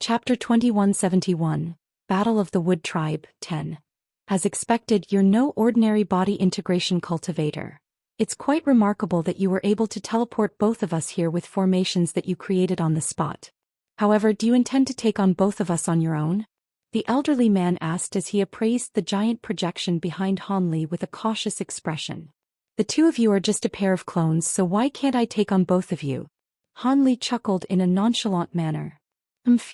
Chapter 2171, Battle of the Wood Tribe, 10. As expected, you're no ordinary body integration cultivator. It's quite remarkable that you were able to teleport both of us here with formations that you created on the spot. However, do you intend to take on both of us on your own? The elderly man asked as he appraised the giant projection behind Hanli with a cautious expression. The two of you are just a pair of clones, so why can't I take on both of you? Hanli chuckled in a nonchalant manner.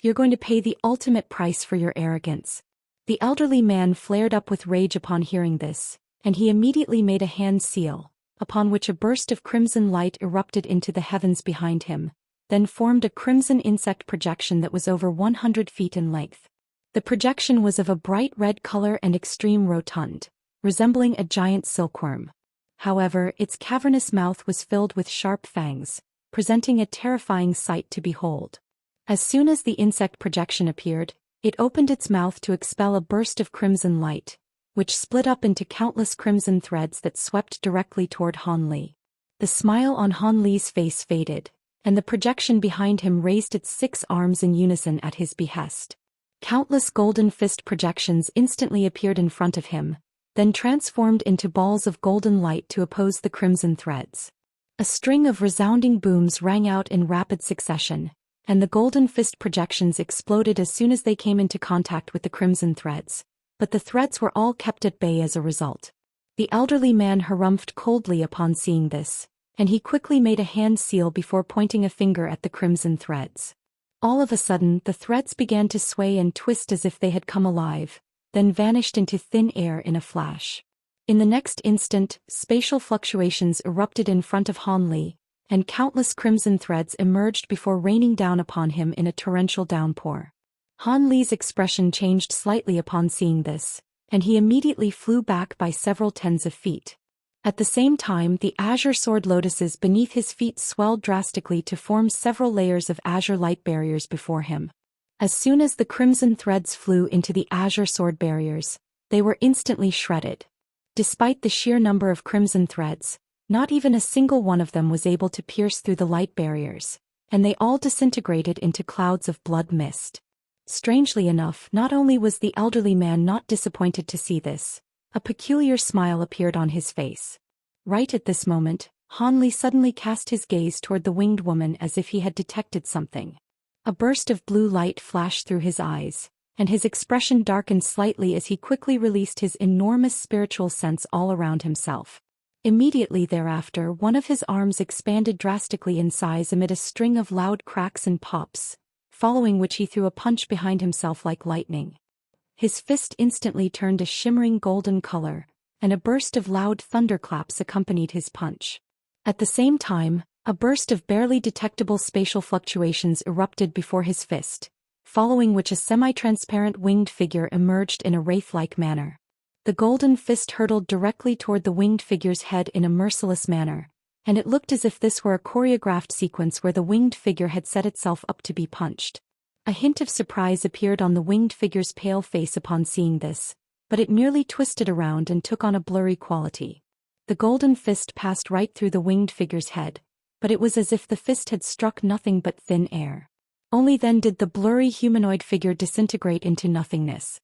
You're going to pay the ultimate price for your arrogance. The elderly man flared up with rage upon hearing this, and he immediately made a hand seal, upon which a burst of crimson light erupted into the heavens behind him, then formed a crimson insect projection that was over 100 feet in length. The projection was of a bright red color and extreme rotund, resembling a giant silkworm. However, its cavernous mouth was filled with sharp fangs, presenting a terrifying sight to behold. As soon as the insect projection appeared, it opened its mouth to expel a burst of crimson light, which split up into countless crimson threads that swept directly toward Hanli. The smile on Hanli's face faded, and the projection behind him raised its 6 arms in unison at his behest. Countless golden fist projections instantly appeared in front of him, then transformed into balls of golden light to oppose the crimson threads. A string of resounding booms rang out in rapid succession, and the golden fist projections exploded as soon as they came into contact with the crimson threads, but the threads were all kept at bay as a result. The elderly man harumphed coldly upon seeing this, and he quickly made a hand seal before pointing a finger at the crimson threads. All of a sudden, the threads began to sway and twist as if they had come alive, then vanished into thin air in a flash. In the next instant, spatial fluctuations erupted in front of Hanli, and countless crimson threads emerged before raining down upon him in a torrential downpour. Hanli's expression changed slightly upon seeing this, and he immediately flew back by several tens of feet. At the same time, the azure sword lotuses beneath his feet swelled drastically to form several layers of azure light barriers before him. As soon as the crimson threads flew into the azure sword barriers, they were instantly shredded. Despite the sheer number of crimson threads, not even a single one of them was able to pierce through the light barriers, and they all disintegrated into clouds of blood mist. Strangely enough, not only was the elderly man not disappointed to see this, a peculiar smile appeared on his face. Right at this moment, Hanli suddenly cast his gaze toward the winged woman as if he had detected something. A burst of blue light flashed through his eyes, and his expression darkened slightly as he quickly released his enormous spiritual sense all around himself. Immediately thereafter, one of his arms expanded drastically in size amid a string of loud cracks and pops, following which he threw a punch behind himself like lightning. His fist instantly turned a shimmering golden color, and a burst of loud thunderclaps accompanied his punch. At the same time, a burst of barely detectable spatial fluctuations erupted before his fist, following which a semi-transparent winged figure emerged in a wraith-like manner. The golden fist hurtled directly toward the winged figure's head in a merciless manner, and it looked as if this were a choreographed sequence where the winged figure had set itself up to be punched. A hint of surprise appeared on the winged figure's pale face upon seeing this, but it merely twisted around and took on a blurry quality. The golden fist passed right through the winged figure's head, but it was as if the fist had struck nothing but thin air. Only then did the blurry humanoid figure disintegrate into nothingness.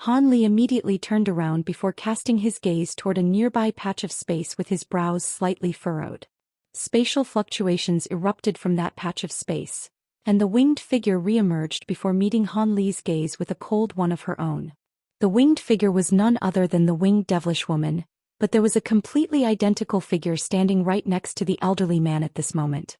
Hanli immediately turned around before casting his gaze toward a nearby patch of space with his brows slightly furrowed. Spatial fluctuations erupted from that patch of space, and the winged figure re-emerged before meeting Hanli's gaze with a cold one of her own. The winged figure was none other than the winged devilish woman, but there was a completely identical figure standing right next to the elderly man at this moment.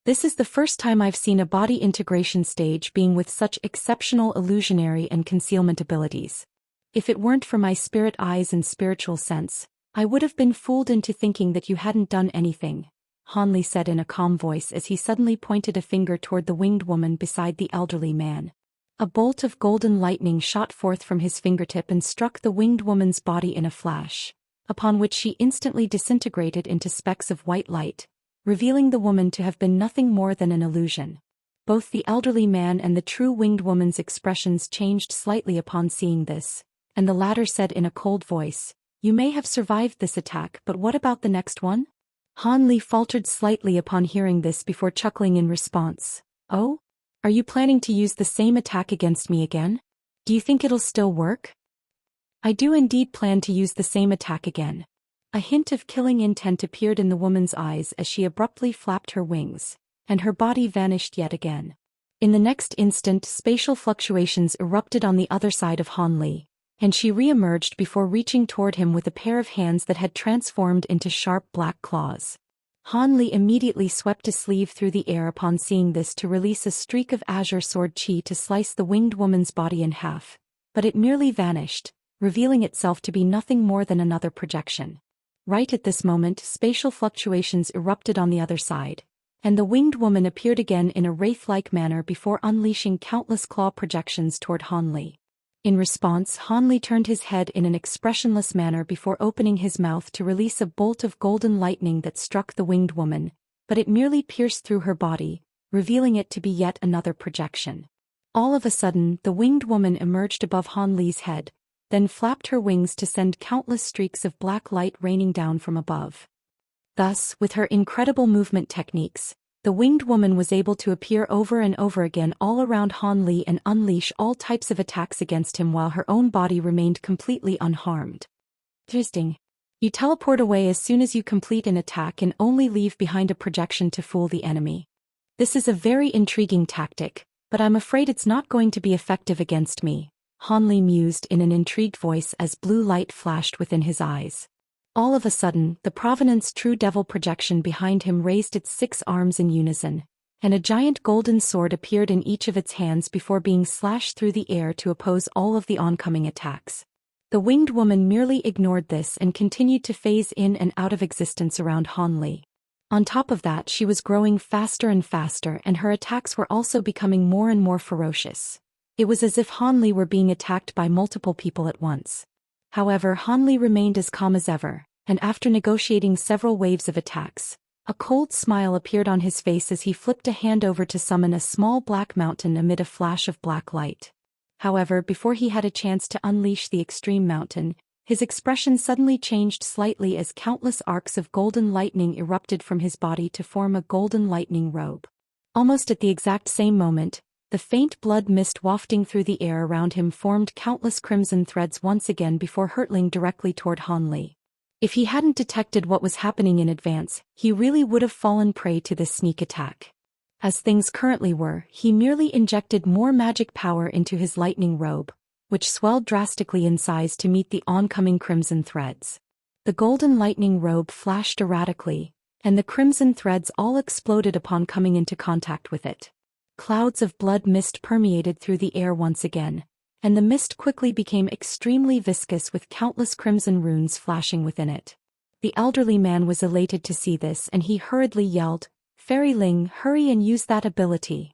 This is the first time I've seen a body integration stage being with such exceptional illusionary and concealment abilities. If it weren't for my spirit eyes and spiritual sense, I would have been fooled into thinking that you hadn't done anything, Hanli said in a calm voice as he suddenly pointed a finger toward the winged woman beside the elderly man. A bolt of golden lightning shot forth from his fingertip and struck the winged woman's body in a flash, upon which she instantly disintegrated into specks of white light, revealing the woman to have been nothing more than an illusion. Both the elderly man and the true winged woman's expressions changed slightly upon seeing this, and the latter said in a cold voice, "You may have survived this attack, but what about the next one?" Hanli faltered slightly upon hearing this before chuckling in response. "Oh? Are you planning to use the same attack against me again? Do you think it'll still work? I do indeed plan to use the same attack again. A hint of killing intent appeared in the woman's eyes as she abruptly flapped her wings, and her body vanished yet again. In the next instant, spatial fluctuations erupted on the other side of Han Li, and she re-emerged before reaching toward him with a pair of hands that had transformed into sharp black claws. Han Li immediately swept a sleeve through the air upon seeing this to release a streak of azure sword chi to slice the winged woman's body in half, but it merely vanished, revealing itself to be nothing more than another projection. Right at this moment, spatial fluctuations erupted on the other side, and the winged woman appeared again in a wraith-like manner before unleashing countless claw projections toward Han Li. In response, Han Li turned his head in an expressionless manner before opening his mouth to release a bolt of golden lightning that struck the winged woman, but it merely pierced through her body, revealing it to be yet another projection. All of a sudden, the winged woman emerged above Han Li's head, then flapped her wings to send countless streaks of black light raining down from above. Thus, with her incredible movement techniques, the winged woman was able to appear over and over again all around Han Li and unleash all types of attacks against him while her own body remained completely unharmed. Interesting. You teleport away as soon as you complete an attack and only leave behind a projection to fool the enemy. This is a very intriguing tactic, but I'm afraid it's not going to be effective against me, Han Li mused in an intrigued voice as blue light flashed within his eyes. All of a sudden, the Provenance True Devil projection behind him raised its 6 arms in unison, and a giant golden sword appeared in each of its hands before being slashed through the air to oppose all of the oncoming attacks. The winged woman merely ignored this and continued to phase in and out of existence around Han Li. On top of that, she was growing faster and faster, and her attacks were also becoming more and more ferocious. It was as if Han Li were being attacked by multiple people at once. However, Han Li remained as calm as ever, and after negotiating several waves of attacks, a cold smile appeared on his face as he flipped a hand over to summon a small black mountain amid a flash of black light. However, before he had a chance to unleash the extreme mountain, his expression suddenly changed slightly as countless arcs of golden lightning erupted from his body to form a golden lightning robe. Almost at the exact same moment, the faint blood mist wafting through the air around him formed countless crimson threads once again before hurtling directly toward Han Li. If he hadn't detected what was happening in advance, he really would have fallen prey to this sneak attack. As things currently were, he merely injected more magic power into his lightning robe, which swelled drastically in size to meet the oncoming crimson threads. The golden lightning robe flashed erratically, and the crimson threads all exploded upon coming into contact with it. Clouds of blood mist permeated through the air once again, and the mist quickly became extremely viscous with countless crimson runes flashing within it. The elderly man was elated to see this and he hurriedly yelled, "Fairy Ling, hurry and use that ability."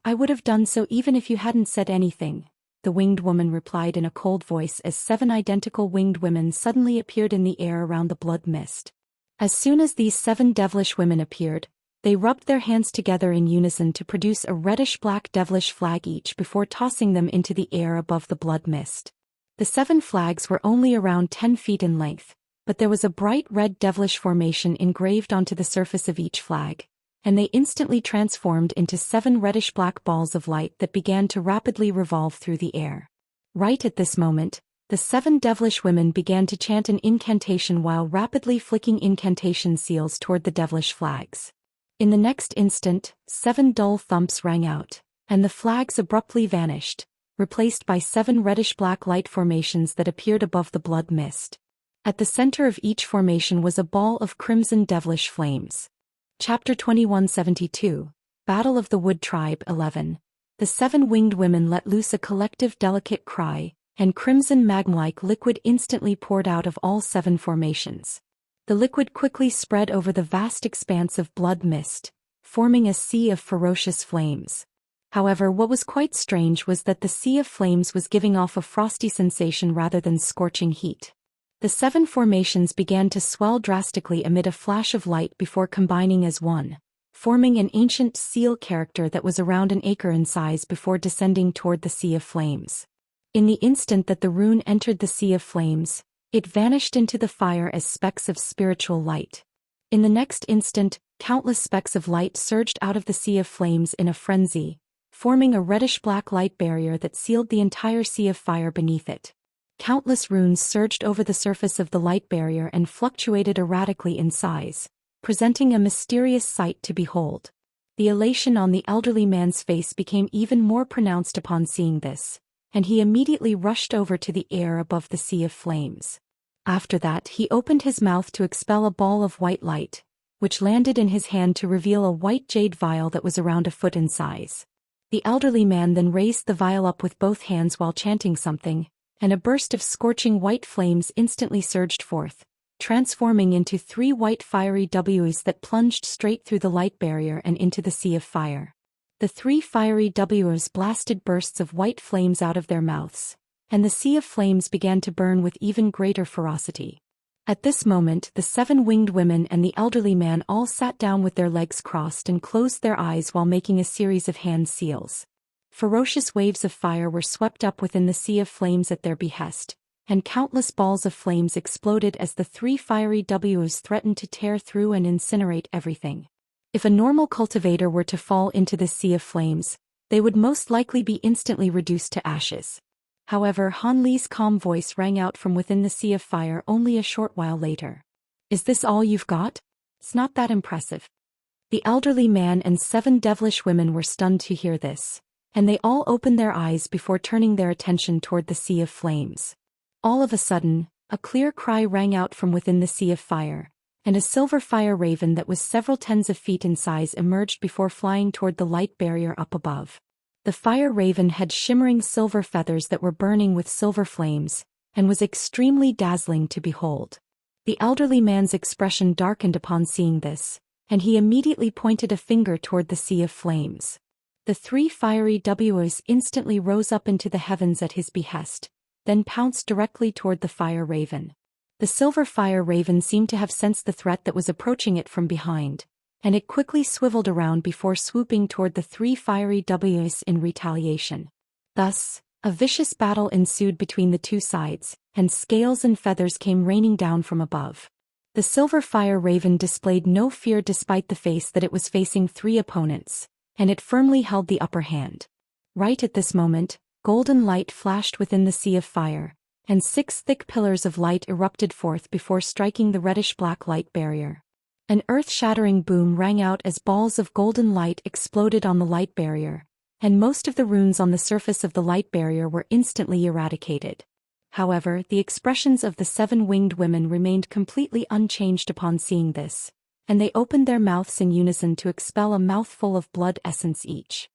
I would have done so even if you hadn't said anything," the winged woman replied in a cold voice as 7 identical winged women suddenly appeared in the air around the blood mist. As soon as these 7 devilish women appeared, they rubbed their hands together in unison to produce a reddish-black devilish flag each before tossing them into the air above the blood mist. The 7 flags were only around 10 feet in length, but there was a bright red devilish formation engraved onto the surface of each flag, and they instantly transformed into 7 reddish-black balls of light that began to rapidly revolve through the air. Right at this moment, the 7 devilish women began to chant an incantation while rapidly flicking incantation seals toward the devilish flags. In the next instant, 7 dull thumps rang out, and the flags abruptly vanished, replaced by 7 reddish-black light formations that appeared above the blood mist. At the center of each formation was a ball of crimson devilish flames. Chapter 2172, Battle of the Wood Tribe 11. The 7 winged women let loose a collective delicate cry, and crimson magma-like liquid instantly poured out of all 7 formations. The liquid quickly spread over the vast expanse of blood mist, forming a sea of ferocious flames. However, what was quite strange was that the sea of flames was giving off a frosty sensation rather than scorching heat. The 7 formations began to swell drastically amid a flash of light before combining as one, forming an ancient seal character that was around an acre in size before descending toward the sea of flames. In the instant that the rune entered the sea of flames, it vanished into the fire as specks of spiritual light. In the next instant, countless specks of light surged out of the sea of flames in a frenzy, forming a reddish-black light barrier that sealed the entire sea of fire beneath it. Countless runes surged over the surface of the light barrier and fluctuated erratically in size, presenting a mysterious sight to behold. The elation on the elderly man's face became even more pronounced upon seeing this, and he immediately rushed over to the air above the sea of flames. After that, he opened his mouth to expel a ball of white light, which landed in his hand to reveal a white jade vial that was around a foot in size. The elderly man then raised the vial up with both hands while chanting something, and a burst of scorching white flames instantly surged forth, transforming into 3 white fiery Ws that plunged straight through the light barrier and into the sea of fire. The 3 fiery Ws blasted bursts of white flames out of their mouths, and the sea of flames began to burn with even greater ferocity. At this moment, the 7 winged women and the elderly man all sat down with their legs crossed and closed their eyes while making a series of hand seals. Ferocious waves of fire were swept up within the sea of flames at their behest, and countless balls of flames exploded as the 3 fiery Ws threatened to tear through and incinerate everything. If a normal cultivator were to fall into the sea of flames, they would most likely be instantly reduced to ashes. However, Han Li's calm voice rang out from within the sea of fire only a short while later. "Is this all you've got? It's not that impressive." The elderly man and 7 devilish women were stunned to hear this, and they all opened their eyes before turning their attention toward the sea of flames. All of a sudden, a clear cry rang out from within the sea of fire, and a silver fire raven that was several tens of feet in size emerged before flying toward the light barrier up above. The fire raven had shimmering silver feathers that were burning with silver flames, and was extremely dazzling to behold. The elderly man's expression darkened upon seeing this, and he immediately pointed a finger toward the sea of flames. The 3 fiery Ws instantly rose up into the heavens at his behest, then pounced directly toward the fire raven. The silver fire raven seemed to have sensed the threat that was approaching it from behind, and it quickly swiveled around before swooping toward the 3 fiery Ws in retaliation. Thus, a vicious battle ensued between the 2 sides, and scales and feathers came raining down from above. The silver fire raven displayed no fear despite the face that it was facing 3 opponents, and it firmly held the upper hand. Right at this moment, golden light flashed within the sea of fire, and 6 thick pillars of light erupted forth before striking the reddish-black light barrier. An earth-shattering boom rang out as balls of golden light exploded on the light barrier, and most of the runes on the surface of the light barrier were instantly eradicated. However, the expressions of the 7 winged women remained completely unchanged upon seeing this, and they opened their mouths in unison to expel a mouthful of blood essence each.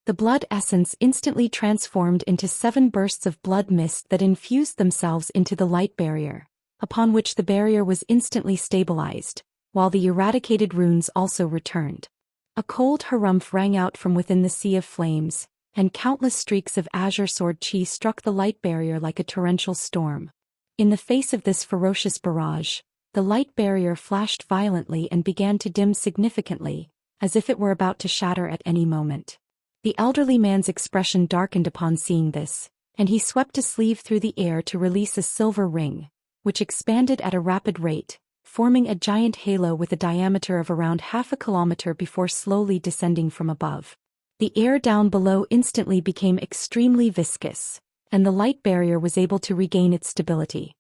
The blood essence instantly transformed into 7 bursts of blood mist that infused themselves into the light barrier, upon which the barrier was instantly stabilized, while the eradicated runes also returned. A cold harumph rang out from within the sea of flames, and countless streaks of azure sword chi struck the light barrier like a torrential storm. In the face of this ferocious barrage, the light barrier flashed violently and began to dim significantly, as if it were about to shatter at any moment. The elderly man's expression darkened upon seeing this, and he swept a sleeve through the air to release a silver ring, which expanded at a rapid rate, forming a giant halo with a diameter of around half a kilometer before slowly descending from above. The air down below instantly became extremely viscous, and the light barrier was able to regain its stability.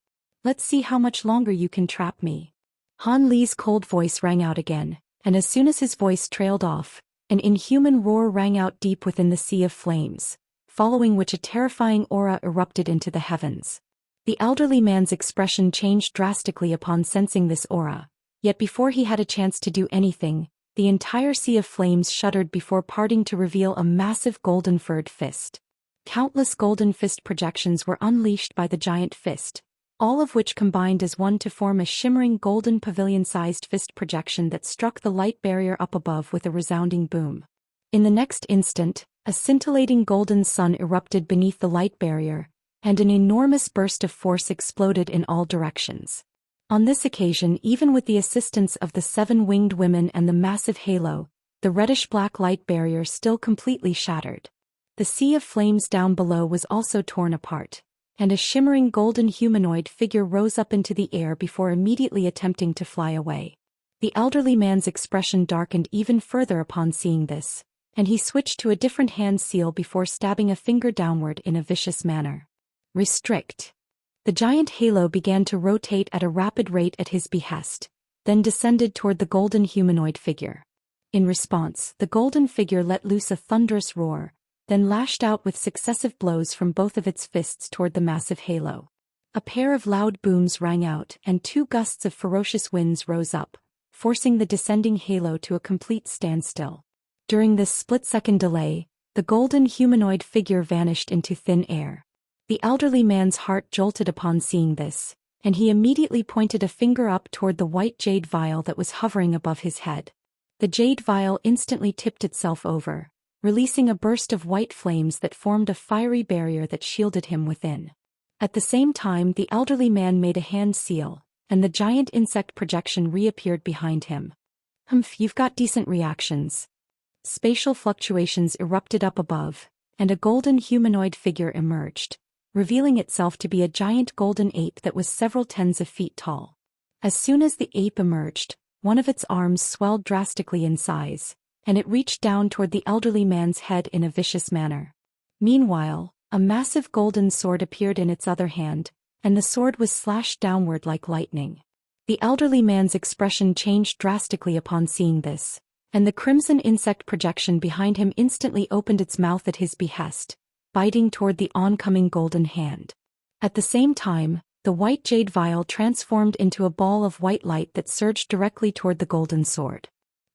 "Let's see how much longer you can trap me." Han Li's cold voice rang out again, and as soon as his voice trailed off, an inhuman roar rang out deep within the sea of flames, following which a terrifying aura erupted into the heavens. The elderly man's expression changed drastically upon sensing this aura, yet before he had a chance to do anything, the entire sea of flames shuddered before parting to reveal a massive golden furred fist. Countless golden fist projections were unleashed by the giant fist, all of which combined as one to form a shimmering golden pavilion-sized fist projection that struck the light barrier up above with a resounding boom. In the next instant, a scintillating golden sun erupted beneath the light barrier, and an enormous burst of force exploded in all directions. On this occasion, even with the assistance of the 7 winged women and the massive halo, the reddish-black light barrier still completely shattered. The sea of flames down below was also torn apart, and a shimmering golden humanoid figure rose up into the air before immediately attempting to fly away. The elderly man's expression darkened even further upon seeing this, and he switched to a different hand seal before stabbing a finger downward in a vicious manner. Restrict. The giant halo began to rotate at a rapid rate at his behest, then descended toward the golden humanoid figure. In response, the golden figure let loose a thunderous roar, then lashed out with successive blows from both of its fists toward the massive halo. A pair of loud booms rang out, and 2 gusts of ferocious winds rose up, forcing the descending halo to a complete standstill. During this split-second delay, the golden humanoid figure vanished into thin air. The elderly man's heart jolted upon seeing this, and he immediately pointed a finger up toward the white jade vial that was hovering above his head. The jade vial instantly tipped itself over, releasing a burst of white flames that formed a fiery barrier that shielded him within. At the same time, the elderly man made a hand seal, and the giant insect projection reappeared behind him. You've got decent reactions. Spatial fluctuations erupted up above, and a golden humanoid figure emerged, revealing itself to be a giant golden ape that was several tens of feet tall. As soon as the ape emerged, one of its arms swelled drastically in size, and it reached down toward the elderly man's head in a vicious manner. Meanwhile, a massive golden sword appeared in its other hand, and the sword was slashed downward like lightning. The elderly man's expression changed drastically upon seeing this, and the crimson insect projection behind him instantly opened its mouth at his behest, biting toward the oncoming golden hand. At the same time, the white jade vial transformed into a ball of white light that surged directly toward the golden sword.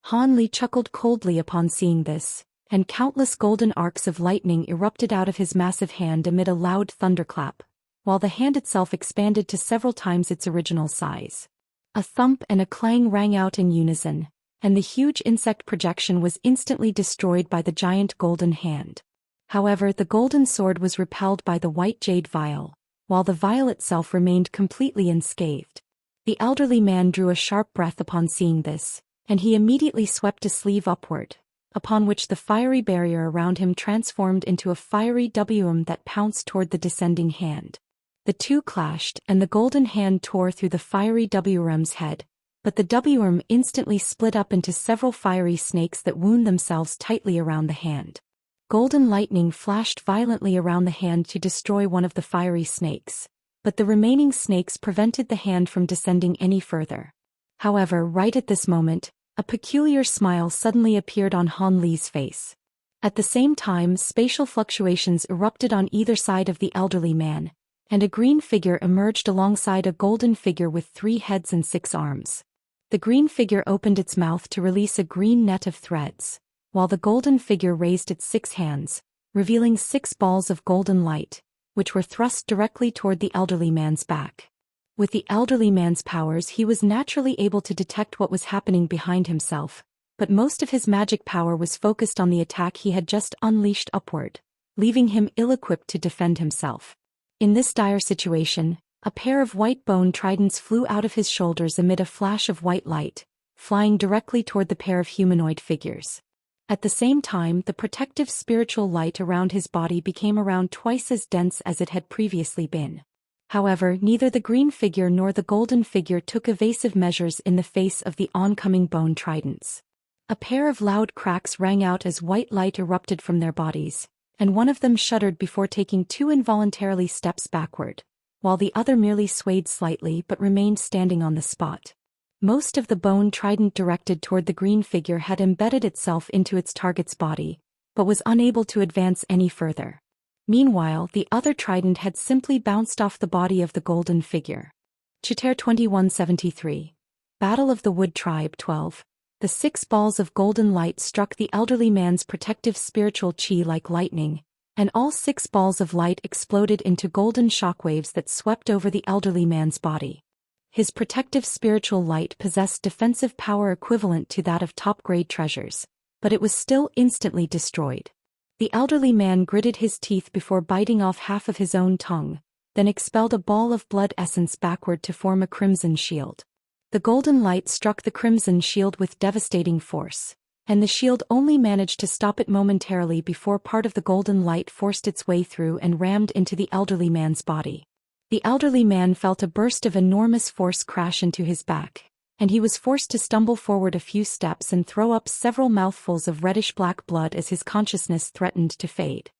Han Li chuckled coldly upon seeing this, and countless golden arcs of lightning erupted out of his massive hand amid a loud thunderclap, while the hand itself expanded to several times its original size. A thump and a clang rang out in unison, and the huge insect projection was instantly destroyed by the giant golden hand. However, the golden sword was repelled by the white jade vial, while the vial itself remained completely unscathed. The elderly man drew a sharp breath upon seeing this, and he immediately swept a sleeve upward, upon which the fiery barrier around him transformed into a fiery WM that pounced toward the descending hand. The two clashed, and the golden hand tore through the fiery WM's head, but the WM instantly split up into several fiery snakes that wound themselves tightly around the hand. Golden lightning flashed violently around the hand to destroy one of the fiery snakes, but the remaining snakes prevented the hand from descending any further. However, right at this moment, a peculiar smile suddenly appeared on Han Li's face. At the same time, spatial fluctuations erupted on either side of the elderly man, and a green figure emerged alongside a golden figure with 3 heads and 6 arms. The green figure opened its mouth to release a green net of threads, while the golden figure raised its 6 hands, revealing 6 balls of golden light, which were thrust directly toward the elderly man's back. With the elderly man's powers, he was naturally able to detect what was happening behind himself, but most of his magic power was focused on the attack he had just unleashed upward, leaving him ill-equipped to defend himself. In this dire situation, a pair of white bone tridents flew out of his shoulders amid a flash of white light, flying directly toward the pair of humanoid figures. At the same time, the protective spiritual light around his body became around twice as dense as it had previously been. However, neither the green figure nor the golden figure took evasive measures in the face of the oncoming bone tridents. A pair of loud cracks rang out as white light erupted from their bodies, and one of them shuddered before taking 2 involuntarily steps backward, while the other merely swayed slightly but remained standing on the spot. Most of the bone trident directed toward the green figure had embedded itself into its target's body, but was unable to advance any further. Meanwhile, the other trident had simply bounced off the body of the golden figure. Chitair 2173. Battle of the Wood Tribe 12. The 6 balls of golden light struck the elderly man's protective spiritual chi like lightning, and all 6 balls of light exploded into golden shockwaves that swept over the elderly man's body. His protective spiritual light possessed defensive power equivalent to that of top-grade treasures, but it was still instantly destroyed. The elderly man gritted his teeth before biting off half of his own tongue, then expelled a ball of blood essence backward to form a crimson shield. The golden light struck the crimson shield with devastating force, and the shield only managed to stop it momentarily before part of the golden light forced its way through and rammed into the elderly man's body. The elderly man felt a burst of enormous force crash into his back, and he was forced to stumble forward a few steps and throw up several mouthfuls of reddish-black blood as his consciousness threatened to fade.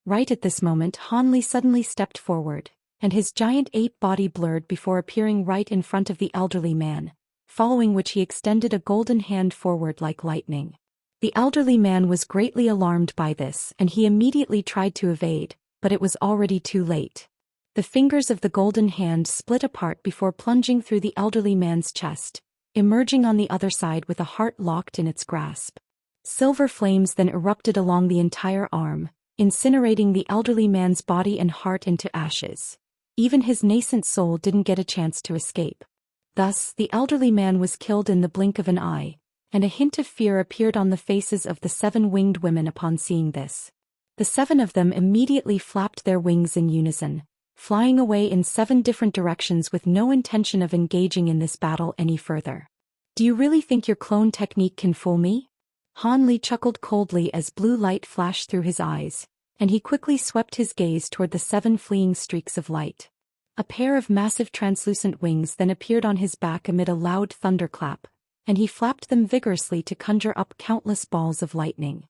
Right at this moment, Han Li suddenly stepped forward, and his giant ape body blurred before appearing right in front of the elderly man, following which he extended a golden hand forward like lightning. The elderly man was greatly alarmed by this, and he immediately tried to evade, but it was already too late. The fingers of the golden hand split apart before plunging through the elderly man's chest, emerging on the other side with a heart locked in its grasp. Silver flames then erupted along the entire arm, incinerating the elderly man's body and heart into ashes. Even his nascent soul didn't get a chance to escape. Thus, the elderly man was killed in the blink of an eye, and a hint of fear appeared on the faces of the 7 winged women upon seeing this. The 7 of them immediately flapped their wings in unison, flying away in 7 different directions with no intention of engaging in this battle any further. Do you really think your clone technique can fool me? Han Li chuckled coldly as blue light flashed through his eyes, and he quickly swept his gaze toward the 7 fleeing streaks of light. A pair of massive translucent wings then appeared on his back amid a loud thunderclap, and he flapped them vigorously to conjure up countless balls of lightning.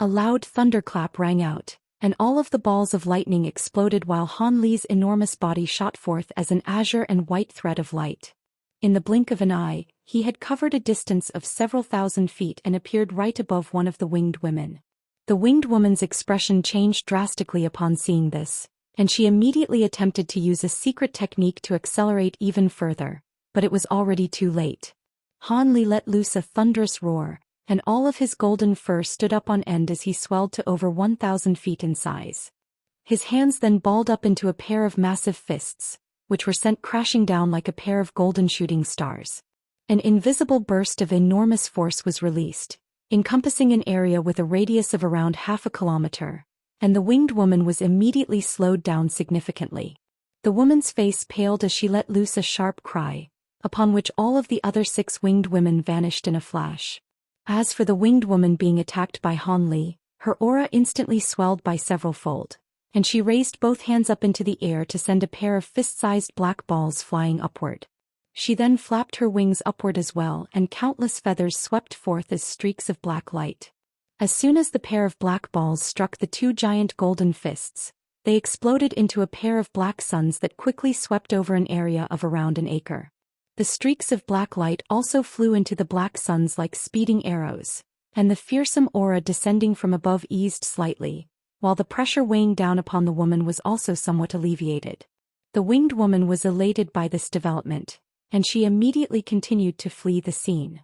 A loud thunderclap rang out, and all of the balls of lightning exploded while Han Li's enormous body shot forth as an azure and white thread of light. In the blink of an eye, he had covered a distance of several thousand feet and appeared right above one of the winged women. The winged woman's expression changed drastically upon seeing this, and she immediately attempted to use a secret technique to accelerate even further, but it was already too late. Han Li let loose a thunderous roar, and all of his golden fur stood up on end as he swelled to over 1,000 feet in size. His hands then balled up into a pair of massive fists, which were sent crashing down like a pair of golden shooting stars. An invisible burst of enormous force was released, encompassing an area with a radius of around half a kilometer, and the winged woman was immediately slowed down significantly. The woman's face paled as she let loose a sharp cry, upon which all of the other 6 winged women vanished in a flash. As for the winged woman being attacked by Han Li, her aura instantly swelled by several-fold, and she raised both hands up into the air to send a pair of fist-sized black balls flying upward. She then flapped her wings upward as well, and countless feathers swept forth as streaks of black light. As soon as the pair of black balls struck the 2 giant golden fists, they exploded into a pair of black suns that quickly swept over an area of around an acre. The streaks of black light also flew into the black suns like speeding arrows, and the fearsome aura descending from above eased slightly, while the pressure weighing down upon the woman was also somewhat alleviated. The winged woman was elated by this development, and she immediately continued to flee the scene.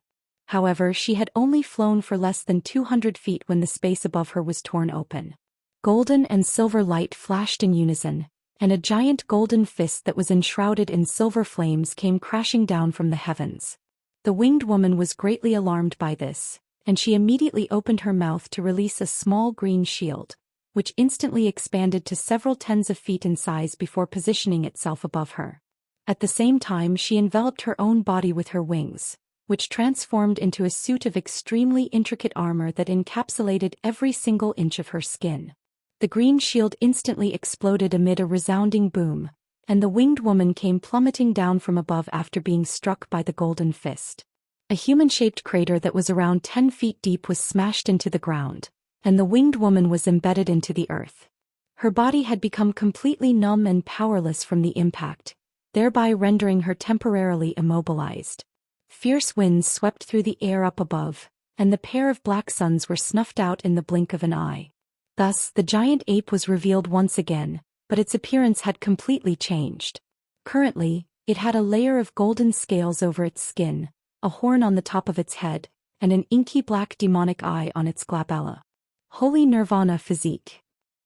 However, she had only flown for less than 200 feet when the space above her was torn open. Golden and silver light flashed in unison, and a giant golden fist that was enshrouded in silver flames came crashing down from the heavens. The winged woman was greatly alarmed by this, and she immediately opened her mouth to release a small green shield, which instantly expanded to several tens of feet in size before positioning itself above her. At the same time, she enveloped her own body with her wings, which transformed into a suit of extremely intricate armor that encapsulated every single inch of her skin. The green shield instantly exploded amid a resounding boom, and the winged woman came plummeting down from above after being struck by the golden fist. A human-shaped crater that was around 10 feet deep was smashed into the ground, and the winged woman was embedded into the earth. Her body had become completely numb and powerless from the impact, thereby rendering her temporarily immobilized. Fierce winds swept through the air up above, and the pair of black suns were snuffed out in the blink of an eye. Thus, the giant ape was revealed once again, but its appearance had completely changed. Currently, it had a layer of golden scales over its skin, a horn on the top of its head, and an inky black demonic eye on its glabella. Holy Nirvana physique.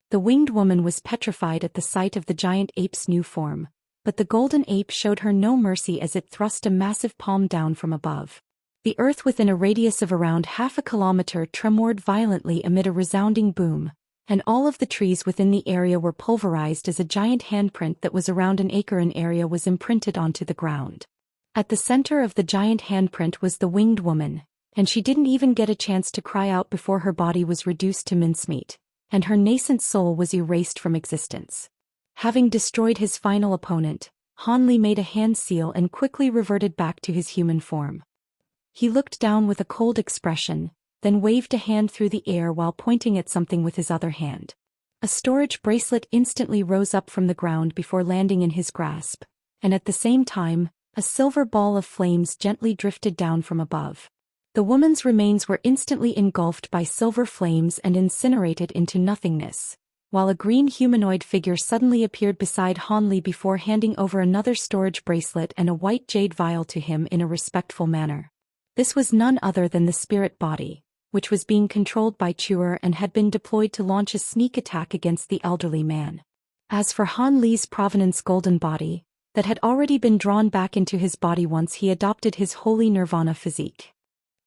The winged woman was petrified at the sight of the giant ape's new form, but the golden ape showed her no mercy as it thrust a massive palm down from above. The earth within a radius of around half a kilometer tremored violently amid a resounding boom, and all of the trees within the area were pulverized as a giant handprint that was around an acre in area was imprinted onto the ground. At the center of the giant handprint was the winged woman, and she didn't even get a chance to cry out before her body was reduced to mincemeat, and her nascent soul was erased from existence. Having destroyed his final opponent, Han Li made a hand seal and quickly reverted back to his human form. He looked down with a cold expression, then waved a hand through the air while pointing at something with his other hand. A storage bracelet instantly rose up from the ground before landing in his grasp, and at the same time, a silver ball of flames gently drifted down from above. The woman's remains were instantly engulfed by silver flames and incinerated into nothingness, while a green humanoid figure suddenly appeared beside Han Li before handing over another storage bracelet and a white jade vial to him in a respectful manner. This was none other than the spirit body, which was being controlled by Chuer and had been deployed to launch a sneak attack against the elderly man. As for Han Li's provenance golden body, that had already been drawn back into his body once he adopted his holy nirvana physique.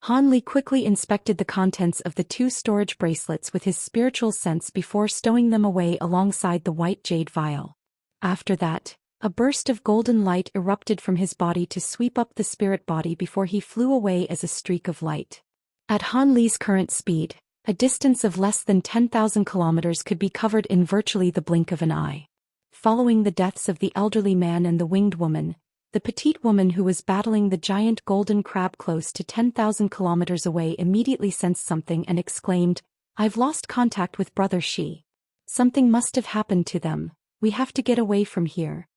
Han Li quickly inspected the contents of the two storage bracelets with his spiritual sense before stowing them away alongside the white jade vial. After that, a burst of golden light erupted from his body to sweep up the spirit body before he flew away as a streak of light. At Han Li's current speed, a distance of less than 10,000 kilometers could be covered in virtually the blink of an eye. Following the deaths of the elderly man and the winged woman, the petite woman who was battling the giant golden crab close to 10,000 kilometers away immediately sensed something and exclaimed, "I've lost contact with Brother Shi. Something must have happened to them. We have to get away from here."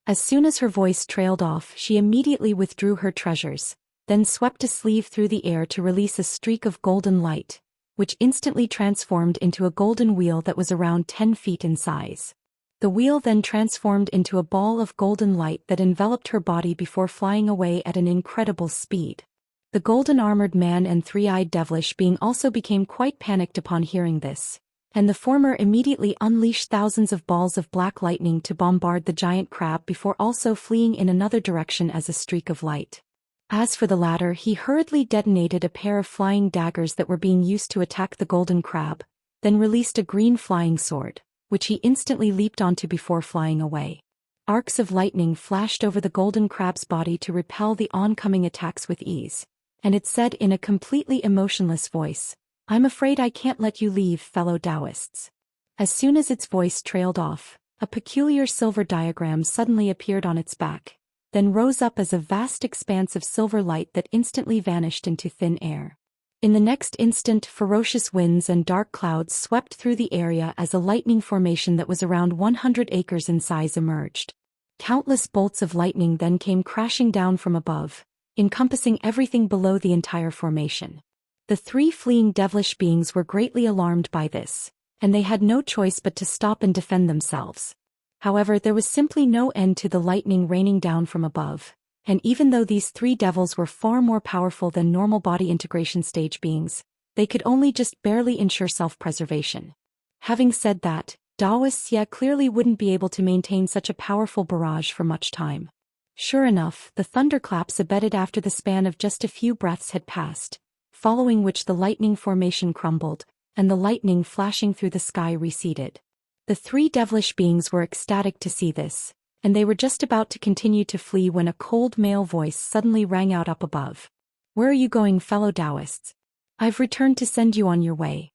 As soon as her voice trailed off, she immediately withdrew her treasures, then swept a sleeve through the air to release a streak of golden light, which instantly transformed into a golden wheel that was around 10 feet in size. The wheel then transformed into a ball of golden light that enveloped her body before flying away at an incredible speed. The golden-armored man and three-eyed devilish being also became quite panicked upon hearing this, and the former immediately unleashed thousands of balls of black lightning to bombard the giant crab before also fleeing in another direction as a streak of light. As for the latter, he hurriedly detonated a pair of flying daggers that were being used to attack the golden crab, then released a green flying sword, which he instantly leaped onto before flying away. Arcs of lightning flashed over the golden crab's body to repel the oncoming attacks with ease, and it said in a completely emotionless voice, "I'm afraid I can't let you leave, fellow Daoists." As soon as its voice trailed off, a peculiar silver diagram suddenly appeared on its back, then rose up as a vast expanse of silver light that instantly vanished into thin air. In the next instant, ferocious winds and dark clouds swept through the area as a lightning formation that was around 100 acres in size emerged. Countless bolts of lightning then came crashing down from above, encompassing everything below the entire formation. The three fleeing devilish beings were greatly alarmed by this, and they had no choice but to stop and defend themselves. However, there was simply no end to the lightning raining down from above, and even though these three devils were far more powerful than normal body integration stage beings, they could only just barely ensure self-preservation. Having said that, Daoist clearly wouldn't be able to maintain such a powerful barrage for much time. Sure enough, the thunderclaps abated after the span of just a few breaths had passed, following which the lightning formation crumbled, and the lightning flashing through the sky receded. The three devilish beings were ecstatic to see this, and they were just about to continue to flee when a cold male voice suddenly rang out up above. "Where are you going, fellow Daoists? I've returned to send you on your way."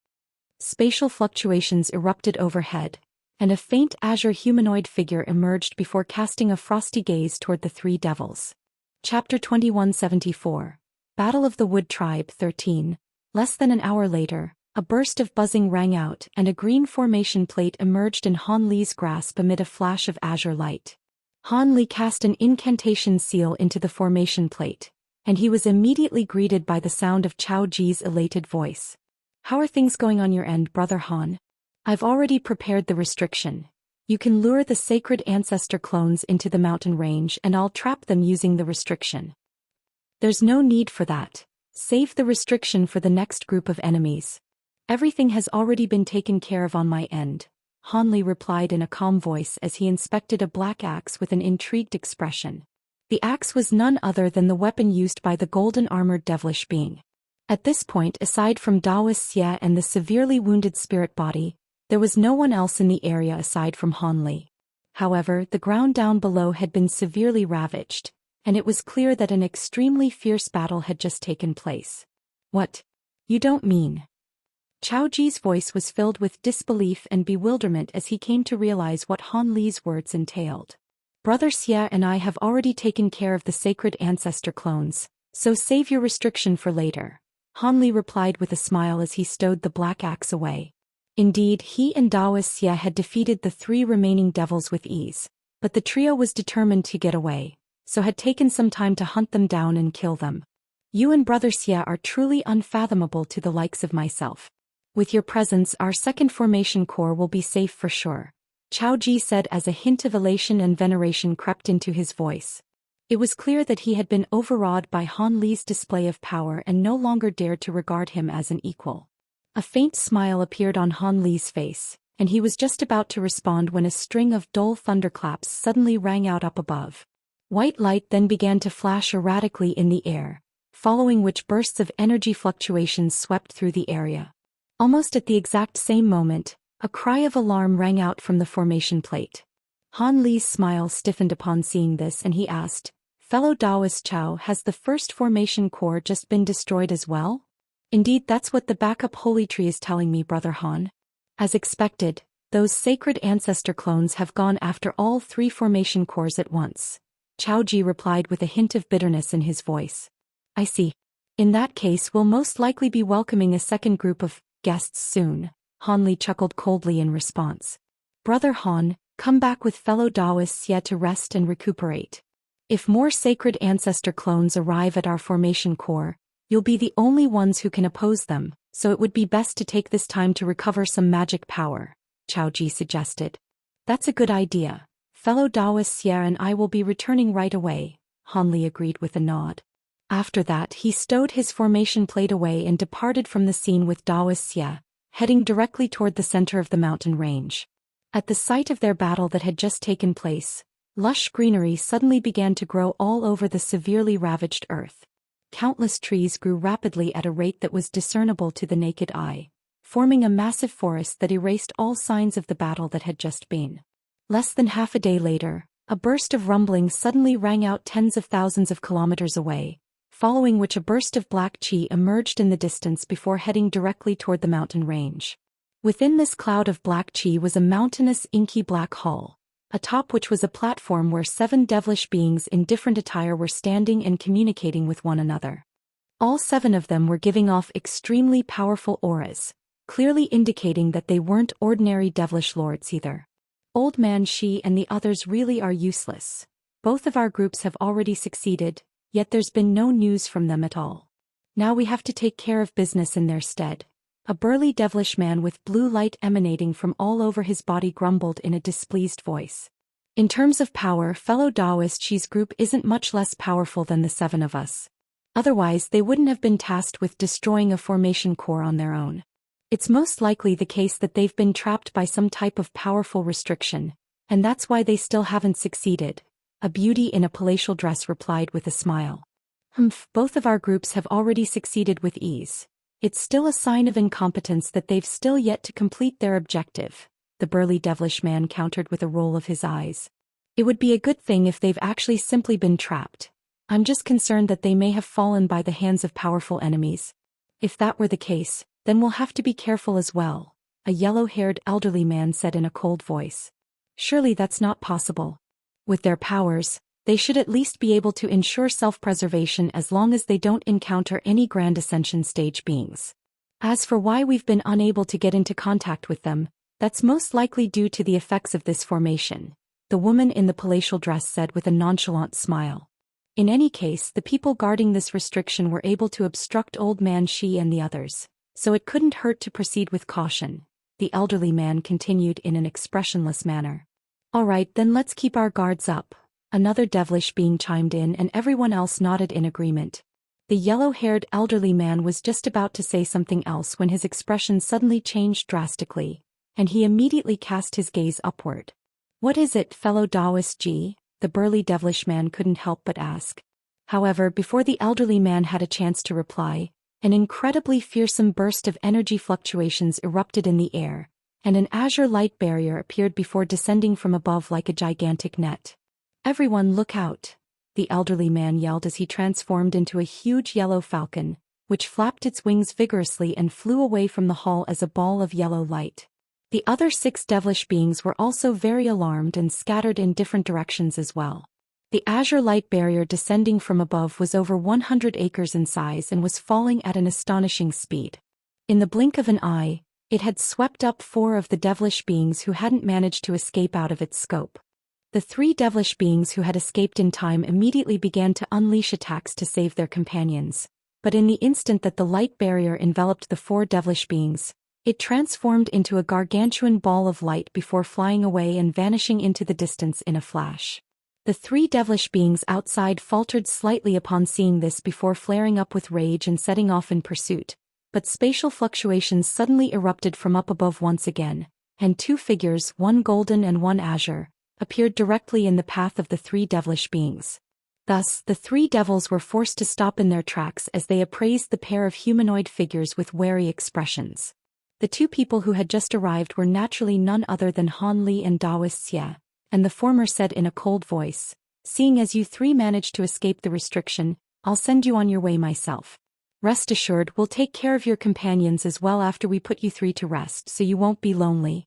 Spatial fluctuations erupted overhead, and a faint azure humanoid figure emerged before casting a frosty gaze toward the three devils. Chapter 2174. Battle of the Wood Tribe 13. Less than an hour later, a burst of buzzing rang out and a green formation plate emerged in Han Li's grasp amid a flash of azure light. Han Li cast an incantation seal into the formation plate, and he was immediately greeted by the sound of Chao Ji's elated voice. "How are things going on your end, Brother Han? I've already prepared the restriction. You can lure the sacred ancestor clones into the mountain range and I'll trap them using the restriction." "There's no need for that. Save the restriction for the next group of enemies. Everything has already been taken care of on my end," Han Li replied in a calm voice as he inspected a black axe with an intrigued expression. The axe was none other than the weapon used by the golden-armored devilish being. At this point, aside from Daoist and the severely wounded spirit body, there was no one else in the area aside from Han Li. However, the ground down below had been severely ravaged, and it was clear that an extremely fierce battle had just taken place. "What? You don't mean?" Chao Ji's voice was filled with disbelief and bewilderment as he came to realize what Han Li's words entailed. "Brother Xia and I have already taken care of the sacred ancestor clones, So save your restriction for later. Han Li replied with a smile as he stowed the black axe away. Indeed, he and Daoist Xie had defeated the 3 remaining devils with ease, but the trio was determined to get away, so had taken some time to hunt them down and kill them. You and Brother Xie are truly unfathomable to the likes of myself. With your presence, our second formation core will be safe for sure, Chao Ji said as a hint of elation and veneration crept into his voice. It was clear that he had been overawed by Han Li's display of power and no longer dared to regard him as an equal. A faint smile appeared on Han Li's face, and he was just about to respond when a string of dull thunderclaps suddenly rang out up above. White light then began to flash erratically in the air, following which bursts of energy fluctuations swept through the area. Almost at the exact same moment, a cry of alarm rang out from the formation plate. Han Li's smile stiffened upon seeing this and he asked, "Fellow Daoist Chao, has the first formation core just been destroyed as well?" "Indeed, that's what the backup holy tree is telling me, Brother Han. As expected, those sacred ancestor clones have gone after all 3 formation cores at once," Chao Ji replied with a hint of bitterness in his voice. "I see. In that case, we'll most likely be welcoming a second group of guests soon," Han Li chuckled coldly in response. "Brother Han, come back with fellow Daoists yet to rest and recuperate. If more sacred ancestor clones arrive at our formation core, you'll be the only ones who can oppose them, so it would be best to take this time to recover some magic power," Chao Ji suggested. "That's a good idea. Fellow Daoist Xie and I will be returning right away," Han Li agreed with a nod. After that, he stowed his formation plate away and departed from the scene with Daoist Xie, heading directly toward the center of the mountain range. At the sight of their battle that had just taken place, lush greenery suddenly began to grow all over the severely ravaged earth. Countless trees grew rapidly at a rate that was discernible to the naked eye, forming a massive forest that erased all signs of the battle that had just been. Less than half a day later, a burst of rumbling suddenly rang out tens of thousands of kilometers away, following which a burst of black chi emerged in the distance before heading directly toward the mountain range. Within this cloud of black chi was a mountainous inky black hall, atop which was a platform where 7 devilish beings in different attire were standing and communicating with one another. All 7 of them were giving off extremely powerful auras, clearly indicating that they weren't ordinary devilish lords either. "Old Man Shi and the others really are useless. Both of our groups have already succeeded, yet there's been no news from them at all. Now we have to take care of business in their stead," a burly devilish man with blue light emanating from all over his body grumbled in a displeased voice. "In terms of power, fellow Daoist Shi's group isn't much less powerful than the 7 of us. Otherwise they wouldn't have been tasked with destroying a formation core on their own. It's most likely the case that they've been trapped by some type of powerful restriction, and that's why they still haven't succeeded," a beauty in a palatial dress replied with a smile. Both of our groups have already succeeded with ease. It's still a sign of incompetence that they've still yet to complete their objective," the burly devilish man countered with a roll of his eyes. "It would be a good thing if they've actually simply been trapped. I'm just concerned that they may have fallen by the hands of powerful enemies. If that were the case, then we'll have to be careful as well," a yellow-haired elderly man said in a cold voice. "Surely that's not possible. With their powers, they should at least be able to ensure self-preservation as long as they don't encounter any Grand Ascension stage beings. As for why we've been unable to get into contact with them, that's most likely due to the effects of this formation," the woman in the palatial dress said with a nonchalant smile. "In any case, the people guarding this restriction were able to obstruct Old Man Shi and the others, so it couldn't hurt to proceed with caution," the elderly man continued in an expressionless manner. "All right, then let's keep our guards up," another devilish being chimed in and everyone else nodded in agreement. The yellow-haired elderly man was just about to say something else when his expression suddenly changed drastically, and he immediately cast his gaze upward. "What is it, fellow Daoist Ji?" the burly devilish man couldn't help but ask. However, before the elderly man had a chance to reply, an incredibly fearsome burst of energy fluctuations erupted in the air, and an azure light barrier appeared before descending from above like a gigantic net. "Everyone look out," the elderly man yelled as he transformed into a huge yellow falcon, which flapped its wings vigorously and flew away from the hall as a ball of yellow light. The other 6 devilish beings were also very alarmed and scattered in different directions as well. The azure light barrier descending from above was over 100 acres in size and was falling at an astonishing speed. In the blink of an eye, it had swept up 4 of the devilish beings who hadn't managed to escape out of its scope. The 3 devilish beings who had escaped in time immediately began to unleash attacks to save their companions. But in the instant that the light barrier enveloped the 4 devilish beings, it transformed into a gargantuan ball of light before flying away and vanishing into the distance in a flash. The 3 devilish beings outside faltered slightly upon seeing this before flaring up with rage and setting off in pursuit. But spatial fluctuations suddenly erupted from up above once again, and 2 figures, one golden and one azure, appeared directly in the path of the 3 devilish beings. Thus, the 3 devils were forced to stop in their tracks as they appraised the pair of humanoid figures with wary expressions. The 2 people who had just arrived were naturally none other than Han Li and Daoist Xia, and the former said in a cold voice, "Seeing as you 3 managed to escape the restriction, I'll send you on your way myself. Rest assured we'll take care of your companions as well after we put you 3 to rest so you won't be lonely."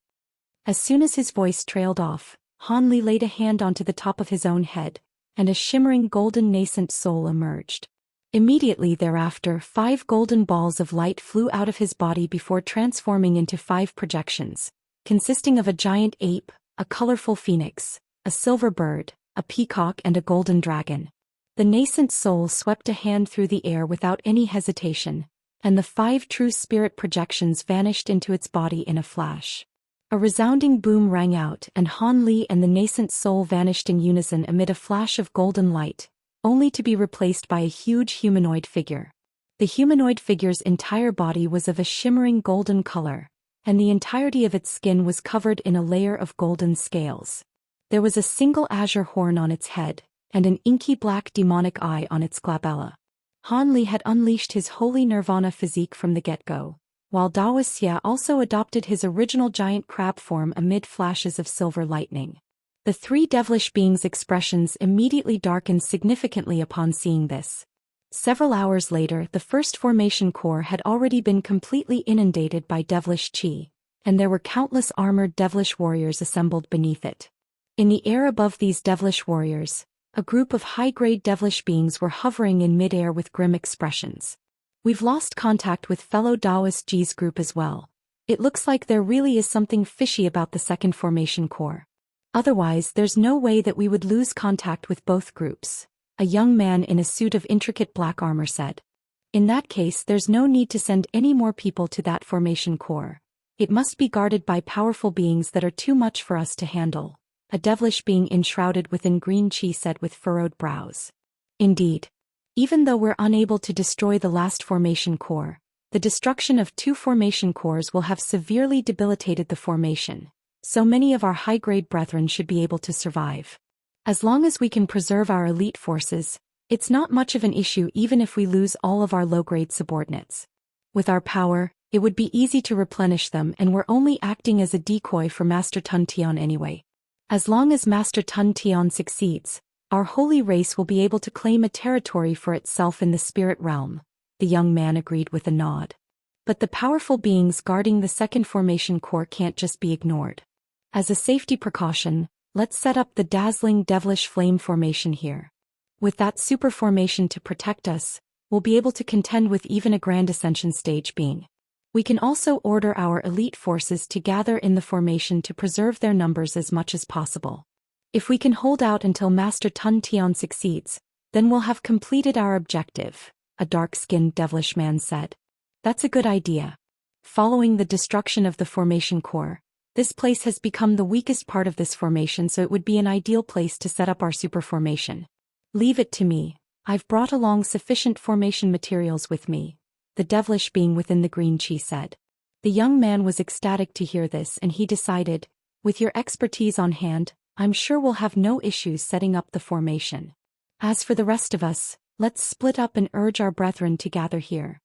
As soon as his voice trailed off, Han Li laid a hand onto the top of his own head, and a shimmering golden nascent soul emerged. Immediately thereafter 5 golden balls of light flew out of his body before transforming into 5 projections, consisting of a giant ape, a colorful phoenix, a silver bird, a peacock and a golden dragon. The nascent soul swept a hand through the air without any hesitation, and the 5 true spirit projections vanished into its body in a flash. A resounding boom rang out and Han Li and the nascent soul vanished in unison amid a flash of golden light, only to be replaced by a huge humanoid figure. The humanoid figure's entire body was of a shimmering golden color, and the entirety of its skin was covered in a layer of golden scales. There was a single azure horn on its head, and an inky black demonic eye on its glabella. Han Li had unleashed his holy nirvana physique from the get-go, while Daoist Xia also adopted his original giant crab form amid flashes of silver lightning. The 3 devilish beings' expressions immediately darkened significantly upon seeing this. Several hours later the first formation core had already been completely inundated by devilish chi, and there were countless armored devilish warriors assembled beneath it. In the air above these devilish warriors, a group of high-grade devilish beings were hovering in mid-air with grim expressions. "We've lost contact with fellow Daoist G's group as well. It looks like there really is something fishy about the second formation core. Otherwise there's no way that we would lose contact with both groups," a young man in a suit of intricate black armor said. "In that case there's no need to send any more people to that formation core. It must be guarded by powerful beings that are too much for us to handle," a devilish being enshrouded within green chi said with furrowed brows. "Indeed. Even though we're unable to destroy the last formation core, the destruction of 2 formation cores will have severely debilitated the formation. So many of our high-grade brethren should be able to survive. As long as we can preserve our elite forces, it's not much of an issue even if we lose all of our low-grade subordinates. With our power, it would be easy to replenish them and we're only acting as a decoy for Master Tun Tian anyway. As long as Master Tun Tian succeeds, our holy race will be able to claim a territory for itself in the spirit realm," the young man agreed with a nod. "But the powerful beings guarding the second formation core can't just be ignored. As a safety precaution, let's set up the dazzling devilish flame formation here. With that super formation to protect us, we'll be able to contend with even a grand ascension stage being. We can also order our elite forces to gather in the formation to preserve their numbers as much as possible. If we can hold out until Master Tun Tian succeeds, then we'll have completed our objective," a dark-skinned devilish man said. "That's a good idea. Following the destruction of the formation core, this place has become the weakest part of this formation, so it would be an ideal place to set up our super formation. Leave it to me. I've brought along sufficient formation materials with me," the devilish being within the green chi said. The young man was ecstatic to hear this and he decided, "With your expertise on hand, I'm sure we'll have no issues setting up the formation. As for the rest of us, let's split up and urge our brethren to gather here."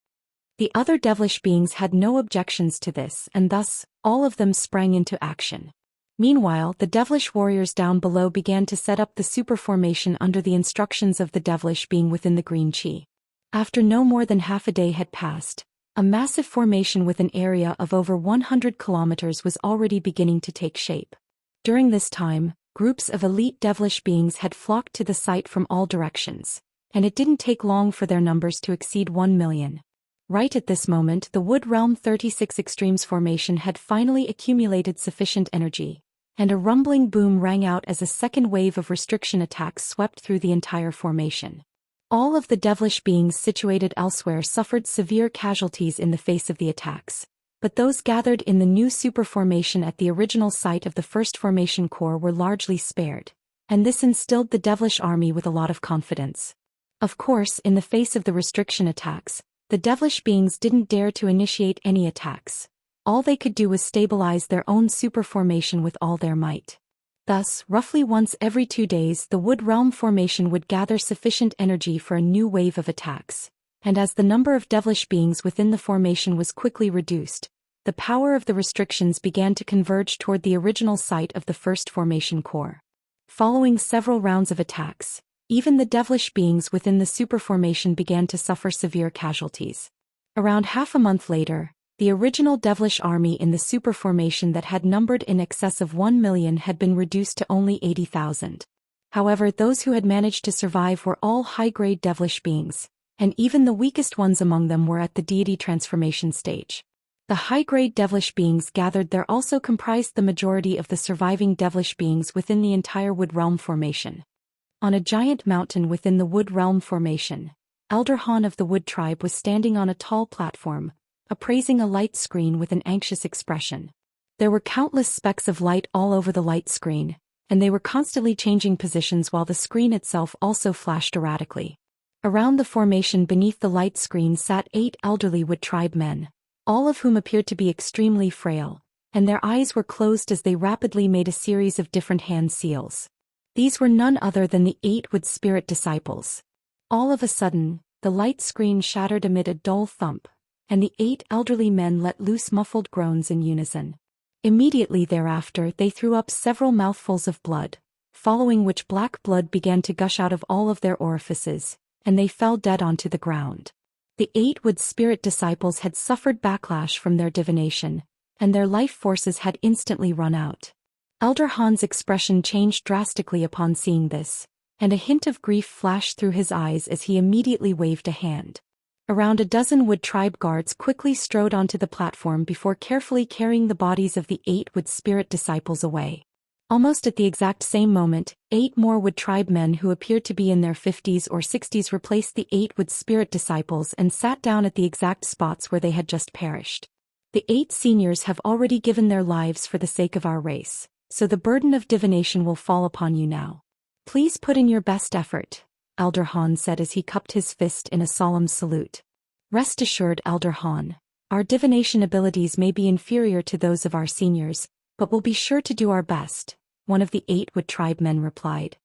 The other devilish beings had no objections to this and thus, all of them sprang into action. Meanwhile the devilish warriors down below began to set up the super formation under the instructions of the devilish being within the green chi. After no more than half a day had passed, a massive formation with an area of over 100 kilometers was already beginning to take shape. During this time, groups of elite devilish beings had flocked to the site from all directions, and it didn't take long for their numbers to exceed 1 million. Right at this moment, the Wood Realm 36 Extremes formation had finally accumulated sufficient energy, and a rumbling boom rang out as a second wave of restriction attacks swept through the entire formation. All of the devilish beings situated elsewhere suffered severe casualties in the face of the attacks, but those gathered in the new super formation at the original site of the first formation core were largely spared, and this instilled the devilish army with a lot of confidence. Of course, in the face of the restriction attacks, the devilish beings didn't dare to initiate any attacks. All they could do was stabilize their own super formation with all their might. Thus, roughly once every 2 days the Wood Realm formation would gather sufficient energy for a new wave of attacks, and as the number of devilish beings within the formation was quickly reduced, the power of the restrictions began to converge toward the original site of the first formation core. Following several rounds of attacks, even the devilish beings within the super formation began to suffer severe casualties. Around half a month later, the original devilish army in the super formation that had numbered in excess of 1 million had been reduced to only 80,000. However, those who had managed to survive were all high-grade devilish beings, and even the weakest ones among them were at the deity transformation stage. The high-grade devilish beings gathered there also comprised the majority of the surviving devilish beings within the entire Wood Realm formation. On a giant mountain within the Wood Realm formation, Elder Han of the Wood Tribe was standing on a tall platform, appraising a light screen with an anxious expression. There were countless specks of light all over the light screen, and they were constantly changing positions while the screen itself also flashed erratically. Around the formation beneath the light screen sat 8 elderly Wood Tribe men, all of whom appeared to be extremely frail, and their eyes were closed as they rapidly made a series of different hand seals. These were none other than the 8 Wood Spirit disciples. All of a sudden, the light screen shattered amid a dull thump, and the 8 elderly men let loose muffled groans in unison. Immediately thereafter they threw up several mouthfuls of blood, following which black blood began to gush out of all of their orifices, and they fell dead onto the ground. The 8 Wood Spirit disciples had suffered backlash from their divination, and their life forces had instantly run out. Elder Han's expression changed drastically upon seeing this, and a hint of grief flashed through his eyes as he immediately waved a hand. Around a dozen Wood Tribe guards quickly strode onto the platform before carefully carrying the bodies of the 8 Wood Spirit disciples away. Almost at the exact same moment, 8 more Wood Tribe men who appeared to be in their 50s or 60s replaced the 8 Wood Spirit disciples and sat down at the exact spots where they had just perished. The 8 seniors have already given their lives for the sake of our race, so the burden of divination will fall upon you now. Please put in your best effort, Elder Han said as he cupped his fist in a solemn salute. Rest assured, Elder Han, our divination abilities may be inferior to those of our seniors, but we'll be sure to do our best, one of the 8 Wood Tribe men replied.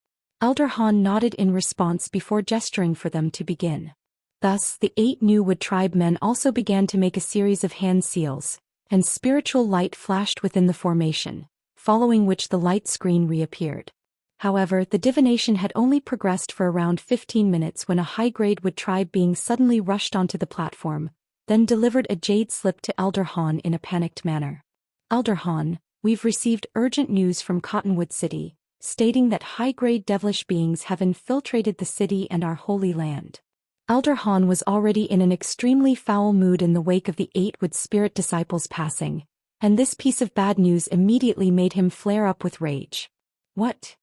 Elder Han nodded in response before gesturing for them to begin. Thus, the 8 new Wood Tribe men also began to make a series of hand seals, and spiritual light flashed within the formation, following which the light screen reappeared. However, the divination had only progressed for around 15 minutes when a high-grade Wood Tribe being suddenly rushed onto the platform, then delivered a jade slip to Elder Han in a panicked manner. Elder Han, we've received urgent news from Cottonwood City, stating that high-grade devilish beings have infiltrated the city and our holy land. Elder Han was already in an extremely foul mood in the wake of the 8 Wood Spirit disciples passing, and this piece of bad news immediately made him flare up with rage. What?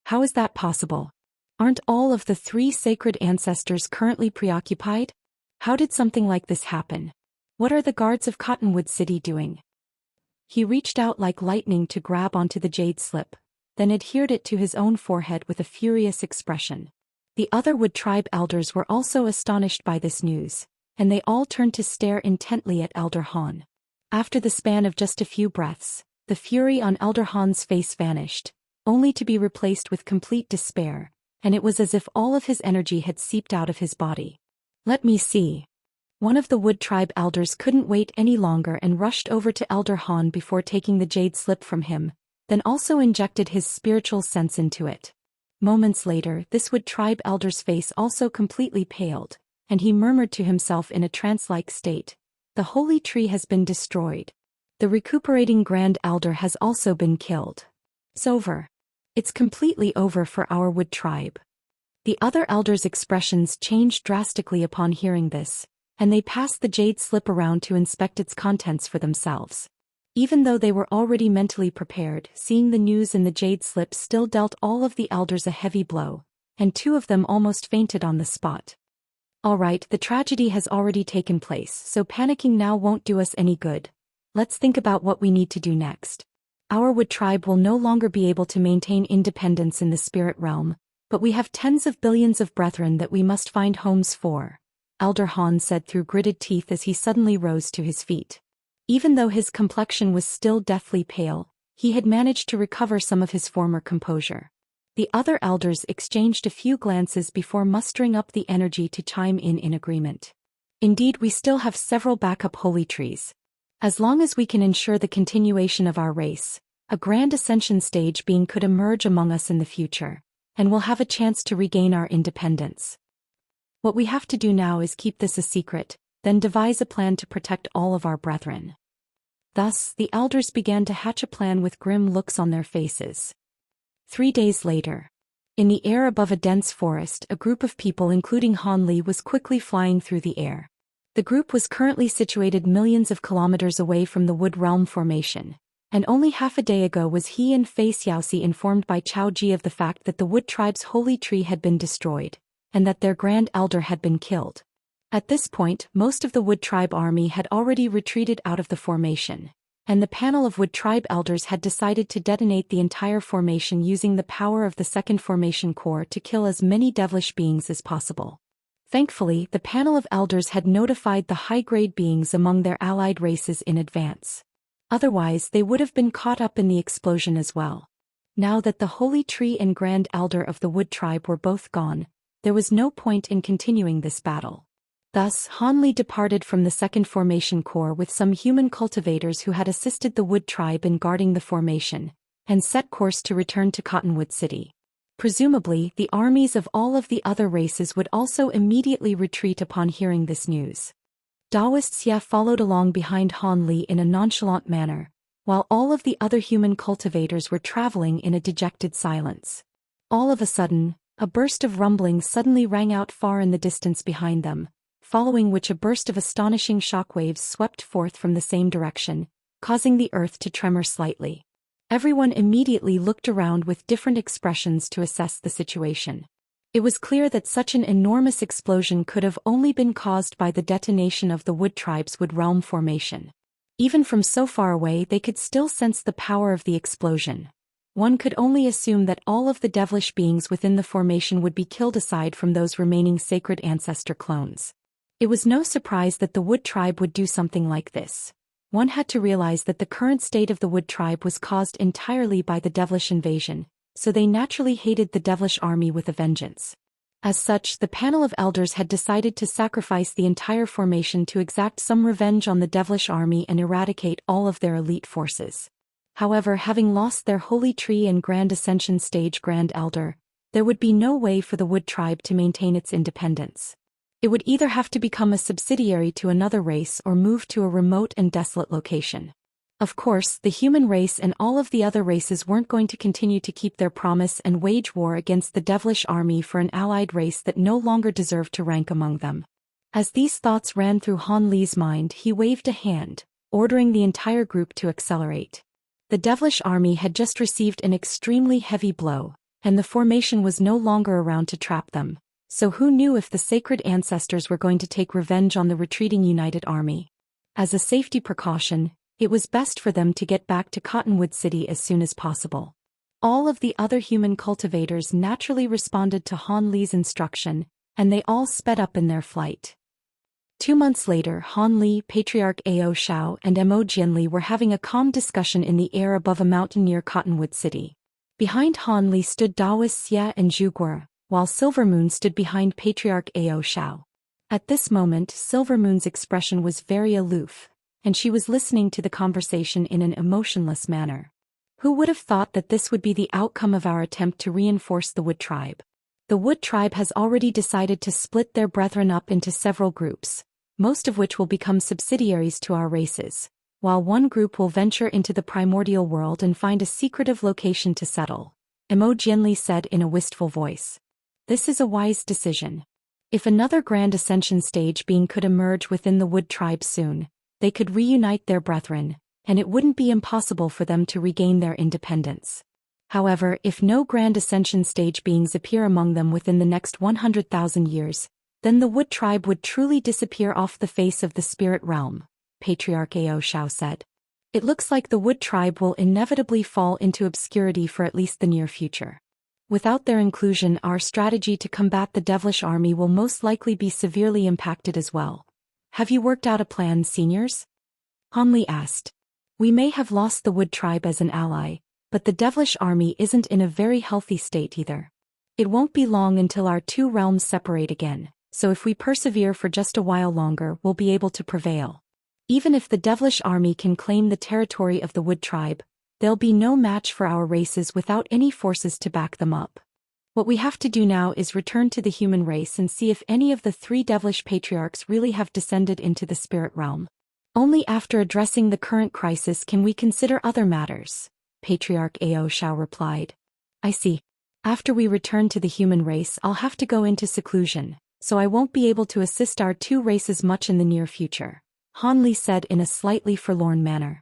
How is that possible? Aren't all of the 3 sacred ancestors currently preoccupied? How did something like this happen? What are the guards of Cottonwood City doing? He reached out like lightning to grab onto the jade slip, then adhered it to his own forehead with a furious expression. The other Wood Tribe elders were also astonished by this news, and they all turned to stare intently at Elder Han. After the span of just a few breaths, the fury on Elder Han's face vanished, only to be replaced with complete despair, and it was as if all of his energy had seeped out of his body. Let me see. One of the Wood Tribe elders couldn't wait any longer and rushed over to Elder Han before taking the jade slip from him, then also injected his spiritual sense into it. Moments later, this Wood Tribe elder's face also completely paled, and he murmured to himself in a trance-like state, "The holy tree has been destroyed. The recuperating Grand Elder has also been killed. It's over." It's completely over for our wood tribe. The other elders' expressions changed drastically upon hearing this, and they passed the jade slip around to inspect its contents for themselves. Even though they were already mentally prepared, seeing the news in the jade slip still dealt all of the elders a heavy blow, and 2 of them almost fainted on the spot. Alright, the tragedy has already taken place, so panicking now won't do us any good. Let's think about what we need to do next. Our wood tribe will no longer be able to maintain independence in the spirit realm, but we have tens of billions of brethren that we must find homes for, Elder Han said through gritted teeth as he suddenly rose to his feet. Even though his complexion was still deathly pale, he had managed to recover some of his former composure. The other elders exchanged a few glances before mustering up the energy to chime in agreement. Indeed, we still have several backup holy trees. As long as we can ensure the continuation of our race, a grand ascension stage being could emerge among us in the future, and we'll have a chance to regain our independence. What we have to do now is keep this a secret, then devise a plan to protect all of our brethren. Thus, the elders began to hatch a plan with grim looks on their faces. 3 days later. In the air above a dense forest, a group of people including Han Li was quickly flying through the air. The group was currently situated millions of kilometers away from the Wood Realm formation, and only half a day ago was he and Fei Xiaoxi informed by Chao Ji of the fact that the Wood Tribe's holy tree had been destroyed, and that their Grand Elder had been killed. At this point, most of the Wood Tribe army had already retreated out of the formation, and the panel of Wood Tribe elders had decided to detonate the entire formation using the power of the second formation core to kill as many devilish beings as possible. Thankfully, the panel of elders had notified the high-grade beings among their allied races in advance. Otherwise, they would have been caught up in the explosion as well. Now that the Holy Tree and Grand Elder of the Wood Tribe were both gone, there was no point in continuing this battle. Thus, Han Li departed from the second formation core with some human cultivators who had assisted the Wood Tribe in guarding the formation, and set course to return to Cottonwood City. Presumably, the armies of all of the other races would also immediately retreat upon hearing this news. Daoist Xia followed along behind Han Li in a nonchalant manner, while all of the other human cultivators were traveling in a dejected silence. All of a sudden, a burst of rumbling suddenly rang out far in the distance behind them, following which a burst of astonishing shockwaves swept forth from the same direction, causing the earth to tremor slightly. Everyone immediately looked around with different expressions to assess the situation. It was clear that such an enormous explosion could have only been caused by the detonation of the Wood Tribe's Wood Realm formation. Even from so far away, they could still sense the power of the explosion. One could only assume that all of the devilish beings within the formation would be killed aside from those remaining sacred ancestor clones. It was no surprise that the Wood Tribe would do something like this. One had to realize that the current state of the Wood Tribe was caused entirely by the devilish invasion, so they naturally hated the devilish army with a vengeance. As such, the panel of elders had decided to sacrifice the entire formation to exact some revenge on the devilish army and eradicate all of their elite forces. However, having lost their holy tree and Grand Ascension stage Grand Elder, there would be no way for the Wood Tribe to maintain its independence. It would either have to become a subsidiary to another race or move to a remote and desolate location. Of course, the human race and all of the other races weren't going to continue to keep their promise and wage war against the devilish army for an allied race that no longer deserved to rank among them. As these thoughts ran through Han Li's mind, he waved a hand, ordering the entire group to accelerate. The devilish army had just received an extremely heavy blow, and the formation was no longer around to trap them. So who knew if the sacred ancestors were going to take revenge on the retreating united army? As a safety precaution, it was best for them to get back to Cottonwood City as soon as possible. All of the other human cultivators naturally responded to Han Li's instruction, and they all sped up in their flight. 2 months later, Han Li, Patriarch Ao Shao, and Mo Jianli were having a calm discussion in the air above a mountain near Cottonwood City. Behind Han Li stood Daoist Xia and Zhu Guo, while Silvermoon stood behind Patriarch Ao Shao. At this moment, Silvermoon's expression was very aloof, and she was listening to the conversation in an emotionless manner. Who would have thought that this would be the outcome of our attempt to reinforce the Wood Tribe? The Wood Tribe has already decided to split their brethren up into several groups, most of which will become subsidiaries to our races, while one group will venture into the primordial world and find a secretive location to settle. Jianli said in a wistful voice. This is a wise decision. If another Grand Ascension stage being could emerge within the Wood Tribe soon, they could reunite their brethren, and it wouldn't be impossible for them to regain their independence. However, if no Grand Ascension stage beings appear among them within the next 100,000 years, then the Wood Tribe would truly disappear off the face of the spirit realm, Patriarch Ao Xiao said. It looks like the Wood Tribe will inevitably fall into obscurity for at least the near future. Without their inclusion, our strategy to combat the devilish army will most likely be severely impacted as well. Have you worked out a plan, seniors? Han asked. We may have lost the Wood Tribe as an ally, but the devilish army isn't in a very healthy state either. It won't be long until our two realms separate again, so if we persevere for just a while longer, we'll be able to prevail. Even if the devilish army can claim the territory of the Wood Tribe, there'll be no match for our races without any forces to back them up. What we have to do now is return to the human race and see if any of the three devilish patriarchs really have descended into the spirit realm. Only after addressing the current crisis can we consider other matters, Patriarch Ao Xiao replied. I see. After we return to the human race, I'll have to go into seclusion, so I won't be able to assist our two races much in the near future, Han said in a slightly forlorn manner.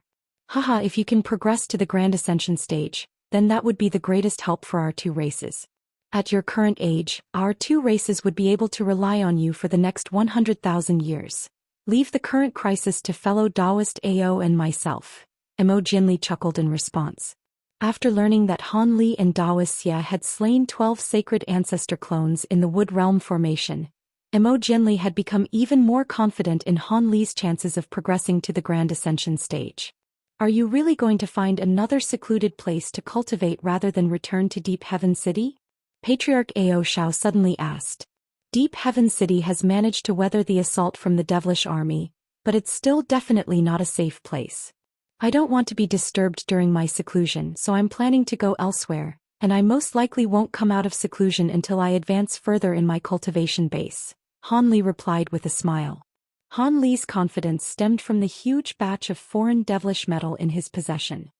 Haha, if you can progress to the Grand Ascension stage, then that would be the greatest help for our two races. At your current age, our two races would be able to rely on you for the next 100,000 years. Leave the current crisis to fellow Daoist Ao and myself, Jianli chuckled in response. After learning that Han and Wuxia had slain 12 sacred ancestor clones in the Wood Realm formation, Jianli had become even more confident in Han chances of progressing to the Grand Ascension stage. Are you really going to find another secluded place to cultivate rather than return to Deep Heaven City? Patriarch Ao Xiao suddenly asked. Deep Heaven City has managed to weather the assault from the devilish army, but it's still definitely not a safe place. I don't want to be disturbed during my seclusion, so I'm planning to go elsewhere, and I most likely won't come out of seclusion until I advance further in my cultivation base, Han replied with a smile. Han confidence stemmed from the huge batch of foreign devilish metal in his possession.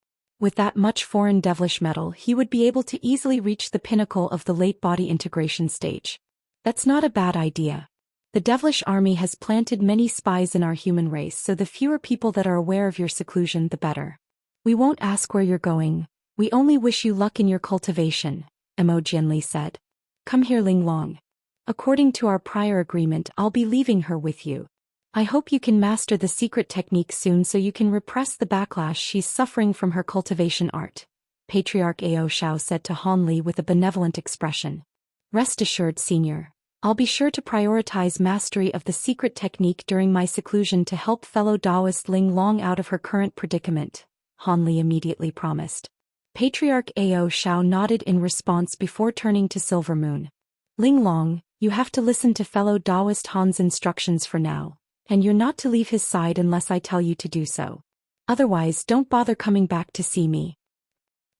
With that much foreign devilish metal, he would be able to easily reach the pinnacle of the late body integration stage. That's not a bad idea. The devilish army has planted many spies in our human race, so the fewer people that are aware of your seclusion, the better. We won't ask where you're going. We only wish you luck in your cultivation, Jianli said. Come here, Linglong. According to our prior agreement, I'll be leaving her with you. I hope you can master the secret technique soon so you can repress the backlash she's suffering from her cultivation art, Patriarch Ao Xiao said to Han with a benevolent expression. Rest assured, Senior. I'll be sure to prioritize mastery of the secret technique during my seclusion to help fellow Daoist Linglong out of her current predicament, Han immediately promised. Patriarch Ao Xiao nodded in response before turning to Silvermoon. Linglong, you have to listen to fellow Daoist Han's instructions for now. And you're not to leave his side unless I tell you to do so. Otherwise, don't bother coming back to see me.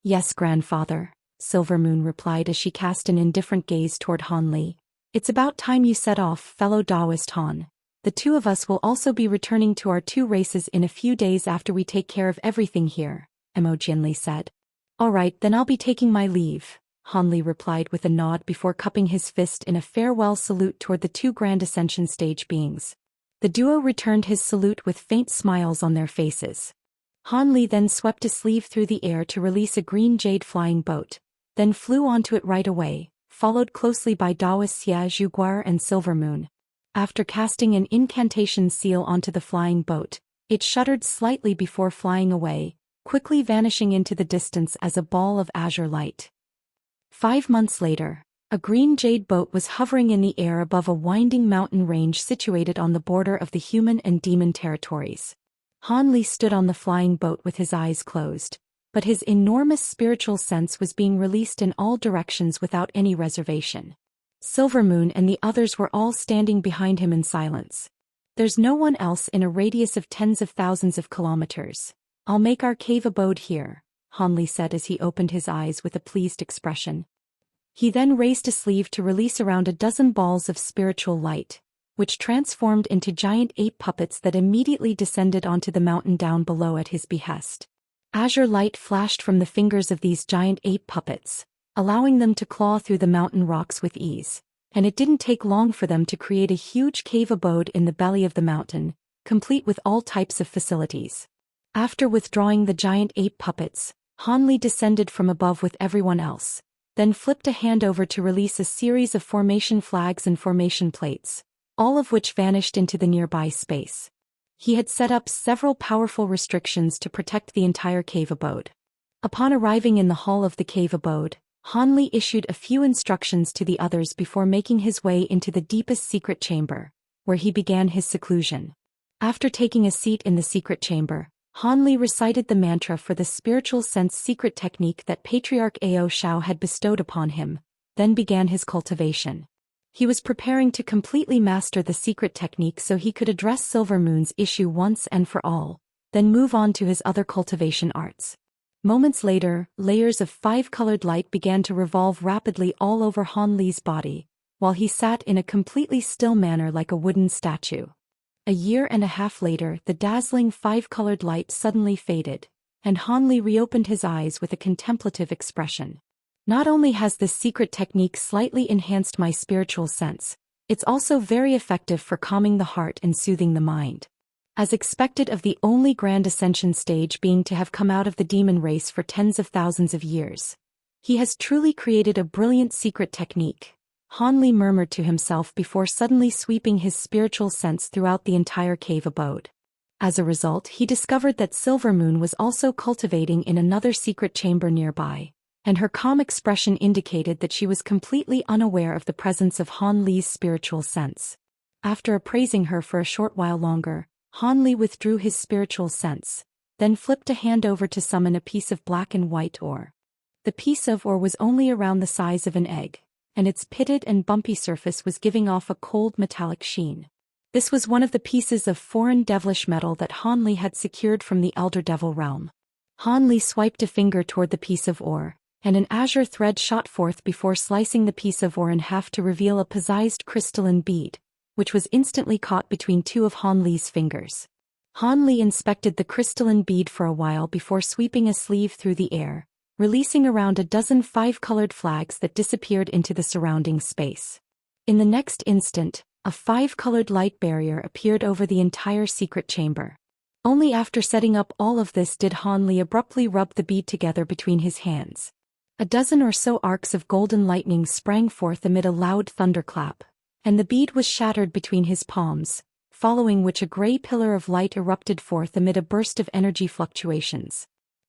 Yes, grandfather, Silvermoon replied as she cast an indifferent gaze toward Han. It's about time you set off, fellow Daoist Han. The two of us will also be returning to our two races in a few days after we take care of everything here, Jianli said. All right, then I'll be taking my leave, Han replied with a nod before cupping his fist in a farewell salute toward the two Grand Ascension stage beings. The duo returned his salute with faint smiles on their faces. Han then swept a sleeve through the air to release a green jade flying boat, then flew onto it right away, followed closely by Wuxia, Zhuguar and Silvermoon. After casting an incantation seal onto the flying boat, it shuddered slightly before flying away, quickly vanishing into the distance as a ball of azure light. 5 months later, a green jade boat was hovering in the air above a winding mountain range situated on the border of the human and demon territories. Han stood on the flying boat with his eyes closed, but his enormous spiritual sense was being released in all directions without any reservation. Silvermoon and the others were all standing behind him in silence. There's no one else in a radius of tens of thousands of kilometers. I'll make our cave abode here, Han said as he opened his eyes with a pleased expression. He then raised a sleeve to release around a dozen balls of spiritual light, which transformed into giant ape puppets that immediately descended onto the mountain down below at his behest. Azure light flashed from the fingers of these giant ape puppets, allowing them to claw through the mountain rocks with ease. And it didn't take long for them to create a huge cave abode in the belly of the mountain, complete with all types of facilities. After withdrawing the giant ape puppets, Hanli descended from above with everyone else, then flipped a hand over to release a series of formation flags and formation plates, all of which vanished into the nearby space. He had set up several powerful restrictions to protect the entire cave abode. Upon arriving in the hall of the cave abode, Hanli issued a few instructions to the others before making his way into the deepest secret chamber, where he began his seclusion. After taking a seat in the secret chamber, Hanli recited the mantra for the spiritual sense secret technique that Patriarch Ao Shao had bestowed upon him, then began his cultivation. He was preparing to completely master the secret technique so he could address Silver Moon's issue once and for all, then move on to his other cultivation arts. Moments later, layers of 5-colored light began to revolve rapidly all over Hanli's body, while he sat in a completely still manner like a wooden statue. A year and a half later, the dazzling 5-colored light suddenly faded, and Hanli reopened his eyes with a contemplative expression. Not only has this secret technique slightly enhanced my spiritual sense, it's also very effective for calming the heart and soothing the mind. As expected of the only grand ascension stage being to have come out of the demon race for tens of thousands of years, he has truly created a brilliant secret technique, Hanli murmured to himself before suddenly sweeping his spiritual sense throughout the entire cave abode. As a result, he discovered that Silver Moon was also cultivating in another secret chamber nearby, and her calm expression indicated that she was completely unaware of the presence of Hanli's spiritual sense. After appraising her for a short while longer, Hanli withdrew his spiritual sense, then flipped a hand over to summon a piece of black and white ore. The piece of ore was only around the size of an egg, and its pitted and bumpy surface was giving off a cold metallic sheen. This was one of the pieces of foreign devilish metal that Hanli had secured from the Elder Devil realm. Hanli swiped a finger toward the piece of ore, and an azure thread shot forth before slicing the piece of ore in half to reveal a Paozized crystalline bead, which was instantly caught between two of Hanli's fingers. Hanli inspected the crystalline bead for a while before sweeping a sleeve through the air, releasing around a dozen 5-colored flags that disappeared into the surrounding space. In the next instant, a 5-colored light barrier appeared over the entire secret chamber. Only after setting up all of this did Hanli abruptly rub the bead together between his hands. A dozen or so arcs of golden lightning sprang forth amid a loud thunderclap, and the bead was shattered between his palms, following which a gray pillar of light erupted forth amid a burst of energy fluctuations.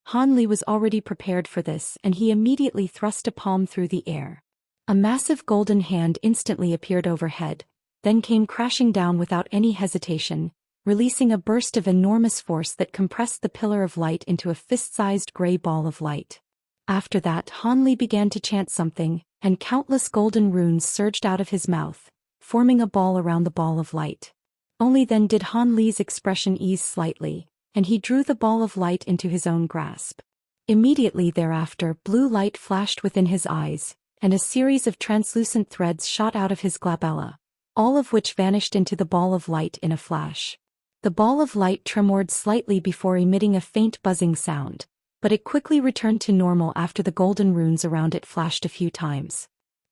Hanli was already prepared for this, and he immediately thrust a palm through the air. A massive golden hand instantly appeared overhead, then came crashing down without any hesitation, releasing a burst of enormous force that compressed the pillar of light into a fist-sized gray ball of light. After that, Hanli began to chant something, and countless golden runes surged out of his mouth, forming a ball around the ball of light. Only then did Hanli's expression ease slightly, and he drew the ball of light into his own grasp. Immediately thereafter, blue light flashed within his eyes, and a series of translucent threads shot out of his glabella, all of which vanished into the ball of light in a flash. The ball of light tremored slightly before emitting a faint buzzing sound, but it quickly returned to normal after the golden runes around it flashed a few times.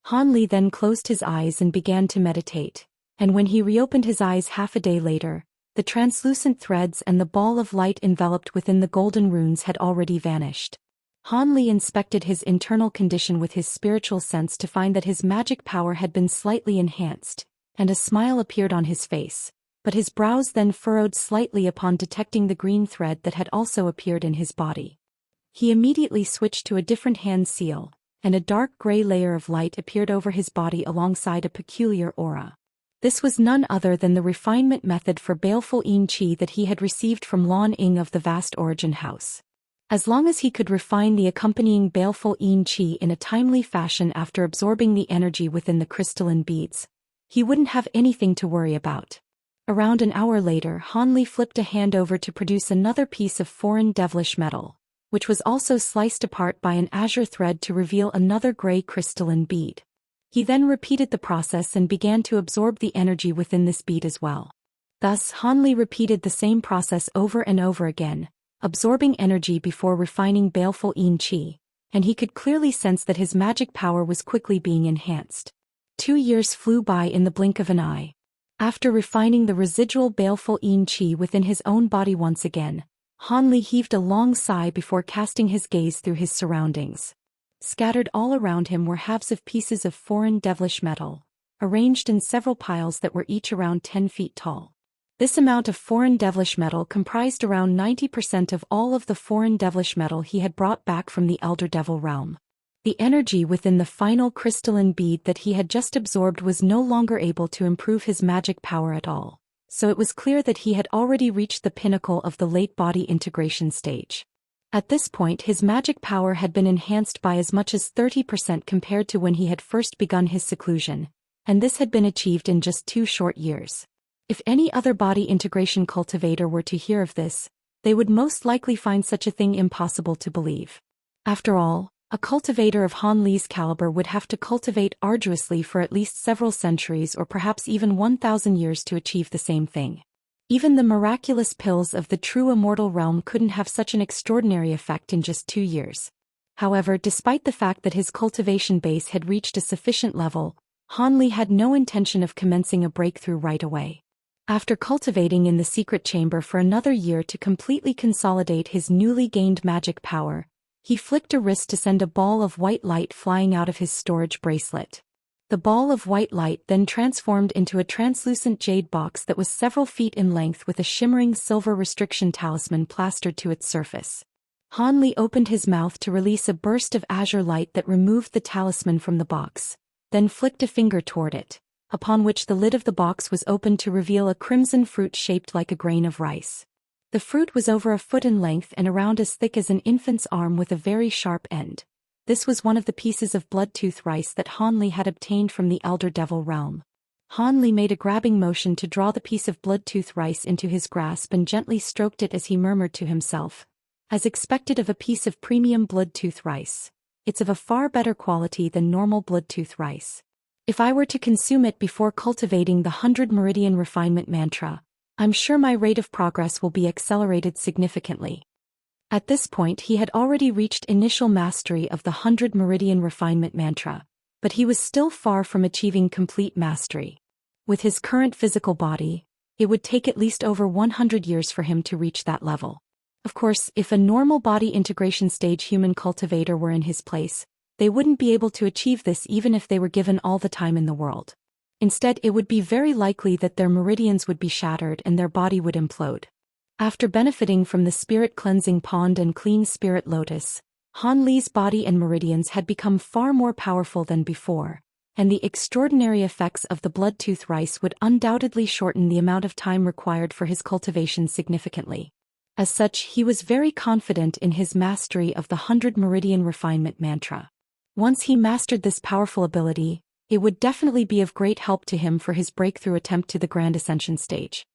Hanli then closed his eyes and began to meditate, and when he reopened his eyes half a day later, the translucent threads and the ball of light enveloped within the golden runes had already vanished. Hanli inspected his internal condition with his spiritual sense to find that his magic power had been slightly enhanced, and a smile appeared on his face, but his brows then furrowed slightly upon detecting the green thread that had also appeared in his body. He immediately switched to a different hand seal, and a dark gray layer of light appeared over his body alongside a peculiar aura. This was none other than the refinement method for baleful yin qi that he had received from Lan Ying of the vast origin house. As long as he could refine the accompanying baleful yin qi in a timely fashion after absorbing the energy within the crystalline beads, he wouldn't have anything to worry about. Around an hour later, Hanli flipped a hand over to produce another piece of foreign devilish metal, which was also sliced apart by an azure thread to reveal another gray crystalline bead. He then repeated the process and began to absorb the energy within this bead as well. Thus, Hanli repeated the same process over and over again, absorbing energy before refining baleful yin qi, and he could clearly sense that his magic power was quickly being enhanced. 2 years flew by in the blink of an eye. After refining the residual baleful yin qi within his own body once again, Han Li heaved a long sigh before casting his gaze through his surroundings. Scattered all around him were halves of pieces of foreign devilish metal, arranged in several piles that were each around 10 feet tall. This amount of foreign devilish metal comprised around 90% of all of the foreign devilish metal he had brought back from the Elder Devil realm. The energy within the final crystalline bead that he had just absorbed was no longer able to improve his magic power at all, so it was clear that he had already reached the pinnacle of the late body integration stage. At this point his magic power had been enhanced by as much as 30% compared to when he had first begun his seclusion, and this had been achieved in just 2 short years. If any other body integration cultivator were to hear of this, they would most likely find such a thing impossible to believe. After all, a cultivator of Han Li's caliber would have to cultivate arduously for at least several centuries or perhaps even 1,000 years to achieve the same thing. Even the miraculous pills of the true immortal realm couldn't have such an extraordinary effect in just 2 years. However, despite the fact that his cultivation base had reached a sufficient level, Han Li had no intention of commencing a breakthrough right away. After cultivating in the secret chamber for another year to completely consolidate his newly gained magic power, he flicked a wrist to send a ball of white light flying out of his storage bracelet. The ball of white light then transformed into a translucent jade box that was several feet in length with a shimmering silver restriction talisman plastered to its surface. Han Li opened his mouth to release a burst of azure light that removed the talisman from the box, then flicked a finger toward it, upon which the lid of the box was opened to reveal a crimson fruit shaped like a grain of rice. The fruit was over a foot in length and around as thick as an infant's arm with a very sharp end. This was one of the pieces of bloodtooth rice that Han Li had obtained from the Elder Devil realm. Han Li made a grabbing motion to draw the piece of bloodtooth rice into his grasp and gently stroked it as he murmured to himself, as expected of a piece of premium bloodtooth rice, it's of a far better quality than normal bloodtooth rice. If I were to consume it before cultivating the 100 Meridian Refinement Mantra, I'm sure my rate of progress will be accelerated significantly. At this point he had already reached initial mastery of the 100 Meridian Refinement Mantra, but he was still far from achieving complete mastery. With his current physical body, it would take at least over 100 years for him to reach that level. Of course, if a normal body integration stage human cultivator were in his place, they wouldn't be able to achieve this even if they were given all the time in the world. Instead, it would be very likely that their meridians would be shattered and their body would implode. After benefiting from the spirit cleansing pond and clean spirit lotus, Han Li's body and meridians had become far more powerful than before, and the extraordinary effects of the bloodtooth rice would undoubtedly shorten the amount of time required for his cultivation significantly. As such, he was very confident in his mastery of the 100 Meridian Refinement Mantra. Once he mastered this powerful ability, it would definitely be of great help to him for his breakthrough attempt to the Grand Ascension stage.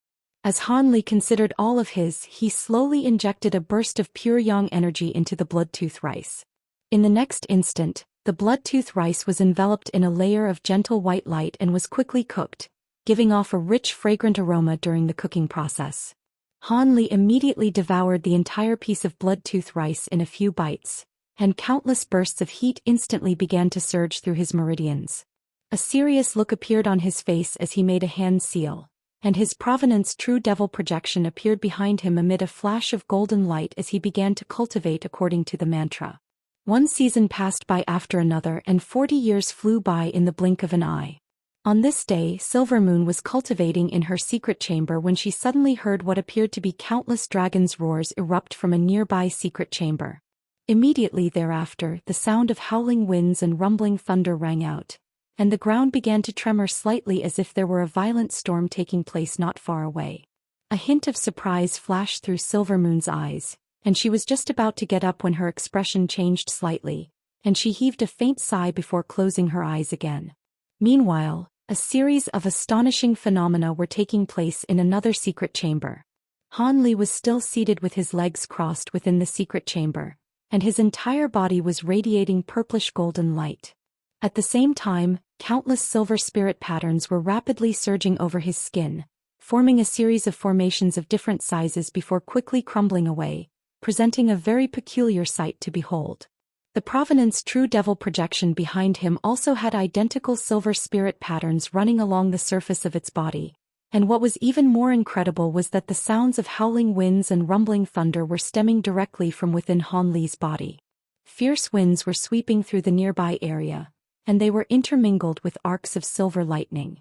As Han Li considered all of his, he slowly injected a burst of pure yang energy into the bloodtooth rice. In the next instant, the bloodtooth rice was enveloped in a layer of gentle white light and was quickly cooked, giving off a rich fragrant aroma during the cooking process. Han Li immediately devoured the entire piece of bloodtooth rice in a few bites, and countless bursts of heat instantly began to surge through his meridians. A serious look appeared on his face as he made a hand seal, and his provenance true devil projection appeared behind him amid a flash of golden light as he began to cultivate according to the mantra. One season passed by after another and 40 years flew by in the blink of an eye. On this day, Silvermoon was cultivating in her secret chamber when she suddenly heard what appeared to be countless dragons' roars erupt from a nearby secret chamber. Immediately thereafter, the sound of howling winds and rumbling thunder rang out, and the ground began to tremor slightly as if there were a violent storm taking place not far away. A hint of surprise flashed through Silvermoon's eyes, and she was just about to get up when her expression changed slightly, and she heaved a faint sigh before closing her eyes again. Meanwhile, a series of astonishing phenomena were taking place in another secret chamber. Han Li was still seated with his legs crossed within the secret chamber, and his entire body was radiating purplish golden light. At the same time, countless silver spirit patterns were rapidly surging over his skin, forming a series of formations of different sizes before quickly crumbling away, presenting a very peculiar sight to behold. The Provenance True Devil projection behind him also had identical silver spirit patterns running along the surface of its body, and what was even more incredible was that the sounds of howling winds and rumbling thunder were stemming directly from within Han Li's body. Fierce winds were sweeping through the nearby area, and they were intermingled with arcs of silver lightning.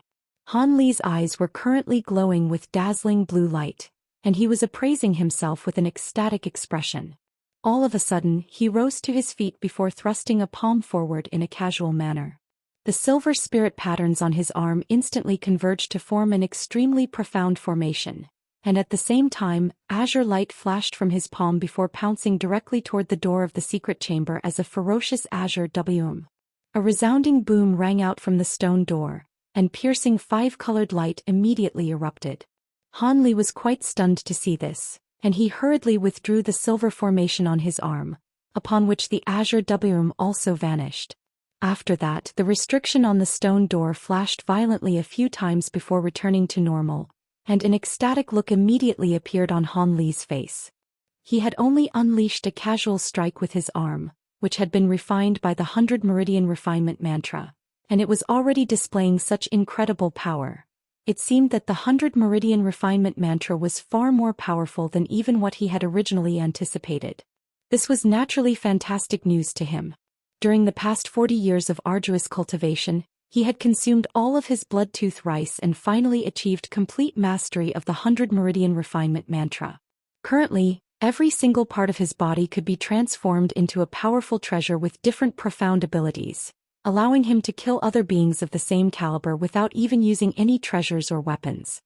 Han Li's eyes were currently glowing with dazzling blue light, and he was appraising himself with an ecstatic expression. All of a sudden, he rose to his feet before thrusting a palm forward in a casual manner. The silver spirit patterns on his arm instantly converged to form an extremely profound formation, and at the same time, azure light flashed from his palm before pouncing directly toward the door of the secret chamber as a ferocious azure WM. A resounding boom rang out from the stone door, and piercing five-colored light immediately erupted. Han Li was quite stunned to see this, and he hurriedly withdrew the silver formation on his arm, upon which the azure WM also vanished. After that, the restriction on the stone door flashed violently a few times before returning to normal, and an ecstatic look immediately appeared on Han Li's face. He had only unleashed a casual strike with his arm, which had been refined by the 100 Meridian Refinement Mantra, and it was already displaying such incredible power. It seemed that the 100 Meridian Refinement Mantra was far more powerful than even what he had originally anticipated. This was naturally fantastic news to him. During the past 40 years of arduous cultivation, he had consumed all of his blood-tooth rice and finally achieved complete mastery of the 100 Meridian Refinement Mantra. Currently, every single part of his body could be transformed into a powerful treasure with different profound abilities, allowing him to kill other beings of the same caliber without even using any treasures or weapons.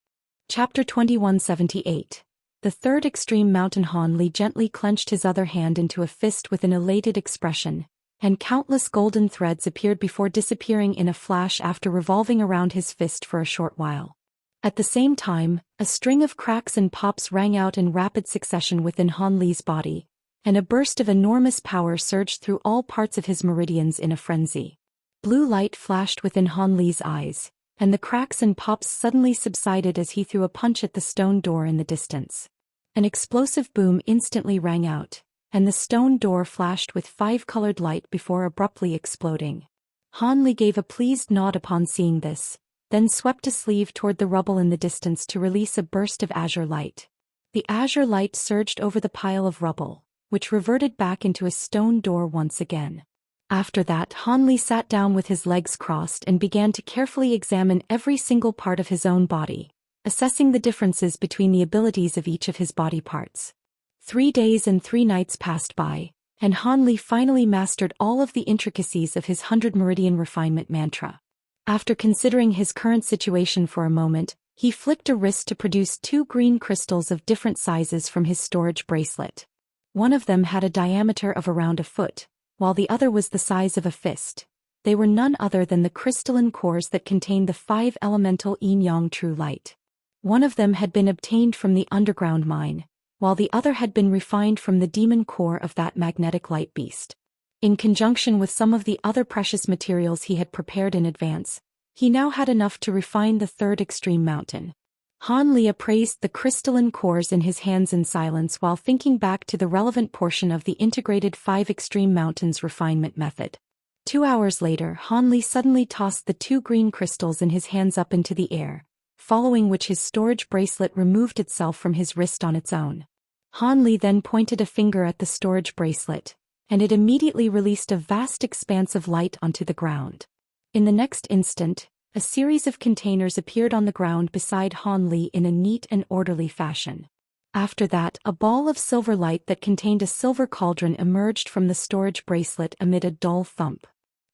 Chapter 2178. The Third Extreme Mountain. Han Li gently clenched his other hand into a fist with an elated expression, and countless golden threads appeared before disappearing in a flash after revolving around his fist for a short while. At the same time, a string of cracks and pops rang out in rapid succession within Han Li's body, and a burst of enormous power surged through all parts of his meridians in a frenzy. Blue light flashed within Han Li's eyes, and the cracks and pops suddenly subsided as he threw a punch at the stone door in the distance. An explosive boom instantly rang out, and the stone door flashed with five-colored light before abruptly exploding. Han Li gave a pleased nod upon seeing this, then swept a sleeve toward the rubble in the distance to release a burst of azure light. The azure light surged over the pile of rubble, which reverted back into a stone door once again. After that, Han Li sat down with his legs crossed and began to carefully examine every single part of his own body, assessing the differences between the abilities of each of his body parts. 3 days and 3 nights passed by, and Han Li finally mastered all of the intricacies of his 100 Meridian Refinement Mantra. After considering his current situation for a moment, he flicked a wrist to produce 2 green crystals of different sizes from his storage bracelet. One of them had a diameter of around a foot, while the other was the size of a fist. They were none other than the crystalline cores that contained the 5 elemental yin-yang true light. One of them had been obtained from the underground mine, while the other had been refined from the demon core of that magnetic light beast. In conjunction with some of the other precious materials he had prepared in advance, he now had enough to refine the Third Extreme Mountain. Han Li appraised the crystalline cores in his hands in silence while thinking back to the relevant portion of the integrated 5 Extreme Mountains refinement method. 2 hours later, Han Li suddenly tossed the 2 green crystals in his hands up into the air, following which his storage bracelet removed itself from his wrist on its own. Han Li then pointed a finger at the storage bracelet, and it immediately released a vast expanse of light onto the ground. In the next instant, a series of containers appeared on the ground beside Han Li in a neat and orderly fashion. After that, a ball of silver light that contained a silver cauldron emerged from the storage bracelet amid a dull thump.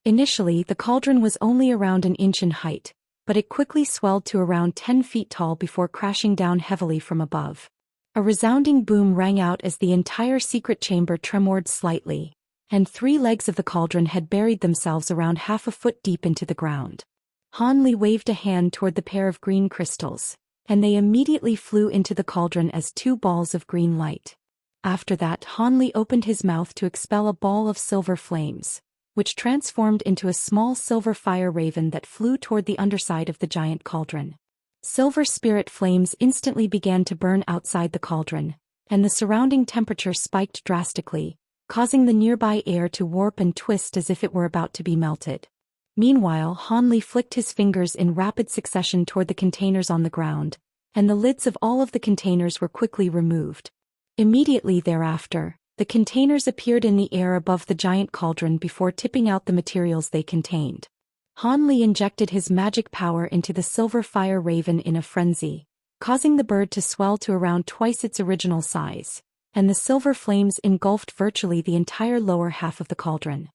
Initially, the cauldron was only around an inch in height, but it quickly swelled to around 10 feet tall before crashing down heavily from above. A resounding boom rang out as the entire secret chamber tremored slightly, and 3 legs of the cauldron had buried themselves around half a foot deep into the ground. Han Li waved a hand toward the pair of green crystals, and they immediately flew into the cauldron as 2 balls of green light. After that, Han Li opened his mouth to expel a ball of silver flames, which transformed into a small silver fire raven that flew toward the underside of the giant cauldron. Silver spirit flames instantly began to burn outside the cauldron, and the surrounding temperature spiked drastically, causing the nearby air to warp and twist as if it were about to be melted. Meanwhile, Hanli flicked his fingers in rapid succession toward the containers on the ground, and the lids of all of the containers were quickly removed. Immediately thereafter, the containers appeared in the air above the giant cauldron before tipping out the materials they contained. Hanli injected his magic power into the silver fire raven in a frenzy, causing the bird to swell to around twice its original size, and the silver flames engulfed virtually the entire lower half of the cauldron.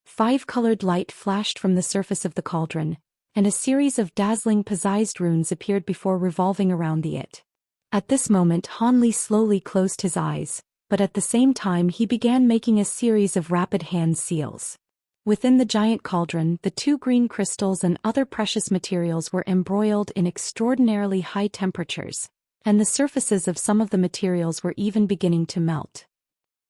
5-colored light flashed from the surface of the cauldron, and a series of dazzling Paozi runes appeared before revolving around it. At this moment Hanli slowly closed his eyes, but at the same time he began making a series of rapid hand seals. Within the giant cauldron, the 2 green crystals and other precious materials were embroiled in extraordinarily high temperatures, and the surfaces of some of the materials were even beginning to melt.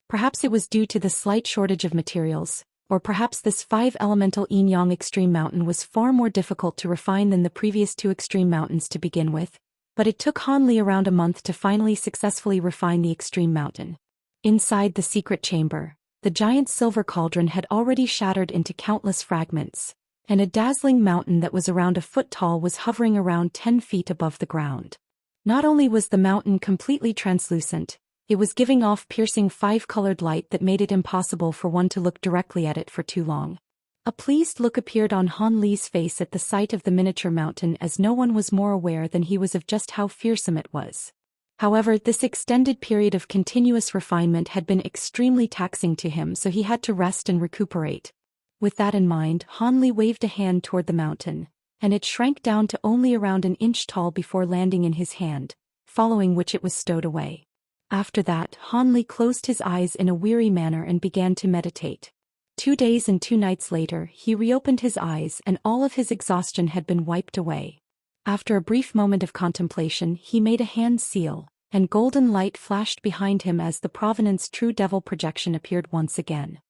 Perhaps it was due to the slight shortage of materials, or perhaps this 5-elemental yin-yang extreme mountain was far more difficult to refine than the previous 2 extreme mountains to begin with, but it took Hanli around a month to finally successfully refine the extreme mountain. Inside the secret chamber, the giant silver cauldron had already shattered into countless fragments, and a dazzling mountain that was around a foot tall was hovering around 10 feet above the ground. Not only was the mountain completely translucent, it was giving off piercing 5-colored light that made it impossible for one to look directly at it for too long. A pleased look appeared on Hanli's face at the sight of the miniature mountain, as no one was more aware than he was of just how fearsome it was. However, this extended period of continuous refinement had been extremely taxing to him, so he had to rest and recuperate. With that in mind, Hanli waved a hand toward the mountain, and it shrank down to only around an inch tall before landing in his hand, following which it was stowed away. After that, Hanli closed his eyes in a weary manner and began to meditate. 2 days and 2 nights later, he reopened his eyes and all of his exhaustion had been wiped away. After a brief moment of contemplation, he made a hand seal, and golden light flashed behind him as the Provenance True Devil projection appeared once again.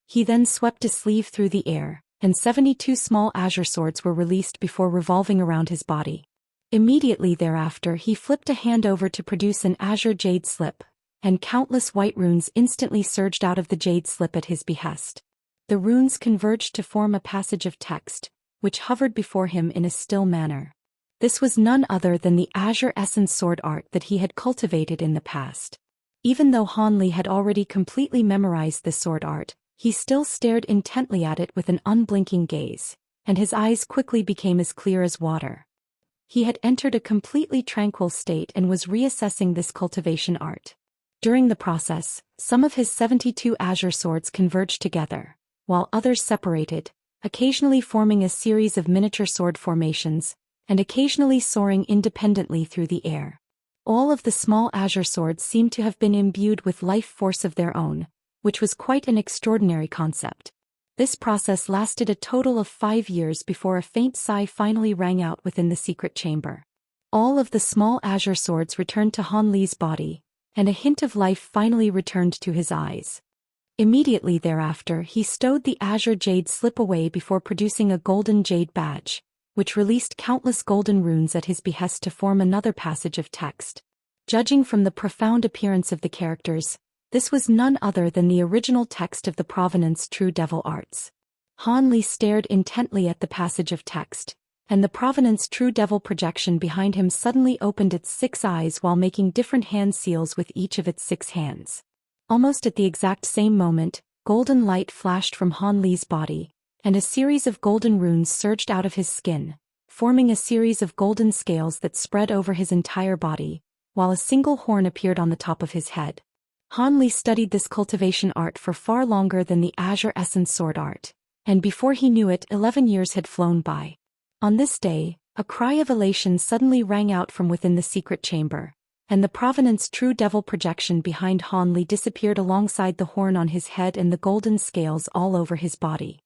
He then swept a sleeve through the air, and 72 small azure swords were released before revolving around his body. Immediately thereafter he flipped a hand over to produce an azure jade slip, and countless white runes instantly surged out of the jade slip at his behest. The runes converged to form a passage of text, which hovered before him in a still manner. This was none other than the azure essence sword art that he had cultivated in the past. Even though Hanli had already completely memorized this sword art, he still stared intently at it with an unblinking gaze, and his eyes quickly became as clear as water. He had entered a completely tranquil state and was reassessing this cultivation art. During the process, some of his 72 azure swords converged together, while others separated, occasionally forming a series of miniature sword formations, and occasionally soaring independently through the air. All of the small azure swords seemed to have been imbued with life force of their own, which was quite an extraordinary concept. This process lasted a total of 5 years before a faint sigh finally rang out within the secret chamber. All of the small azure swords returned to Hanli's body, and a hint of life finally returned to his eyes. Immediately thereafter he stowed the azure jade slip away before producing a golden jade badge, which released countless golden runes at his behest to form another passage of text. Judging from the profound appearance of the characters, this was none other than the original text of the Provenance True Devil arts. Hanli stared intently at the passage of text, and the Provenance True Devil projection behind him suddenly opened its 6 eyes while making different hand seals with each of its 6 hands. Almost at the exact same moment, golden light flashed from Hanli's body, and a series of golden runes surged out of his skin, forming a series of golden scales that spread over his entire body, while a single horn appeared on the top of his head. Hanli studied this cultivation art for far longer than the azure essence sword art, and before he knew it 11 years had flown by. On this day, a cry of elation suddenly rang out from within the secret chamber, and the Provenance True Devil projection behind Hanli disappeared alongside the horn on his head and the golden scales all over his body.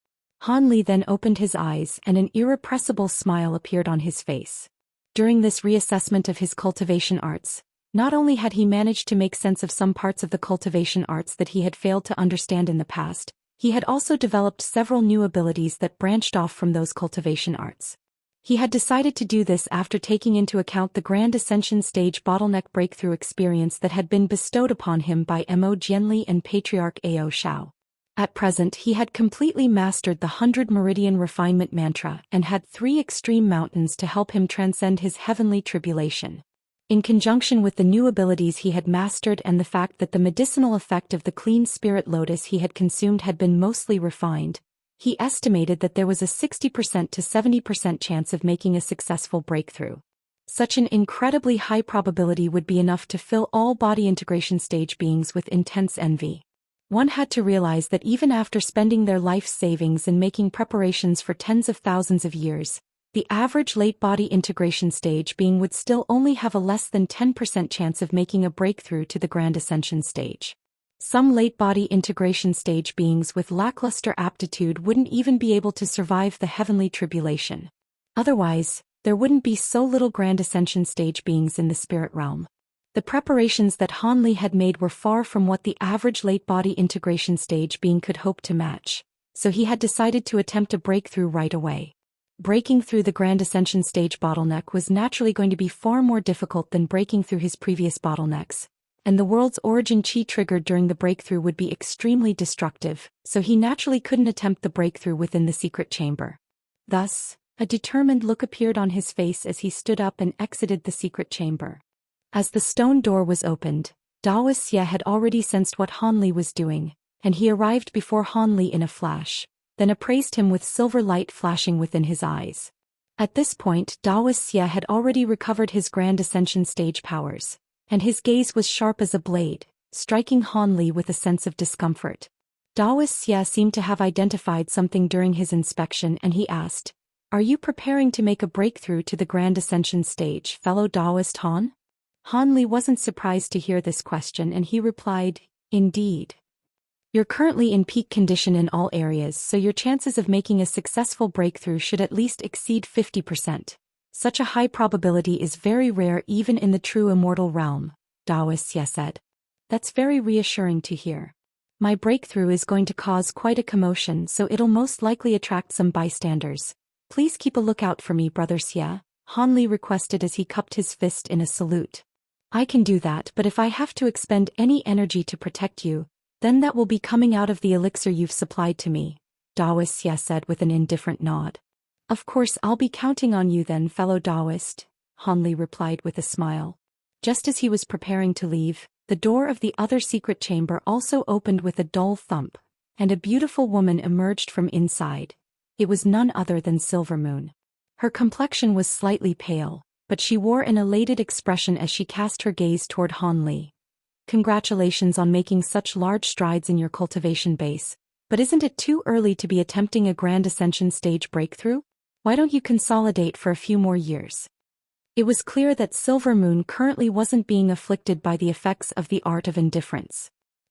Hanli then opened his eyes and an irrepressible smile appeared on his face. During this reassessment of his cultivation arts, not only had he managed to make sense of some parts of the cultivation arts that he had failed to understand in the past, he had also developed several new abilities that branched off from those cultivation arts. He had decided to do this after taking into account the Grand Ascension stage bottleneck breakthrough experience that had been bestowed upon him by Mo Jianli and Patriarch Ao Shao. At present he had completely mastered the 100 Meridian Refinement Mantra and had 3 extreme mountains to help him transcend his heavenly tribulation. In conjunction with the new abilities he had mastered and the fact that the medicinal effect of the clean spirit lotus he had consumed had been mostly refined, he estimated that there was a 60% to 70% chance of making a successful breakthrough. Such an incredibly high probability would be enough to fill all body integration stage beings with intense envy. One had to realize that even after spending their life savings and making preparations for tens of thousands of years, the average late body integration stage being would still only have a less than 10% chance of making a breakthrough to the Grand Ascension stage. Some late body integration stage beings with lackluster aptitude wouldn't even be able to survive the heavenly tribulation. Otherwise, there wouldn't be so little Grand Ascension stage beings in the spirit realm. The preparations that Han Li had made were far from what the average late body integration stage being could hope to match, so he had decided to attempt a breakthrough right away. Breaking through the Grand Ascension stage bottleneck was naturally going to be far more difficult than breaking through his previous bottlenecks, and the world's origin chi triggered during the breakthrough would be extremely destructive, so he naturally couldn't attempt the breakthrough within the secret chamber. Thus, a determined look appeared on his face as he stood up and exited the secret chamber. As the stone door was opened, Daoist had already sensed what Han Li was doing, and he arrived before Han Li in a flash, then appraised him with silver light flashing within his eyes. At this point Daoist had already recovered his Grand Ascension stage powers, and his gaze was sharp as a blade, striking Han Li with a sense of discomfort. Daoist seemed to have identified something during his inspection and he asked, "Are you preparing to make a breakthrough to the Grand Ascension stage, fellow Daoist Han?" Han Li wasn't surprised to hear this question and he replied, "Indeed. You're currently in peak condition in all areas, so your chances of making a successful breakthrough should at least exceed 50%. Such a high probability is very rare even in the true immortal realm," Daoist said. "That's very reassuring to hear. My breakthrough is going to cause quite a commotion, so it'll most likely attract some bystanders. Please keep a lookout for me, Brother Xia," Han Li requested as he cupped his fist in a salute. "I can do that, but if I have to expend any energy to protect you, then that will be coming out of the elixir you've supplied to me," Daoist said with an indifferent nod. "Of course I'll be counting on you then, fellow Daoist," Han Li replied with a smile. Just as he was preparing to leave, the door of the other secret chamber also opened with a dull thump, and a beautiful woman emerged from inside. It was none other than Silvermoon. Her complexion was slightly pale, but she wore an elated expression as she cast her gaze toward Han Li. "Congratulations on making such large strides in your cultivation base, but isn't it too early to be attempting a Grand Ascension stage breakthrough? Why don't you consolidate for a few more years?" It was clear that Silvermoon currently wasn't being afflicted by the effects of the art of indifference.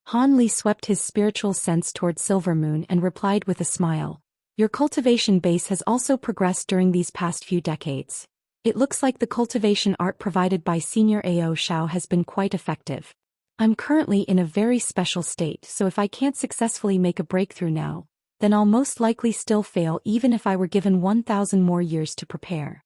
Han Li swept his spiritual sense toward Silvermoon and replied with a smile, "Your cultivation base has also progressed during these past few decades. It looks like the cultivation art provided by Senior Ao Shao has been quite effective. I'm currently in a very special state, so if I can't successfully make a breakthrough now, then I'll most likely still fail even if I were given 1,000 more years to prepare.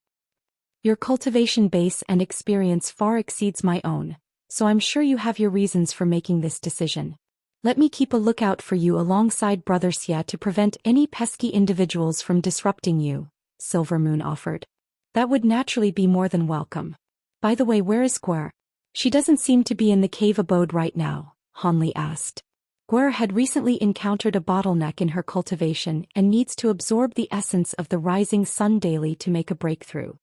Your cultivation base and experience far exceeds my own, so I'm sure you have your reasons for making this decision. Let me keep a lookout for you alongside Brother Xia to prevent any pesky individuals from disrupting you," Silvermoon offered. "That would naturally be more than welcome. By the way, where is Guer?" "She doesn't seem to be in the cave abode right now," Han Li asked. Guer had recently encountered a bottleneck in her cultivation and needs to absorb the essence of the rising sun daily to make a breakthrough.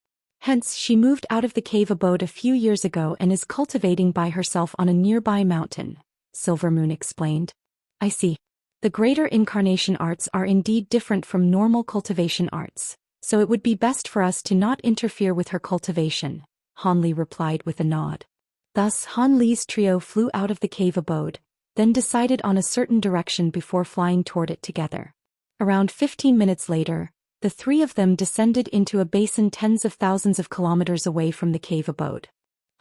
Hence, she moved out of the cave abode a few years ago and is cultivating by herself on a nearby mountain," Silvermoon explained. "I see. The greater incarnation arts are indeed different from normal cultivation arts, so it would be best for us to not interfere with her cultivation," Han Li replied with a nod. Thus Han Li's trio flew out of the cave abode, then decided on a certain direction before flying toward it together. Around 15 minutes later, the three of them descended into a basin tens of thousands of kilometers away from the cave abode.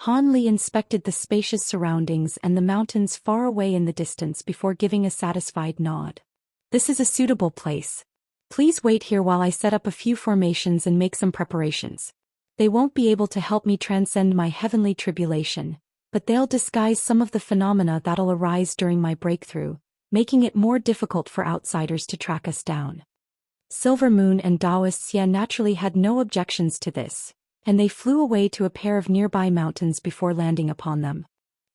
Han Li inspected the spacious surroundings and the mountains far away in the distance before giving a satisfied nod. "This is a suitable place. Please wait here while I set up a few formations and make some preparations. They won't be able to help me transcend my heavenly tribulation, but they'll disguise some of the phenomena that'll arise during my breakthrough, making it more difficult for outsiders to track us down. Silver Moon and Daoist Xian naturally had no objections to this, and they flew away to a pair of nearby mountains before landing upon them.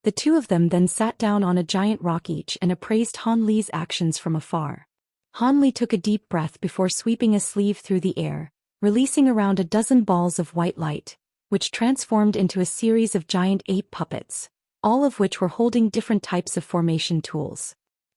The two of them then sat down on a giant rock each and appraised Han Li's actions from afar. Han Li took a deep breath before sweeping a sleeve through the air, releasing around a dozen balls of white light, which transformed into a series of giant ape puppets, all of which were holding different types of formation tools.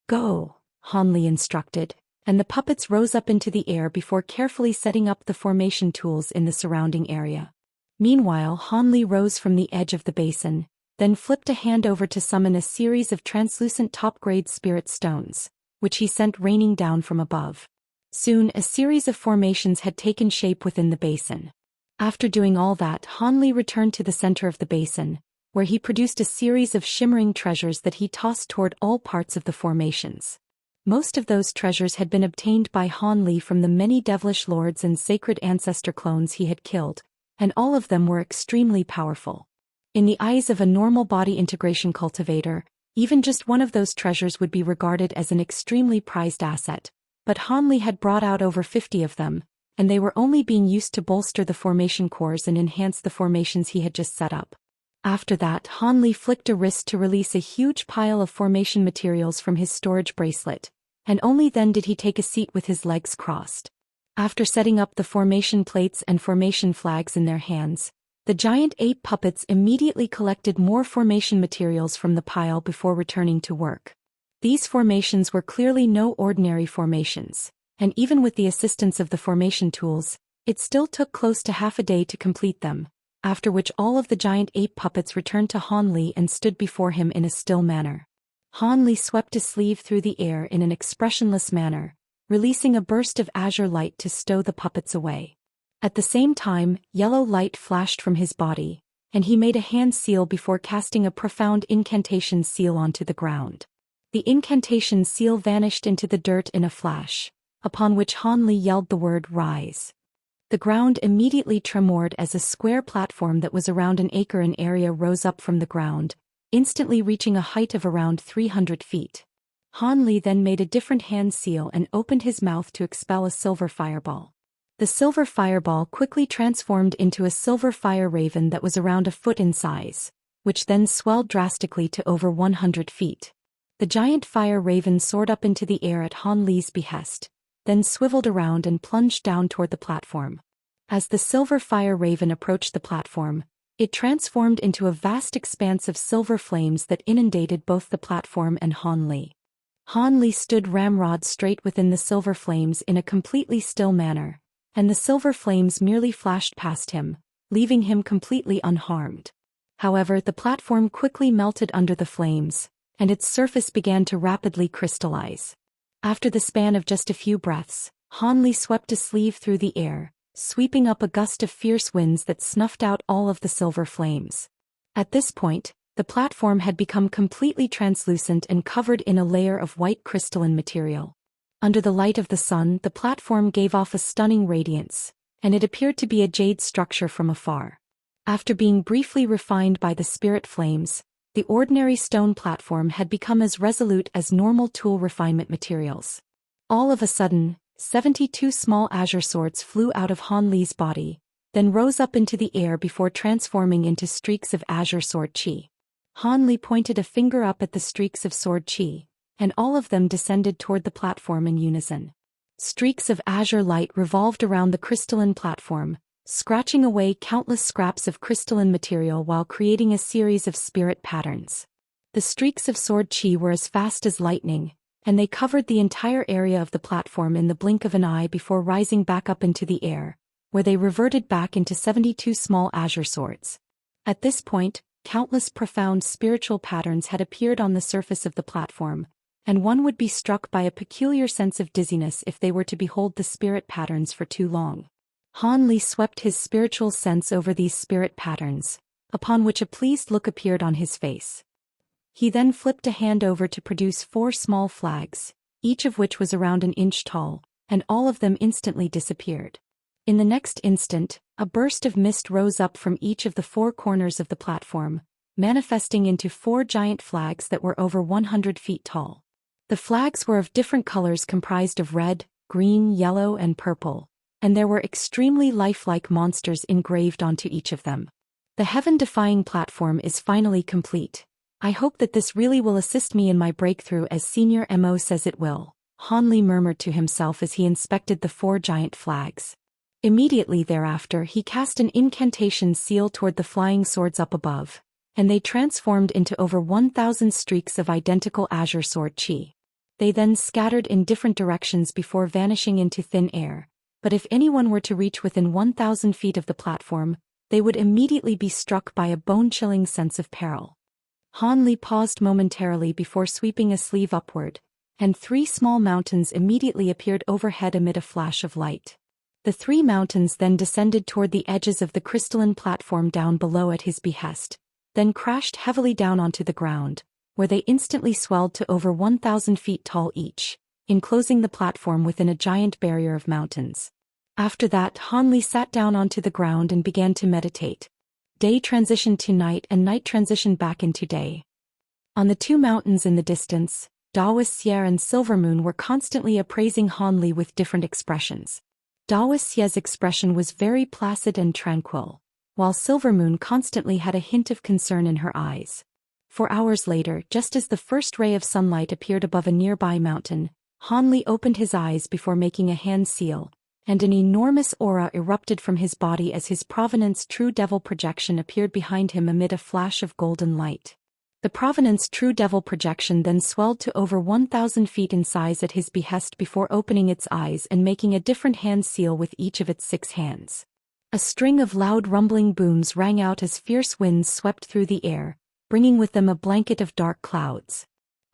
Go, Han Li instructed, and the puppets rose up into the air before carefully setting up the formation tools in the surrounding area. Meanwhile, Han Li rose from the edge of the basin, then flipped a hand over to summon a series of translucent top-grade spirit stones, which he sent raining down from above. Soon a series of formations had taken shape within the basin. After doing all that, Han Li returned to the center of the basin, where he produced a series of shimmering treasures that he tossed toward all parts of the formations. Most of those treasures had been obtained by Han Li from the many devilish lords and sacred ancestor clones he had killed, and all of them were extremely powerful. In the eyes of a normal body integration cultivator, even just one of those treasures would be regarded as an extremely prized asset, but Han Li had brought out over 50 of them, and they were only being used to bolster the formation cores and enhance the formations he had just set up. After that, Han Li flicked a wrist to release a huge pile of formation materials from his storage bracelet, and only then did he take a seat with his legs crossed. After setting up the formation plates and formation flags in their hands, the giant ape puppets immediately collected more formation materials from the pile before returning to work. These formations were clearly no ordinary formations, and even with the assistance of the formation tools, it still took close to half a day to complete them, after which all of the giant ape puppets returned to Han Li and stood before him in a still manner. Han Li swept his sleeve through the air in an expressionless manner, releasing a burst of azure light to stow the puppets away. At the same time, yellow light flashed from his body, and he made a hand seal before casting a profound incantation seal onto the ground. The incantation seal vanished into the dirt in a flash, upon which Han Li yelled the word "Rise." The ground immediately tremored as a square platform that was around an acre in area rose up from the ground, instantly reaching a height of around 300 feet. Han Li then made a different hand seal and opened his mouth to expel a silver fireball. The silver fireball quickly transformed into a silver fire raven that was around a foot in size, which then swelled drastically to over 100 feet. The giant fire raven soared up into the air at Han Li's behest, then swiveled around and plunged down toward the platform. As the silver fire raven approached the platform, it transformed into a vast expanse of silver flames that inundated both the platform and Han Li. Han Li stood ramrod straight within the silver flames in a completely still manner, and the silver flames merely flashed past him, leaving him completely unharmed. However, the platform quickly melted under the flames, and its surface began to rapidly crystallize. After the span of just a few breaths, Han Li swept a sleeve through the air, sweeping up a gust of fierce winds that snuffed out all of the silver flames. At this point, the platform had become completely translucent and covered in a layer of white crystalline material. Under the light of the sun, the platform gave off a stunning radiance, and it appeared to be a jade structure from afar. After being briefly refined by the spirit flames, the ordinary stone platform had become as resolute as normal tool refinement materials. All of a sudden, 72 small azure swords flew out of Han Li's body, then rose up into the air before transforming into streaks of azure sword chi. Han Li pointed a finger up at the streaks of sword chi, and all of them descended toward the platform in unison. Streaks of azure light revolved around the crystalline platform, scratching away countless scraps of crystalline material while creating a series of spirit patterns. The streaks of sword chi were as fast as lightning, and they covered the entire area of the platform in the blink of an eye before rising back up into the air, where they reverted back into 72 small azure swords. At this point, countless profound spiritual patterns had appeared on the surface of the platform, and one would be struck by a peculiar sense of dizziness if they were to behold the spirit patterns for too long. Han Li swept his spiritual sense over these spirit patterns, upon which a pleased look appeared on his face. He then flipped a hand over to produce 4 small flags, each of which was around an inch tall, and all of them instantly disappeared. In the next instant, a burst of mist rose up from each of the four corners of the platform, manifesting into four giant flags that were over 100 feet tall. The flags were of different colors comprised of red, green, yellow, and purple, and there were extremely lifelike monsters engraved onto each of them. The heaven-defying platform is finally complete. I hope that this really will assist me in my breakthrough, as Senior Mo says it will, Han Li murmured to himself as he inspected the four giant flags. Immediately thereafter he cast an incantation seal toward the flying swords up above, and they transformed into over 1,000 streaks of identical azure sword chi. They then scattered in different directions before vanishing into thin air, but if anyone were to reach within 1,000 feet of the platform, they would immediately be struck by a bone-chilling sense of peril. Han Li paused momentarily before sweeping a sleeve upward, and three small mountains immediately appeared overhead amid a flash of light. The three mountains then descended toward the edges of the crystalline platform down below at his behest, then crashed heavily down onto the ground, where they instantly swelled to over 1,000 feet tall each, enclosing the platform within a giant barrier of mountains. After that, Han Li sat down onto the ground and began to meditate. Day transitioned to night and night transitioned back into day. On the two mountains in the distance, Daoist and Silvermoon were constantly appraising Han Li with different expressions. Daoist's expression was very placid and tranquil, while Silvermoon constantly had a hint of concern in her eyes. 4 hours later, just as the first ray of sunlight appeared above a nearby mountain, Han Li opened his eyes before making a hand seal, and an enormous aura erupted from his body as his Provenance True Devil projection appeared behind him amid a flash of golden light. The Provenance True Devil projection then swelled to over 1,000 feet in size at his behest before opening its eyes and making a different hand seal with each of its 6 hands. A string of loud rumbling booms rang out as fierce winds swept through the air, bringing with them a blanket of dark clouds.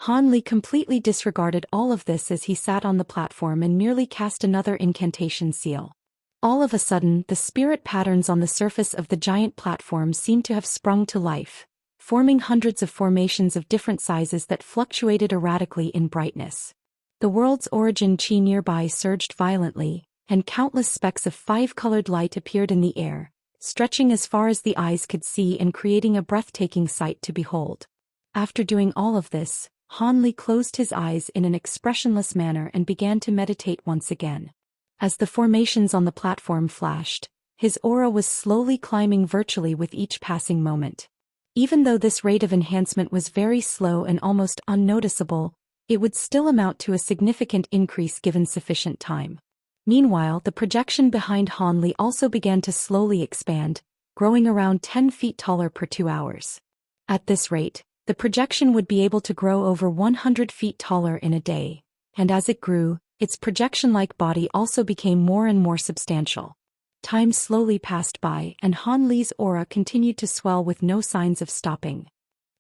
Han Li completely disregarded all of this as he sat on the platform and merely cast another incantation seal. All of a sudden, the spirit patterns on the surface of the giant platform seemed to have sprung to life, forming hundreds of formations of different sizes that fluctuated erratically in brightness. The world's origin chi nearby surged violently, and countless specks of 5-colored light appeared in the air, stretching as far as the eyes could see and creating a breathtaking sight to behold. After doing all of this, Han Li closed his eyes in an expressionless manner and began to meditate once again. As the formations on the platform flashed, his aura was slowly climbing virtually with each passing moment. Even though this rate of enhancement was very slow and almost unnoticeable, it would still amount to a significant increase given sufficient time. Meanwhile, the projection behind Han Li also began to slowly expand, growing around 10 feet taller per 2 hours. At this rate, the projection would be able to grow over 100 feet taller in a day, and as it grew, its projection-like body also became more and more substantial. Time slowly passed by and Han Li's aura continued to swell with no signs of stopping.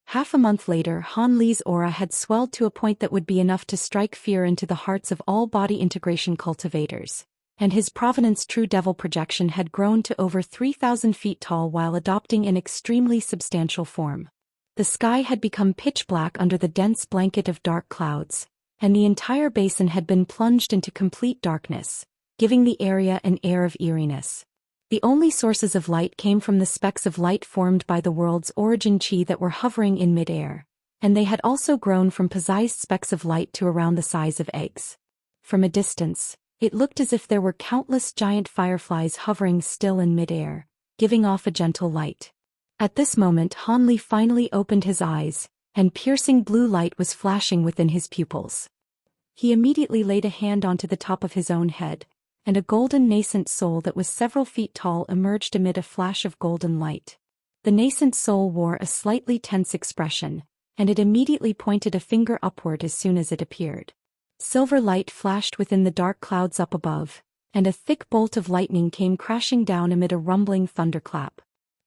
Half a month later, Han Li's aura had swelled to a point that would be enough to strike fear into the hearts of all body integration cultivators, and his Provenance True Devil projection had grown to over 3,000 feet tall while adopting an extremely substantial form. The sky had become pitch black under the dense blanket of dark clouds, and the entire basin had been plunged into complete darkness, giving the area an air of eeriness. The only sources of light came from the specks of light formed by the world's origin chi that were hovering in mid-air, and they had also grown from Paozi's specks of light to around the size of eggs. From a distance, it looked as if there were countless giant fireflies hovering still in mid-air, giving off a gentle light. At this moment, Han Li finally opened his eyes, and piercing blue light was flashing within his pupils. He immediately laid a hand onto the top of his own head, and a golden nascent soul that was several feet tall emerged amid a flash of golden light. The nascent soul wore a slightly tense expression, and it immediately pointed a finger upward as soon as it appeared. Silver light flashed within the dark clouds up above, and a thick bolt of lightning came crashing down amid a rumbling thunderclap.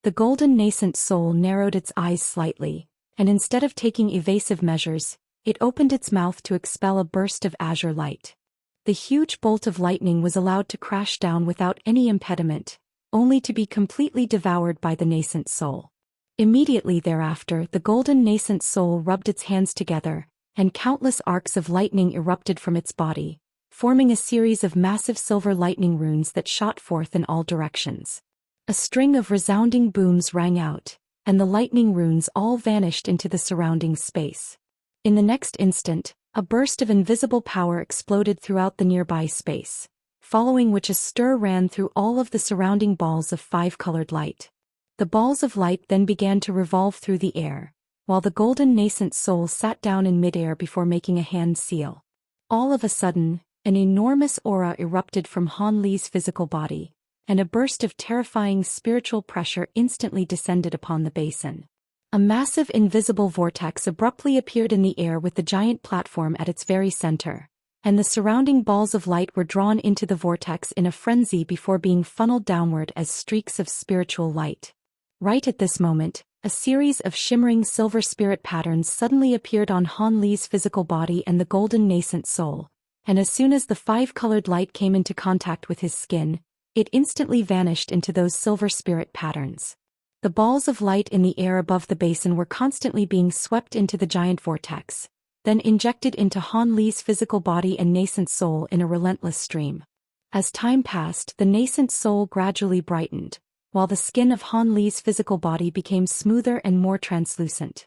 The golden nascent soul narrowed its eyes slightly, and instead of taking evasive measures, it opened its mouth to expel a burst of azure light. The huge bolt of lightning was allowed to crash down without any impediment, only to be completely devoured by the nascent soul. Immediately thereafter, the golden nascent soul rubbed its hands together, and countless arcs of lightning erupted from its body, forming a series of massive silver lightning runes that shot forth in all directions. A string of resounding booms rang out, and the lightning runes all vanished into the surrounding space. In the next instant, a burst of invisible power exploded throughout the nearby space, following which a stir ran through all of the surrounding balls of five-colored light. The balls of light then began to revolve through the air, while the golden nascent soul sat down in midair before making a hand seal. All of a sudden, an enormous aura erupted from Han Li's physical body, and a burst of terrifying spiritual pressure instantly descended upon the basin. A massive invisible vortex abruptly appeared in the air with the giant platform at its very center, and the surrounding balls of light were drawn into the vortex in a frenzy before being funneled downward as streaks of spiritual light. Right at this moment, a series of shimmering silver spirit patterns suddenly appeared on Han Li's physical body and the golden nascent soul, and as soon as the five-colored light came into contact with his skin, it instantly vanished into those silver spirit patterns. The balls of light in the air above the basin were constantly being swept into the giant vortex, then injected into Han Li's physical body and nascent soul in a relentless stream. As time passed, the nascent soul gradually brightened, while the skin of Han Li's physical body became smoother and more translucent.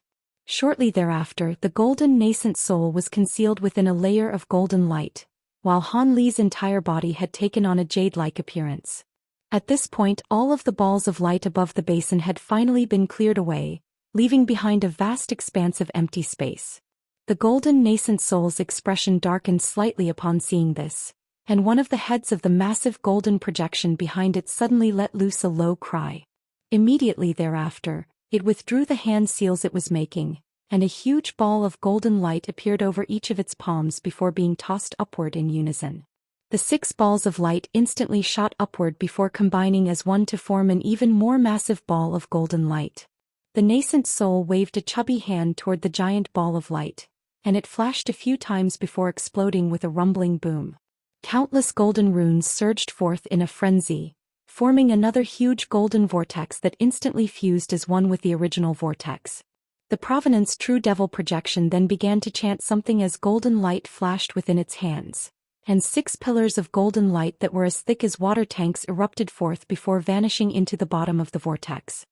Shortly thereafter, the golden nascent soul was concealed within a layer of golden light, while Han Li's entire body had taken on a jade-like appearance. At this point, all of the balls of light above the basin had finally been cleared away, leaving behind a vast expanse of empty space. The golden nascent soul's expression darkened slightly upon seeing this, and one of the heads of the massive golden projection behind it suddenly let loose a low cry. Immediately thereafter, it withdrew the hand seals it was making, and a huge ball of golden light appeared over each of its palms before being tossed upward in unison. The 6 balls of light instantly shot upward before combining as one to form an even more massive ball of golden light. The nascent soul waved a chubby hand toward the giant ball of light, and it flashed a few times before exploding with a rumbling boom. Countless golden runes surged forth in a frenzy, forming another huge golden vortex that instantly fused as one with the original vortex. The Provenance True Devil projection then began to chant something as golden light flashed within its hands, and 6 pillars of golden light that were as thick as water tanks erupted forth before vanishing into the bottom of the vortex.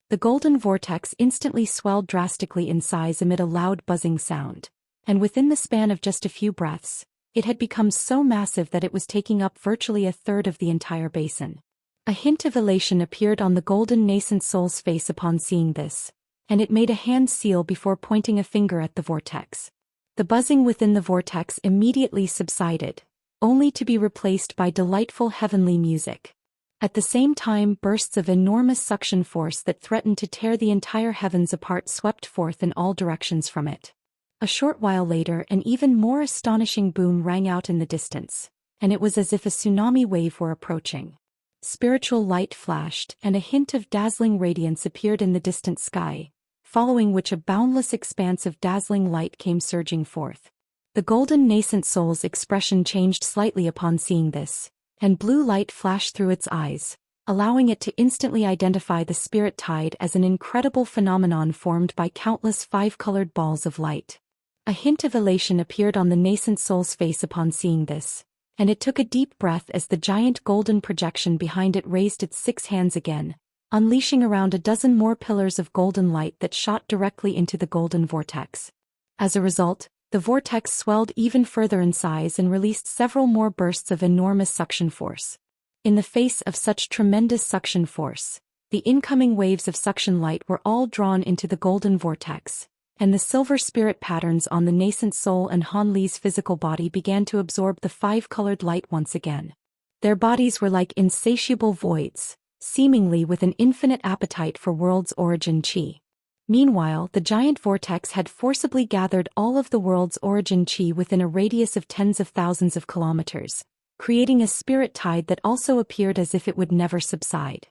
The golden vortex instantly swelled drastically in size amid a loud buzzing sound, and within the span of just a few breaths, it had become so massive that it was taking up virtually a third of the entire basin. A hint of elation appeared on the golden nascent soul's face upon seeing this, and it made a hand seal before pointing a finger at the vortex. The buzzing within the vortex immediately subsided, only to be replaced by delightful heavenly music. At the same time, bursts of enormous suction force that threatened to tear the entire heavens apart swept forth in all directions from it. A short while later, an even more astonishing boom rang out in the distance, and it was as if a tsunami wave were approaching. Spiritual light flashed, and a hint of dazzling radiance appeared in the distant sky, following which a boundless expanse of dazzling light came surging forth. The golden nascent soul's expression changed slightly upon seeing this, and blue light flashed through its eyes, allowing it to instantly identify the spirit tide as an incredible phenomenon formed by countless five-colored balls of light. A hint of elation appeared on the nascent soul's face upon seeing this, and it took a deep breath as the giant golden projection behind it raised its 6 hands again, unleashing around a dozen more pillars of golden light that shot directly into the golden vortex. As a result, the vortex swelled even further in size and released several more bursts of enormous suction force. In the face of such tremendous suction force, the incoming waves of suction light were all drawn into the golden vortex, and the silver spirit patterns on the nascent soul and Han Li's physical body began to absorb the 5-colored light once again. Their bodies were like insatiable voids, seemingly with an infinite appetite for world's origin chi. Meanwhile, the giant vortex had forcibly gathered all of the world's origin chi within a radius of tens of thousands of kilometers, creating a spirit tide that also appeared as if it would never subside.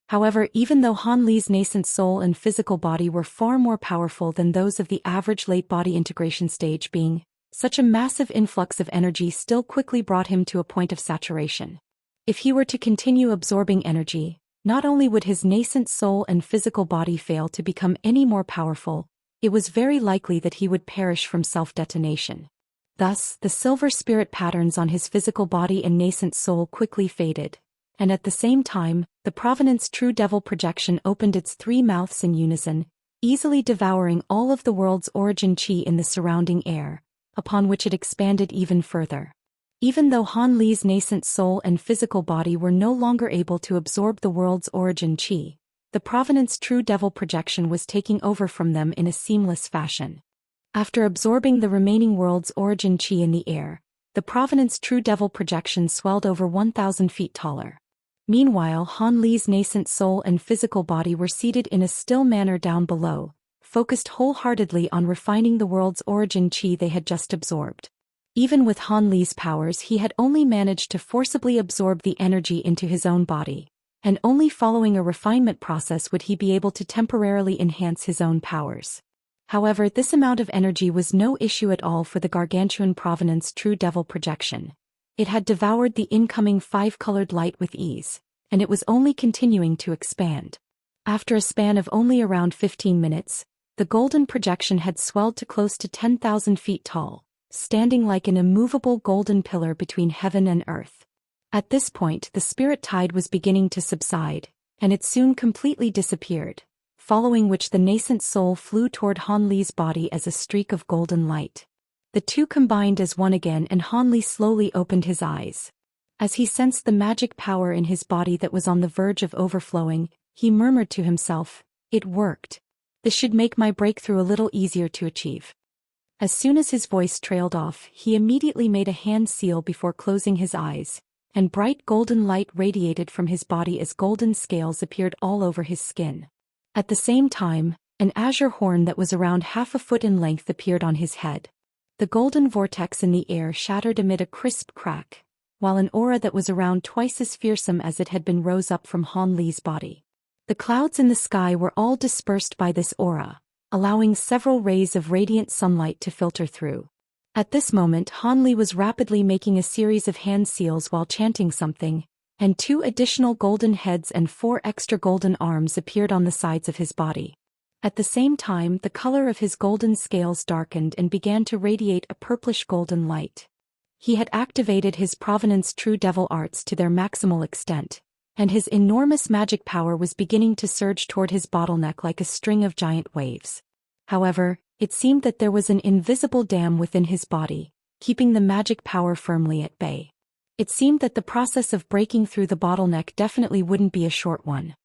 However, even though Han Li's nascent soul and physical body were far more powerful than those of the average late body integration stage being, such a massive influx of energy still quickly brought him to a point of saturation. If he were to continue absorbing energy, not only would his nascent soul and physical body fail to become any more powerful, it was very likely that he would perish from self-detonation. Thus, the silver spirit patterns on his physical body and nascent soul quickly faded. And at the same time, the Provenance True Devil projection opened its 3 mouths in unison, easily devouring all of the world's origin chi in the surrounding air, upon which it expanded even further. Even though Han Li's nascent soul and physical body were no longer able to absorb the world's origin chi, the Provenance True Devil projection was taking over from them in a seamless fashion. After absorbing the remaining world's origin chi in the air, the Provenance True Devil projection swelled over 1,000 feet taller. Meanwhile, Han Li's nascent soul and physical body were seated in a still manner down below, focused wholeheartedly on refining the world's origin chi they had just absorbed. Even with Han Li's powers, he had only managed to forcibly absorb the energy into his own body, and only following a refinement process would he be able to temporarily enhance his own powers. However, this amount of energy was no issue at all for the gargantuan Provenance True Devil projection. It had devoured the incoming 5-colored light with ease, and it was only continuing to expand. After a span of only around 15 minutes, the golden projection had swelled to close to 10,000 feet tall, standing like an immovable golden pillar between heaven and earth. At this point, the spirit tide was beginning to subside, and it soon completely disappeared, following which the nascent soul flew toward Han Li's body as a streak of golden light. The two combined as one again, and Han Li slowly opened his eyes. As he sensed the magic power in his body that was on the verge of overflowing, he murmured to himself, "It worked. This should make my breakthrough a little easier to achieve." As soon as his voice trailed off, he immediately made a hand seal before closing his eyes, and bright golden light radiated from his body as golden scales appeared all over his skin. At the same time, an azure horn that was around half a foot in length appeared on his head. The golden vortex in the air shattered amid a crisp crack, while an aura that was around twice as fearsome as it had been rose up from Han Li's body. The clouds in the sky were all dispersed by this aura, allowing several rays of radiant sunlight to filter through. At this moment, Han Li was rapidly making a series of hand seals while chanting something, and 2 additional golden heads and 4 extra golden arms appeared on the sides of his body. At the same time, the color of his golden scales darkened and began to radiate a purplish golden light. He had activated his Provenance True Devil arts to their maximal extent, and his enormous magic power was beginning to surge toward his bottleneck like a string of giant waves. However, it seemed that there was an invisible dam within his body, keeping the magic power firmly at bay. It seemed that the process of breaking through the bottleneck definitely wouldn't be a short one.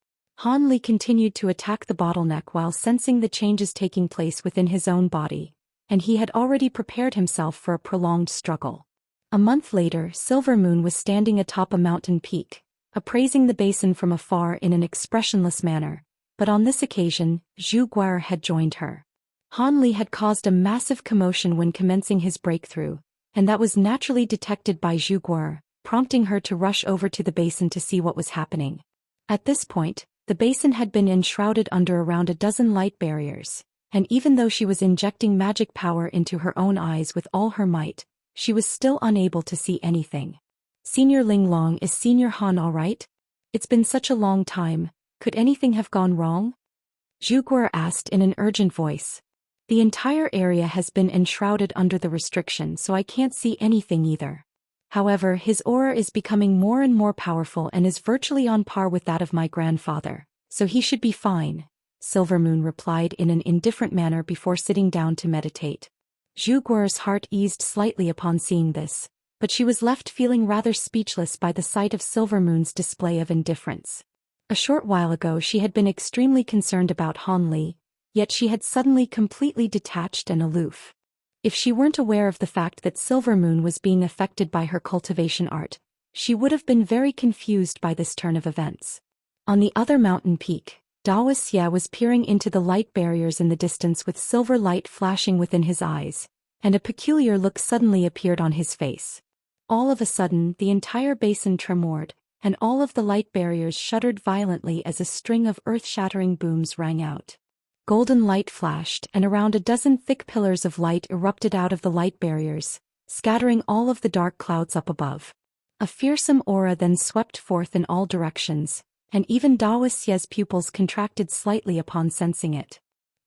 Han Li continued to attack the bottleneck while sensing the changes taking place within his own body, and he had already prepared himself for a prolonged struggle. A month later, Silver Moon was standing atop a mountain peak, appraising the basin from afar in an expressionless manner, but on this occasion, Zhu Guar had joined her. Han Li had caused a massive commotion when commencing his breakthrough, and that was naturally detected by Zhu Guar, prompting her to rush over to the basin to see what was happening. At this point, the basin had been enshrouded under around a dozen light barriers, and even though she was injecting magic power into her own eyes with all her might, she was still unable to see anything. "Senior Ling Long, is Senior Han all right? It's been such a long time, could anything have gone wrong?" Zhu Guar asked in an urgent voice. "The entire area has been enshrouded under the restriction, so I can't see anything either. However, his aura is becoming more and more powerful and is virtually on par with that of my grandfather, so he should be fine," Silver Moon replied in an indifferent manner before sitting down to meditate. Zhu Guar's heart eased slightly upon seeing this, but she was left feeling rather speechless by the sight of Silver Moon's display of indifference. A short while ago she had been extremely concerned about Han Li, yet she had suddenly completely detached and aloof. If she weren't aware of the fact that Silver Moon was being affected by her cultivation art, she would have been very confused by this turn of events. On the other mountain peak, Daoist was peering into the light barriers in the distance with silver light flashing within his eyes, and a peculiar look suddenly appeared on his face. All of a sudden, the entire basin tremored, and all of the light barriers shuddered violently as a string of earth-shattering booms rang out. Golden light flashed, and around a dozen thick pillars of light erupted out of the light barriers, scattering all of the dark clouds up above. A fearsome aura then swept forth in all directions, and even Daoist's pupils contracted slightly upon sensing it.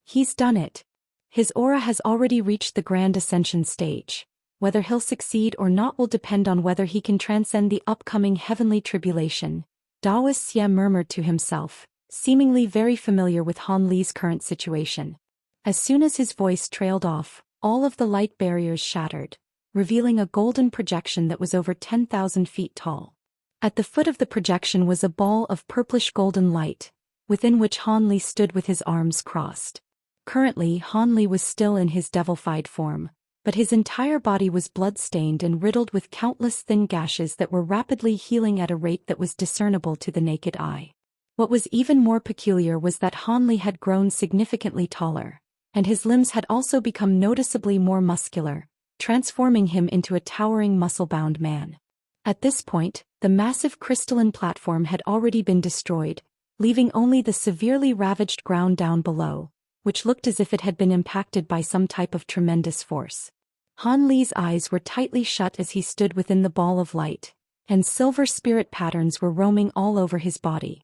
"He's done it. His aura has already reached the Grand Ascension stage. Whether he'll succeed or not will depend on whether he can transcend the upcoming heavenly tribulation, Daoist Xie murmured to himself, seemingly very familiar with Han Li's current situation. As soon as his voice trailed off, all of the light barriers shattered, revealing a golden projection that was over 10,000 feet tall. At the foot of the projection was a ball of purplish golden light, within which Han Li stood with his arms crossed. Currently, Han Li was still in his devilified form, but his entire body was blood-stained and riddled with countless thin gashes that were rapidly healing at a rate that was discernible to the naked eye. What was even more peculiar was that Han Li had grown significantly taller, and his limbs had also become noticeably more muscular, transforming him into a towering muscle-bound man. At this point, the massive crystalline platform had already been destroyed, leaving only the severely ravaged ground down below, which looked as if it had been impacted by some type of tremendous force. Han Li's eyes were tightly shut as he stood within the ball of light, and silver spirit patterns were roaming all over his body.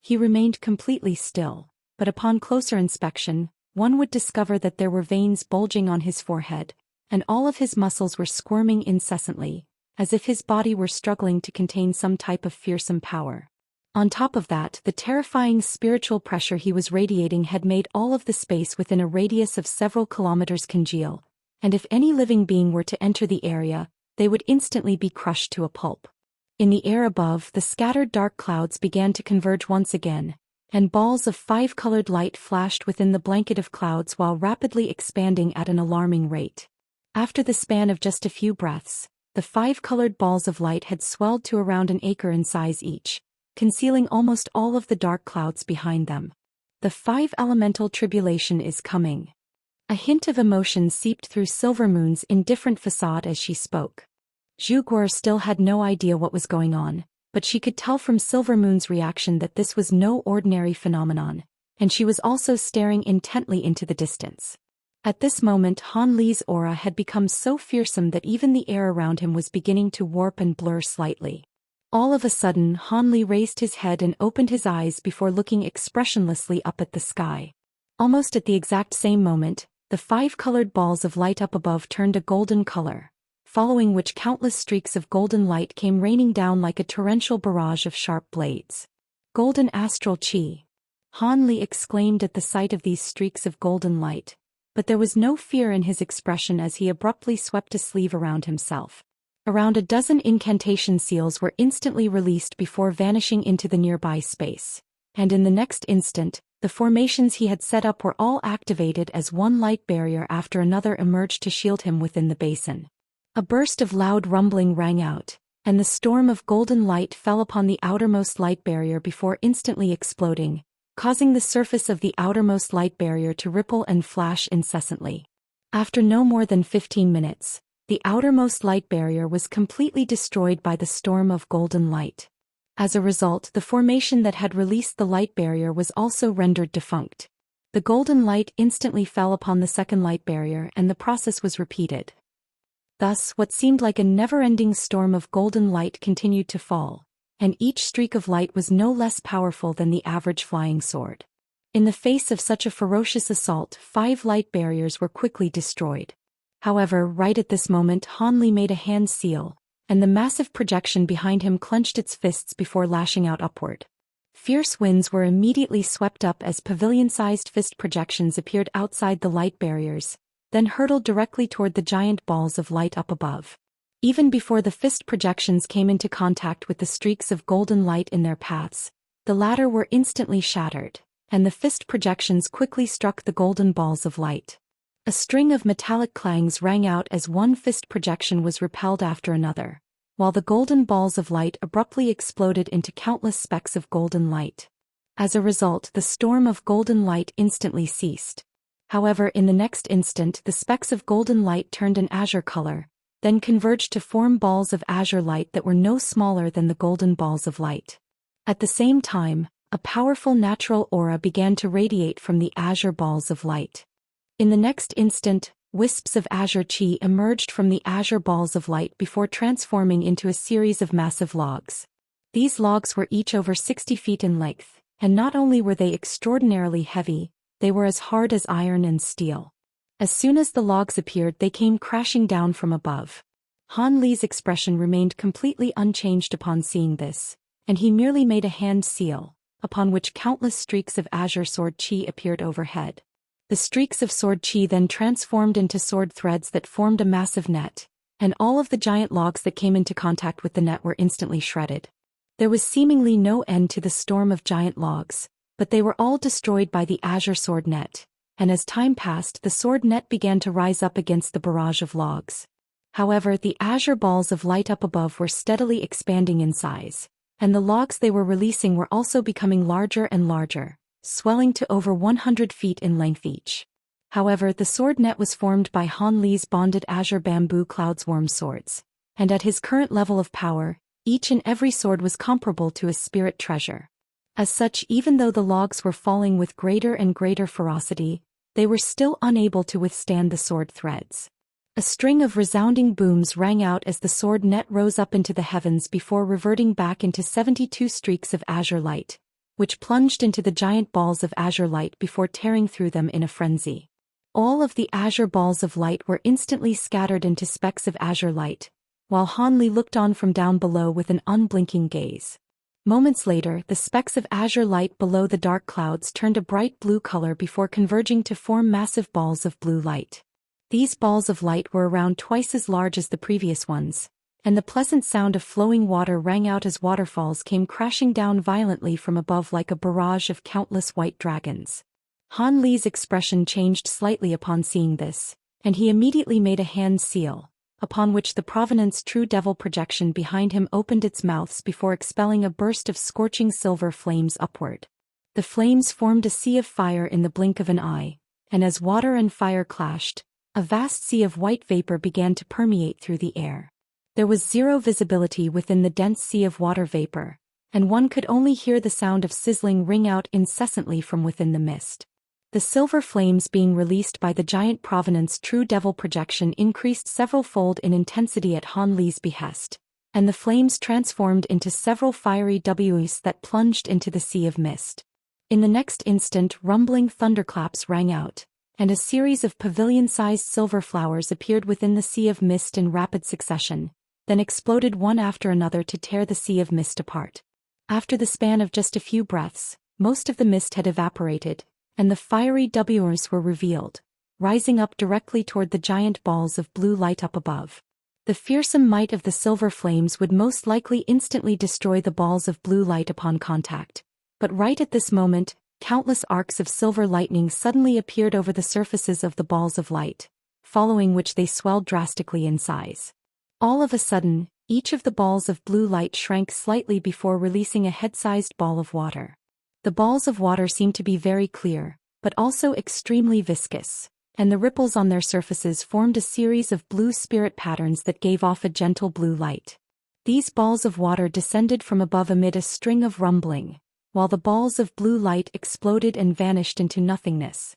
He remained completely still, but upon closer inspection, one would discover that there were veins bulging on his forehead, and all of his muscles were squirming incessantly, as if his body were struggling to contain some type of fearsome power. On top of that, the terrifying spiritual pressure he was radiating had made all of the space within a radius of several kilometers congeal, and if any living being were to enter the area, they would instantly be crushed to a pulp. In the air above, the scattered dark clouds began to converge once again, and balls of five-colored light flashed within the blanket of clouds while rapidly expanding at an alarming rate. After the span of just a few breaths, the five-colored balls of light had swelled to around an acre in size each, concealing almost all of the dark clouds behind them. The five-elemental tribulation is coming. A hint of emotion seeped through Silvermoon's indifferent facade as she spoke. Zhu Guo still had no idea what was going on, but she could tell from Silvermoon's reaction that this was no ordinary phenomenon, and she was also staring intently into the distance. At this moment, Han Li's aura had become so fearsome that even the air around him was beginning to warp and blur slightly. All of a sudden, Han Li raised his head and opened his eyes before looking expressionlessly up at the sky. Almost at the exact same moment, the five-colored balls of light up above turned a golden color, following which countless streaks of golden light came raining down like a torrential barrage of sharp blades. Golden astral chi! Han Li exclaimed at the sight of these streaks of golden light, but there was no fear in his expression as he abruptly swept a sleeve around himself. Around a dozen incantation seals were instantly released before vanishing into the nearby space, and in the next instant, the formations he had set up were all activated as one light barrier after another emerged to shield him within the basin. A burst of loud rumbling rang out, and the storm of golden light fell upon the outermost light barrier before instantly exploding, causing the surface of the outermost light barrier to ripple and flash incessantly. After no more than 15 minutes, the outermost light barrier was completely destroyed by the storm of golden light. As a result, the formation that had released the light barrier was also rendered defunct. The golden light instantly fell upon the second light barrier and the process was repeated. Thus, what seemed like a never-ending storm of golden light continued to fall, and each streak of light was no less powerful than the average flying sword. In the face of such a ferocious assault, 5 light barriers were quickly destroyed. However, right at this moment, Han Li made a hand seal, and the massive projection behind him clenched its fists before lashing out upward. Fierce winds were immediately swept up as pavilion-sized fist projections appeared outside the light barriers, then hurtled directly toward the giant balls of light up above. Even before the fist projections came into contact with the streaks of golden light in their paths, the latter were instantly shattered, and the fist projections quickly struck the golden balls of light. A string of metallic clangs rang out as one fist projection was repelled after another, while the golden balls of light abruptly exploded into countless specks of golden light. As a result, the storm of golden light instantly ceased. However, in the next instant, the specks of golden light turned an azure color, then converged to form balls of azure light that were no smaller than the golden balls of light. At the same time, a powerful natural aura began to radiate from the azure balls of light. In the next instant, wisps of azure chi emerged from the azure balls of light before transforming into a series of massive logs. These logs were each over 60 feet in length, and not only were they extraordinarily heavy, they were as hard as iron and steel. As soon as the logs appeared, they came crashing down from above. Han Li's expression remained completely unchanged upon seeing this, and he merely made a hand seal, upon which countless streaks of azure sword chi appeared overhead. The streaks of sword chi then transformed into sword threads that formed a massive net, and all of the giant logs that came into contact with the net were instantly shredded. There was seemingly no end to the storm of giant logs, but they were all destroyed by the azure sword net, and as time passed, the sword net began to rise up against the barrage of logs. However, the azure balls of light up above were steadily expanding in size, and the logs they were releasing were also becoming larger and larger, swelling to over 100 feet in length each. However, the sword net was formed by Han Li's bonded azure bamboo cloudsworm swords, and at his current level of power, each and every sword was comparable to a spirit treasure. As such, even though the logs were falling with greater and greater ferocity, they were still unable to withstand the sword threads. A string of resounding booms rang out as the sword net rose up into the heavens before reverting back into 72 streaks of azure light, which plunged into the giant balls of azure light before tearing through them in a frenzy. All of the azure balls of light were instantly scattered into specks of azure light, while Han Li looked on from down below with an unblinking gaze. Moments later, the specks of azure light below the dark clouds turned a bright blue color before converging to form massive balls of blue light. These balls of light were around twice as large as the previous ones, and the pleasant sound of flowing water rang out as waterfalls came crashing down violently from above like a barrage of countless white dragons. Han Li's expression changed slightly upon seeing this, and he immediately made a hand seal, upon which the Provenance True Devil projection behind him opened its mouths before expelling a burst of scorching silver flames upward. The flames formed a sea of fire in the blink of an eye, and as water and fire clashed, a vast sea of white vapor began to permeate through the air. There was zero visibility within the dense sea of water vapor, and one could only hear the sound of sizzling ring out incessantly from within the mist. The silver flames being released by the giant Provenance True Devil projection increased several-fold in intensity at Han Li's behest, and the flames transformed into several fiery Ws that plunged into the sea of mist. In the next instant, rumbling thunderclaps rang out, and a series of pavilion-sized silver flowers appeared within the sea of mist in rapid succession, then exploded one after another to tear the sea of mist apart. After the span of just a few breaths, most of the mist had evaporated, and the fiery Ws were revealed, rising up directly toward the giant balls of blue light up above. The fearsome might of the silver flames would most likely instantly destroy the balls of blue light upon contact, but right at this moment, countless arcs of silver lightning suddenly appeared over the surfaces of the balls of light, following which they swelled drastically in size. All of a sudden, each of the balls of blue light shrank slightly before releasing a head-sized ball of water. The balls of water seemed to be very clear, but also extremely viscous, and the ripples on their surfaces formed a series of blue spirit patterns that gave off a gentle blue light. These balls of water descended from above amid a string of rumbling, while the balls of blue light exploded and vanished into nothingness.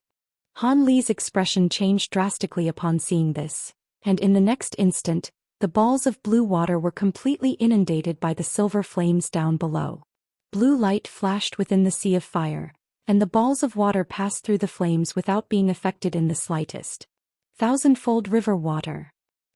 Han Li's expression changed drastically upon seeing this, and in the next instant, the balls of blue water were completely inundated by the silver flames down below. Blue light flashed within the sea of fire, and the balls of water passed through the flames without being affected in the slightest. Thousandfold river water.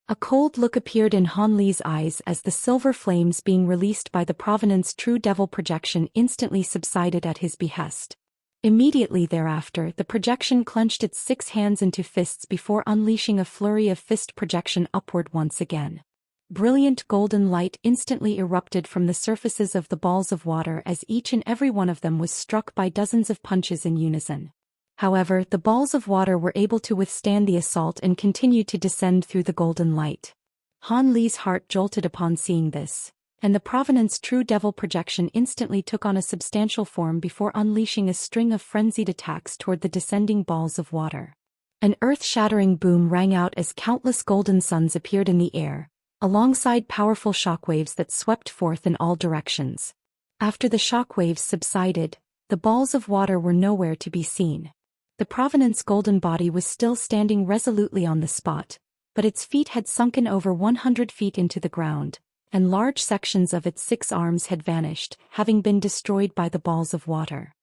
A cold look appeared in Han Li's eyes as the silver flames being released by the Provenance True Devil projection instantly subsided at his behest. Immediately thereafter, the projection clenched its 6 hands into fists before unleashing a flurry of fist projection upward once again. Brilliant golden light instantly erupted from the surfaces of the balls of water as each and every one of them was struck by dozens of punches in unison. However, the balls of water were able to withstand the assault and continued to descend through the golden light. Han Li's heart jolted upon seeing this, and the Provenance True Devil projection instantly took on a substantial form before unleashing a string of frenzied attacks toward the descending balls of water. An earth-shattering boom rang out as countless golden suns appeared in the air, alongside powerful shockwaves that swept forth in all directions. After the shockwaves subsided, the balls of water were nowhere to be seen. The Provenance golden body was still standing resolutely on the spot, but its feet had sunken over 100 feet into the ground, and large sections of its 6 arms had vanished, having been destroyed by the balls of water.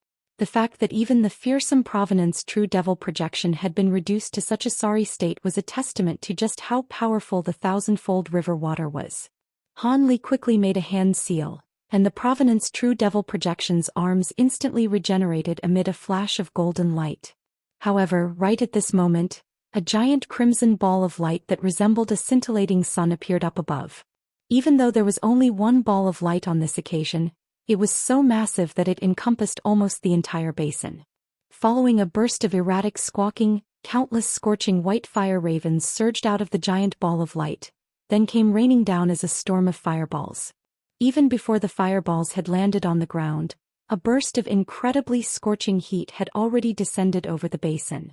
The fact that even the fearsome Provenance True Devil projection had been reduced to such a sorry state was a testament to just how powerful the thousandfold river water was. Han Li quickly made a hand seal, and the Provenance True Devil projection's arms instantly regenerated amid a flash of golden light. However, right at this moment, a giant crimson ball of light that resembled a scintillating sun appeared up above. Even though there was only one ball of light on this occasion, it was so massive that it encompassed almost the entire basin. Following a burst of erratic squawking, countless scorching white fire ravens surged out of the giant ball of light, then came raining down as a storm of fireballs. Even before the fireballs had landed on the ground, a burst of incredibly scorching heat had already descended over the basin.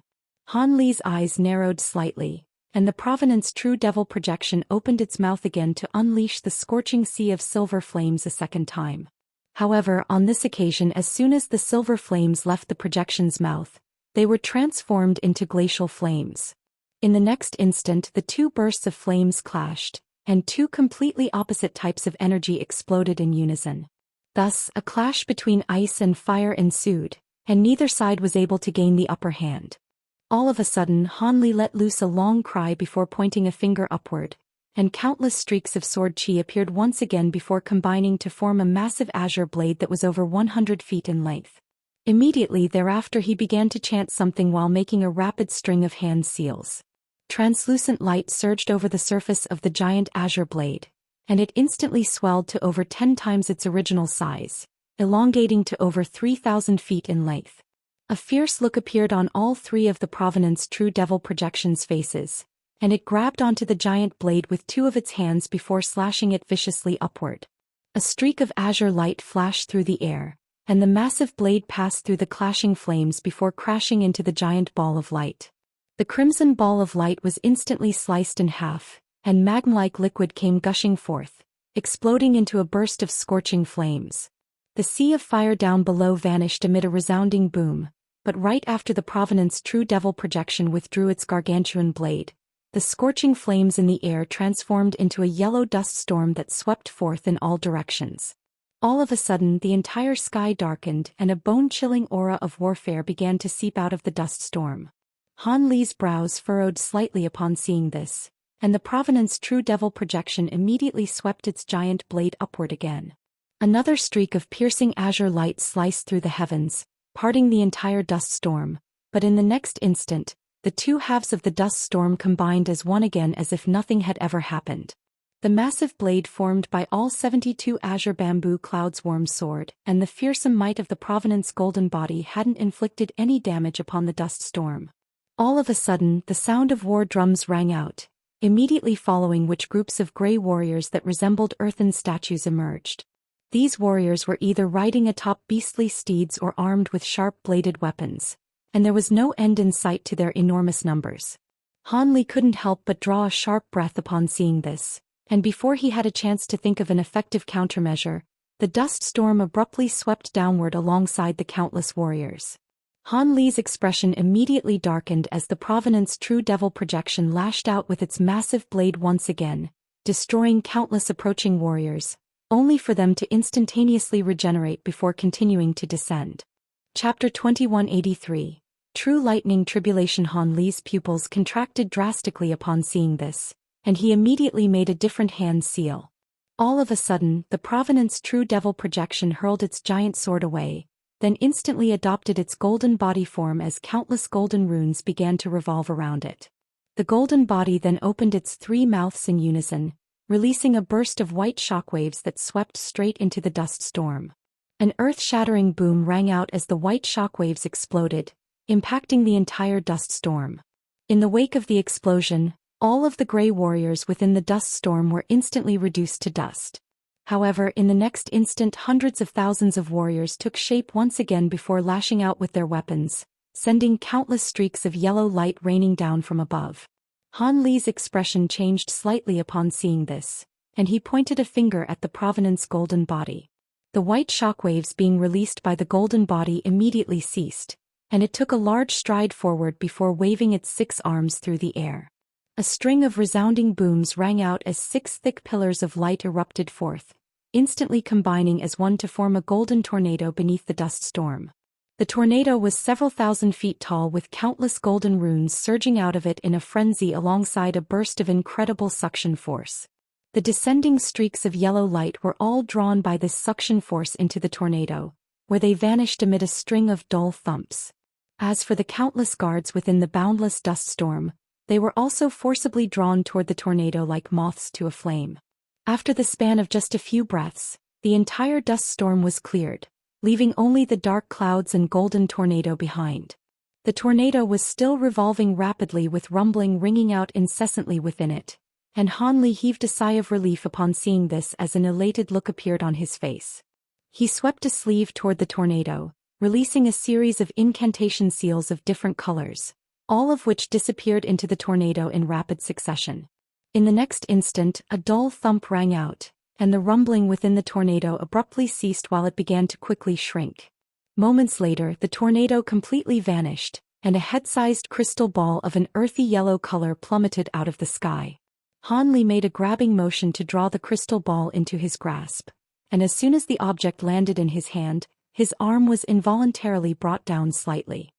Han Li's eyes narrowed slightly, and the Provenance True Devil projection opened its mouth again to unleash the scorching sea of silver flames a second time. However, on this occasion, as soon as the silver flames left the projection's mouth, they were transformed into glacial flames. In the next instant, the two bursts of flames clashed, and two completely opposite types of energy exploded in unison. Thus, a clash between ice and fire ensued, and neither side was able to gain the upper hand. All of a sudden, Han Li let loose a long cry before pointing a finger upward, and countless streaks of sword qi appeared once again before combining to form a massive azure blade that was over 100 feet in length. Immediately thereafter he began to chant something while making a rapid string of hand seals. Translucent light surged over the surface of the giant azure blade, and it instantly swelled to over 10 times its original size, elongating to over 3,000 feet in length. A fierce look appeared on all three of the Provenance True Devil projection's faces, and it grabbed onto the giant blade with two of its hands before slashing it viciously upward. A streak of azure light flashed through the air, and the massive blade passed through the clashing flames before crashing into the giant ball of light. The crimson ball of light was instantly sliced in half, and magma-like liquid came gushing forth, exploding into a burst of scorching flames. The sea of fire down below vanished amid a resounding boom, but right after the Provenance True Devil projection withdrew its gargantuan blade, the scorching flames in the air transformed into a yellow dust storm that swept forth in all directions. All of a sudden, the entire sky darkened and a bone-chilling aura of warfare began to seep out of the dust storm. Han Li's brows furrowed slightly upon seeing this, and the Provenance True Devil projection immediately swept its giant blade upward again. Another streak of piercing azure light sliced through the heavens, parting the entire dust storm, but in the next instant, the two halves of the dust storm combined as one again as if nothing had ever happened. The massive blade formed by all 72 azure bamboo clouds warm sword, and the fearsome might of the Provenance golden body hadn't inflicted any damage upon the dust storm. All of a sudden, the sound of war drums rang out, immediately following which groups of grey warriors that resembled earthen statues emerged. These warriors were either riding atop beastly steeds or armed with sharp-bladed weapons, and there was no end in sight to their enormous numbers. Han Li couldn't help but draw a sharp breath upon seeing this, and before he had a chance to think of an effective countermeasure, the dust storm abruptly swept downward alongside the countless warriors. Han Li's expression immediately darkened as the Provenance True Devil projection lashed out with its massive blade once again, destroying countless approaching warriors, only for them to instantaneously regenerate before continuing to descend. Chapter 2183. True Lightning Tribulation. Han Li's pupils contracted drastically upon seeing this, and he immediately made a different hand seal. All of a sudden, the Provenance True Devil projection hurled its giant sword away, then instantly adopted its golden body form as countless golden runes began to revolve around it. The golden body then opened its three mouths in unison, releasing a burst of white shockwaves that swept straight into the dust storm. An earth-shattering boom rang out as the white shockwaves exploded, impacting the entire dust storm. In the wake of the explosion, all of the grey warriors within the dust storm were instantly reduced to dust. However, in the next instant hundreds of thousands of warriors took shape once again before lashing out with their weapons, sending countless streaks of yellow light raining down from above. Han Li's expression changed slightly upon seeing this, and he pointed a finger at the Provenance golden body. The white shockwaves being released by the golden body immediately ceased, and it took a large stride forward before waving its 6 arms through the air. A string of resounding booms rang out as 6 thick pillars of light erupted forth, instantly combining as one to form a golden tornado beneath the dust storm. The tornado was several thousand feet tall with countless golden runes surging out of it in a frenzy alongside a burst of incredible suction force. The descending streaks of yellow light were all drawn by this suction force into the tornado, where they vanished amid a string of dull thumps. As for the countless guards within the boundless dust storm, they were also forcibly drawn toward the tornado like moths to a flame. After the span of just a few breaths, the entire dust storm was cleared, leaving only the dark clouds and golden tornado behind. The tornado was still revolving rapidly with rumbling ringing out incessantly within it, and Han Li heaved a sigh of relief upon seeing this as an elated look appeared on his face. He swept a sleeve toward the tornado, releasing a series of incantation seals of different colors, all of which disappeared into the tornado in rapid succession. In the next instant, a dull thump rang out, and the rumbling within the tornado abruptly ceased while it began to quickly shrink. Moments later, the tornado completely vanished, and a head-sized crystal ball of an earthy yellow color plummeted out of the sky. Han Li made a grabbing motion to draw the crystal ball into his grasp, and as soon as the object landed in his hand, his arm was involuntarily brought down slightly.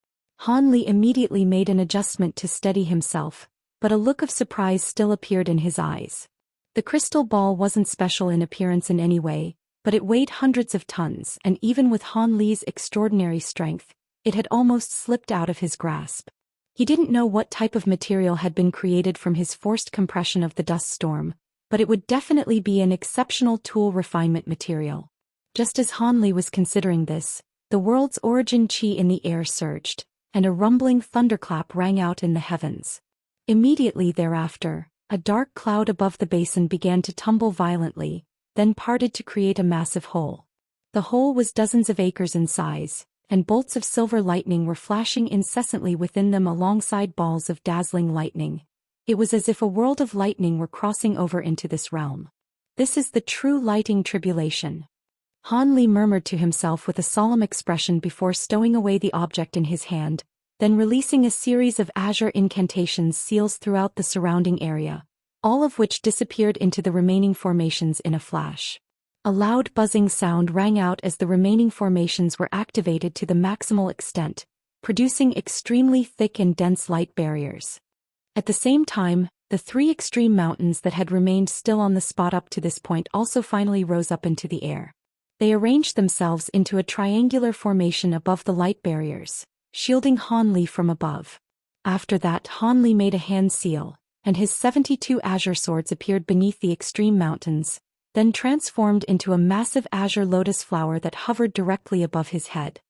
Han Li immediately made an adjustment to steady himself, but a look of surprise still appeared in his eyes. The crystal ball wasn't special in appearance in any way, but it weighed hundreds of tons, and even with Han Li's extraordinary strength, it had almost slipped out of his grasp. He didn't know what type of material had been created from his forced compression of the dust storm, but it would definitely be an exceptional tool refinement material. Just as Han Li was considering this, the world's origin chi in the air surged, and a rumbling thunderclap rang out in the heavens. Immediately thereafter, a dark cloud above the basin began to tumble violently, then parted to create a massive hole. The hole was dozens of acres in size, and bolts of silver lightning were flashing incessantly within them alongside balls of dazzling lightning. It was as if a world of lightning were crossing over into this realm. This is the true lighting tribulation. Han Li murmured to himself with a solemn expression before stowing away the object in his hand, then releasing a series of azure incantations seals throughout the surrounding area, all of which disappeared into the remaining formations in a flash. A loud buzzing sound rang out as the remaining formations were activated to the maximal extent, producing extremely thick and dense light barriers. At the same time, the three extreme mountains that had remained still on the spot up to this point also finally rose up into the air. They arranged themselves into a triangular formation above the light barriers, shielding Han Li from above. After that, Han Li made a hand seal, and his 72 azure swords appeared beneath the extreme mountains, then transformed into a massive azure lotus flower that hovered directly above his head.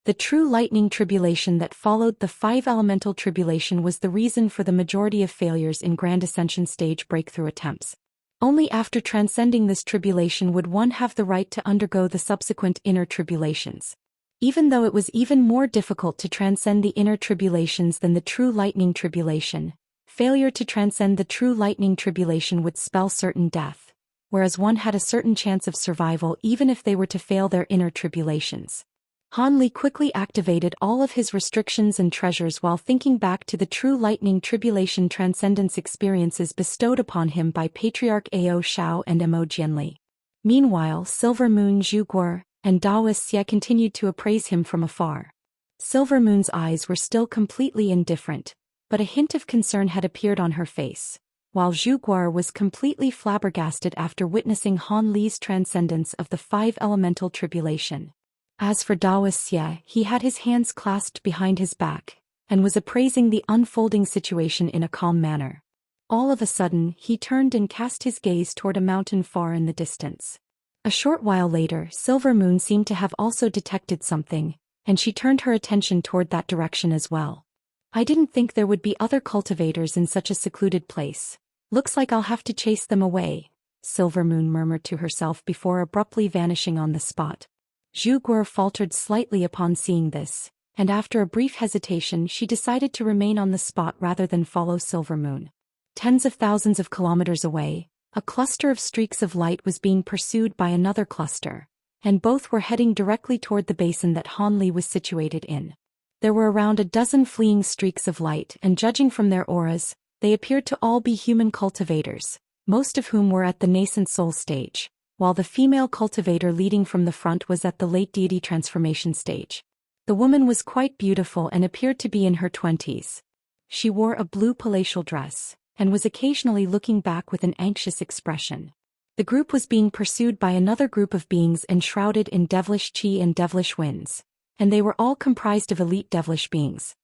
The true lightning tribulation that followed the 5 elemental tribulation was the reason for the majority of failures in Grand Ascension stage breakthrough attempts. Only after transcending this tribulation would one have the right to undergo the subsequent inner tribulations. Even though it was even more difficult to transcend the inner tribulations than the true lightning tribulation, failure to transcend the true lightning tribulation would spell certain death, whereas one had a certain chance of survival even if they were to fail their inner tribulations. Han Li quickly activated all of his restrictions and treasures while thinking back to the true lightning tribulation transcendence experiences bestowed upon him by Patriarch Ao Shao and Mo Jianli. Meanwhile, Silver Moon Zhu Guo and Daoist Xie continued to appraise him from afar. Silver Moon's eyes were still completely indifferent, but a hint of concern had appeared on her face, while Zhu Guo was completely flabbergasted after witnessing Han Li's transcendence of the 5 elemental tribulation. As for Daoist Xie, he had his hands clasped behind his back, and was appraising the unfolding situation in a calm manner. All of a sudden, he turned and cast his gaze toward a mountain far in the distance. A short while later, Silver Moon seemed to have also detected something, and she turned her attention toward that direction as well. I didn't think there would be other cultivators in such a secluded place. Looks like I'll have to chase them away, Silver Moon murmured to herself before abruptly vanishing on the spot. Zhu Guo faltered slightly upon seeing this, and after a brief hesitation she decided to remain on the spot rather than follow Silver Moon. Tens of thousands of kilometers away, a cluster of streaks of light was being pursued by another cluster, and both were heading directly toward the basin that Han Li was situated in. There were around a dozen fleeing streaks of light, and judging from their auras, they appeared to all be human cultivators, most of whom were at the nascent soul stage, while the female cultivator leading from the front was at the late deity transformation stage. The woman was quite beautiful and appeared to be in her 20s. She wore a blue palatial dress, and was occasionally looking back with an anxious expression. The group was being pursued by another group of beings enshrouded in devilish chi and devilish winds, and they were all comprised of elite devilish beings.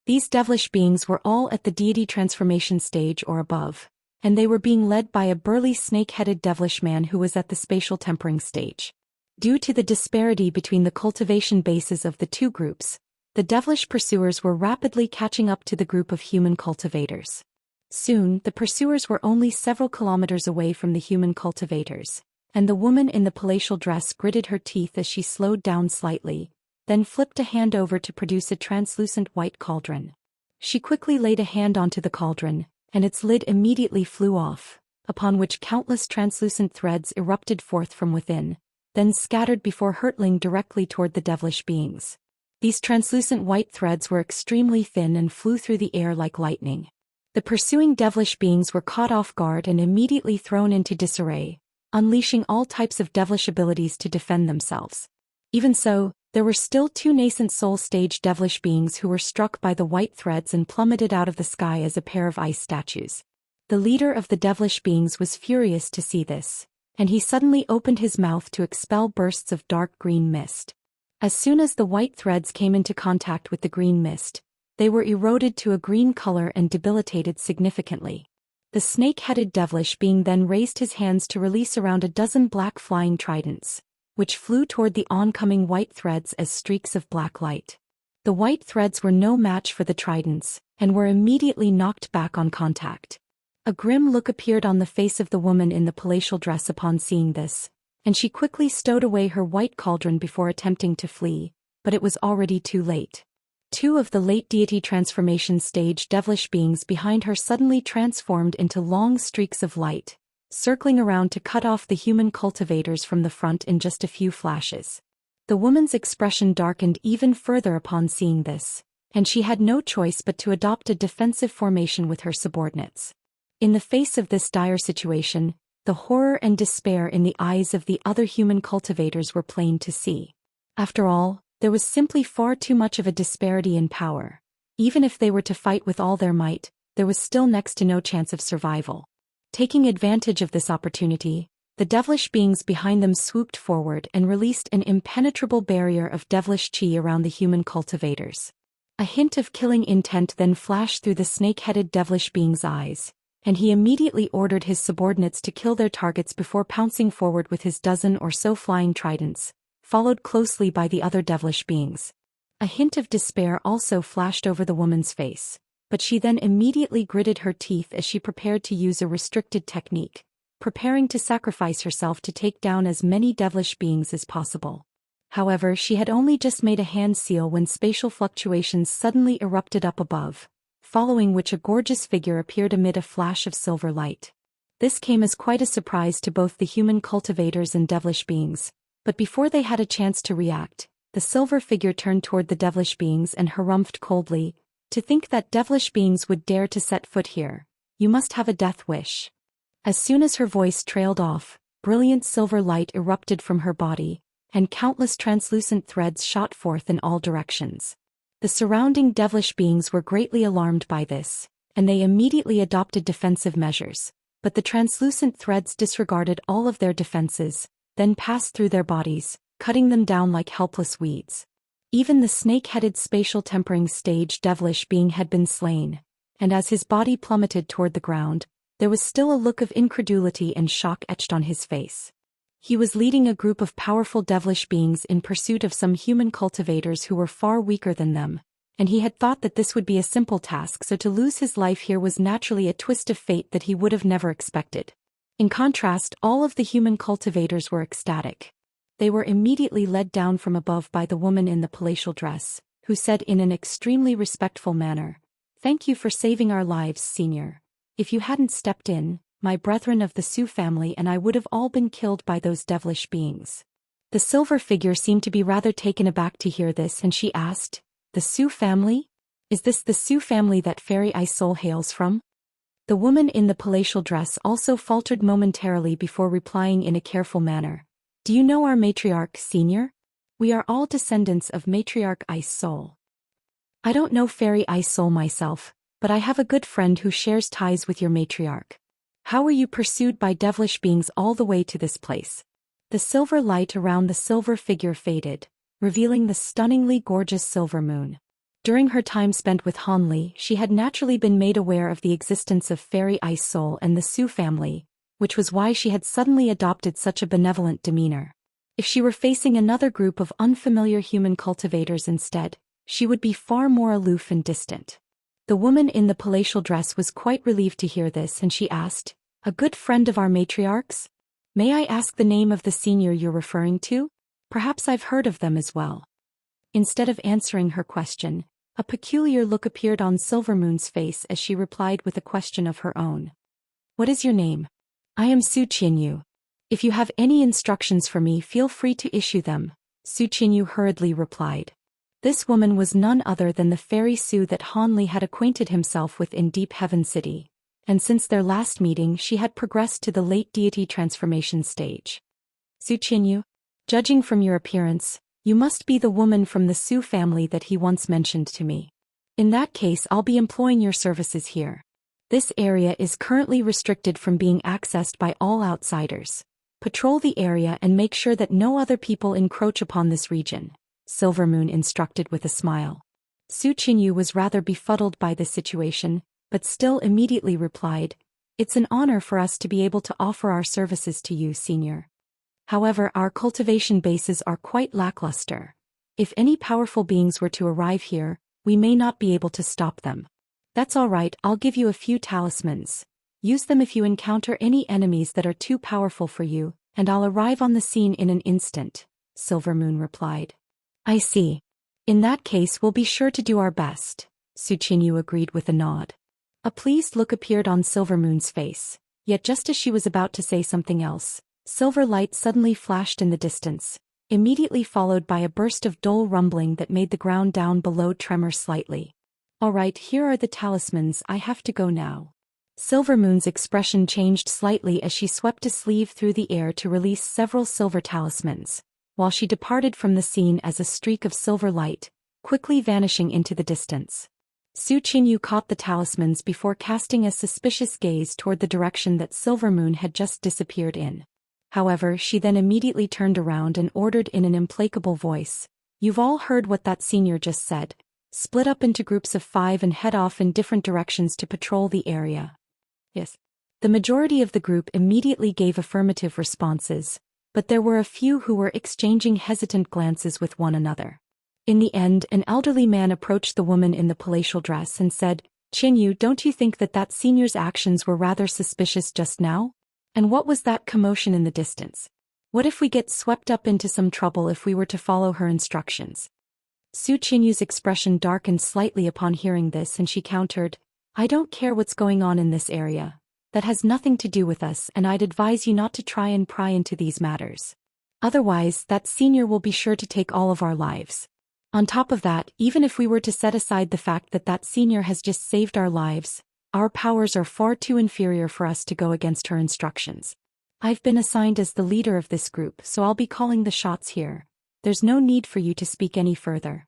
These devilish beings were all at the deity transformation stage or above, and they were being led by a burly snake-headed devilish man who was at the spatial tempering stage. Due to the disparity between the cultivation bases of the two groups, the devilish pursuers were rapidly catching up to the group of human cultivators. Soon, the pursuers were only several kilometers away from the human cultivators, and the woman in the palatial dress gritted her teeth as she slowed down slightly, then flipped a hand over to produce a translucent white cauldron. She quickly laid a hand onto the cauldron, and its lid immediately flew off, upon which countless translucent threads erupted forth from within, then scattered before hurtling directly toward the devilish beings. These translucent white threads were extremely thin and flew through the air like lightning. The pursuing devilish beings were caught off guard and immediately thrown into disarray, unleashing all types of devilish abilities to defend themselves. Even so, there were still two nascent soul-stage devilish beings who were struck by the white threads and plummeted out of the sky as a pair of ice statues. The leader of the devilish beings was furious to see this, and he suddenly opened his mouth to expel bursts of dark green mist. As soon as the white threads came into contact with the green mist, they were eroded to a green color and debilitated significantly. The snake-headed devilish being then raised his hands to release around a dozen black flying tridents, which flew toward the oncoming white threads as streaks of black light. The white threads were no match for the tridents, and were immediately knocked back on contact. A grim look appeared on the face of the woman in the palatial dress upon seeing this, and she quickly stowed away her white cauldron before attempting to flee, but it was already too late. Two of the late deity transformation stage devilish beings behind her suddenly transformed into long streaks of light, circling around to cut off the human cultivators from the front in just a few flashes. The woman's expression darkened even further upon seeing this, and she had no choice but to adopt a defensive formation with her subordinates. In the face of this dire situation, the horror and despair in the eyes of the other human cultivators were plain to see. After all, there was simply far too much of a disparity in power. Even if they were to fight with all their might, there was still next to no chance of survival. Taking advantage of this opportunity, the devilish beings behind them swooped forward and released an impenetrable barrier of devilish chi around the human cultivators. A hint of killing intent then flashed through the snake-headed devilish being's eyes, and he immediately ordered his subordinates to kill their targets before pouncing forward with his dozen or so flying tridents, followed closely by the other devilish beings. A hint of despair also flashed over the woman's face, but she then immediately gritted her teeth as she prepared to use a restricted technique, preparing to sacrifice herself to take down as many devilish beings as possible. However, she had only just made a hand seal when spatial fluctuations suddenly erupted up above, following which a gorgeous figure appeared amid a flash of silver light. This came as quite a surprise to both the human cultivators and devilish beings, but before they had a chance to react, the silver figure turned toward the devilish beings and harumphed coldly, "To think that devilish beings would dare to set foot here. You must have a death wish." As soon as her voice trailed off, brilliant silver light erupted from her body, and countless translucent threads shot forth in all directions. The surrounding devilish beings were greatly alarmed by this, and they immediately adopted defensive measures, but the translucent threads disregarded all of their defenses, then passed through their bodies, cutting them down like helpless weeds. Even the snake-headed spatial tempering stage devilish being had been slain, and as his body plummeted toward the ground, there was still a look of incredulity and shock etched on his face. He was leading a group of powerful devilish beings in pursuit of some human cultivators who were far weaker than them, and he had thought that this would be a simple task, so to lose his life here was naturally a twist of fate that he would have never expected. In contrast, all of the human cultivators were ecstatic. They were immediately led down from above by the woman in the palatial dress, who said in an extremely respectful manner, "Thank you for saving our lives, Senior. If you hadn't stepped in, my brethren of the Sioux family and I would have all been killed by those devilish beings." The silver figure seemed to be rather taken aback to hear this, and she asked, "The Sioux family? Is this the Sioux family that Fairy Ice Soul hails from?" The woman in the palatial dress also faltered momentarily before replying in a careful manner, "Do you know our matriarch, Senior?" We are all descendants of Matriarch Ice Soul. I don't know Fairy Ice Soul myself, but I have a good friend who shares ties with your matriarch. How were you pursued by devilish beings all the way to this place? The silver light around the silver figure faded, revealing the stunningly gorgeous silver moon. During her time spent with Hanli, she had naturally been made aware of the existence of Fairy Ice Soul and the Su family, which was why she had suddenly adopted such a benevolent demeanor. If she were facing another group of unfamiliar human cultivators instead, she would be far more aloof and distant. The woman in the palatial dress was quite relieved to hear this, and she asked, "A good friend of our matriarchs? May I ask the name of the senior you're referring to? Perhaps I've heard of them as well." Instead of answering her question, a peculiar look appeared on Silvermoon's face as she replied with a question of her own. "What is your name?" "I am Su Qinyu. If you have any instructions for me, feel free to issue them," Su Qinyu hurriedly replied. This woman was none other than the fairy Su that Hanli had acquainted himself with in Deep Heaven City, and since their last meeting she had progressed to the late deity transformation stage. "Su Qinyu, judging from your appearance, you must be the woman from the Su family that he once mentioned to me. In that case, I'll be employing your services here. This area is currently restricted from being accessed by all outsiders. Patrol the area and make sure that no other people encroach upon this region," Silvermoon instructed with a smile. Su Qinyu was rather befuddled by this situation, but still immediately replied, "It's an honor for us to be able to offer our services to you, Senior. However, our cultivation bases are quite lackluster. If any powerful beings were to arrive here, we may not be able to stop them. That's all right, I'll give you a few talismans. Use them if you encounter any enemies that are too powerful for you, and I'll arrive on the scene in an instant," Silvermoon replied. "I see. In that case, we'll be sure to do our best," Su Qinyu agreed with a nod. A pleased look appeared on Silvermoon's face, yet just as she was about to say something else, silver light suddenly flashed in the distance, immediately followed by a burst of dull rumbling that made the ground down below tremor slightly. "All right, here are the talismans, I have to go now." Silvermoon's expression changed slightly as she swept a sleeve through the air to release several silver talismans, while she departed from the scene as a streak of silver light, quickly vanishing into the distance. Su Qinyu caught the talismans before casting a suspicious gaze toward the direction that Silvermoon had just disappeared in. However, she then immediately turned around and ordered in an implacable voice, "You've all heard what that senior just said. Split up into groups of 5 and head off in different directions to patrol the area." "Yes." The majority of the group immediately gave affirmative responses, but there were a few who were exchanging hesitant glances with one another. In the end, an elderly man approached the woman in the palatial dress and said, "Qinyu, don't you think that senior's actions were rather suspicious just now? And what was that commotion in the distance? What if we get swept up into some trouble if we were to follow her instructions?" Su Qinyu's expression darkened slightly upon hearing this, and she countered, "I don't care what's going on in this area. That has nothing to do with us, and I'd advise you not to try and pry into these matters. Otherwise, that senior will be sure to take all of our lives. On top of that, even if we were to set aside the fact that senior has just saved our lives, our powers are far too inferior for us to go against her instructions. I've been assigned as the leader of this group, so I'll be calling the shots here. There's no need for you to speak any further."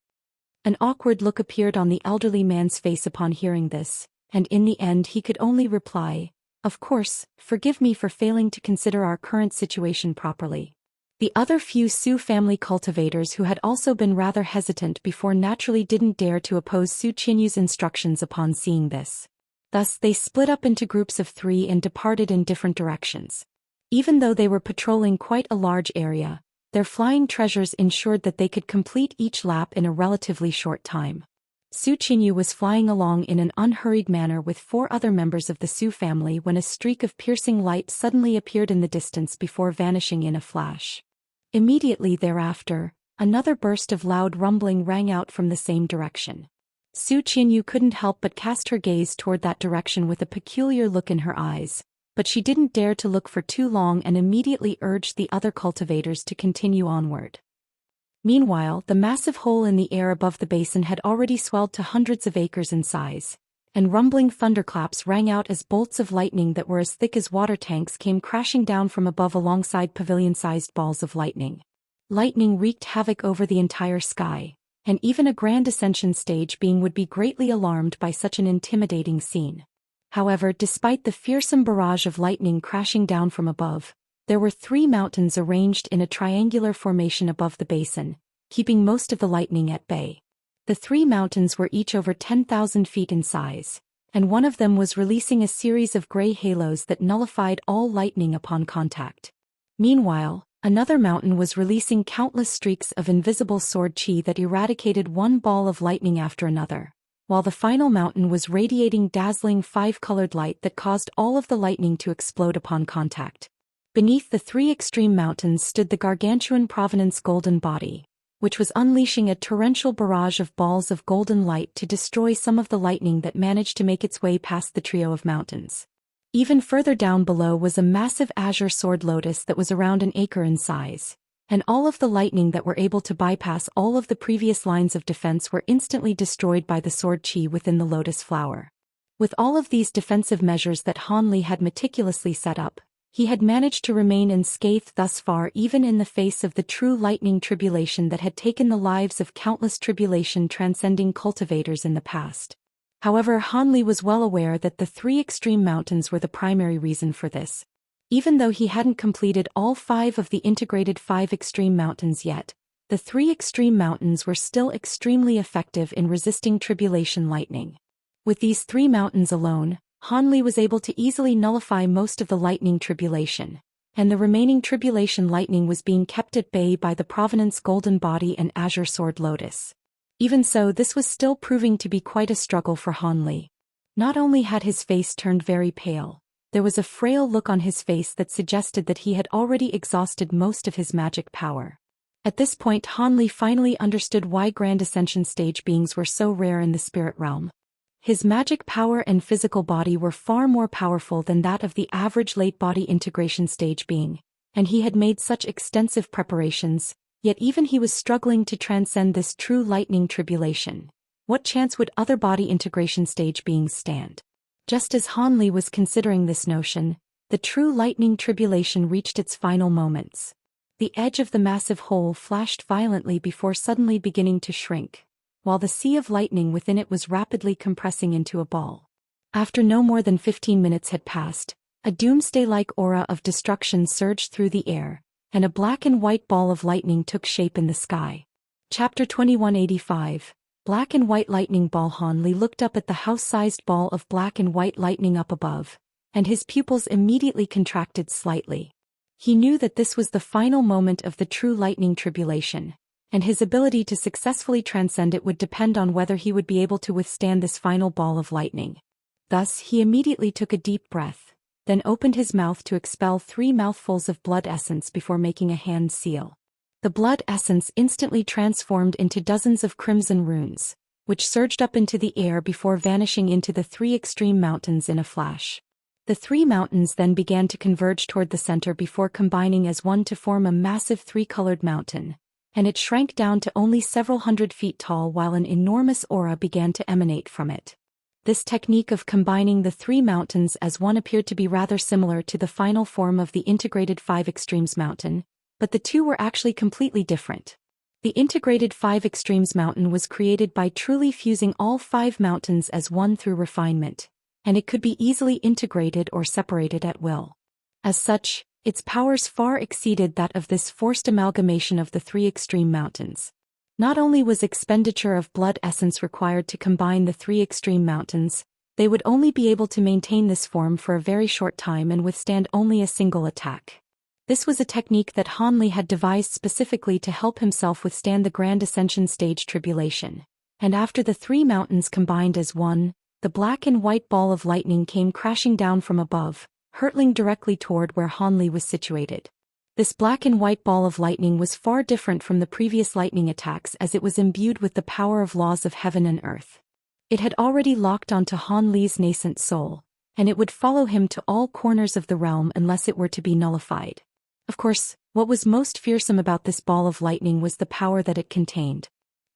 An awkward look appeared on the elderly man's face upon hearing this, and in the end he could only reply, "Of course, forgive me for failing to consider our current situation properly." The other few Su family cultivators who had also been rather hesitant before naturally didn't dare to oppose Su Qinyu's instructions upon seeing this. Thus they split up into groups of 3 and departed in different directions. Even though they were patrolling quite a large area, their flying treasures ensured that they could complete each lap in a relatively short time. Su Qinyu was flying along in an unhurried manner with 4 other members of the Su family when a streak of piercing light suddenly appeared in the distance before vanishing in a flash. Immediately thereafter, another burst of loud rumbling rang out from the same direction. Su Qinyu couldn't help but cast her gaze toward that direction with a peculiar look in her eyes, but she didn't dare to look for too long and immediately urged the other cultivators to continue onward. Meanwhile, the massive hole in the air above the basin had already swelled to hundreds of acres in size, and rumbling thunderclaps rang out as bolts of lightning that were as thick as water tanks came crashing down from above alongside pavilion-sized balls of lightning. Lightning wreaked havoc over the entire sky, and even a Grand Ascension stage being would be greatly alarmed by such an intimidating scene. However, despite the fearsome barrage of lightning crashing down from above, there were 3 mountains arranged in a triangular formation above the basin, keeping most of the lightning at bay. The 3 mountains were each over 10,000 feet in size, and one of them was releasing a series of gray halos that nullified all lightning upon contact. Meanwhile, another mountain was releasing countless streaks of invisible sword chi that eradicated one ball of lightning after another, while the final mountain was radiating dazzling 5-colored light that caused all of the lightning to explode upon contact. Beneath the 3 extreme mountains stood the gargantuan Provenance golden body, which was unleashing a torrential barrage of balls of golden light to destroy some of the lightning that managed to make its way past the trio of mountains. Even further down below was a massive azure sword lotus that was around an acre in size, and all of the lightning that were able to bypass all of the previous lines of defense were instantly destroyed by the sword chi within the lotus flower. With all of these defensive measures that Han Li had meticulously set up, he had managed to remain unscathed thus far even in the face of the true lightning tribulation that had taken the lives of countless tribulation transcending cultivators in the past. However, Han Li was well aware that the 3 extreme mountains were the primary reason for this. Even though he hadn't completed all 5 of the integrated 5 extreme mountains yet, the 3 extreme mountains were still extremely effective in resisting tribulation lightning. With these 3 mountains alone, Han Li was able to easily nullify most of the lightning tribulation, and the remaining tribulation lightning was being kept at bay by the Provenance golden body and azure sword lotus. Even so, this was still proving to be quite a struggle for Han Li. Not only had his face turned very pale, there was a frail look on his face that suggested that he had already exhausted most of his magic power. At this point, Han Li finally understood why Grand Ascension stage beings were so rare in the spirit realm. His magic power and physical body were far more powerful than that of the average late body integration stage being, and he had made such extensive preparations, yet even he was struggling to transcend this true lightning tribulation. What chance would other body integration stage beings stand? Just as Han Li was considering this notion, the true lightning tribulation reached its final moments. The edge of the massive hole flashed violently before suddenly beginning to shrink, while the sea of lightning within it was rapidly compressing into a ball. After no more than 15 minutes had passed, a doomsday-like aura of destruction surged through the air, and a black and white ball of lightning took shape in the sky. Chapter 2185, Black and White Lightning Ball. Han Li looked up at the house-sized ball of black and white lightning up above, and his pupils immediately contracted slightly. He knew that this was the final moment of the true lightning tribulation, and his ability to successfully transcend it would depend on whether he would be able to withstand this final ball of lightning. Thus, he immediately took a deep breath, then opened his mouth to expel 3 mouthfuls of blood essence before making a hand seal. The blood essence instantly transformed into dozens of crimson runes, which surged up into the air before vanishing into the 3 extreme mountains in a flash. The 3 mountains then began to converge toward the center before combining as one to form a massive 3-colored mountain, and it shrank down to only several hundred feet tall while an enormous aura began to emanate from it. This technique of combining the 3 mountains as one appeared to be rather similar to the final form of the integrated 5 extremes mountain, but the two were actually completely different. The integrated 5 extremes mountain was created by truly fusing all 5 mountains as one through refinement, and it could be easily integrated or separated at will. As such, its powers far exceeded that of this forced amalgamation of the 3 extreme mountains. Not only was expenditure of blood essence required to combine the 3 extreme mountains, they would only be able to maintain this form for a very short time and withstand only a single attack. This was a technique that Han Li had devised specifically to help himself withstand the Grand Ascension stage tribulation, and after the 3 mountains combined as one, the black and white ball of lightning came crashing down from above, hurtling directly toward where Han Li was situated. This black and white ball of lightning was far different from the previous lightning attacks as it was imbued with the power of laws of heaven and earth. It had already locked onto Han Li's nascent soul, and it would follow him to all corners of the realm unless it were to be nullified. Of course, what was most fearsome about this ball of lightning was the power that it contained.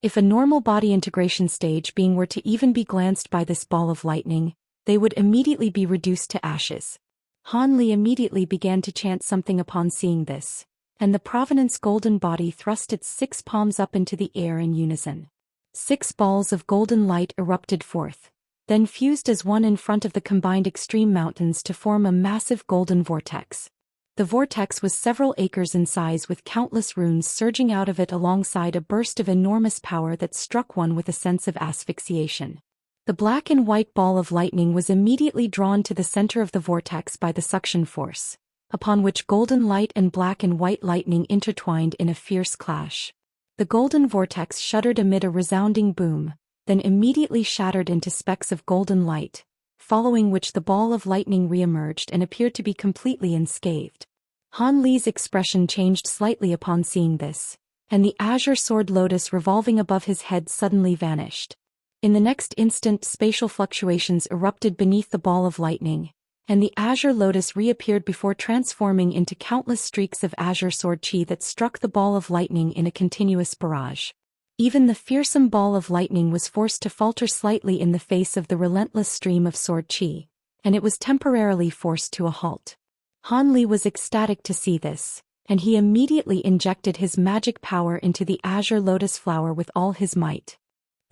If a normal body integration stage being were to even be glanced by this ball of lightning, they would immediately be reduced to ashes. Han Li immediately began to chant something upon seeing this, and the Provenance golden body thrust its 6 palms up into the air in unison. 6 balls of golden light erupted forth, then fused as one in front of the combined extreme mountains to form a massive golden vortex. The vortex was several acres in size with countless runes surging out of it alongside a burst of enormous power that struck one with a sense of asphyxiation. The black and white ball of lightning was immediately drawn to the center of the vortex by the suction force, upon which golden light and black and white lightning intertwined in a fierce clash. The golden vortex shuddered amid a resounding boom, then immediately shattered into specks of golden light, following which the ball of lightning re-emerged and appeared to be completely unscathed. Han Li's expression changed slightly upon seeing this, and the azure sword lotus revolving above his head suddenly vanished. In the next instant, spatial fluctuations erupted beneath the ball of lightning, and the azure lotus reappeared before transforming into countless streaks of azure sword chi that struck the ball of lightning in a continuous barrage. Even the fearsome ball of lightning was forced to falter slightly in the face of the relentless stream of sword chi, and it was temporarily forced to a halt. Han Li was ecstatic to see this, and he immediately injected his magic power into the azure lotus flower with all his might.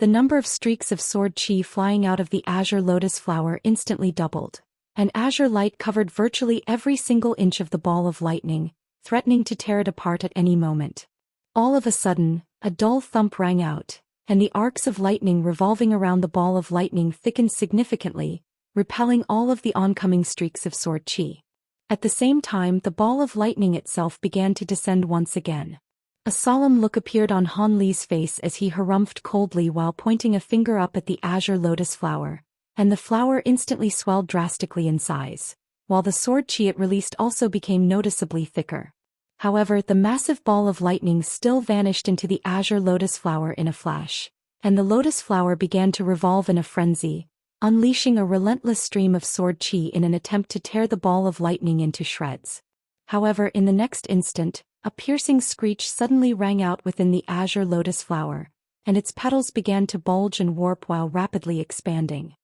The number of streaks of sword chi flying out of the azure lotus flower instantly doubled, and azure light covered virtually every single inch of the ball of lightning, threatening to tear it apart at any moment. All of a sudden, a dull thump rang out, and the arcs of lightning revolving around the ball of lightning thickened significantly, repelling all of the oncoming streaks of sword chi. At the same time, the ball of lightning itself began to descend once again. A solemn look appeared on Han Li's face as he harumphed coldly while pointing a finger up at the azure lotus flower, and the flower instantly swelled drastically in size, while the sword chi it released also became noticeably thicker. However, the massive ball of lightning still vanished into the azure lotus flower in a flash, and the lotus flower began to revolve in a frenzy, unleashing a relentless stream of sword chi in an attempt to tear the ball of lightning into shreds. However, in the next instant, a piercing screech suddenly rang out within the azure lotus flower, and its petals began to bulge and warp while rapidly expanding.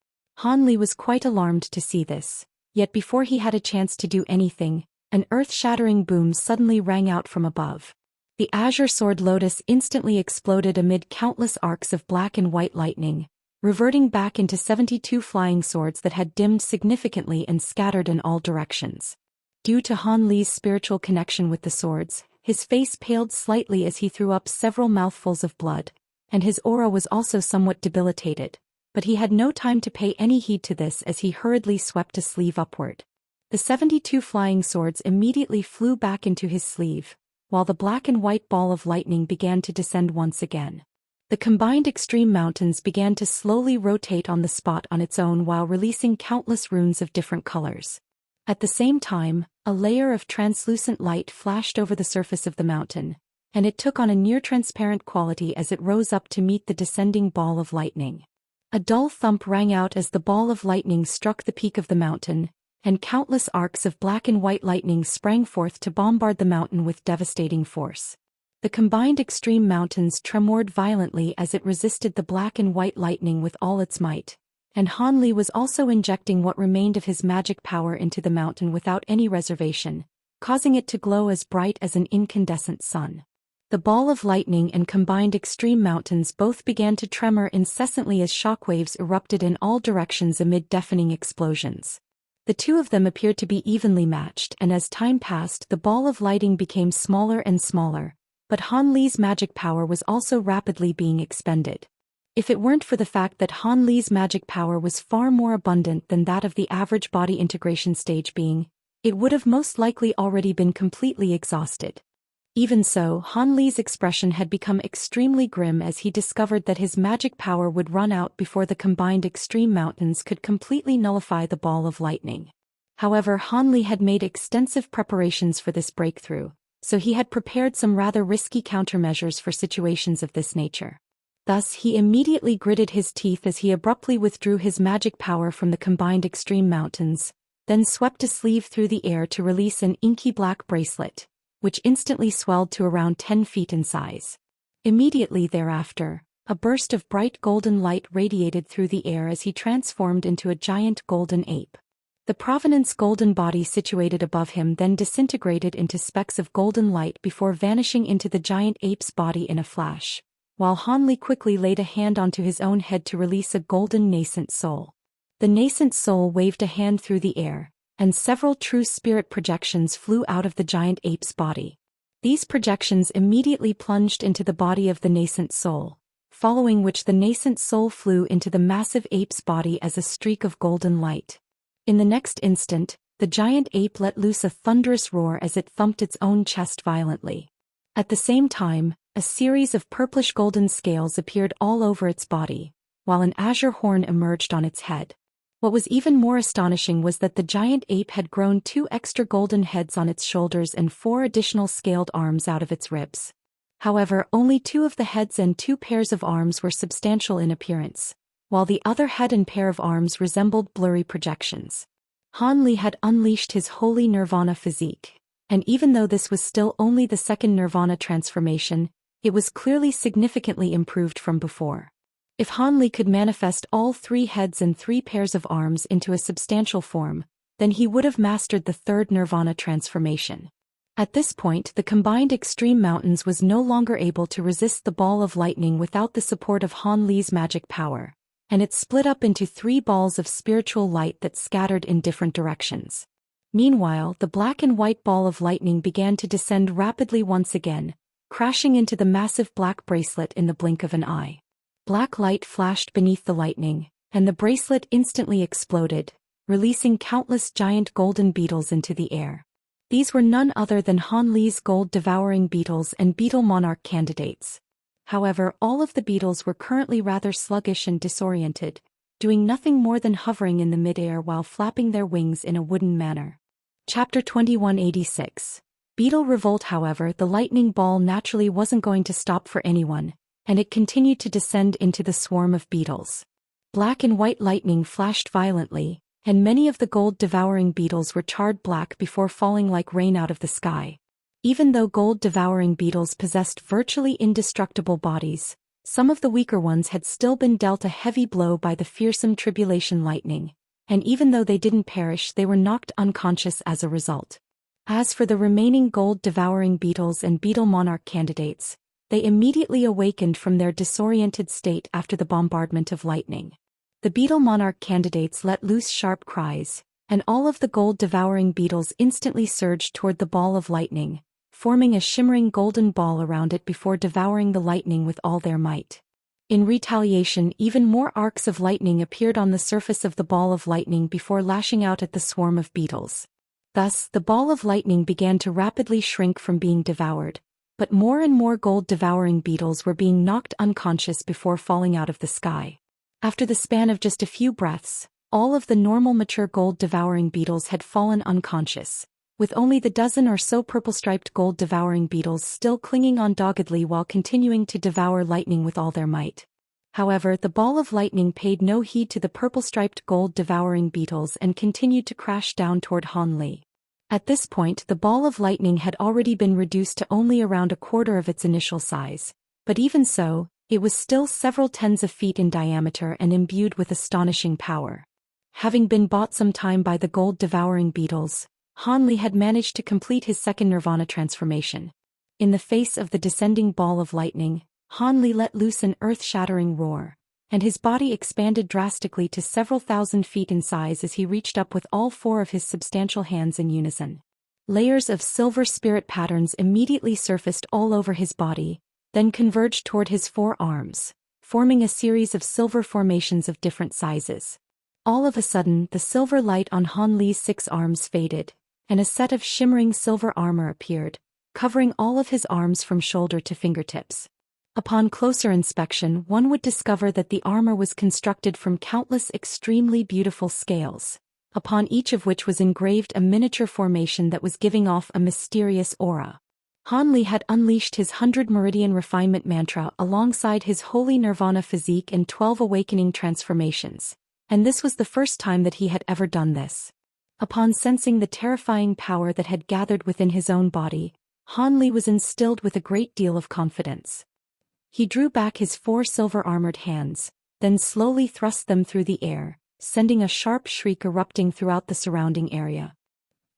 Han Li was quite alarmed to see this, yet before he had a chance to do anything, an earth-shattering boom suddenly rang out from above. The azure sword lotus instantly exploded amid countless arcs of black and white lightning, reverting back into 72 flying swords that had dimmed significantly and scattered in all directions. Due to Han Li's spiritual connection with the swords, his face paled slightly as he threw up several mouthfuls of blood, and his aura was also somewhat debilitated, but he had no time to pay any heed to this as he hurriedly swept a sleeve upward. The 72 flying swords immediately flew back into his sleeve, while the black and white ball of lightning began to descend once again. The combined extreme mountains began to slowly rotate on the spot on its own while releasing countless runes of different colors. At the same time, a layer of translucent light flashed over the surface of the mountain, and it took on a near-transparent quality as it rose up to meet the descending ball of lightning. A dull thump rang out as the ball of lightning struck the peak of the mountain, and countless arcs of black and white lightning sprang forth to bombard the mountain with devastating force. The combined extreme mountains tremored violently as it resisted the black and white lightning with all its might, and Han Li was also injecting what remained of his magic power into the mountain without any reservation, causing it to glow as bright as an incandescent sun. The ball of lightning and combined extreme mountains both began to tremor incessantly as shockwaves erupted in all directions amid deafening explosions. The two of them appeared to be evenly matched, and as time passed, the ball of lightning became smaller and smaller, but Han Li's magic power was also rapidly being expended. If it weren't for the fact that Han Li's magic power was far more abundant than that of the average body integration stage being, it would have most likely already been completely exhausted. Even so, Han Li's expression had become extremely grim as he discovered that his magic power would run out before the combined extreme mountains could completely nullify the ball of lightning. However, Han Li had made extensive preparations for this breakthrough, so he had prepared some rather risky countermeasures for situations of this nature. Thus, he immediately gritted his teeth as he abruptly withdrew his magic power from the combined extreme mountains, then swept a sleeve through the air to release an inky black bracelet, which instantly swelled to around 10 feet in size. Immediately thereafter, a burst of bright golden light radiated through the air as he transformed into a giant golden ape. The Provenance golden body situated above him then disintegrated into specks of golden light before vanishing into the giant ape's body in a flash, while Han Li quickly laid a hand onto his own head to release a golden nascent soul. The nascent soul waved a hand through the air, and several true spirit projections flew out of the giant ape's body. These projections immediately plunged into the body of the nascent soul, following which the nascent soul flew into the massive ape's body as a streak of golden light. In the next instant, the giant ape let loose a thunderous roar as it thumped its own chest violently. At the same time, a series of purplish golden scales appeared all over its body, while an azure horn emerged on its head. What was even more astonishing was that the giant ape had grown 2 extra golden heads on its shoulders and 4 additional scaled arms out of its ribs. However, only 2 of the heads and 2 pairs of arms were substantial in appearance, while the other head and pair of arms resembled blurry projections. Han Li had unleashed his holy nirvana physique, and even though this was still only the second nirvana transformation, it was clearly significantly improved from before. If Han Li could manifest all 3 heads and 3 pairs of arms into a substantial form, then he would have mastered the third nirvana transformation. At this point, the combined Extreme Mountains was no longer able to resist the ball of lightning without the support of Han Li's magic power, and it split up into 3 balls of spiritual light that scattered in different directions. Meanwhile, the black and white ball of lightning began to descend rapidly once again, crashing into the massive black bracelet in the blink of an eye. Black light flashed beneath the lightning, and the bracelet instantly exploded, releasing countless giant golden beetles into the air. These were none other than Han Li's gold-devouring beetles and beetle monarch candidates. However, all of the beetles were currently rather sluggish and disoriented, doing nothing more than hovering in the midair while flapping their wings in a wooden manner. Chapter 2186. Beetle Revolt. However, the lightning ball naturally wasn't going to stop for anyone, and it continued to descend into the swarm of beetles. Black and white lightning flashed violently, and many of the gold-devouring beetles were charred black before falling like rain out of the sky. Even though gold-devouring beetles possessed virtually indestructible bodies, some of the weaker ones had still been dealt a heavy blow by the fearsome Tribulation lightning, and even though they didn't perish, they were knocked unconscious as a result. As for the remaining gold-devouring beetles and beetle monarch candidates, they immediately awakened from their disoriented state after the bombardment of lightning. The beetle monarch candidates let loose sharp cries, and all of the gold-devouring beetles instantly surged toward the ball of lightning, forming a shimmering golden ball around it before devouring the lightning with all their might. In retaliation, even more arcs of lightning appeared on the surface of the ball of lightning before lashing out at the swarm of beetles. Thus, the ball of lightning began to rapidly shrink from being devoured, but more and more gold-devouring beetles were being knocked unconscious before falling out of the sky. After the span of just a few breaths, all of the normal mature gold-devouring beetles had fallen unconscious, with only the dozen or so purple-striped gold-devouring beetles still clinging on doggedly while continuing to devour lightning with all their might. However, the ball of lightning paid no heed to the purple-striped gold-devouring beetles and continued to crash down toward Han Li. At this point, the ball of lightning had already been reduced to only around a quarter of its initial size, but even so, it was still several tens of feet in diameter and imbued with astonishing power. Having been bought some time by the gold-devouring beetles, Han Li had managed to complete his second nirvana transformation. In the face of the descending ball of lightning, Han Li let loose an earth-shattering roar, and his body expanded drastically to several thousand feet in size as he reached up with all 4 of his substantial hands in unison. Layers of silver spirit patterns immediately surfaced all over his body, then converged toward his 4 arms, forming a series of silver formations of different sizes. All of a sudden, the silver light on Han Li's 6 arms faded, and a set of shimmering silver armor appeared, covering all of his arms from shoulder to fingertips. Upon closer inspection, one would discover that the armor was constructed from countless extremely beautiful scales, upon each of which was engraved a miniature formation that was giving off a mysterious aura. Han Li had unleashed his 100 Meridian Refinement mantra alongside his Holy Nirvana physique and 12 awakening transformations, and this was the first time that he had ever done this. Upon sensing the terrifying power that had gathered within his own body, Han Li was instilled with a great deal of confidence. He drew back his 4 silver-armored hands, then slowly thrust them through the air, sending a sharp shriek erupting throughout the surrounding area.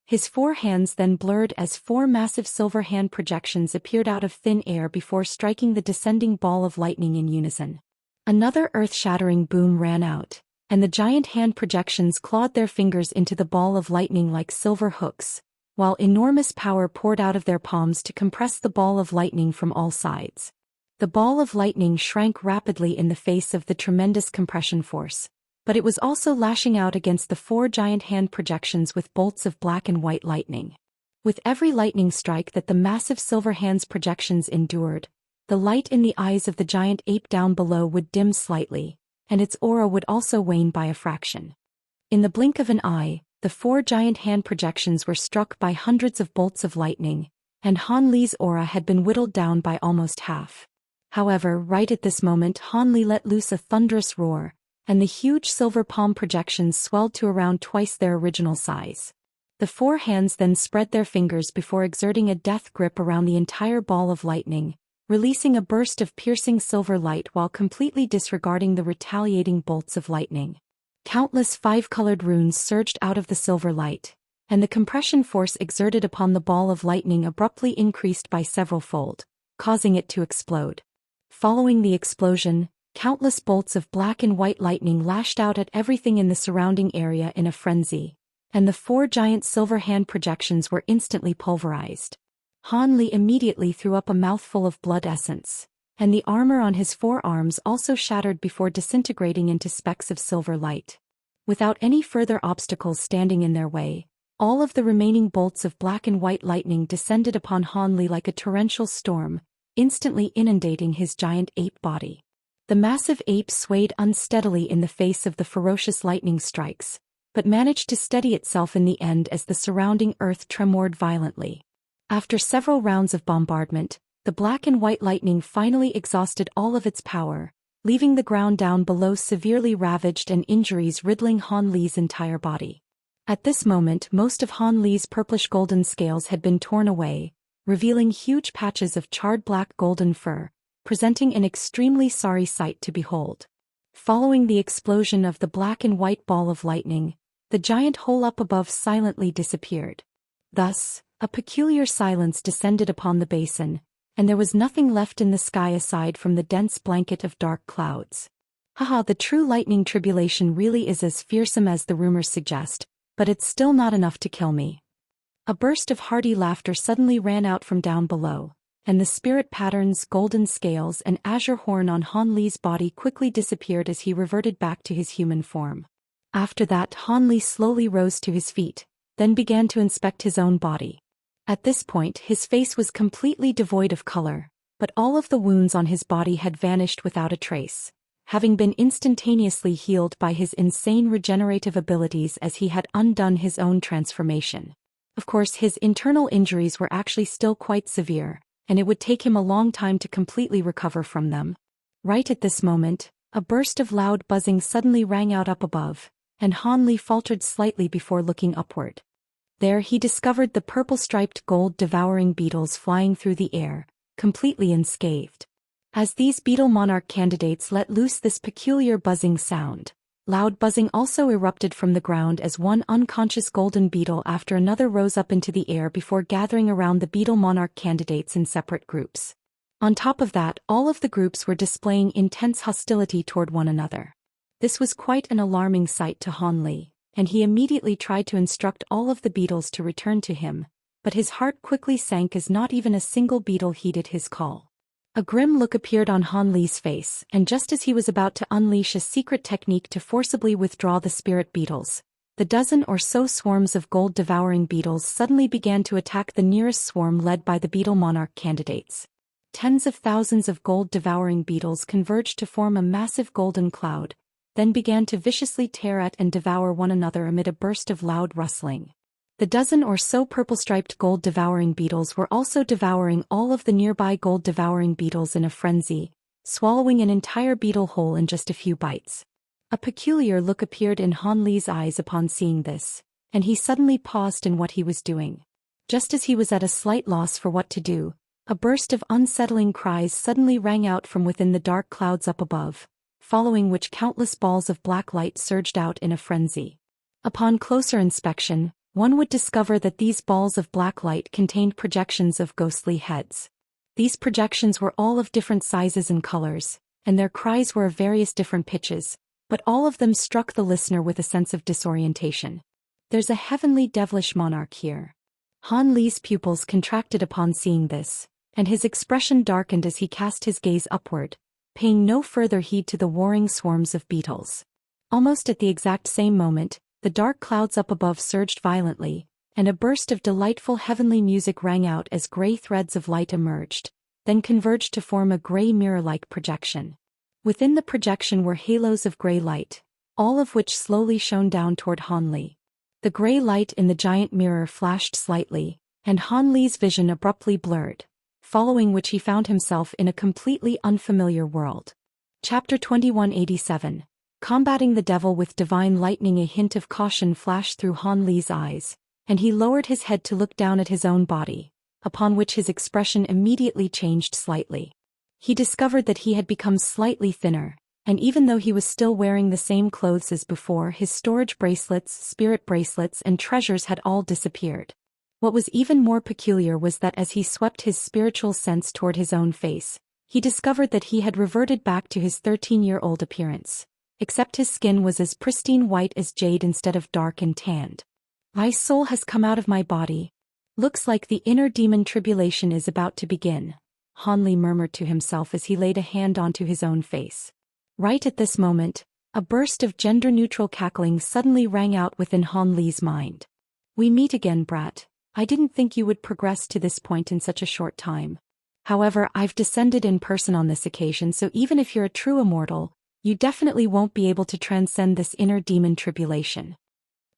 His 4 hands then blurred as 4 massive silver hand projections appeared out of thin air before striking the descending ball of lightning in unison. Another earth-shattering boom ran out, and the giant hand projections clawed their fingers into the ball of lightning like silver hooks, while enormous power poured out of their palms to compress the ball of lightning from all sides. The ball of lightning shrank rapidly in the face of the tremendous compression force, but it was also lashing out against the 4 giant hand projections with bolts of black and white lightning. With every lightning strike that the massive silver hands projections endured, the light in the eyes of the giant ape down below would dim slightly, and its aura would also wane by a fraction. In the blink of an eye, the 4 giant hand projections were struck by hundreds of bolts of lightning, and Han Li's aura had been whittled down by almost half. However, right at this moment Han Li let loose a thunderous roar, and the huge silver palm projections swelled to around twice their original size. The 4 hands then spread their fingers before exerting a death grip around the entire ball of lightning, releasing a burst of piercing silver light while completely disregarding the retaliating bolts of lightning. Countless 5-colored runes surged out of the silver light, and the compression force exerted upon the ball of lightning abruptly increased by several-fold, causing it to explode. Following the explosion, countless bolts of black and white lightning lashed out at everything in the surrounding area in a frenzy, and the 4 giant silver hand projections were instantly pulverized. Han Li immediately threw up a mouthful of blood essence, and the armor on his forearms also shattered before disintegrating into specks of silver light. Without any further obstacles standing in their way, all of the remaining bolts of black and white lightning descended upon Han Li like a torrential storm, instantly inundating his giant ape body. The massive ape swayed unsteadily in the face of the ferocious lightning strikes, but managed to steady itself in the end as the surrounding earth tremored violently. After several rounds of bombardment, the black and white lightning finally exhausted all of its power, leaving the ground down below severely ravaged and injuries riddling Han Li's entire body. At this moment, most of Han Li's purplish-golden scales had been torn away, revealing huge patches of charred black golden fur, presenting an extremely sorry sight to behold. Following the explosion of the black and white ball of lightning, the giant hole up above silently disappeared. Thus, a peculiar silence descended upon the basin, and there was nothing left in the sky aside from the dense blanket of dark clouds. Haha, the true lightning tribulation really is as fearsome as the rumors suggest, but it's still not enough to kill me. A burst of hearty laughter suddenly ran out from down below, and the spirit patterns, golden scales, and azure horn on Han Li's body quickly disappeared as he reverted back to his human form. After that, Han Li slowly rose to his feet, then began to inspect his own body. At this point, his face was completely devoid of color, but all of the wounds on his body had vanished without a trace, having been instantaneously healed by his insane regenerative abilities as he had undone his own transformation. Of course, his internal injuries were actually still quite severe, and it would take him a long time to completely recover from them. Right at this moment, a burst of loud buzzing suddenly rang out up above, and Han Li faltered slightly before looking upward. There he discovered the purple-striped gold-devouring beetles flying through the air, completely unscathed. As these beetle monarch candidates let loose this peculiar buzzing sound, loud buzzing also erupted from the ground as one unconscious golden beetle after another rose up into the air before gathering around the beetle monarch candidates in separate groups. On top of that, all of the groups were displaying intense hostility toward one another. This was quite an alarming sight to Han Li, and he immediately tried to instruct all of the beetles to return to him, but his heart quickly sank as not even a single beetle heeded his call. A grim look appeared on Han Li's face, and just as he was about to unleash a secret technique to forcibly withdraw the spirit beetles, the dozen or so swarms of gold-devouring beetles suddenly began to attack the nearest swarm led by the beetle monarch candidates. Tens of thousands of gold-devouring beetles converged to form a massive golden cloud, then began to viciously tear at and devour one another amid a burst of loud rustling. The dozen or so purple-striped gold-devouring beetles were also devouring all of the nearby gold-devouring beetles in a frenzy, swallowing an entire beetle whole in just a few bites. A peculiar look appeared in Han Li's eyes upon seeing this, and he suddenly paused in what he was doing. Just as he was at a slight loss for what to do, a burst of unsettling cries suddenly rang out from within the dark clouds up above, following which countless balls of black light surged out in a frenzy. Upon closer inspection, one would discover that these balls of black light contained projections of ghostly heads. These projections were all of different sizes and colors, and their cries were of various different pitches, but all of them struck the listener with a sense of disorientation. There's a heavenly devilish monarch here. Han Li's pupils contracted upon seeing this, and his expression darkened as he cast his gaze upward, paying no further heed to the warring swarms of beetles. Almost at the exact same moment, the dark clouds up above surged violently, and a burst of delightful heavenly music rang out as gray threads of light emerged, then converged to form a gray mirror-like projection. Within the projection were halos of gray light, all of which slowly shone down toward Han Li. The gray light in the giant mirror flashed slightly, and Han Li's vision abruptly blurred, following which he found himself in a completely unfamiliar world. Chapter 2187. Combating the Devil with Divine Lightning. A hint of caution flashed through Han Li's eyes, and he lowered his head to look down at his own body, upon which his expression immediately changed slightly. He discovered that he had become slightly thinner, and even though he was still wearing the same clothes as before, his storage bracelets, spirit bracelets, and treasures had all disappeared. What was even more peculiar was that as he swept his spiritual sense toward his own face, he discovered that he had reverted back to his 13-year-old appearance, except his skin was as pristine white as jade instead of dark and tanned. My soul has come out of my body. Looks like the inner demon Tribulation is about to begin, Han Li murmured to himself as he laid a hand onto his own face. Right at this moment, a burst of gender-neutral cackling suddenly rang out within Han Li's mind. We meet again, brat. I didn't think you would progress to this point in such a short time. However, I've descended in person on this occasion, so even if you're a true immortal, you definitely won't be able to transcend this inner demon Tribulation.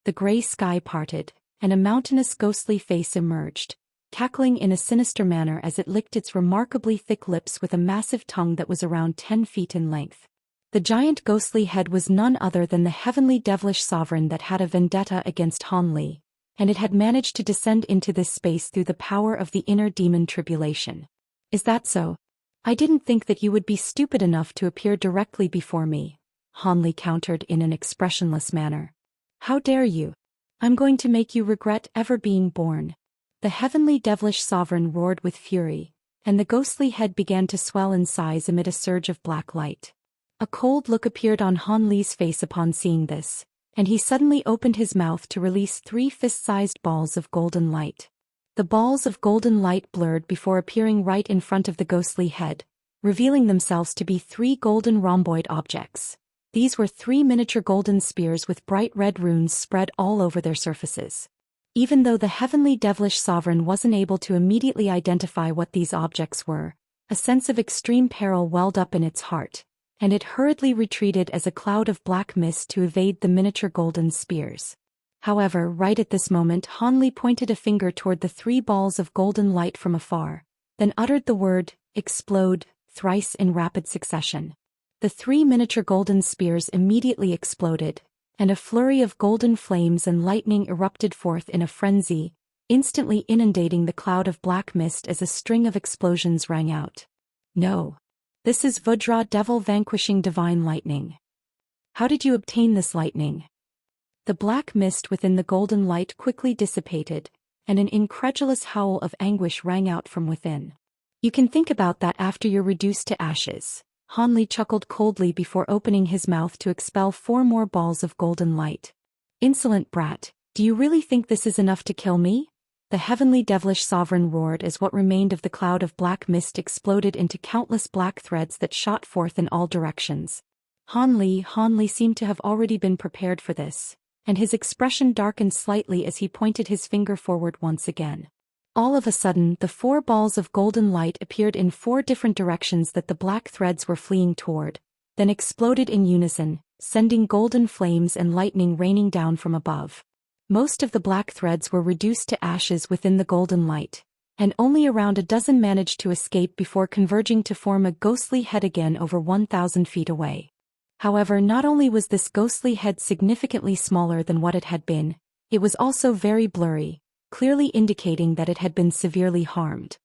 The gray sky parted, and a mountainous ghostly face emerged, cackling in a sinister manner as it licked its remarkably thick lips with a massive tongue that was around 10 feet in length. The giant ghostly head was none other than the heavenly devilish sovereign that had a vendetta against Han Li, and it had managed to descend into this space through the power of the inner demon Tribulation. Is that so? I didn't think that you would be stupid enough to appear directly before me, Han Li countered in an expressionless manner. How dare you? I'm going to make you regret ever being born. The heavenly devilish sovereign roared with fury, and the ghostly head began to swell in size amid a surge of black light. A cold look appeared on Han Li's face upon seeing this, and he suddenly opened his mouth to release 3 fist-sized balls of golden light. The balls of golden light blurred before appearing right in front of the ghostly head, revealing themselves to be 3 golden rhomboid objects. These were 3 miniature golden spears with bright red runes spread all over their surfaces. Even though the heavenly devilish sovereign wasn't able to immediately identify what these objects were, a sense of extreme peril welled up in its heart, and it hurriedly retreated as a cloud of black mist to evade the miniature golden spears. However, right at this moment Han Li pointed a finger toward the 3 balls of golden light from afar, then uttered the word, "Explode," thrice in rapid succession. The 3 miniature golden spears immediately exploded, and a flurry of golden flames and lightning erupted forth in a frenzy, instantly inundating the cloud of black mist as a string of explosions rang out. No. This is Vajra Devil vanquishing divine lightning. How did you obtain this lightning? The black mist within the golden light quickly dissipated, and an incredulous howl of anguish rang out from within. You can think about that after you're reduced to ashes. Han Li chuckled coldly before opening his mouth to expel 4 more balls of golden light. Insolent brat, do you really think this is enough to kill me? The heavenly devilish sovereign roared as what remained of the cloud of black mist exploded into countless black threads that shot forth in all directions. Han Li seemed to have already been prepared for this, and his expression darkened slightly as he pointed his finger forward once again. All of a sudden, the 4 balls of golden light appeared in 4 different directions that the black threads were fleeing toward, then exploded in unison, sending golden flames and lightning raining down from above. Most of the black threads were reduced to ashes within the golden light, and only around a dozen managed to escape before converging to form a ghostly head again over 1,000 feet away. However, not only was this ghostly head significantly smaller than what it had been, it was also very blurry, clearly indicating that it had been severely harmed.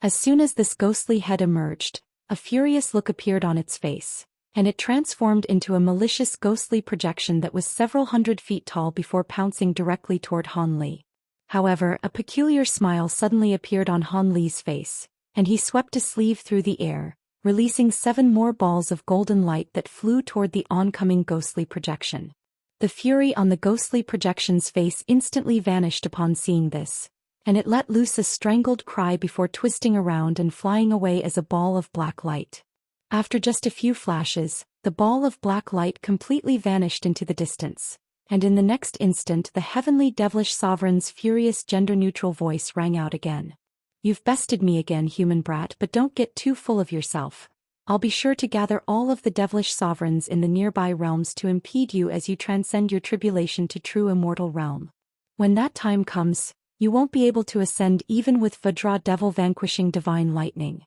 As soon as this ghostly head emerged, a furious look appeared on its face, and it transformed into a malicious ghostly projection that was several hundred feet tall before pouncing directly toward Han Li. However, a peculiar smile suddenly appeared on Han Li's face, and he swept a sleeve through the air, releasing 7 more balls of golden light that flew toward the oncoming ghostly projection. The fury on the ghostly projection's face instantly vanished upon seeing this, and it let loose a strangled cry before twisting around and flying away as a ball of black light. After just a few flashes, the ball of black light completely vanished into the distance, and in the next instant the heavenly devilish sovereign's furious gender-neutral voice rang out again. "You've bested me again, human brat, but don't get too full of yourself. I'll be sure to gather all of the devilish sovereigns in the nearby realms to impede you as you transcend your tribulation to true immortal realm. When that time comes, you won't be able to ascend even with Vajra devil vanquishing divine lightning."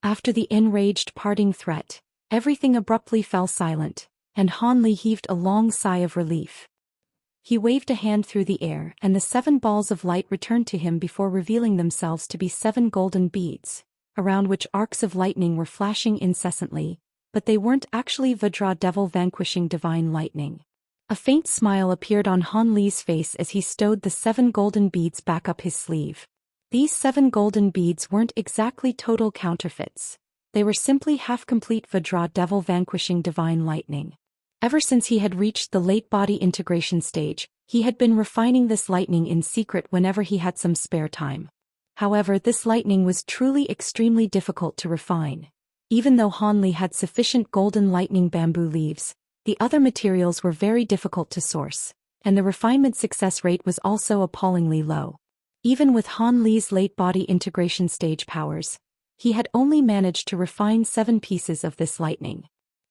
After the enraged parting threat, everything abruptly fell silent, and Han Li heaved a long sigh of relief. He waved a hand through the air and the 7 balls of light returned to him before revealing themselves to be 7 golden beads, around which arcs of lightning were flashing incessantly, but they weren't actually Vajra devil vanquishing divine lightning. A faint smile appeared on Han Li's face as he stowed the 7 golden beads back up his sleeve. These 7 golden beads weren't exactly total counterfeits. They were simply half-complete Vajra devil vanquishing divine lightning. Ever since he had reached the late body integration stage, he had been refining this lightning in secret whenever he had some spare time. However, this lightning was truly extremely difficult to refine. Even though Han Li had sufficient golden lightning bamboo leaves, the other materials were very difficult to source, and the refinement success rate was also appallingly low. Even with Han Li's late body integration stage powers, he had only managed to refine 7 pieces of this lightning.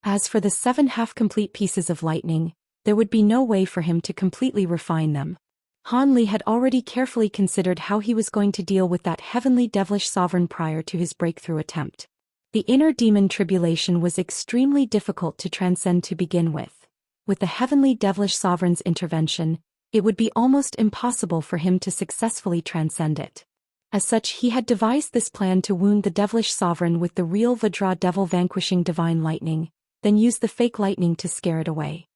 As for the 7 half-complete pieces of lightning, there would be no way for him to completely refine them. Han Li had already carefully considered how he was going to deal with that heavenly devilish sovereign prior to his breakthrough attempt. The inner demon Tribulation was extremely difficult to transcend to begin with. With the heavenly devilish sovereign's intervention, it would be almost impossible for him to successfully transcend it. As such, he had devised this plan to wound the devilish sovereign with the real Vajra devil vanquishing divine lightning, then use the fake lightning to scare it away.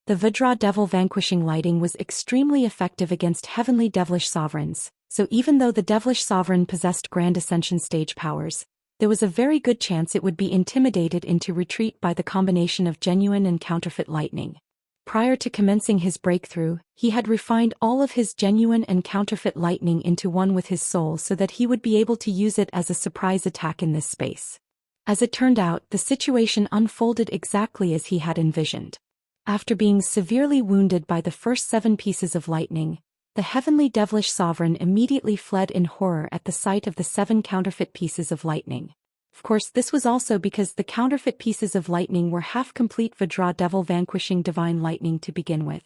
The Vajra devil vanquishing lightning was extremely effective against heavenly devilish sovereigns, so even though the devilish sovereign possessed Grand Ascension stage powers, there was a very good chance it would be intimidated into retreat by the combination of genuine and counterfeit lightning. Prior to commencing his breakthrough, he had refined all of his genuine and counterfeit lightning into one with his soul so that he would be able to use it as a surprise attack in this space. As it turned out, the situation unfolded exactly as he had envisioned. After being severely wounded by the first 7 pieces of lightning, the heavenly devilish sovereign immediately fled in horror at the sight of the 7 counterfeit pieces of lightning. Of course, this was also because the counterfeit pieces of lightning were half-complete Vajra devil vanquishing divine lightning to begin with.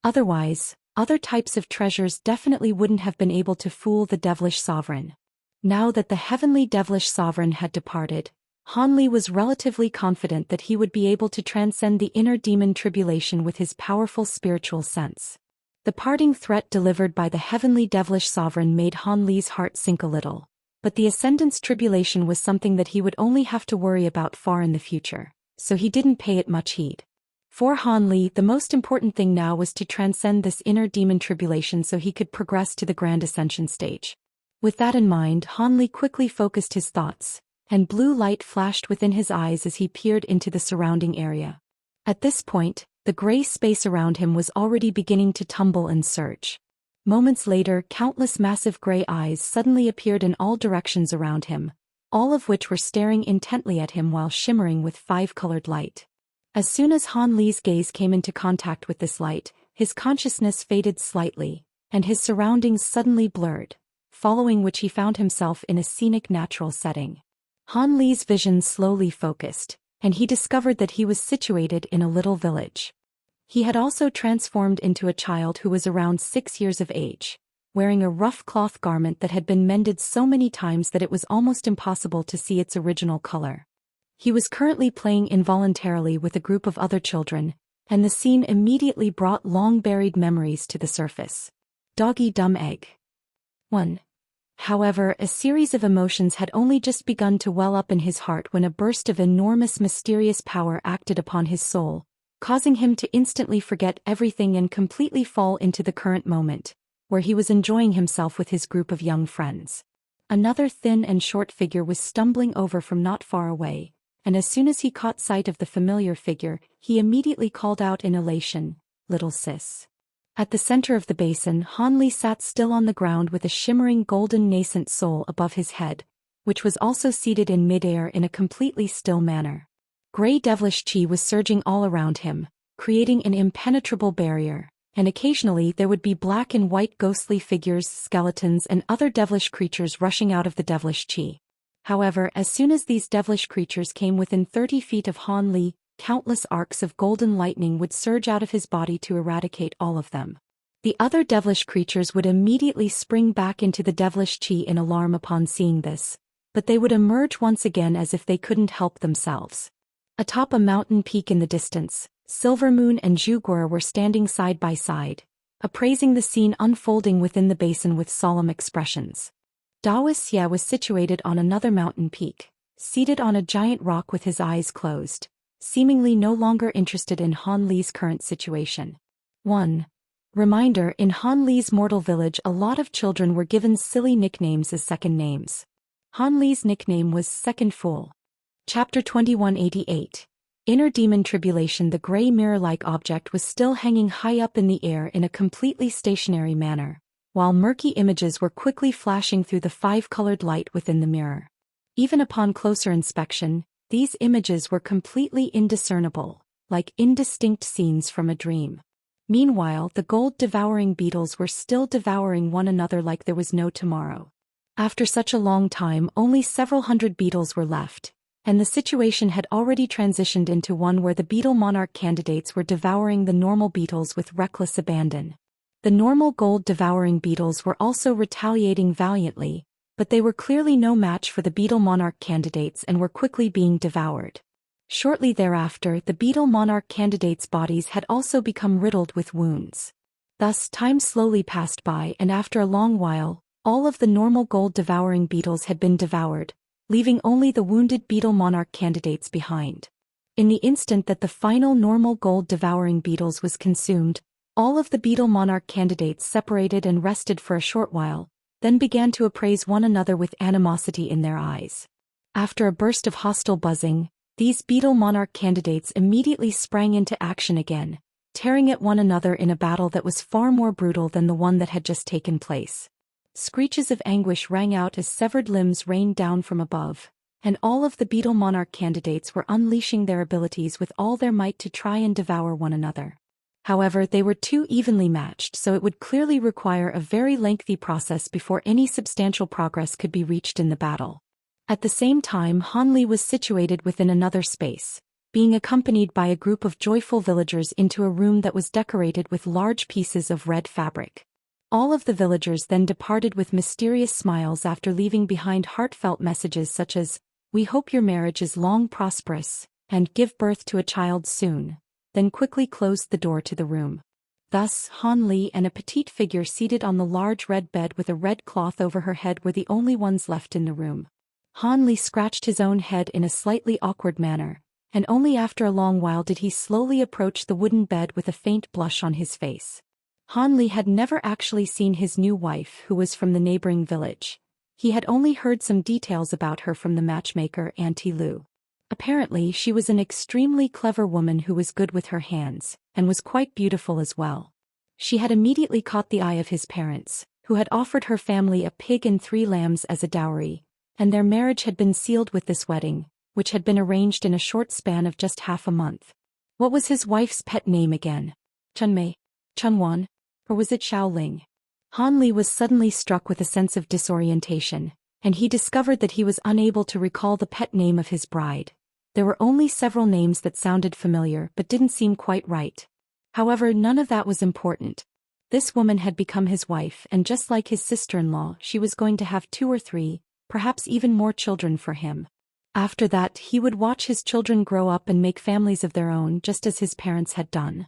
Otherwise, other types of treasures definitely wouldn't have been able to fool the devilish sovereign. Now that the heavenly devilish sovereign had departed, Han Li was relatively confident that he would be able to transcend the inner demon Tribulation with his powerful spiritual sense. The parting threat delivered by the heavenly devilish sovereign made Han Li's heart sink a little, but the Ascendant's Tribulation was something that he would only have to worry about far in the future, so he didn't pay it much heed. For Han Li, the most important thing now was to transcend this inner demon Tribulation so he could progress to the Grand Ascension stage. With that in mind, Han Li quickly focused his thoughts, and blue light flashed within his eyes as he peered into the surrounding area. At this point, the gray space around him was already beginning to tumble and surge. Moments later, countless massive gray eyes suddenly appeared in all directions around him, all of which were staring intently at him while shimmering with 5-colored light. As soon as Han Li's gaze came into contact with this light, his consciousness faded slightly, and his surroundings suddenly blurred, following which he found himself in a scenic natural setting. Han Li's vision slowly focused, and he discovered that he was situated in a little village. He had also transformed into a child who was around 6 years of age, wearing a rough cloth garment that had been mended so many times that it was almost impossible to see its original color. He was currently playing involuntarily with a group of other children, and the scene immediately brought long-buried memories to the surface. Doggy Dumb Egg. 1. However, a series of emotions had only just begun to well up in his heart when a burst of enormous mysterious power acted upon his soul, causing him to instantly forget everything and completely fall into the current moment, where he was enjoying himself with his group of young friends. Another thin and short figure was stumbling over from not far away, and as soon as he caught sight of the familiar figure, he immediately called out in elation, "Little sis." At the center of the basin, Han Li sat still on the ground with a shimmering golden nascent soul above his head, which was also seated in midair in a completely still manner. Gray devilish chi was surging all around him, creating an impenetrable barrier, and occasionally there would be black and white ghostly figures, skeletons and other devilish creatures rushing out of the devilish chi. However, as soon as these devilish creatures came within 30 feet of Han Li, countless arcs of golden lightning would surge out of his body to eradicate all of them. The other devilish creatures would immediately spring back into the devilish chi in alarm upon seeing this, but they would emerge once again as if they couldn't help themselves. Atop a mountain peak in the distance, Silvermoon and Zhugor were standing side by side, appraising the scene unfolding within the basin with solemn expressions. Daoist was situated on another mountain peak, seated on a giant rock with his eyes closed, seemingly no longer interested in Han Li's current situation. 1. Reminder: in Han Li's mortal village, a lot of children were given silly nicknames as second names. Han Li's nickname was Second Fool. Chapter 2188. Inner Demon Tribulation. The gray mirror-like object was still hanging high up in the air in a completely stationary manner, while murky images were quickly flashing through the five-colored light within the mirror. Even upon closer inspection, these images were completely indiscernible, like indistinct scenes from a dream. Meanwhile, the gold-devouring beetles were still devouring one another like there was no tomorrow. After such a long time, only several hundred beetles were left, and the situation had already transitioned into one where the beetle monarch candidates were devouring the normal beetles with reckless abandon. The normal gold-devouring beetles were also retaliating valiantly, but they were clearly no match for the beetle monarch candidates and were quickly being devoured. Shortly thereafter, the beetle monarch candidates' bodies had also become riddled with wounds. Thus, time slowly passed by, and after a long while, all of the normal gold-devouring beetles had been devoured, leaving only the wounded beetle monarch candidates behind. In the instant that the final normal gold-devouring beetles was consumed, all of the beetle monarch candidates separated and rested for a short while, then began to appraise one another with animosity in their eyes. After a burst of hostile buzzing, these beetle monarch candidates immediately sprang into action again, tearing at one another in a battle that was far more brutal than the one that had just taken place. Screeches of anguish rang out as severed limbs rained down from above, and all of the beetle monarch candidates were unleashing their abilities with all their might to try and devour one another. However, they were too evenly matched, so it would clearly require a very lengthy process before any substantial progress could be reached in the battle. At the same time, Han Li was situated within another space, being accompanied by a group of joyful villagers into a room that was decorated with large pieces of red fabric. All of the villagers then departed with mysterious smiles after leaving behind heartfelt messages such as, "We hope your marriage is long prosperous, and give birth to a child soon," then quickly closed the door to the room. Thus, Han Li and a petite figure seated on the large red bed with a red cloth over her head were the only ones left in the room. Han Li scratched his own head in a slightly awkward manner, and only after a long while did he slowly approach the wooden bed with a faint blush on his face. Han Li had never actually seen his new wife, who was from the neighboring village. He had only heard some details about her from the matchmaker Auntie Lu. Apparently, she was an extremely clever woman who was good with her hands, and was quite beautiful as well. She had immediately caught the eye of his parents, who had offered her family a pig and 3 lambs as a dowry, and their marriage had been sealed with this wedding, which had been arranged in a short span of just half a month. What was his wife's pet name again? Chunmei? Chunwan? Or was it Xiaoling? Han Li was suddenly struck with a sense of disorientation, and he discovered that he was unable to recall the pet name of his bride. There were only several names that sounded familiar but didn't seem quite right. However, none of that was important. This woman had become his wife, and just like his sister-in-law, she was going to have 2 or 3, perhaps even more children for him. After that, he would watch his children grow up and make families of their own just as his parents had done.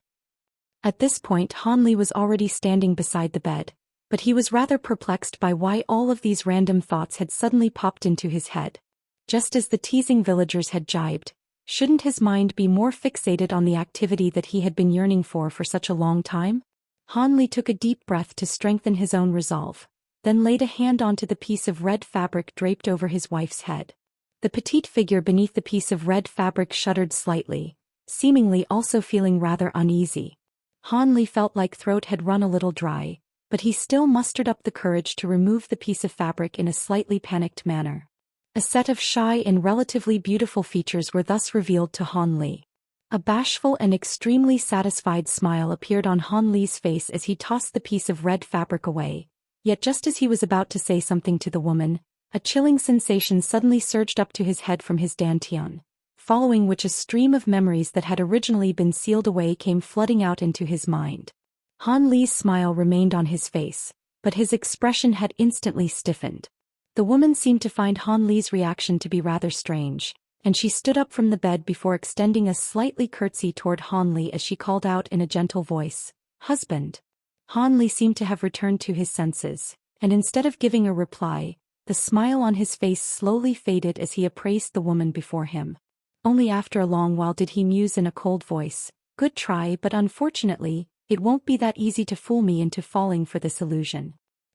At this point, Han Li was already standing beside the bed, but he was rather perplexed by why all of these random thoughts had suddenly popped into his head. Just as the teasing villagers had jibed, shouldn't his mind be more fixated on the activity that he had been yearning for such a long time? Han Li took a deep breath to strengthen his own resolve, then laid a hand onto the piece of red fabric draped over his wife's head. The petite figure beneath the piece of red fabric shuddered slightly, seemingly also feeling rather uneasy. Han Li felt like throat had run a little dry, but he still mustered up the courage to remove the piece of fabric in a slightly panicked manner. A set of shy and relatively beautiful features were thus revealed to Han Li. A bashful and extremely satisfied smile appeared on Han Li's face as he tossed the piece of red fabric away, yet just as he was about to say something to the woman, a chilling sensation suddenly surged up to his head from his dantian, following which a stream of memories that had originally been sealed away came flooding out into his mind. Han Li's smile remained on his face, but his expression had instantly stiffened. The woman seemed to find Han Li's reaction to be rather strange, and she stood up from the bed before extending a slightly curtsy toward Han Li as she called out in a gentle voice, "Husband." Han Li seemed to have returned to his senses, and instead of giving a reply, the smile on his face slowly faded as he appraised the woman before him. Only after a long while did he muse in a cold voice, "Good try, but unfortunately, it won't be that easy to fool me into falling for this illusion."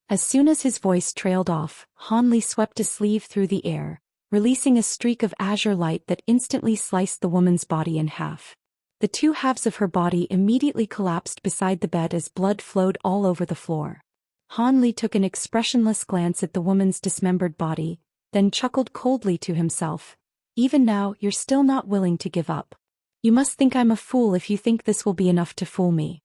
As soon as his voice trailed off, Han Li swept a sleeve through the air, releasing a streak of azure light that instantly sliced the woman's body in half. The two halves of her body immediately collapsed beside the bed as blood flowed all over the floor. Han Li took an expressionless glance at the woman's dismembered body, then chuckled coldly to himself. "Even now, you're still not willing to give up. You must think I'm a fool if you think this will be enough to fool me."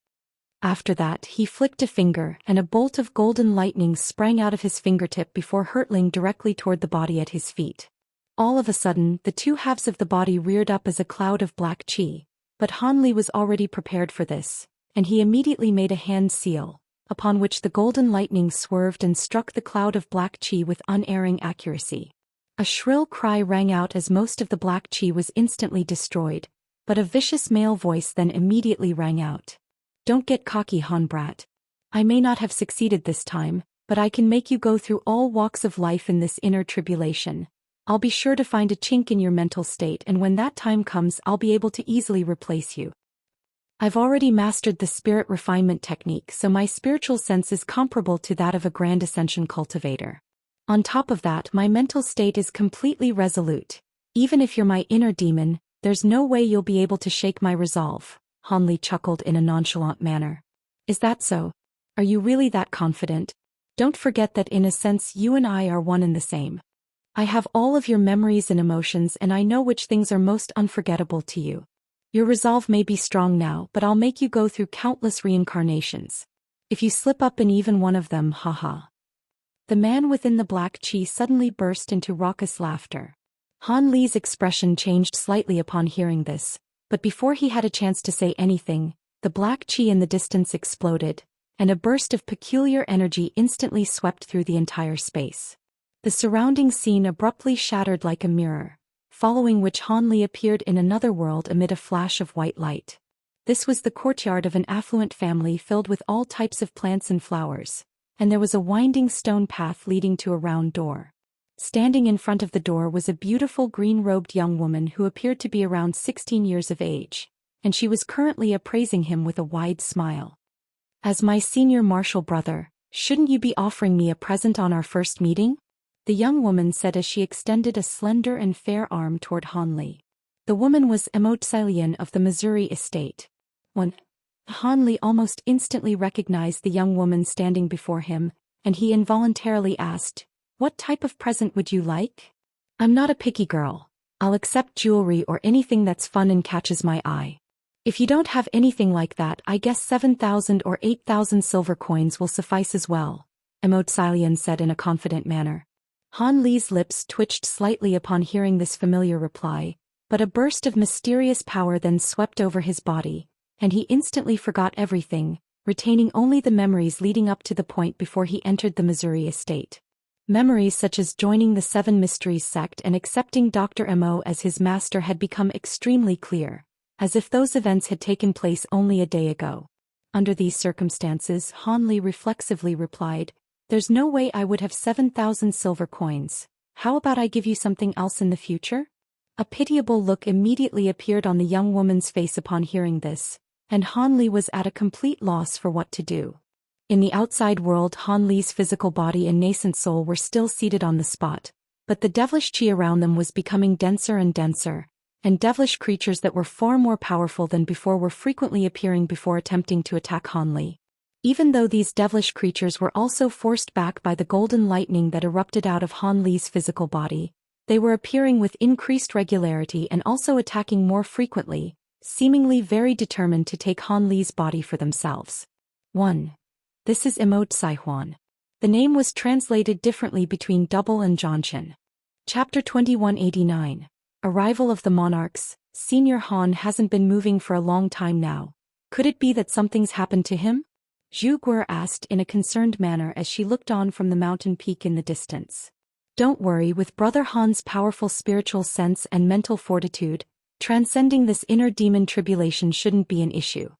After that, he flicked a finger, and a bolt of golden lightning sprang out of his fingertip before hurtling directly toward the body at his feet. All of a sudden, the two halves of the body reared up as a cloud of black chi, but Han Li was already prepared for this, and he immediately made a hand seal, upon which the golden lightning swerved and struck the cloud of black chi with unerring accuracy. A shrill cry rang out as most of the black chi was instantly destroyed, but a vicious male voice then immediately rang out. "Don't get cocky, Han brat. I may not have succeeded this time, but I can make you go through all walks of life in this inner tribulation. I'll be sure to find a chink in your mental state, and when that time comes I'll be able to easily replace you. I've already mastered the spirit refinement technique, so my spiritual sense is comparable to that of a grand Ascension cultivator. On top of that, my mental state is completely resolute. Even if you're my inner demon, there's no way you'll be able to shake my resolve." Han Li chuckled in a nonchalant manner. "Is that so? Are you really that confident? Don't forget that in a sense you and I are one and the same. I have all of your memories and emotions, and I know which things are most unforgettable to you. Your resolve may be strong now, but I'll make you go through countless reincarnations. If you slip up in even one of them, haha." The man within the black chi suddenly burst into raucous laughter. Han Li's expression changed slightly upon hearing this, but before he had a chance to say anything, the black chi in the distance exploded, and a burst of peculiar energy instantly swept through the entire space. The surrounding scene abruptly shattered like a mirror, following which Han Li appeared in another world amid a flash of white light. This was the courtyard of an affluent family filled with all types of plants and flowers, and there was a winding stone path leading to a round door. Standing in front of the door was a beautiful green-robed young woman who appeared to be around 16 years of age, and she was currently appraising him with a wide smile. "As my senior martial brother, shouldn't you be offering me a present on our first meeting?" the young woman said as she extended a slender and fair arm toward Han Li. The woman was Immortal of the Missouri estate. Han Li almost instantly recognized the young woman standing before him, and he involuntarily asked, "What type of present would you like?" "I'm not a picky girl. I'll accept jewelry or anything that's fun and catches my eye. If you don't have anything like that, I guess 7,000 or 8,000 silver coins will suffice as well," Immortal said in a confident manner. Han Li's lips twitched slightly upon hearing this familiar reply, but a burst of mysterious power then swept over his body, and he instantly forgot everything, retaining only the memories leading up to the point before he entered the Missouri estate. Memories such as joining the Seven Mysteries sect and accepting Dr. Mo as his master had become extremely clear, as if those events had taken place only a day ago. Under these circumstances, Han Li reflexively replied, "There's no way I would have 7,000 silver coins. How about I give you something else in the future?" A pitiable look immediately appeared on the young woman's face upon hearing this, and Han Li was at a complete loss for what to do. In the outside world, Han Li's physical body and nascent soul were still seated on the spot, but the devilish qi around them was becoming denser and denser, and devilish creatures that were far more powerful than before were frequently appearing before attempting to attack Han Li. Even though these devilish creatures were also forced back by the golden lightning that erupted out of Han Li's physical body, they were appearing with increased regularity and also attacking more frequently, seemingly very determined to take Han Li's body for themselves. 1. This is Immortal. The name was translated differently between Double and Zhou Xian. Chapter 2189. Arrival of the Monarchs. Senior Han hasn't been moving for a long time now. Could it be that something's happened to him? Zhu Guer asked in a concerned manner as she looked on from the mountain peak in the distance. Don't worry, with Brother Han's powerful spiritual sense and mental fortitude, transcending this inner demon tribulation shouldn't be an issue.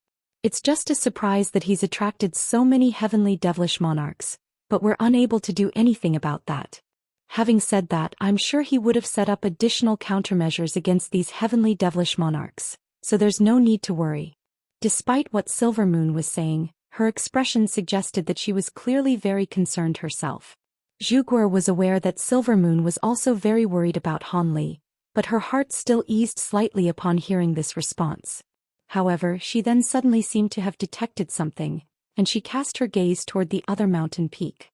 It's just a surprise that he's attracted so many heavenly devilish monarchs, but we're unable to do anything about that. Having said that, I'm sure he would have set up additional countermeasures against these heavenly devilish monarchs, so there's no need to worry. Despite what Silver Moon was saying, her expression suggested that she was clearly very concerned herself. Zhu Guer was aware that Silver Moon was also very worried about Han Li, but her heart still eased slightly upon hearing this response. However, she then suddenly seemed to have detected something, and she cast her gaze toward the other mountain peak.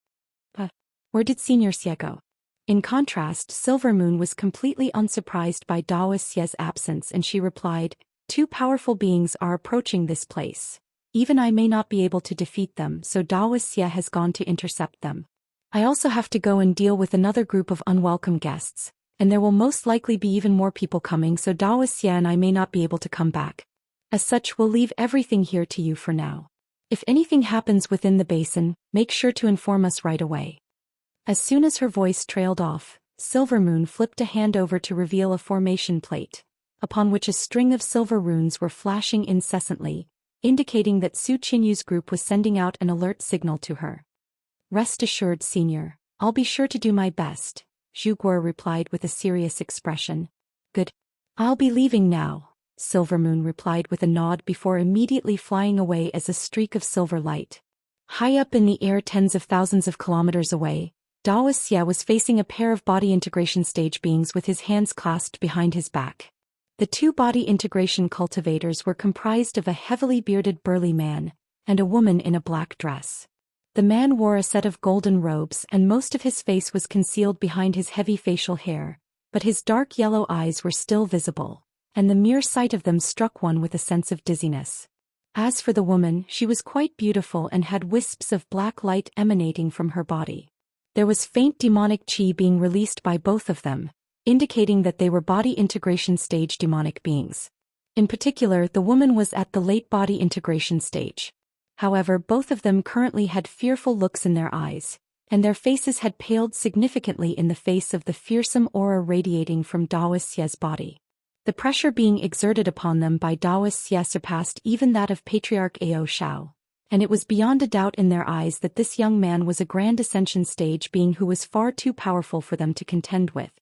Where did Xianxia go? In contrast, Silver Moon was completely unsurprised by Daoist's absence, and she replied, "Two powerful beings are approaching this place. Even I may not be able to defeat them, so Daoist has gone to intercept them. I also have to go and deal with another group of unwelcome guests, and there will most likely be even more people coming, so Daoist and I may not be able to come back. As such, we'll leave everything here to you for now. If anything happens within the basin, make sure to inform us right away." As soon as her voice trailed off, Silver Moon flipped a hand over to reveal a formation plate, upon which a string of silver runes were flashing incessantly, indicating that Su Qinyu's group was sending out an alert signal to her. "Rest assured, Senior, I'll be sure to do my best," Zhu Guer replied with a serious expression. "Good. I'll be leaving now," Silver Moon replied with a nod before immediately flying away as a streak of silver light. High up in the air, tens of thousands of kilometers away, Daoist was facing a pair of body integration stage beings with his hands clasped behind his back. The two body integration cultivators were comprised of a heavily bearded burly man and a woman in a black dress. The man wore a set of golden robes, and most of his face was concealed behind his heavy facial hair, but his dark yellow eyes were still visible, and the mere sight of them struck one with a sense of dizziness. As for the woman, she was quite beautiful and had wisps of black light emanating from her body. There was faint demonic qi being released by both of them, indicating that they were body integration stage demonic beings. In particular, the woman was at the late body integration stage. However, both of them currently had fearful looks in their eyes, and their faces had paled significantly in the face of the fearsome aura radiating from Daoist's body. The pressure being exerted upon them by Daoist surpassed even that of Patriarch Ao Shao, and it was beyond a doubt in their eyes that this young man was a Grand Ascension stage being who was far too powerful for them to contend with.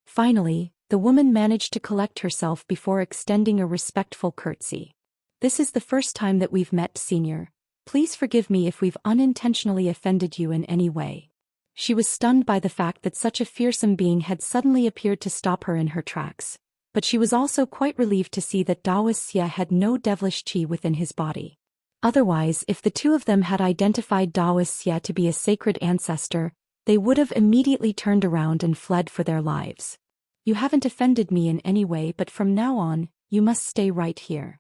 Finally, the woman managed to collect herself before extending a respectful curtsy. "This is the first time that we've met, Senior. Please forgive me if we've unintentionally offended you in any way." She was stunned by the fact that such a fearsome being had suddenly appeared to stop her in her tracks, but she was also quite relieved to see that Daoist had no devilish qi within his body. Otherwise, if the two of them had identified Daoist to be a sacred ancestor, they would have immediately turned around and fled for their lives. "You haven't offended me in any way, but from now on, you must stay right here.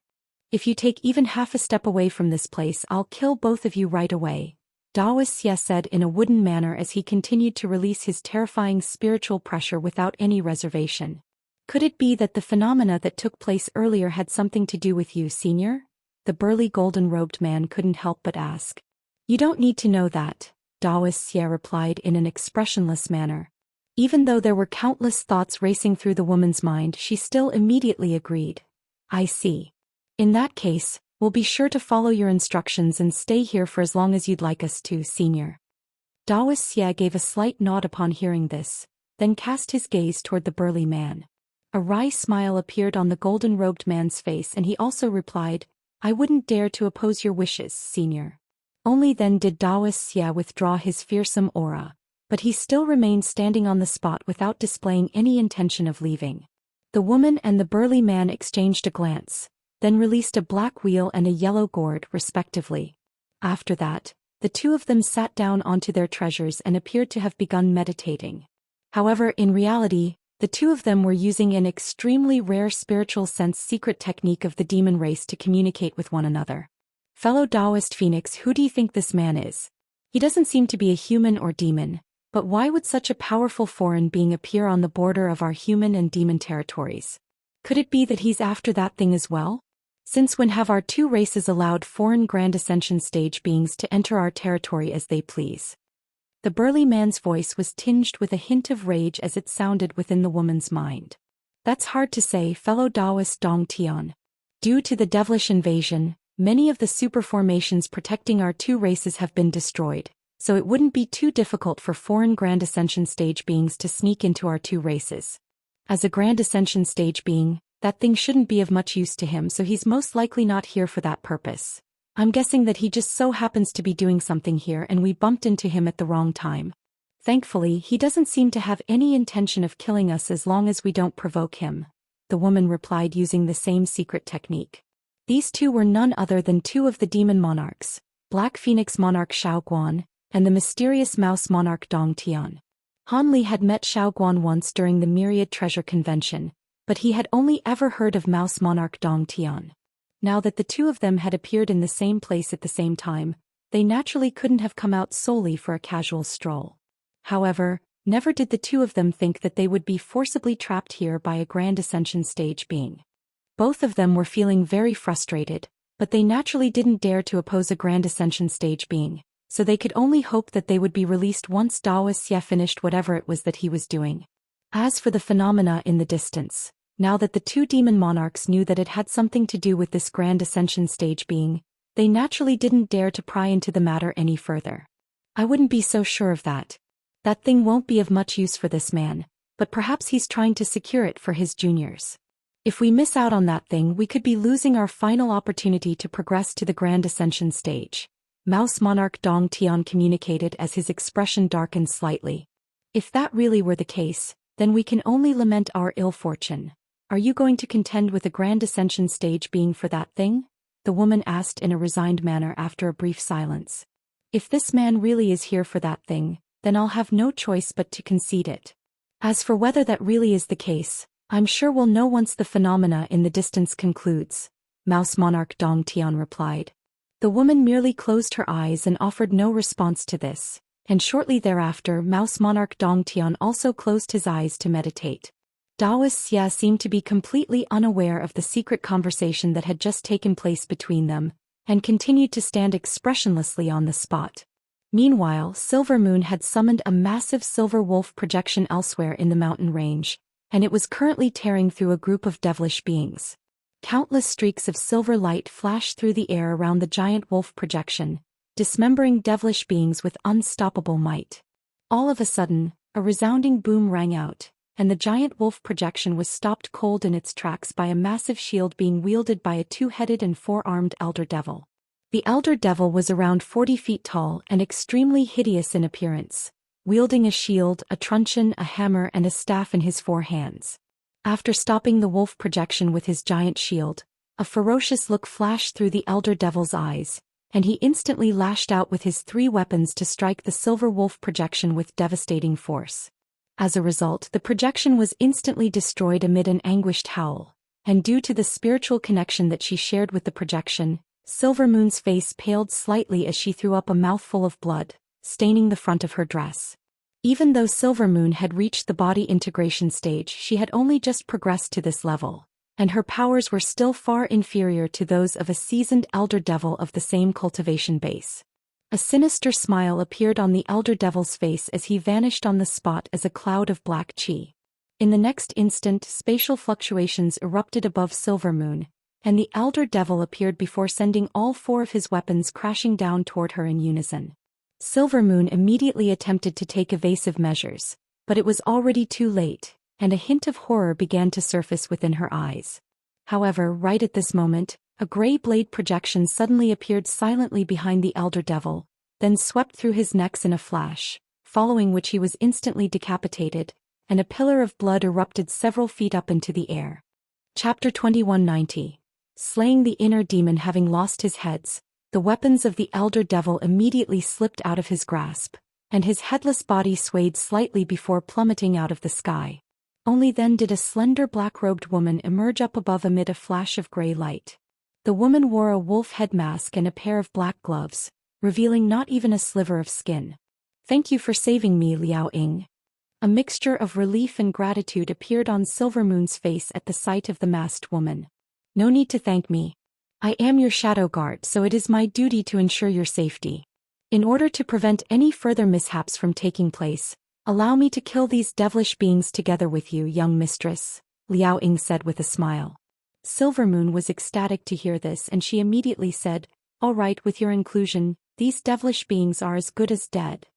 If you take even half a step away from this place, I'll kill both of you right away," Daoist said in a wooden manner as he continued to release his terrifying spiritual pressure without any reservation. "Could it be that the phenomena that took place earlier had something to do with you, Senior?" the burly golden-robed man couldn't help but ask. "You don't need to know that," Daoist replied in an expressionless manner. Even though there were countless thoughts racing through the woman's mind, she still immediately agreed. "I see. In that case, We'll be sure to follow your instructions and stay here for as long as you'd like us to, Senior. Daoist Xie gave a slight nod upon hearing this, then cast his gaze toward the burly man. A wry smile appeared on the golden-robed man's face and he also replied, I wouldn't dare to oppose your wishes, Senior. Only then did Daoist Xie withdraw his fearsome aura, but he still remained standing on the spot without displaying any intention of leaving. The woman and the burly man exchanged a glance, then released a black wheel and a yellow gourd, respectively. After that, the two of them sat down onto their treasures and appeared to have begun meditating. However, in reality, the two of them were using an extremely rare spiritual sense secret technique of the demon race to communicate with one another. Fellow Daoist Phoenix, who do you think this man is? He doesn't seem to be a human or demon, but why would such a powerful foreign being appear on the border of our human and demon territories? Could it be that he's after that thing as well? Since when have our two races allowed foreign Grand Ascension stage beings to enter our territory as they please? The burly man's voice was tinged with a hint of rage as it sounded within the woman's mind. That's hard to say, fellow Daoist Dong Tian. Due to the devilish invasion, many of the super formations protecting our two races have been destroyed, so it wouldn't be too difficult for foreign Grand Ascension stage beings to sneak into our two races. As a Grand Ascension stage being, that thing shouldn't be of much use to him, so he's most likely not here for that purpose. I'm guessing that he just so happens to be doing something here and we bumped into him at the wrong time. Thankfully, he doesn't seem to have any intention of killing us as long as we don't provoke him, the woman replied using the same secret technique. These two were none other than two of the demon monarchs, Black Phoenix Monarch Xiao Guan, and the mysterious Mouse Monarch Dong Tian. Han Li had met Xiao Guan once during the Myriad Treasure Convention, but he had only ever heard of Mouse Monarch Dong Tian. Now that the two of them had appeared in the same place at the same time, they naturally couldn't have come out solely for a casual stroll. However, never did the two of them think that they would be forcibly trapped here by a Grand Ascension stage being. Both of them were feeling very frustrated, but they naturally didn't dare to oppose a Grand Ascension stage being, so they could only hope that they would be released once Daoist Xie finished whatever it was that he was doing. As for the phenomena in the distance, now that the two demon monarchs knew that it had something to do with this Grand Ascension stage being, they naturally didn't dare to pry into the matter any further. I wouldn't be so sure of that. That thing won't be of much use for this man, but perhaps he's trying to secure it for his juniors. If we miss out on that thing, we could be losing our final opportunity to progress to the Grand Ascension stage, Mouse Monarch Dong Tian communicated as his expression darkened slightly. If that really were the case, then we can only lament our ill fortune. Are you going to contend with a Grand Ascension stage being for that thing? The woman asked in a resigned manner after a brief silence. If this man really is here for that thing, then I'll have no choice but to concede it. As for whether that really is the case, I'm sure we'll know once the phenomena in the distance concludes, Mouse Monarch Dong Tian replied. The woman merely closed her eyes and offered no response to this, and shortly thereafter Mouse Monarch Dong Tian also closed his eyes to meditate. Daoist Xie seemed to be completely unaware of the secret conversation that had just taken place between them, and continued to stand expressionlessly on the spot. Meanwhile, Silver Moon had summoned a massive silver wolf projection elsewhere in the mountain range, and it was currently tearing through a group of devilish beings. Countless streaks of silver light flashed through the air around the giant wolf projection, dismembering devilish beings with unstoppable might. All of a sudden, a resounding boom rang out, and the giant wolf projection was stopped cold in its tracks by a massive shield being wielded by a two-headed and four-armed elder devil. The elder devil was around 40 feet tall and extremely hideous in appearance, wielding a shield, a truncheon, a hammer and a staff in his four hands. After stopping the wolf projection with his giant shield, a ferocious look flashed through the elder devil's eyes, and he instantly lashed out with his three weapons to strike the silver wolf projection with devastating force. As a result, the projection was instantly destroyed amid an anguished howl, and due to the spiritual connection that she shared with the projection, Silver Moon's face paled slightly as she threw up a mouthful of blood, staining the front of her dress. Even though Silver Moon had reached the body integration stage, she had only just progressed to this level, and her powers were still far inferior to those of a seasoned elder devil of the same cultivation base. A sinister smile appeared on the elder devil's face as he vanished on the spot as a cloud of black chi. In the next instant, spatial fluctuations erupted above Silver Moon, and the elder devil appeared before sending all 4 of his weapons crashing down toward her in unison. Silvermoon immediately attempted to take evasive measures, but it was already too late, and a hint of horror began to surface within her eyes. However, right at this moment, a gray blade projection suddenly appeared silently behind the elder devil, then swept through his neck in a flash, following which he was instantly decapitated, and a pillar of blood erupted several feet up into the air. Chapter 2190. Slaying the inner demon. Having lost his heads, the weapons of the elder devil immediately slipped out of his grasp, and his headless body swayed slightly before plummeting out of the sky. Only then did a slender black-robed woman emerge up above amid a flash of gray light. The woman wore a wolf head mask and a pair of black gloves, revealing not even a sliver of skin. "Thank you for saving me, Liao Ying." A mixture of relief and gratitude appeared on Silvermoon's face at the sight of the masked woman. "No need to thank me. I am your shadow guard, so it is my duty to ensure your safety. In order to prevent any further mishaps from taking place, allow me to kill these devilish beings together with you, young mistress," Liao Ying said with a smile. Silvermoon was ecstatic to hear this, and she immediately said, "All right, with your inclusion, these devilish beings are as good as dead."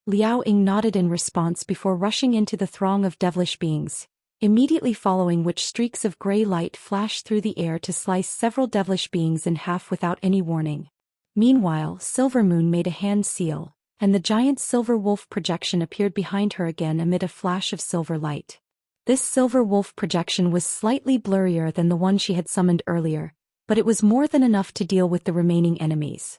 Liao Ying nodded in response before rushing into the throng of devilish beings, immediately following which streaks of gray light flashed through the air to slice several devilish beings in half without any warning. Meanwhile, Silvermoon made a hand seal, and the giant silver wolf projection appeared behind her again amid a flash of silver light. This silver wolf projection was slightly blurrier than the one she had summoned earlier, but it was more than enough to deal with the remaining enemies.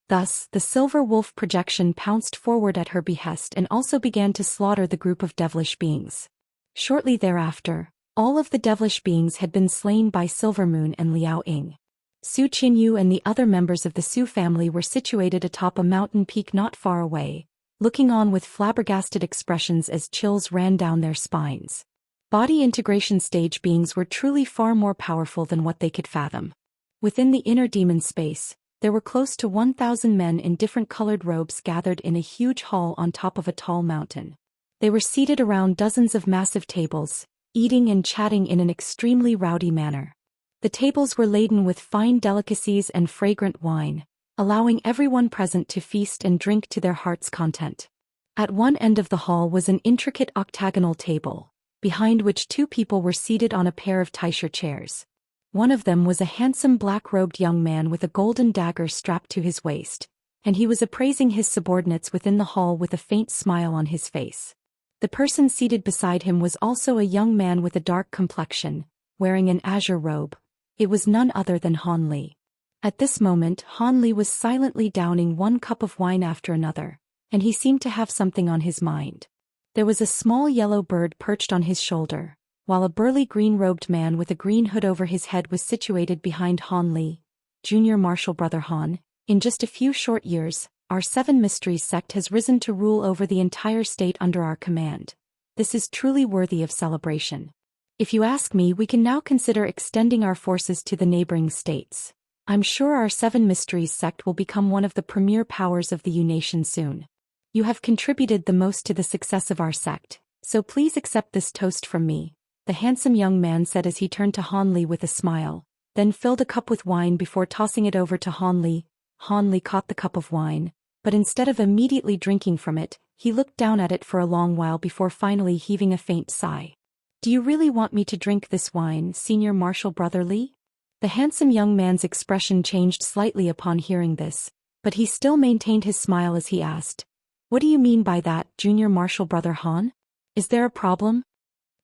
Thus, the silver wolf projection pounced forward at her behest and also began to slaughter the group of devilish beings. Shortly thereafter, all of the devilish beings had been slain by Silvermoon and Liao Ying. Su Qinyu and the other members of the Su family were situated atop a mountain peak not far away, looking on with flabbergasted expressions as chills ran down their spines. Body integration stage beings were truly far more powerful than what they could fathom. Within the inner demon space, there were close to 1,000 men in different colored robes gathered in a huge hall on top of a tall mountain. They were seated around dozens of massive tables, eating and chatting in an extremely rowdy manner. The tables were laden with fine delicacies and fragrant wine, allowing everyone present to feast and drink to their heart's content. At one end of the hall was an intricate octagonal table, behind which 2 people were seated on a pair of Taisher chairs. One of them was a handsome black-robed young man with a golden dagger strapped to his waist, and he was appraising his subordinates within the hall with a faint smile on his face. The person seated beside him was also a young man with a dark complexion, wearing an azure robe. It was none other than Han Li. At this moment, Han Li was silently downing one cup of wine after another, and he seemed to have something on his mind. There was a small yellow bird perched on his shoulder, while a burly green-robed man with a green hood over his head was situated behind Han Li. "Junior Marshal Brother Han, in just a few short years, our 7 Mysteries sect has risen to rule over the entire state under our command. This is truly worthy of celebration. If you ask me, we can now consider extending our forces to the neighboring states. I'm sure our 7 Mysteries sect will become one of the premier powers of the U-Nation soon. You have contributed the most to the success of our sect, so please accept this toast from me," the handsome young man said as he turned to Han Li with a smile, then filled a cup with wine before tossing it over to Han Li. Han Li caught the cup of wine, but instead of immediately drinking from it, he looked down at it for a long while before finally heaving a faint sigh. "Do you really want me to drink this wine, Senior Marshal Brother Li?" The handsome young man's expression changed slightly upon hearing this, but he still maintained his smile as he asked, "What do you mean by that, Junior Marshal Brother Han? Is there a problem?"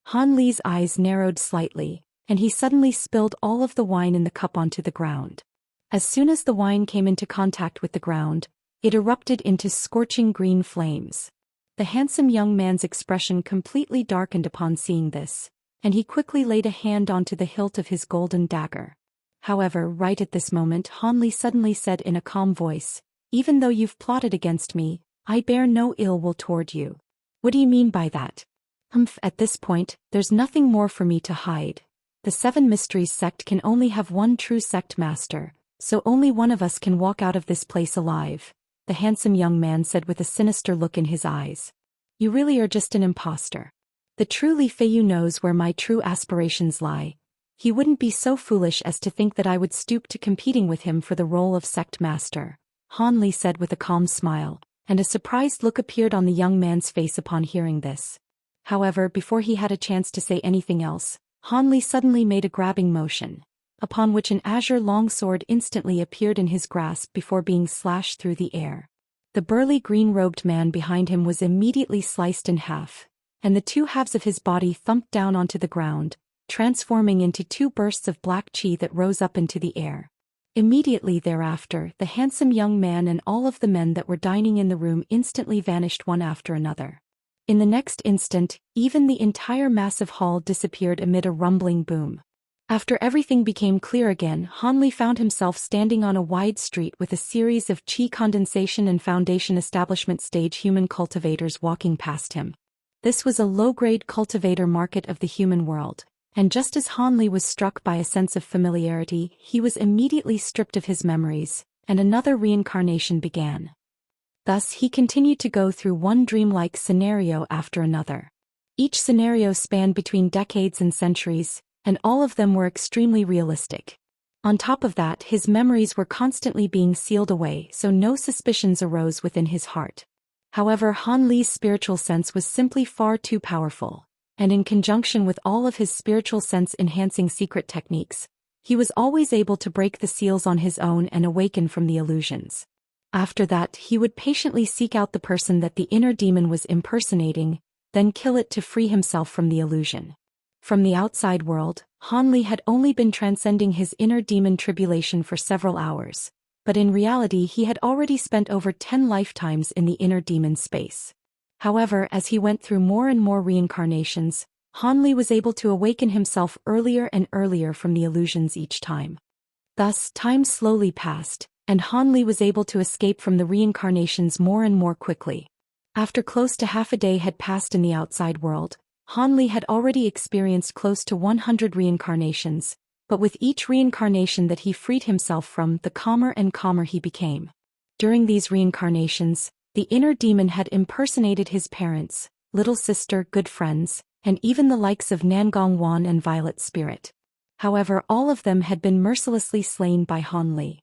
Han Li's eyes narrowed slightly, and he suddenly spilled all of the wine in the cup onto the ground. As soon as the wine came into contact with the ground, it erupted into scorching green flames. The handsome young man's expression completely darkened upon seeing this, and he quickly laid a hand onto the hilt of his golden dagger. However, right at this moment, Han Li suddenly said in a calm voice, "Even though you've plotted against me, I bear no ill will toward you." "What do you mean by that?" At this point, there's nothing more for me to hide. The 7 Mysteries sect can only have one true sect master, so only one of us can walk out of this place alive," the handsome young man said with a sinister look in his eyes. "You really are just an imposter. The true Li Feiyu knows where my true aspirations lie. He wouldn't be so foolish as to think that I would stoop to competing with him for the role of sect master, Han Li said with a calm smile, and a surprised look appeared on the young man's face upon hearing this. However, before he had a chance to say anything else, Han Li suddenly made a grabbing motion, upon which an azure longsword instantly appeared in his grasp before being slashed through the air. The burly green-robed man behind him was immediately sliced in half, and the two halves of his body thumped down onto the ground, transforming into two bursts of black chi that rose up into the air. Immediately thereafter, the handsome young man and all of the men that were dining in the room instantly vanished one after another. In the next instant, even the entire massive hall disappeared amid a rumbling boom. After everything became clear again, Han Li found himself standing on a wide street with a series of chi condensation and foundation establishment stage human cultivators walking past him. This was a low-grade cultivator market of the human world, and just as Han Li was struck by a sense of familiarity, he was immediately stripped of his memories, and another reincarnation began. Thus he continued to go through one dreamlike scenario after another. Each scenario spanned between decades and centuries, and all of them were extremely realistic. On top of that, his memories were constantly being sealed away, so no suspicions arose within his heart. However, Han Li's spiritual sense was simply far too powerful, and in conjunction with all of his spiritual sense-enhancing secret techniques, he was always able to break the seals on his own and awaken from the illusions. After that, he would patiently seek out the person that the inner demon was impersonating, then kill it to free himself from the illusion. From the outside world, Han Li had only been transcending his inner demon Tribulation for several hours, but in reality he had already spent over 10 lifetimes in the inner demon space. However, as he went through more and more reincarnations, Han Li was able to awaken himself earlier and earlier from the illusions each time. Thus, time slowly passed, and Han Li was able to escape from the reincarnations more and more quickly. After close to half a day had passed in the outside world, Han Li had already experienced close to 100 reincarnations, but with each reincarnation that he freed himself from, the calmer and calmer he became. During these reincarnations, the inner demon had impersonated his parents, little sister, good friends, and even the likes of Nangong Wan and Violet Spirit. However, all of them had been mercilessly slain by Han Li.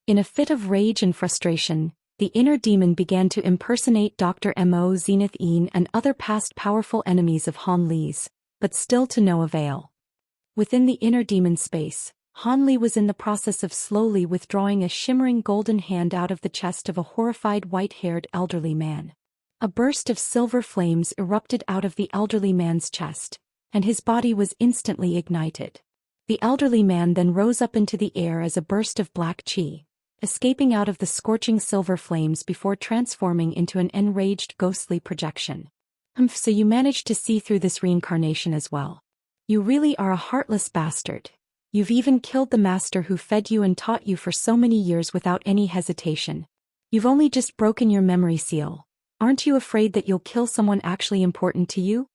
In a fit of rage and frustration, the inner demon began to impersonate Dr. Mo Zenith Een and other past powerful enemies of Han Li's, but still to no avail. Within the inner demon space, Han Li was in the process of slowly withdrawing a shimmering golden hand out of the chest of a horrified white-haired elderly man. A burst of silver flames erupted out of the elderly man's chest, and his body was instantly ignited. The elderly man then rose up into the air as a burst of black chi, escaping out of the scorching silver flames before transforming into an enraged ghostly projection. So you managed to see through this reincarnation as well. You really are a heartless bastard. You've even killed the master who fed you and taught you for so many years without any hesitation. You've only just broken your memory seal. Aren't you afraid that you'll kill someone actually important to you?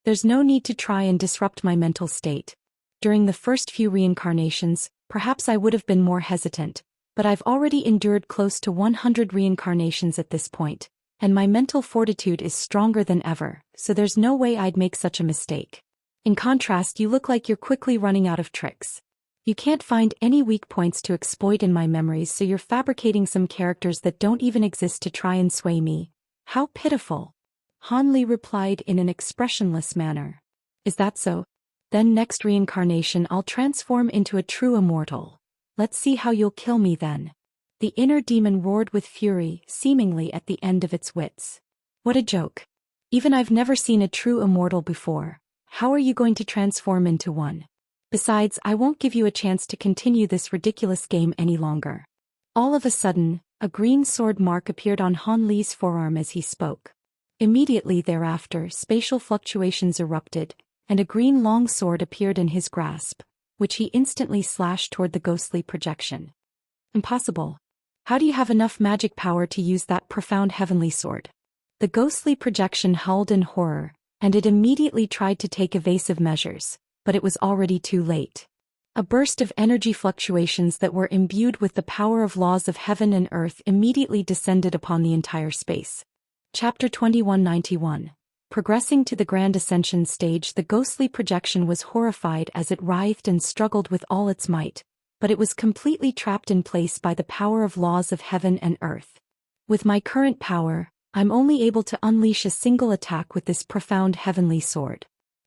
There's no need to try and disrupt my mental state. During the first few reincarnations, perhaps I would have been more hesitant, but I've already endured close to 100 reincarnations at this point, and my mental fortitude is stronger than ever, so there's no way I'd make such a mistake. In contrast, you look like you're quickly running out of tricks. You can't find any weak points to exploit in my memories, so you're fabricating some characters that don't even exist to try and sway me. How pitiful! Han Li replied in an expressionless manner. Is that so? Then next reincarnation I'll transform into a true immortal. Let's see how you'll kill me then. The inner demon roared with fury, seemingly at the end of its wits. What a joke. Even I've never seen a true immortal before. How are you going to transform into one? Besides, I won't give you a chance to continue this ridiculous game any longer. All of a sudden, a green sword mark appeared on Han Li's forearm as he spoke. Immediately thereafter, spatial fluctuations erupted, and a green long sword appeared in his grasp, which he instantly slashed toward the ghostly projection. Impossible. How do you have enough magic power to use that profound heavenly sword? The ghostly projection howled in horror, and it immediately tried to take evasive measures, but it was already too late. A burst of energy fluctuations that were imbued with the power of laws of heaven and earth immediately descended upon the entire space. Chapter 2191. Progressing to the Grand Ascension stage, the ghostly projection was horrified as it writhed and struggled with all its might, but it was completely trapped in place by the power of laws of heaven and earth. With my current power, I'm only able to unleash a single attack with this profound heavenly sword.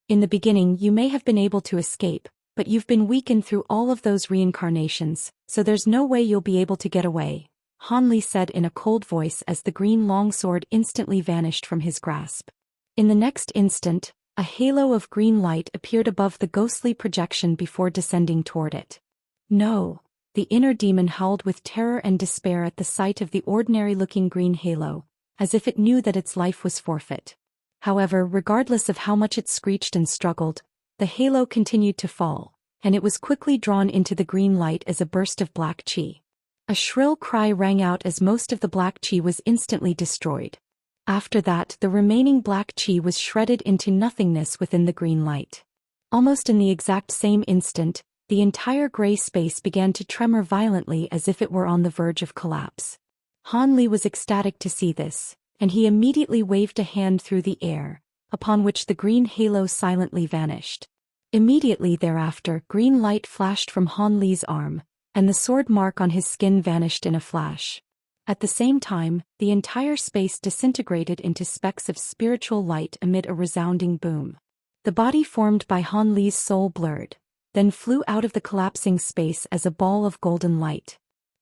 In the beginning you may have been able to escape, but you've been weakened through all of those reincarnations, so there's no way you'll be able to get away, Han Li said in a cold voice as the green longsword instantly vanished from his grasp. In the next instant, a halo of green light appeared above the ghostly projection before descending toward it. No! The inner demon howled with terror and despair at the sight of the ordinary-looking green halo, as if it knew that its life was forfeit. However, regardless of how much it screeched and struggled, the halo continued to fall, and it was quickly drawn into the green light as a burst of black chi. A shrill cry rang out as most of the black chi was instantly destroyed. After that, the remaining black chi was shredded into nothingness within the green light. Almost in the exact same instant, the entire gray space began to tremor violently as if it were on the verge of collapse. Han Li was ecstatic to see this, and he immediately waved a hand through the air, upon which the green halo silently vanished. Immediately thereafter, green light flashed from Han Li's arm, and the sword mark on his skin vanished in a flash. At the same time, the entire space disintegrated into specks of spiritual light amid a resounding boom. The body formed by Han Li's soul blurred, then flew out of the collapsing space as a ball of golden light.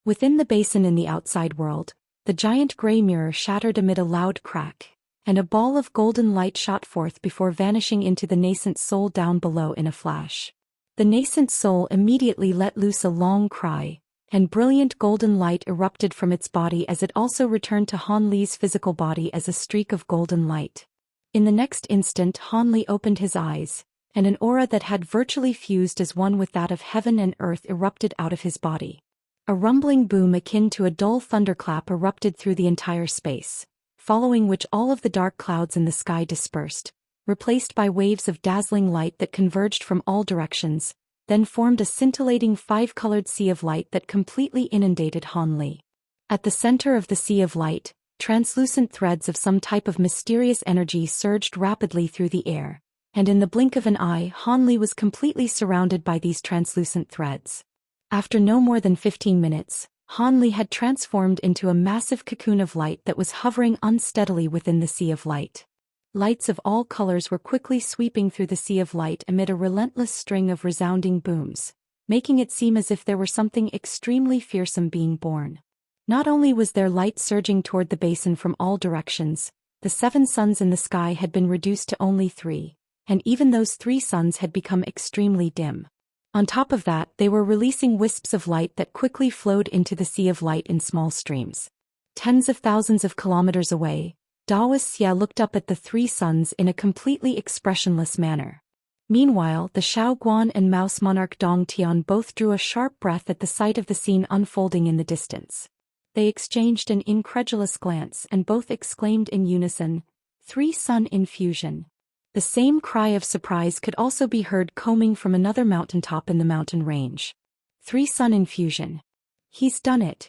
Within the basin in the outside world, the giant gray mirror shattered amid a loud crack, and a ball of golden light shot forth before vanishing into the nascent soul down below in a flash. The nascent soul immediately let loose a long cry, and brilliant golden light erupted from its body as it also returned to Han Li's physical body as a streak of golden light. In the next instant, Han Li opened his eyes, and an aura that had virtually fused as one with that of heaven and earth erupted out of his body. A rumbling boom akin to a dull thunderclap erupted through the entire space, following which all of the dark clouds in the sky dispersed, replaced by waves of dazzling light that converged from all directions, then formed a scintillating five-colored sea of light that completely inundated Han Li. At the center of the sea of light, translucent threads of some type of mysterious energy surged rapidly through the air, and in the blink of an eye Han Li was completely surrounded by these translucent threads. After no more than 15 minutes, Han Li had transformed into a massive cocoon of light that was hovering unsteadily within the sea of light. Lights of all colors were quickly sweeping through the sea of light amid a relentless string of resounding booms, making it seem as if there were something extremely fearsome being born. Not only was there light surging toward the basin from all directions, the 7 suns in the sky had been reduced to only 3, and even those 3 suns had become extremely dim. On top of that, they were releasing wisps of light that quickly flowed into the sea of light in small streams. Tens of thousands of kilometers away, Daoist Xia looked up at the 3 suns in a completely expressionless manner. Meanwhile, the Shaoguan and Mouse Monarch Dong Tian both drew a sharp breath at the sight of the scene unfolding in the distance. They exchanged an incredulous glance and both exclaimed in unison, "3 sun infusion." The same cry of surprise could also be heard coming from another mountaintop in the mountain range. 3 sun infusion. He's done it.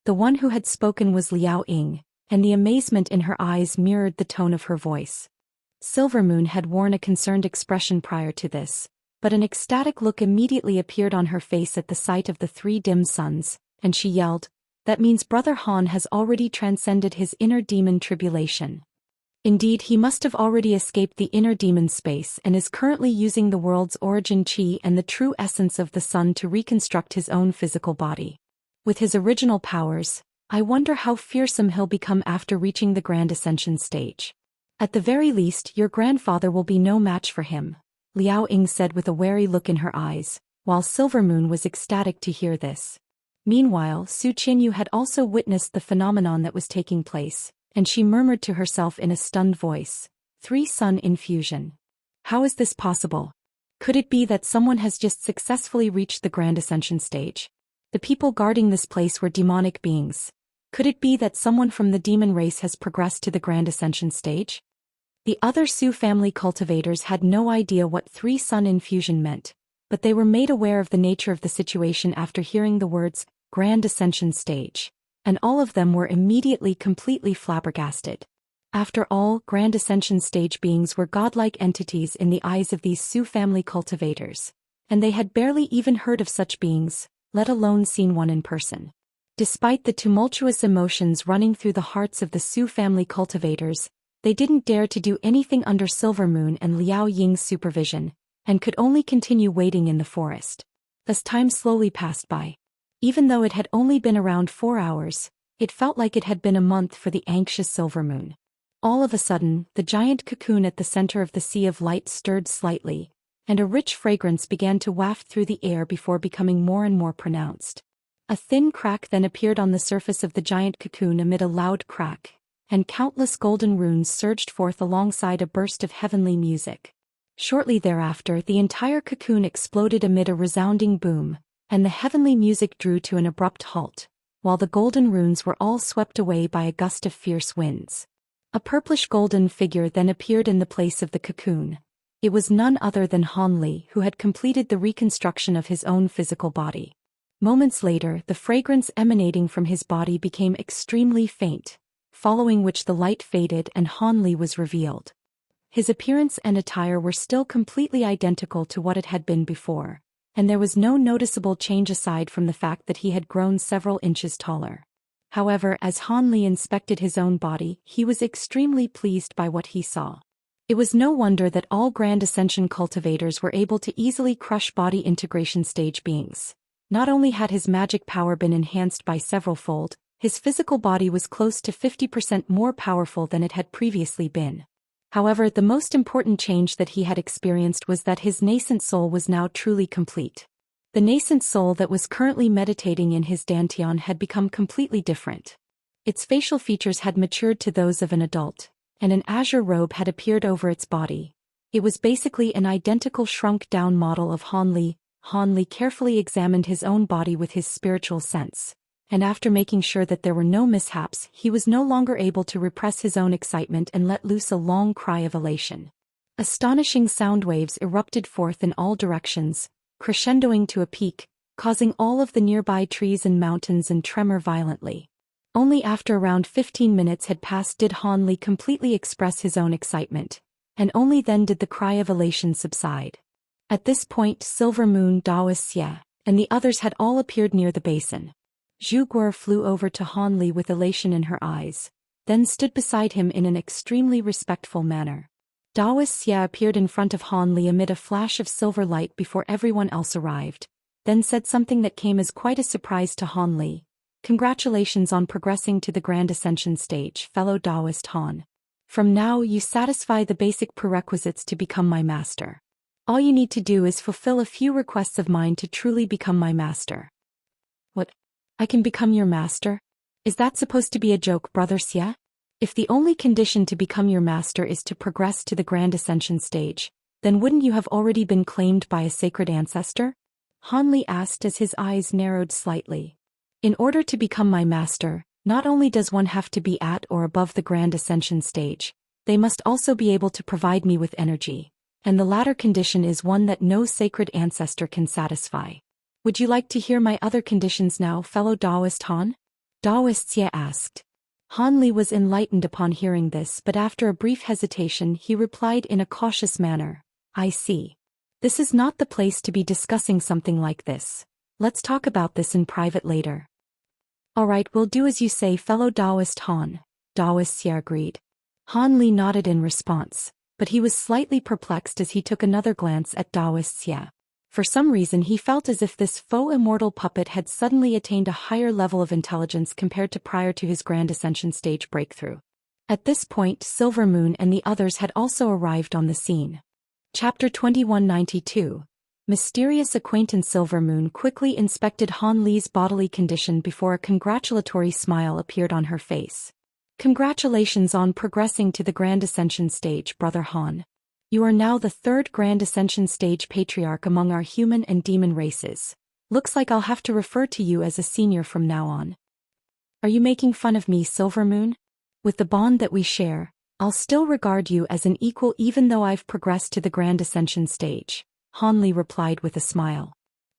The one who had spoken was Liao Ying, and the amazement in her eyes mirrored the tone of her voice. Silvermoon had worn a concerned expression prior to this, but an ecstatic look immediately appeared on her face at the sight of the 3 dim suns, and she yelled, "That means Brother Han has already transcended his inner demon Tribulation. Indeed, he must have already escaped the inner demon space and is currently using the world's origin chi and the true essence of the sun to reconstruct his own physical body. With his original powers, I wonder how fearsome he'll become after reaching the Grand Ascension stage. At the very least, your grandfather will be no match for him," Liao Ying said with a wary look in her eyes, while Silvermoon was ecstatic to hear this. Meanwhile, Su Qinyu had also witnessed the phenomenon that was taking place, and she murmured to herself in a stunned voice, 3 sun infusion. How is this possible? Could it be that someone has just successfully reached the Grand Ascension stage? The people guarding this place were demonic beings. Could it be that someone from the demon race has progressed to the Grand Ascension stage? The other Su family cultivators had no idea what 3 sun infusion meant, but they were made aware of the nature of the situation after hearing the words, Grand Ascension stage, and all of them were immediately completely flabbergasted. After all, Grand Ascension stage beings were godlike entities in the eyes of these Zhou family cultivators, and they had barely even heard of such beings, let alone seen one in person. Despite the tumultuous emotions running through the hearts of the Zhou family cultivators, they didn't dare to do anything under Silvermoon and Liao Ying's supervision, and could only continue waiting in the forest. As time slowly passed by, even though it had only been around 4 hours, it felt like it had been a month for the anxious Silvermoon. All of a sudden, the giant cocoon at the center of the Sea of Light stirred slightly, and a rich fragrance began to waft through the air before becoming more and more pronounced. A thin crack then appeared on the surface of the giant cocoon amid a loud crack, and countless golden runes surged forth alongside a burst of heavenly music. Shortly thereafter, the entire cocoon exploded amid a resounding boom, and the heavenly music drew to an abrupt halt, while the golden runes were all swept away by a gust of fierce winds. A purplish golden figure then appeared in the place of the cocoon. It was none other than Han Li, who had completed the reconstruction of his own physical body. Moments later, the fragrance emanating from his body became extremely faint, following which the light faded and Han Li was revealed. His appearance and attire were still completely identical to what it had been before, and there was no noticeable change aside from the fact that he had grown several inches taller. However, as Han Li inspected his own body, he was extremely pleased by what he saw. It was no wonder that all Grand Ascension cultivators were able to easily crush body integration stage beings. Not only had his magic power been enhanced by several-fold, his physical body was close to 50% more powerful than it had previously been. However, the most important change that he had experienced was that his nascent soul was now truly complete. The nascent soul that was currently meditating in his dantian had become completely different. Its facial features had matured to those of an adult, and an azure robe had appeared over its body. It was basically an identical shrunk-down model of Han Li. Han Li carefully examined his own body with his spiritual sense, and after making sure that there were no mishaps, he was no longer able to repress his own excitement and let loose a long cry of elation. Astonishing sound waves erupted forth in all directions, crescendoing to a peak, causing all of the nearby trees and mountains and tremor violently. Only after around 15 minutes had passed did Han Li completely express his own excitement, and only then did the cry of elation subside. At this point, Silvermoon, Daoist, and the others had all appeared near the basin. Zhu Guo flew over to Han Li with elation in her eyes, then stood beside him in an extremely respectful manner. Daoist appeared in front of Han Li amid a flash of silver light before everyone else arrived, then said something that came as quite a surprise to Han Li. "Congratulations on progressing to the Grand Ascension stage, fellow Daoist Han. From now you satisfy the basic prerequisites to become my master. All you need to do is fulfill a few requests of mine to truly become my master." "What? I can become your master? Is that supposed to be a joke, Brother Xia? If the only condition to become your master is to progress to the Grand Ascension stage, then wouldn't you have already been claimed by a sacred ancestor?" Han Li asked as his eyes narrowed slightly. "In order to become my master, not only does one have to be at or above the Grand Ascension stage, they must also be able to provide me with energy. And the latter condition is one that no sacred ancestor can satisfy. Would you like to hear my other conditions now, fellow Daoist Han?" Daoist Xie asked. Han Li was enlightened upon hearing this, but after a brief hesitation he replied in a cautious manner, "I see. This is not the place to be discussing something like this. Let's talk about this in private later." "Alright, we'll do as you say, fellow Daoist Han," Daoist Xie agreed. Han Li nodded in response, but he was slightly perplexed as he took another glance at Daoist Xie. For some reason he felt as if this faux immortal puppet had suddenly attained a higher level of intelligence compared to prior to his Grand Ascension stage breakthrough. At this point, Silvermoon and the others had also arrived on the scene. Chapter 2192. Mysterious Acquaintance. Silvermoon quickly inspected Han Li's bodily condition before a congratulatory smile appeared on her face. "Congratulations on progressing to the Grand Ascension stage, Brother Han. You are now the 3rd Grand Ascension stage patriarch among our human and demon races. Looks like I'll have to refer to you as a senior from now on." "Are you making fun of me, Silvermoon? With the bond that we share, I'll still regard you as an equal even though I've progressed to the Grand Ascension stage," Han Li replied with a smile.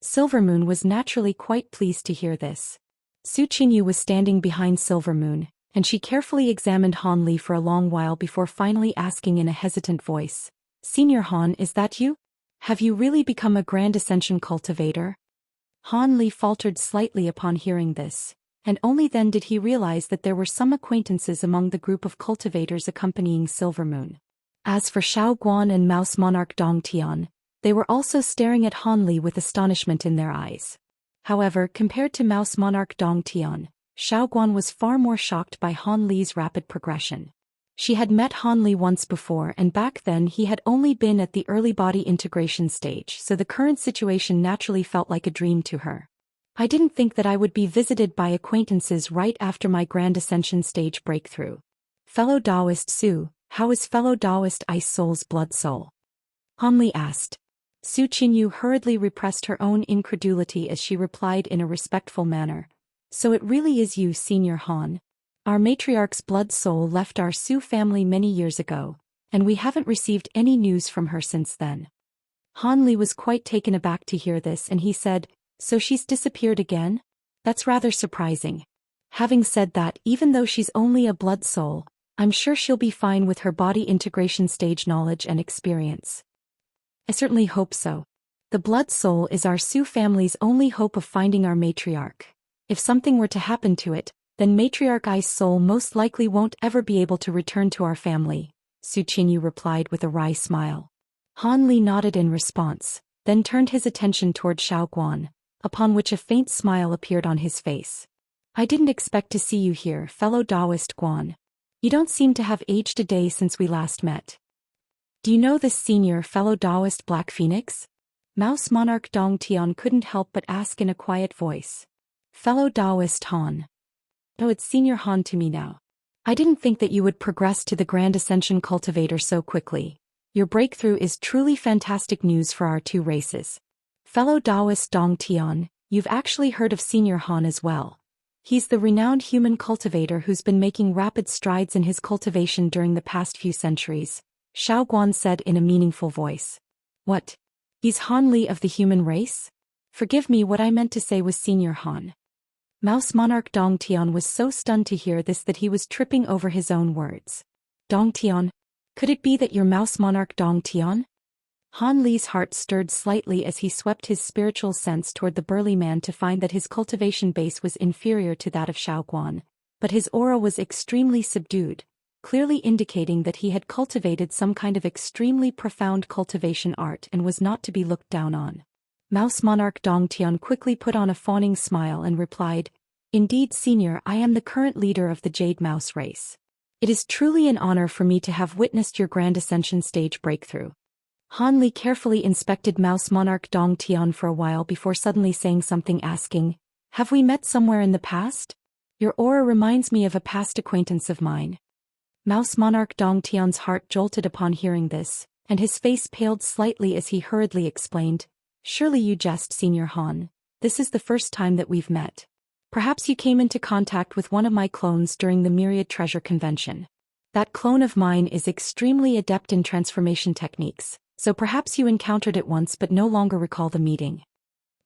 Silvermoon was naturally quite pleased to hear this. Su Qinyu was standing behind Silvermoon, and she carefully examined Han Li for a long while before finally asking in a hesitant voice, "Senior Han, is that you? Have you really become a Grand Ascension cultivator?" Han Li faltered slightly upon hearing this, and only then did he realize that there were some acquaintances among the group of cultivators accompanying Silvermoon. As for Xiao Guan and Mouse Monarch Dong Tian, they were also staring at Han Li with astonishment in their eyes. However, compared to Mouse Monarch Dong Tian, Xiao Guan was far more shocked by Han Li's rapid progression. She had met Han Li once before, and back then he had only been at the early body integration stage, so the current situation naturally felt like a dream to her. "I didn't think that I would be visited by acquaintances right after my Grand Ascension stage breakthrough. Fellow Daoist Su, how is fellow Daoist Ice Soul's blood soul?" Han Li asked. Su Qinyu hurriedly repressed her own incredulity as she replied in a respectful manner, "So it really is you, Senior Han. Our matriarch's blood soul left our Su family many years ago, and we haven't received any news from her since then." Han Li was quite taken aback to hear this, and he said, "So she's disappeared again? That's rather surprising. Having said that, even though she's only a blood soul, I'm sure she'll be fine with her body integration stage knowledge and experience." "I certainly hope so. The blood soul is our Su family's only hope of finding our matriarch. If something were to happen to it, then Matriarch Ice Soul most likely won't ever be able to return to our family," Su Qinyu replied with a wry smile. Han Li nodded in response, then turned his attention toward Xiao Guan, upon which a faint smile appeared on his face. "I didn't expect to see you here, fellow Daoist Guan. You don't seem to have aged a day since we last met. Do you know this senior fellow Daoist Black Phoenix?" Mouse Monarch Dong Tian couldn't help but ask in a quiet voice. "Fellow Daoist Han. Oh, it's Senior Han to me now. I didn't think that you would progress to the Grand Ascension cultivator so quickly. Your breakthrough is truly fantastic news for our two races. Fellow Daoist Dong Tian, you've actually heard of Senior Han as well. He's the renowned human cultivator who's been making rapid strides in his cultivation during the past few centuries," Xiao Guan said in a meaningful voice. "What? He's Han Li of the human race? Forgive me, what I meant to say was Senior Han." Mouse Monarch Dong Tian was so stunned to hear this that he was tripping over his own words. "Dong Tian? Could it be that you're Mouse Monarch Dong Tian?" Han Li's heart stirred slightly as he swept his spiritual sense toward the burly man to find that his cultivation base was inferior to that of Xiao Guan, but his aura was extremely subdued, clearly indicating that he had cultivated some kind of extremely profound cultivation art and was not to be looked down on. Mouse Monarch Dong Tian quickly put on a fawning smile and replied, "Indeed, Senior, I am the current leader of the Jade Mouse race. It is truly an honor for me to have witnessed your Grand Ascension stage breakthrough." Han Li carefully inspected Mouse Monarch Dong Tian for a while before suddenly saying something, asking, "Have we met somewhere in the past? Your aura reminds me of a past acquaintance of mine." Mouse Monarch Dong Tian's heart jolted upon hearing this, and his face paled slightly as he hurriedly explained, "Surely you jest, Senior Han. This is the first time that we've met. Perhaps you came into contact with one of my clones during the Myriad Treasure Convention. That clone of mine is extremely adept in transformation techniques, so perhaps you encountered it once but no longer recall the meeting."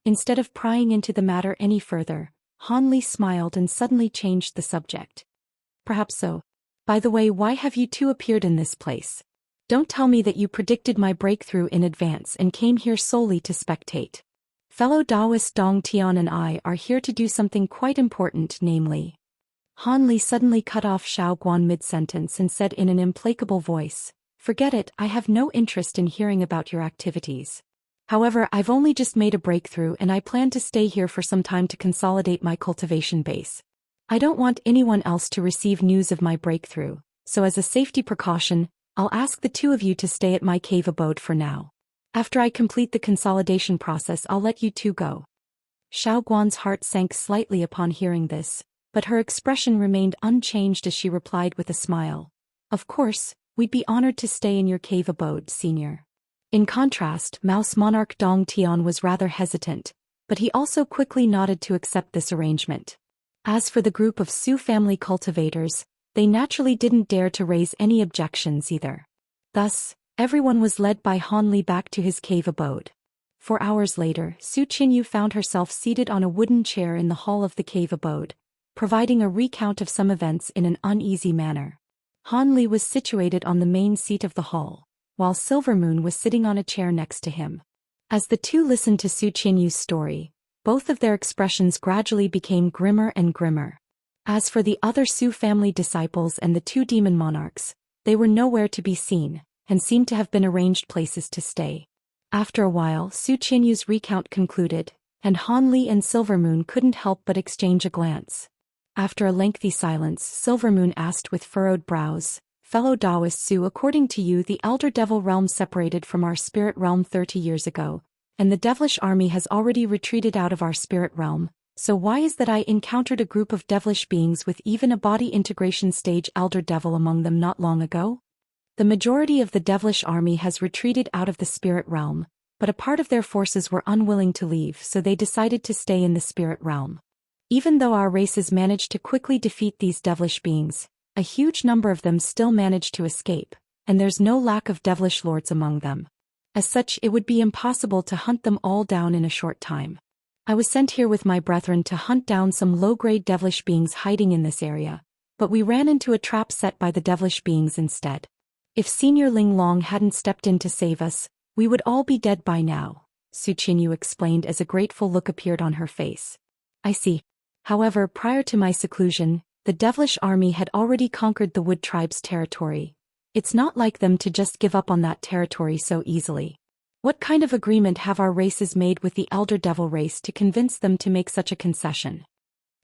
Instead of prying into the matter any further, Han Li smiled and suddenly changed the subject. "Perhaps so. By the way, why have you two appeared in this place? Don't tell me that you predicted my breakthrough in advance and came here solely to spectate. Fellow Daoist Dong Tian and I are here to do something quite important, namely..." Han Li suddenly cut off Xiao Guan mid-sentence and said in an implacable voice, "Forget it, I have no interest in hearing about your activities. However, I've only just made a breakthrough and I plan to stay here for some time to consolidate my cultivation base. I don't want anyone else to receive news of my breakthrough, so as a safety precaution, I'll ask the two of you to stay at my cave abode for now. After I complete the consolidation process, I'll let you two go." Xiao Guan's heart sank slightly upon hearing this, but her expression remained unchanged as she replied with a smile, "Of course, we'd be honored to stay in your cave abode, Senior." In contrast, Mouse Monarch Dong Tian was rather hesitant, but he also quickly nodded to accept this arrangement. As for the group of Su family cultivators, they naturally didn't dare to raise any objections either. Thus, everyone was led by Han Li back to his cave abode. 4 hours later, Su Qinyu found herself seated on a wooden chair in the hall of the cave abode, providing a recount of some events in an uneasy manner. Han Li was situated on the main seat of the hall, while Silvermoon was sitting on a chair next to him. As the two listened to Su Qianyu's story, both of their expressions gradually became grimmer and grimmer. As for the other Su family disciples and the two demon monarchs, they were nowhere to be seen, and seemed to have been arranged places to stay. After a while, Su Qianyu's recount concluded, and Han Li and Silvermoon couldn't help but exchange a glance. After a lengthy silence, Silvermoon asked with furrowed brows, "Fellow Daoist Su, according to you, the Elder Devil realm separated from our spirit realm 30 years ago, and the devilish army has already retreated out of our spirit realm. So why is that I encountered a group of devilish beings with even a body integration stage elder devil among them not long ago? The majority of the devilish army has retreated out of the spirit realm, but a part of their forces were unwilling to leave, so they decided to stay in the spirit realm. Even though our races managed to quickly defeat these devilish beings, a huge number of them still managed to escape, and there's no lack of devilish lords among them. As such, it would be impossible to hunt them all down in a short time. I was sent here with my brethren to hunt down some low-grade devilish beings hiding in this area, but we ran into a trap set by the devilish beings instead. If Senior Ling Long hadn't stepped in to save us, we would all be dead by now," Su Qianyu explained as a grateful look appeared on her face. "I see. However, prior to my seclusion, the devilish army had already conquered the Wood Tribe's territory. It's not like them to just give up on that territory so easily. What kind of agreement have our races made with the Elder Devil race to convince them to make such a concession?"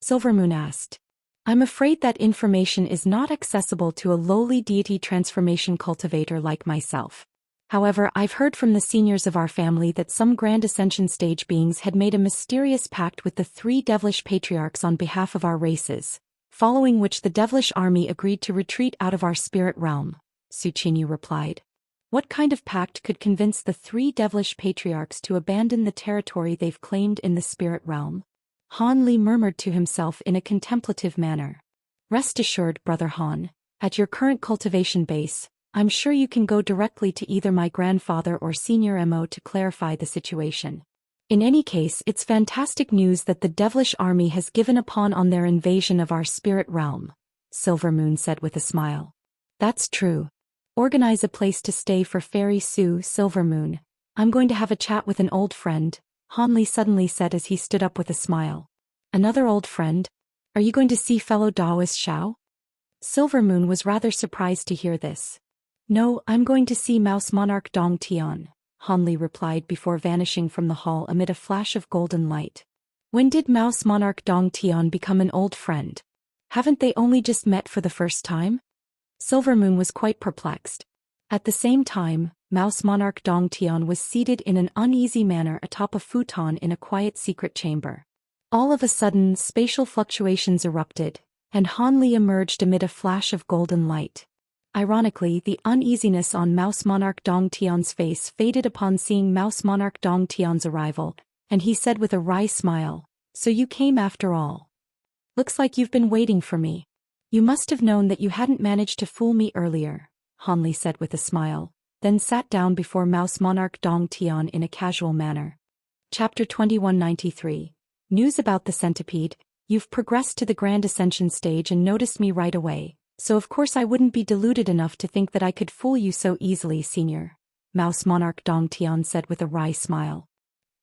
Silvermoon asked. "I'm afraid that information is not accessible to a lowly deity transformation cultivator like myself. However, I've heard from the seniors of our family that some Grand Ascension stage beings had made a mysterious pact with the 3 devilish patriarchs on behalf of our races, following which the devilish army agreed to retreat out of our spirit realm," Su Qianyu replied. "What kind of pact could convince the 3 devilish patriarchs to abandon the territory they've claimed in the spirit realm?" Han Li murmured to himself in a contemplative manner. "Rest assured, Brother Han, at your current cultivation base, I'm sure you can go directly to either my grandfather or Senior Mo to clarify the situation. In any case, it's fantastic news that the devilish army has given upon on their invasion of our spirit realm," Silvermoon said with a smile. "That's true. Organize a place to stay for Fairy Su, Silvermoon. I'm going to have a chat with an old friend," Han Li suddenly said as he stood up with a smile. "Another old friend? Are you going to see fellow Daoist Xiao?" Silvermoon was rather surprised to hear this. "No, I'm going to see Mouse Monarch Dong Tian," Han Li replied before vanishing from the hall amid a flash of golden light. "When did Mouse Monarch Dong Tian become an old friend? Haven't they only just met for the first time?" Silvermoon was quite perplexed. At the same time, Mouse Monarch Dong Tian was seated in an uneasy manner atop a futon in a quiet secret chamber. All of a sudden, spatial fluctuations erupted, and Han Li emerged amid a flash of golden light. Ironically, the uneasiness on Mouse Monarch Dong Tian's face faded upon seeing Mouse Monarch Dong Tian's arrival, and he said with a wry smile, "So you came after all. Looks like you've been waiting for me. You must have known that you hadn't managed to fool me earlier," Han Li said with a smile, then sat down before Mouse Monarch Dong Tian in a casual manner. Chapter 2193. News about the Centipede. "You've progressed to the Grand Ascension stage and noticed me right away. So of course I wouldn't be deluded enough to think that I could fool you so easily, Senior," Mouse Monarch Dong Tian said with a wry smile.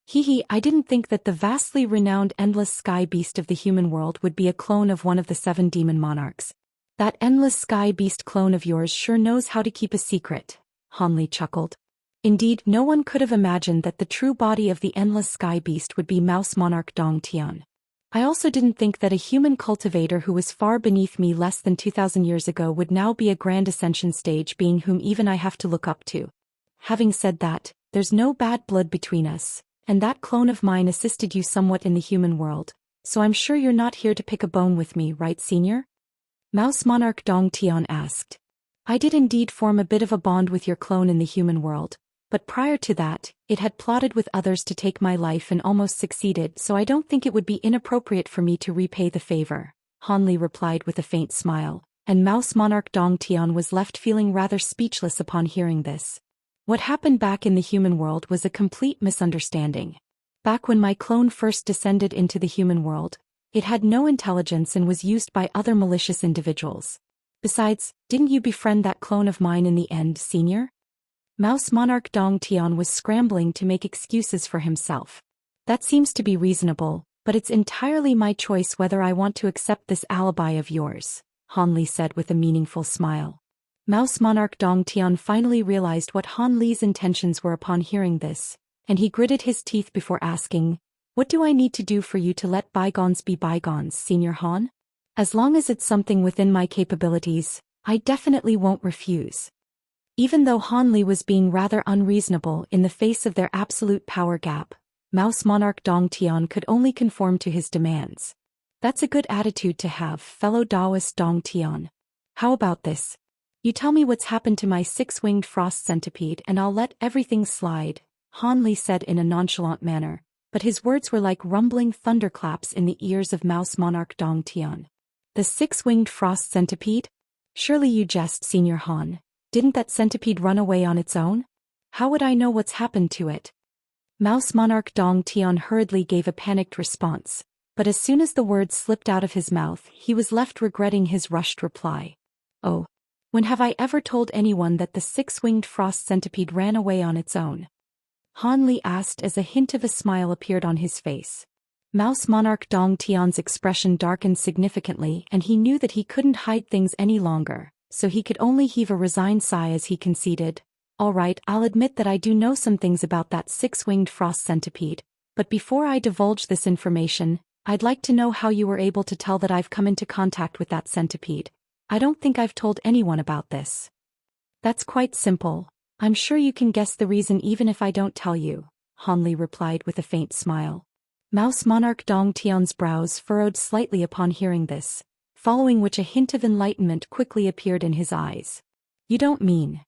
"Hee, I didn't think that the vastly renowned Endless Sky Beast of the human world would be a clone of one of the 7 demon monarchs. That Endless Sky Beast clone of yours sure knows how to keep a secret," Han Li chuckled. Indeed, no one could have imagined that the true body of the Endless Sky Beast would be Mouse Monarch Dong Tian. "I also didn't think that a human cultivator who was far beneath me less than 2,000 years ago would now be a Grand Ascension stage being whom even I have to look up to. Having said that, there's no bad blood between us, and that clone of mine assisted you somewhat in the human world, so I'm sure you're not here to pick a bone with me, right, Senior?" Mouse Monarch Dong Tian asked. "I did indeed form a bit of a bond with your clone in the human world, but prior to that, it had plotted with others to take my life and almost succeeded, so I don't think it would be inappropriate for me to repay the favor," Han Li replied with a faint smile, and Mouse Monarch Dong Tian was left feeling rather speechless upon hearing this. "What happened back in the human world was a complete misunderstanding. Back when my clone first descended into the human world, It had no intelligence and was used by other malicious individuals. Besides, didn't you befriend that clone of mine in the end, Senior? Mouse Monarch Dong Tian was scrambling to make excuses for himself. That seems to be reasonable, but it's entirely my choice whether I want to accept this alibi of yours, Han Li said with a meaningful smile. Mouse Monarch Dong Tian finally realized what Han Li's intentions were upon hearing this, and he gritted his teeth before asking, "What do I need to do for you to let bygones be bygones, Senior Han? As long as it's something within my capabilities, I definitely won't refuse." Even though Han Li was being rather unreasonable in the face of their absolute power gap, Mouse Monarch Dong Tian could only conform to his demands. That's a good attitude to have, fellow Daoist Dong Tian. How about this? You tell me what's happened to my six-winged frost centipede and I'll let everything slide, Han Li said in a nonchalant manner, but his words were like rumbling thunderclaps in the ears of Mouse Monarch Dong Tian. The six-winged frost centipede? Surely you jest, Senior Han. Didn't that centipede run away on its own? How would I know what's happened to it? Mouse Monarch Dong Tian hurriedly gave a panicked response, but as soon as the words slipped out of his mouth, he was left regretting his rushed reply. Oh. When have I ever told anyone that the six-winged frost centipede ran away on its own? Han Li asked as a hint of a smile appeared on his face. Mouse Monarch Dong Tian's expression darkened significantly and he knew that he couldn't hide things any longer, so he could only heave a resigned sigh as he conceded, "All right, I'll admit that I do know some things about that six-winged frost centipede, but before I divulge this information, I'd like to know how you were able to tell that I've come into contact with that centipede. I don't think I've told anyone about this." "That's quite simple. I'm sure you can guess the reason even if I don't tell you," Han Li replied with a faint smile. Mouse Monarch Dong Tian's brows furrowed slightly upon hearing this, following which a hint of enlightenment quickly appeared in his eyes. "You don't mean?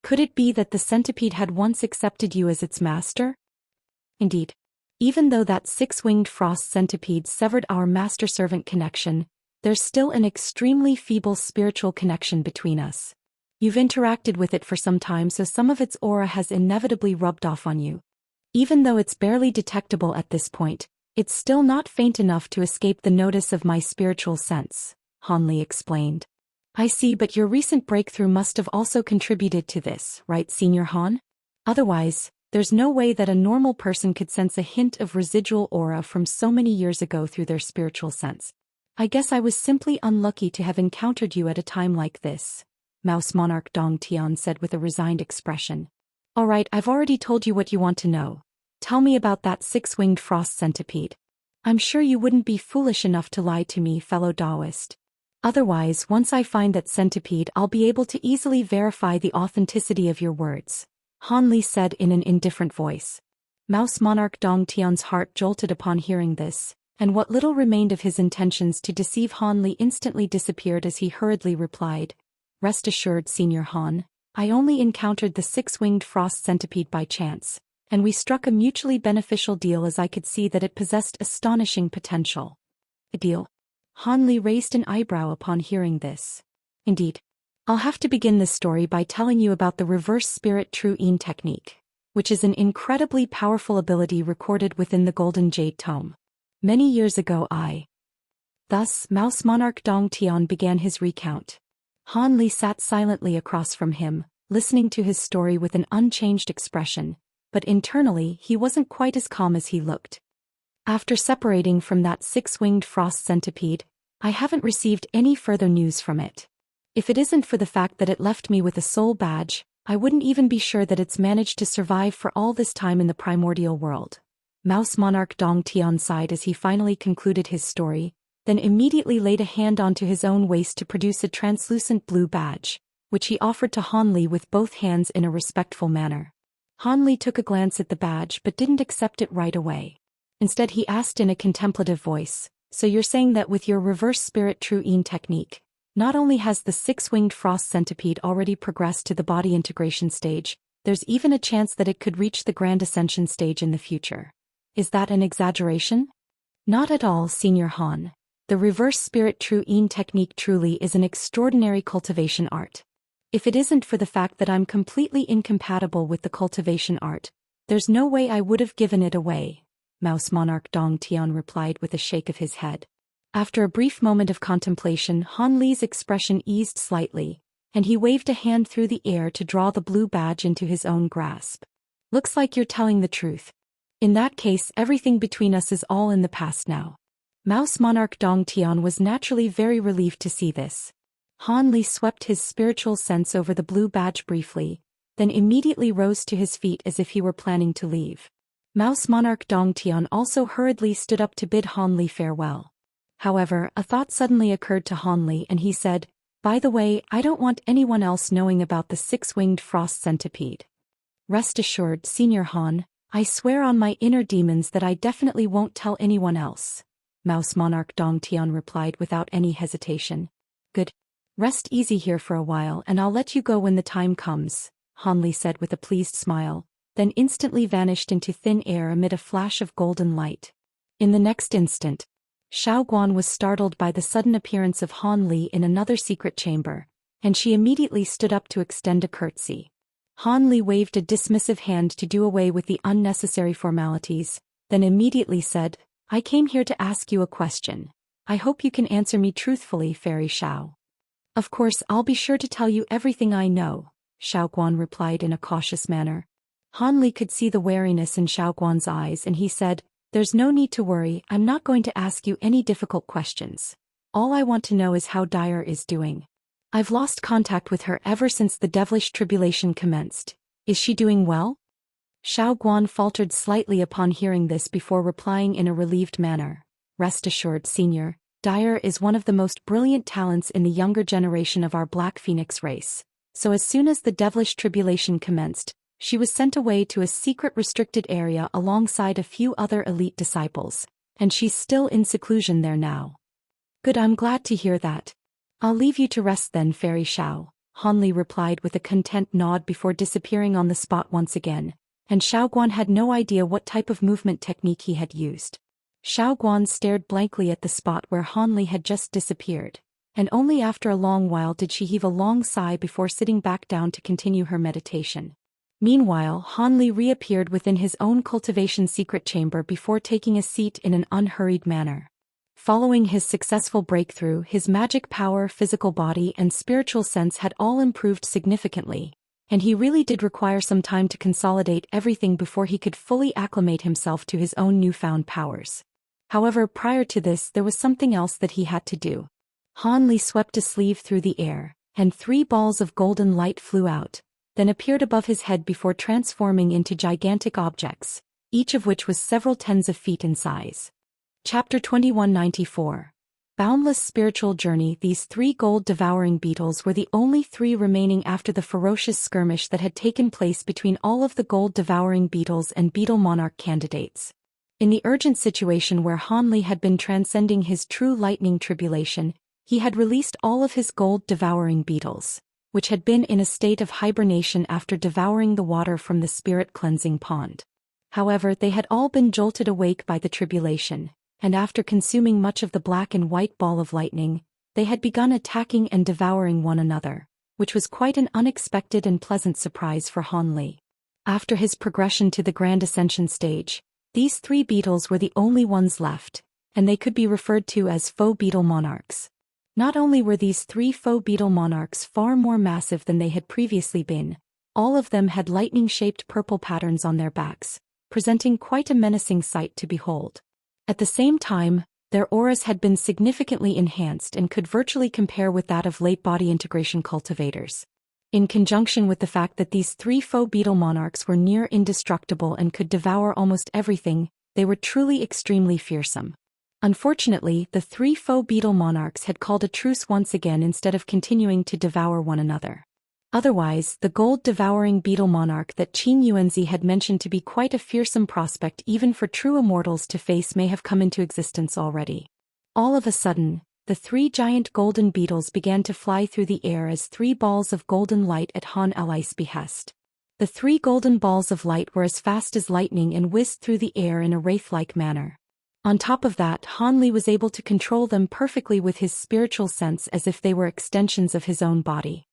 Could it be that the centipede had once accepted you as its master?" "Indeed. Even though that six-winged frost centipede severed our master-servant connection, there's still an extremely feeble spiritual connection between us. You've interacted with it for some time, so some of its aura has inevitably rubbed off on you. Even though it's barely detectable at this point, it's still not faint enough to escape the notice of my spiritual sense," Han Li explained. "I see, but your recent breakthrough must have also contributed to this, right, Senior Han? Otherwise, there's no way that a normal person could sense a hint of residual aura from so many years ago through their spiritual sense. I guess I was simply unlucky to have encountered you at a time like this," Mouse Monarch Dong Tian said with a resigned expression. "All right, I've already told you what you want to know. Tell me about that six-winged frost centipede. I'm sure you wouldn't be foolish enough to lie to me, fellow Daoist. Otherwise, once I find that centipede, I'll be able to easily verify the authenticity of your words," Han Li said in an indifferent voice. Mouse Monarch Dong Tian's heart jolted upon hearing this, and what little remained of his intentions to deceive Han Li instantly disappeared as he hurriedly replied, "Rest assured, Senior Han, I only encountered the six-winged frost centipede by chance, and we struck a mutually beneficial deal as I could see that it possessed astonishing potential." "A deal?" Han Li raised an eyebrow upon hearing this. "Indeed. I'll have to begin this story by telling you about the reverse spirit True Yin technique, which is an incredibly powerful ability recorded within the Golden Jade Tome. Many years ago Thus, Mouse Monarch Dong Tian began his recount. Han Li sat silently across from him, listening to his story with an unchanged expression, but internally he wasn't quite as calm as he looked. "After separating from that six-winged frost centipede, I haven't received any further news from it. If it isn't for the fact that it left me with a soul badge, I wouldn't even be sure that it's managed to survive for all this time in the primordial world." Mouse Monarch Dong Tian sighed as he finally concluded his story, then immediately laid a hand onto his own waist to produce a translucent blue badge, which he offered to Han Li with both hands in a respectful manner. Han Li took a glance at the badge but didn't accept it right away. Instead he asked in a contemplative voice, "So you're saying that with your reverse spirit True Yin technique, not only has the six-winged frost centipede already progressed to the body integration stage, there's even a chance that it could reach the Grand Ascension stage in the future. Is that an exaggeration?" "Not at all, Senior Han. The reverse spirit True Yin technique truly is an extraordinary cultivation art. If it isn't for the fact that I'm completely incompatible with the cultivation art, there's no way I would have given it away," Mouse Monarch Dong Tian replied with a shake of his head. After a brief moment of contemplation, Han Li's expression eased slightly, and he waved a hand through the air to draw the blue badge into his own grasp. Looks like you're telling the truth. In that case, everything between us is all in the past now. Mouse Monarch Dong Tian was naturally very relieved to see this. Han Li swept his spiritual sense over the blue badge briefly, then immediately rose to his feet as if he were planning to leave. Mouse Monarch Dong Tian also hurriedly stood up to bid Han Li farewell. However, a thought suddenly occurred to Han Li and he said, "By the way, I don't want anyone else knowing about the six-winged frost centipede." "Rest assured, Senior Han, I swear on my inner demons that I definitely won't tell anyone else," Mouse Monarch Dong Tian replied without any hesitation. "Good. Rest easy here for a while and I'll let you go when the time comes," Han Li said with a pleased smile, then instantly vanished into thin air amid a flash of golden light. In the next instant, Xiao Guan was startled by the sudden appearance of Han Li in another secret chamber, and she immediately stood up to extend a curtsy. Han Li waved a dismissive hand to do away with the unnecessary formalities, then immediately said, "I came here to ask you a question. I hope you can answer me truthfully, Fairy Xiao." "Of course, I'll be sure to tell you everything I know," Xiao Guan replied in a cautious manner. Han Li could see the wariness in Xiao Guan's eyes and he said, "There's no need to worry, I'm not going to ask you any difficult questions. All I want to know is how Dire is doing. I've lost contact with her ever since the devilish tribulation commenced. Is she doing well?" Xiao Guan faltered slightly upon hearing this before replying in a relieved manner. "Rest assured, Senior, Dire is one of the most brilliant talents in the younger generation of our Black Phoenix race. So as soon as the devilish tribulation commenced, she was sent away to a secret restricted area alongside a few other elite disciples, and she's still in seclusion there now." "Good, I'm glad to hear that. I'll leave you to rest then, Fairy Xiao," Han Li replied with a content nod before disappearing on the spot once again, and Xiao Guan had no idea what type of movement technique he had used. Xiao Guan stared blankly at the spot where Han Li had just disappeared, and only after a long while did she heave a long sigh before sitting back down to continue her meditation. Meanwhile, Han Li reappeared within his own cultivation secret chamber before taking a seat in an unhurried manner. Following his successful breakthrough, his magic power, physical body, and spiritual sense had all improved significantly, and he really did require some time to consolidate everything before he could fully acclimate himself to his own newfound powers. However, prior to this, there was something else that he had to do. Han Li swept a sleeve through the air, and 3 balls of golden light flew out, then appeared above his head before transforming into gigantic objects, each of which was several tens of feet in size. Chapter 2194. Boundless Spiritual Journey. These 3 gold-devouring beetles were the only 3 remaining after the ferocious skirmish that had taken place between all of the gold-devouring beetles and beetle monarch candidates. In the urgent situation where Han Li had been transcending his true lightning tribulation, he had released all of his gold-devouring beetles, which had been in a state of hibernation after devouring the water from the spirit-cleansing pond. However, they had all been jolted awake by the tribulation, and after consuming much of the black and white ball of lightning, they had begun attacking and devouring one another, which was quite an unexpected and pleasant surprise for Han Li. After his progression to the Grand Ascension stage, these 3 beetles were the only ones left, and they could be referred to as faux beetle monarchs. Not only were these 3 faux beetle monarchs far more massive than they had previously been, all of them had lightning-shaped purple patterns on their backs, presenting quite a menacing sight to behold. At the same time, their auras had been significantly enhanced and could virtually compare with that of late body integration cultivators. In conjunction with the fact that these 3 faux beetle monarchs were near indestructible and could devour almost everything, they were truly extremely fearsome. Unfortunately, the 3 faux beetle monarchs had called a truce once again instead of continuing to devour one another. Otherwise, the gold-devouring beetle monarch that Qin Yuanzi had mentioned to be quite a fearsome prospect even for true immortals to face may have come into existence already. All of a sudden, the 3 giant golden beetles began to fly through the air as 3 balls of golden light at Han Li's behest. The 3 golden balls of light were as fast as lightning and whizzed through the air in a wraith-like manner. On top of that, Han Li was able to control them perfectly with his spiritual sense as if they were extensions of his own body.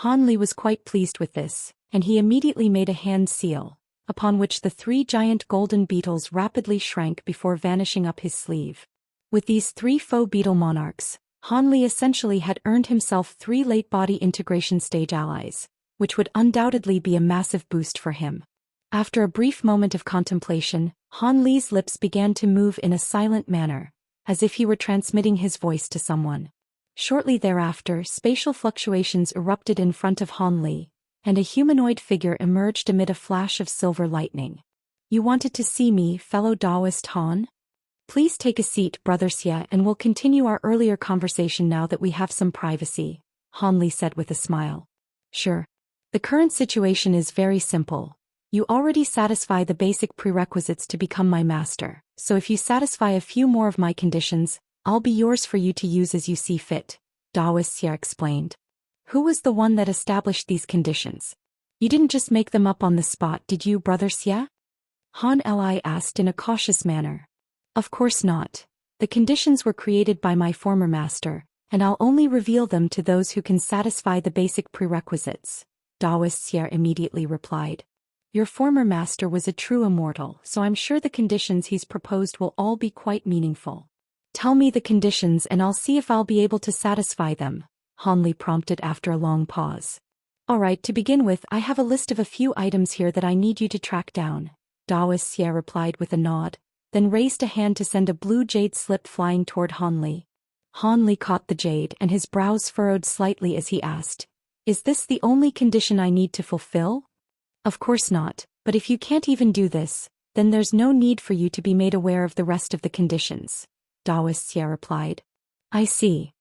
Han Li was quite pleased with this, and he immediately made a hand seal, upon which the 3 giant golden beetles rapidly shrank before vanishing up his sleeve. With these 3 faux beetle monarchs, Han Li essentially had earned himself 3 late body integration stage allies, which would undoubtedly be a massive boost for him. After a brief moment of contemplation, Han Li's lips began to move in a silent manner, as if he were transmitting his voice to someone. Shortly thereafter, spatial fluctuations erupted in front of Han Li, and a humanoid figure emerged amid a flash of silver lightning. "You wanted to see me, fellow Daoist Han? Please take a seat, Brother Xia, and we'll continue our earlier conversation now that we have some privacy," Han Li said with a smile. "Sure. The current situation is very simple. You already satisfy the basic prerequisites to become my master, so if you satisfy a few more of my conditions, I'll be yours for you to use as you see fit," Daoist Xia explained. "Who was the one that established these conditions? You didn't just make them up on the spot, did you, Brother Xia?" Han Li asked in a cautious manner. "Of course not. The conditions were created by my former master, and I'll only reveal them to those who can satisfy the basic prerequisites," Daoist Xia immediately replied. "Your former master was a true immortal, so I'm sure the conditions he's proposed will all be quite meaningful. Tell me the conditions and I'll see if I'll be able to satisfy them," Han Li prompted after a long pause. "Alright, to begin with, I have a list of a few items here that I need you to track down," Daoist Xia replied with a nod, then raised a hand to send a blue jade slip flying toward Han Li. Han Li caught the jade and his brows furrowed slightly as he asked, "Is this the only condition I need to fulfill?" "Of course not, but if you can't even do this, then there's no need for you to be made aware of the rest of the conditions," Daoist Xia replied. "I see."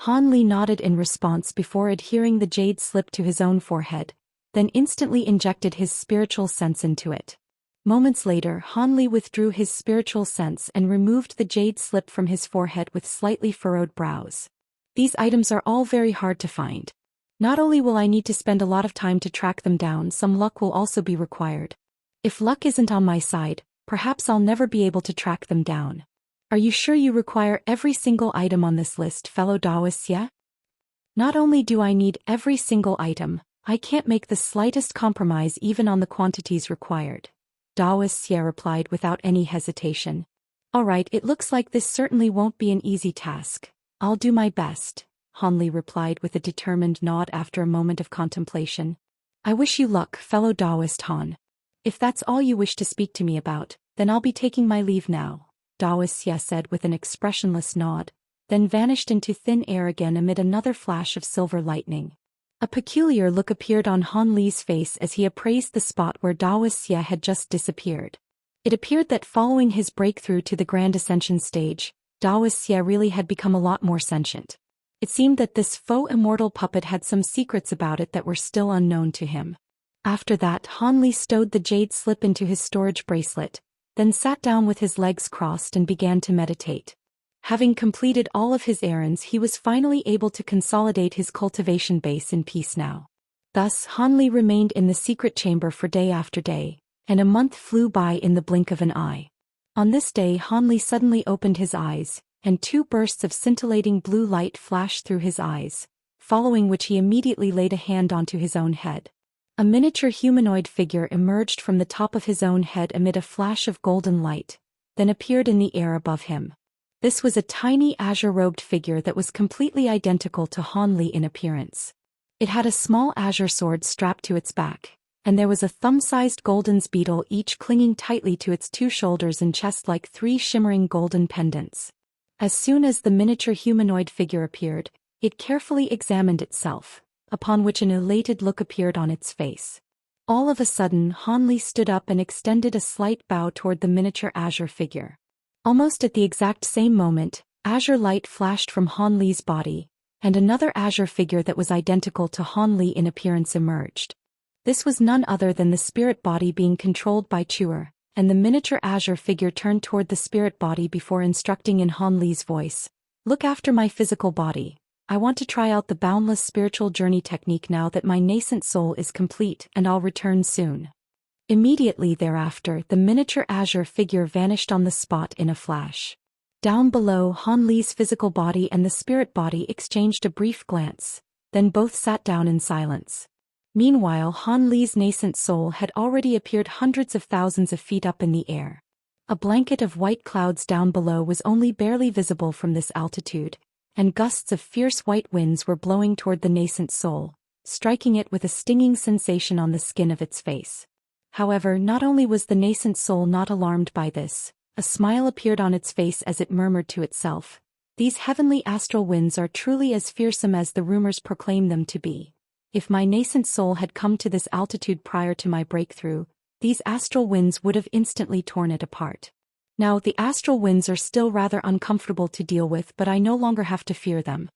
Han Li nodded in response before adhering the jade slip to his own forehead, then instantly injected his spiritual sense into it. Moments later, Han Li withdrew his spiritual sense and removed the jade slip from his forehead with slightly furrowed brows. "These items are all very hard to find. Not only will I need to spend a lot of time to track them down, some luck will also be required. If luck isn't on my side, perhaps I'll never be able to track them down. Are you sure you require every single item on this list, fellow Daoist Xia?" "Not only do I need every single item, I can't make the slightest compromise even on the quantities required," Daoist Xia replied without any hesitation. "Alright, it looks like this certainly won't be an easy task. I'll do my best," Han Li replied with a determined nod after a moment of contemplation. "I wish you luck, fellow Daoist Han. If that's all you wish to speak to me about, then I'll be taking my leave now," Daoist Xia said with an expressionless nod, then vanished into thin air again amid another flash of silver lightning. A peculiar look appeared on Han Li's face as he appraised the spot where Daoist Xia had just disappeared. It appeared that following his breakthrough to the Grand Ascension stage, Daoist Xia really had become a lot more sentient. It seemed that this faux immortal puppet had some secrets about it that were still unknown to him. After that, Han Li stowed the jade slip into his storage bracelet, then sat down with his legs crossed and began to meditate. Having completed all of his errands, he was finally able to consolidate his cultivation base in peace now. Thus, Han Li remained in the secret chamber for day after day, and a month flew by in the blink of an eye. On this day, Han Li suddenly opened his eyes, and 2 bursts of scintillating blue light flashed through his eyes, following which he immediately laid a hand onto his own head. A miniature humanoid figure emerged from the top of his own head amid a flash of golden light, then appeared in the air above him. This was a tiny azure-robed figure that was completely identical to Han Li in appearance. It had a small azure sword strapped to its back, and there was a thumb-sized golden beetle each clinging tightly to its 2 shoulders and chest like 3 shimmering golden pendants. As soon as the miniature humanoid figure appeared, it carefully examined itself, upon which an elated look appeared on its face. All of a sudden, Han Li stood up and extended a slight bow toward the miniature azure figure. Almost at the exact same moment, azure light flashed from Han Li's body, and another azure figure that was identical to Han Li in appearance emerged. This was none other than the spirit body being controlled by Chuer, and the miniature azure figure turned toward the spirit body before instructing in Han Li's voice, "Look after my physical body. I want to try out the Boundless spiritual journey technique now that my nascent soul is complete, and I'll return soon." Immediately thereafter, the miniature azure figure vanished on the spot in a flash. Down below, Han Li's physical body and the spirit body exchanged a brief glance, then both sat down in silence. Meanwhile, Han Li's nascent soul had already appeared hundreds of thousands of feet up in the air. A blanket of white clouds down below was only barely visible from this altitude, and gusts of fierce white winds were blowing toward the nascent soul, striking it with a stinging sensation on the skin of its face. However, not only was the nascent soul not alarmed by this, a smile appeared on its face as it murmured to itself, "These heavenly astral winds are truly as fearsome as the rumors proclaim them to be. If my nascent soul had come to this altitude prior to my breakthrough, these astral winds would have instantly torn it apart. Now, the astral winds are still rather uncomfortable to deal with, but I no longer have to fear them."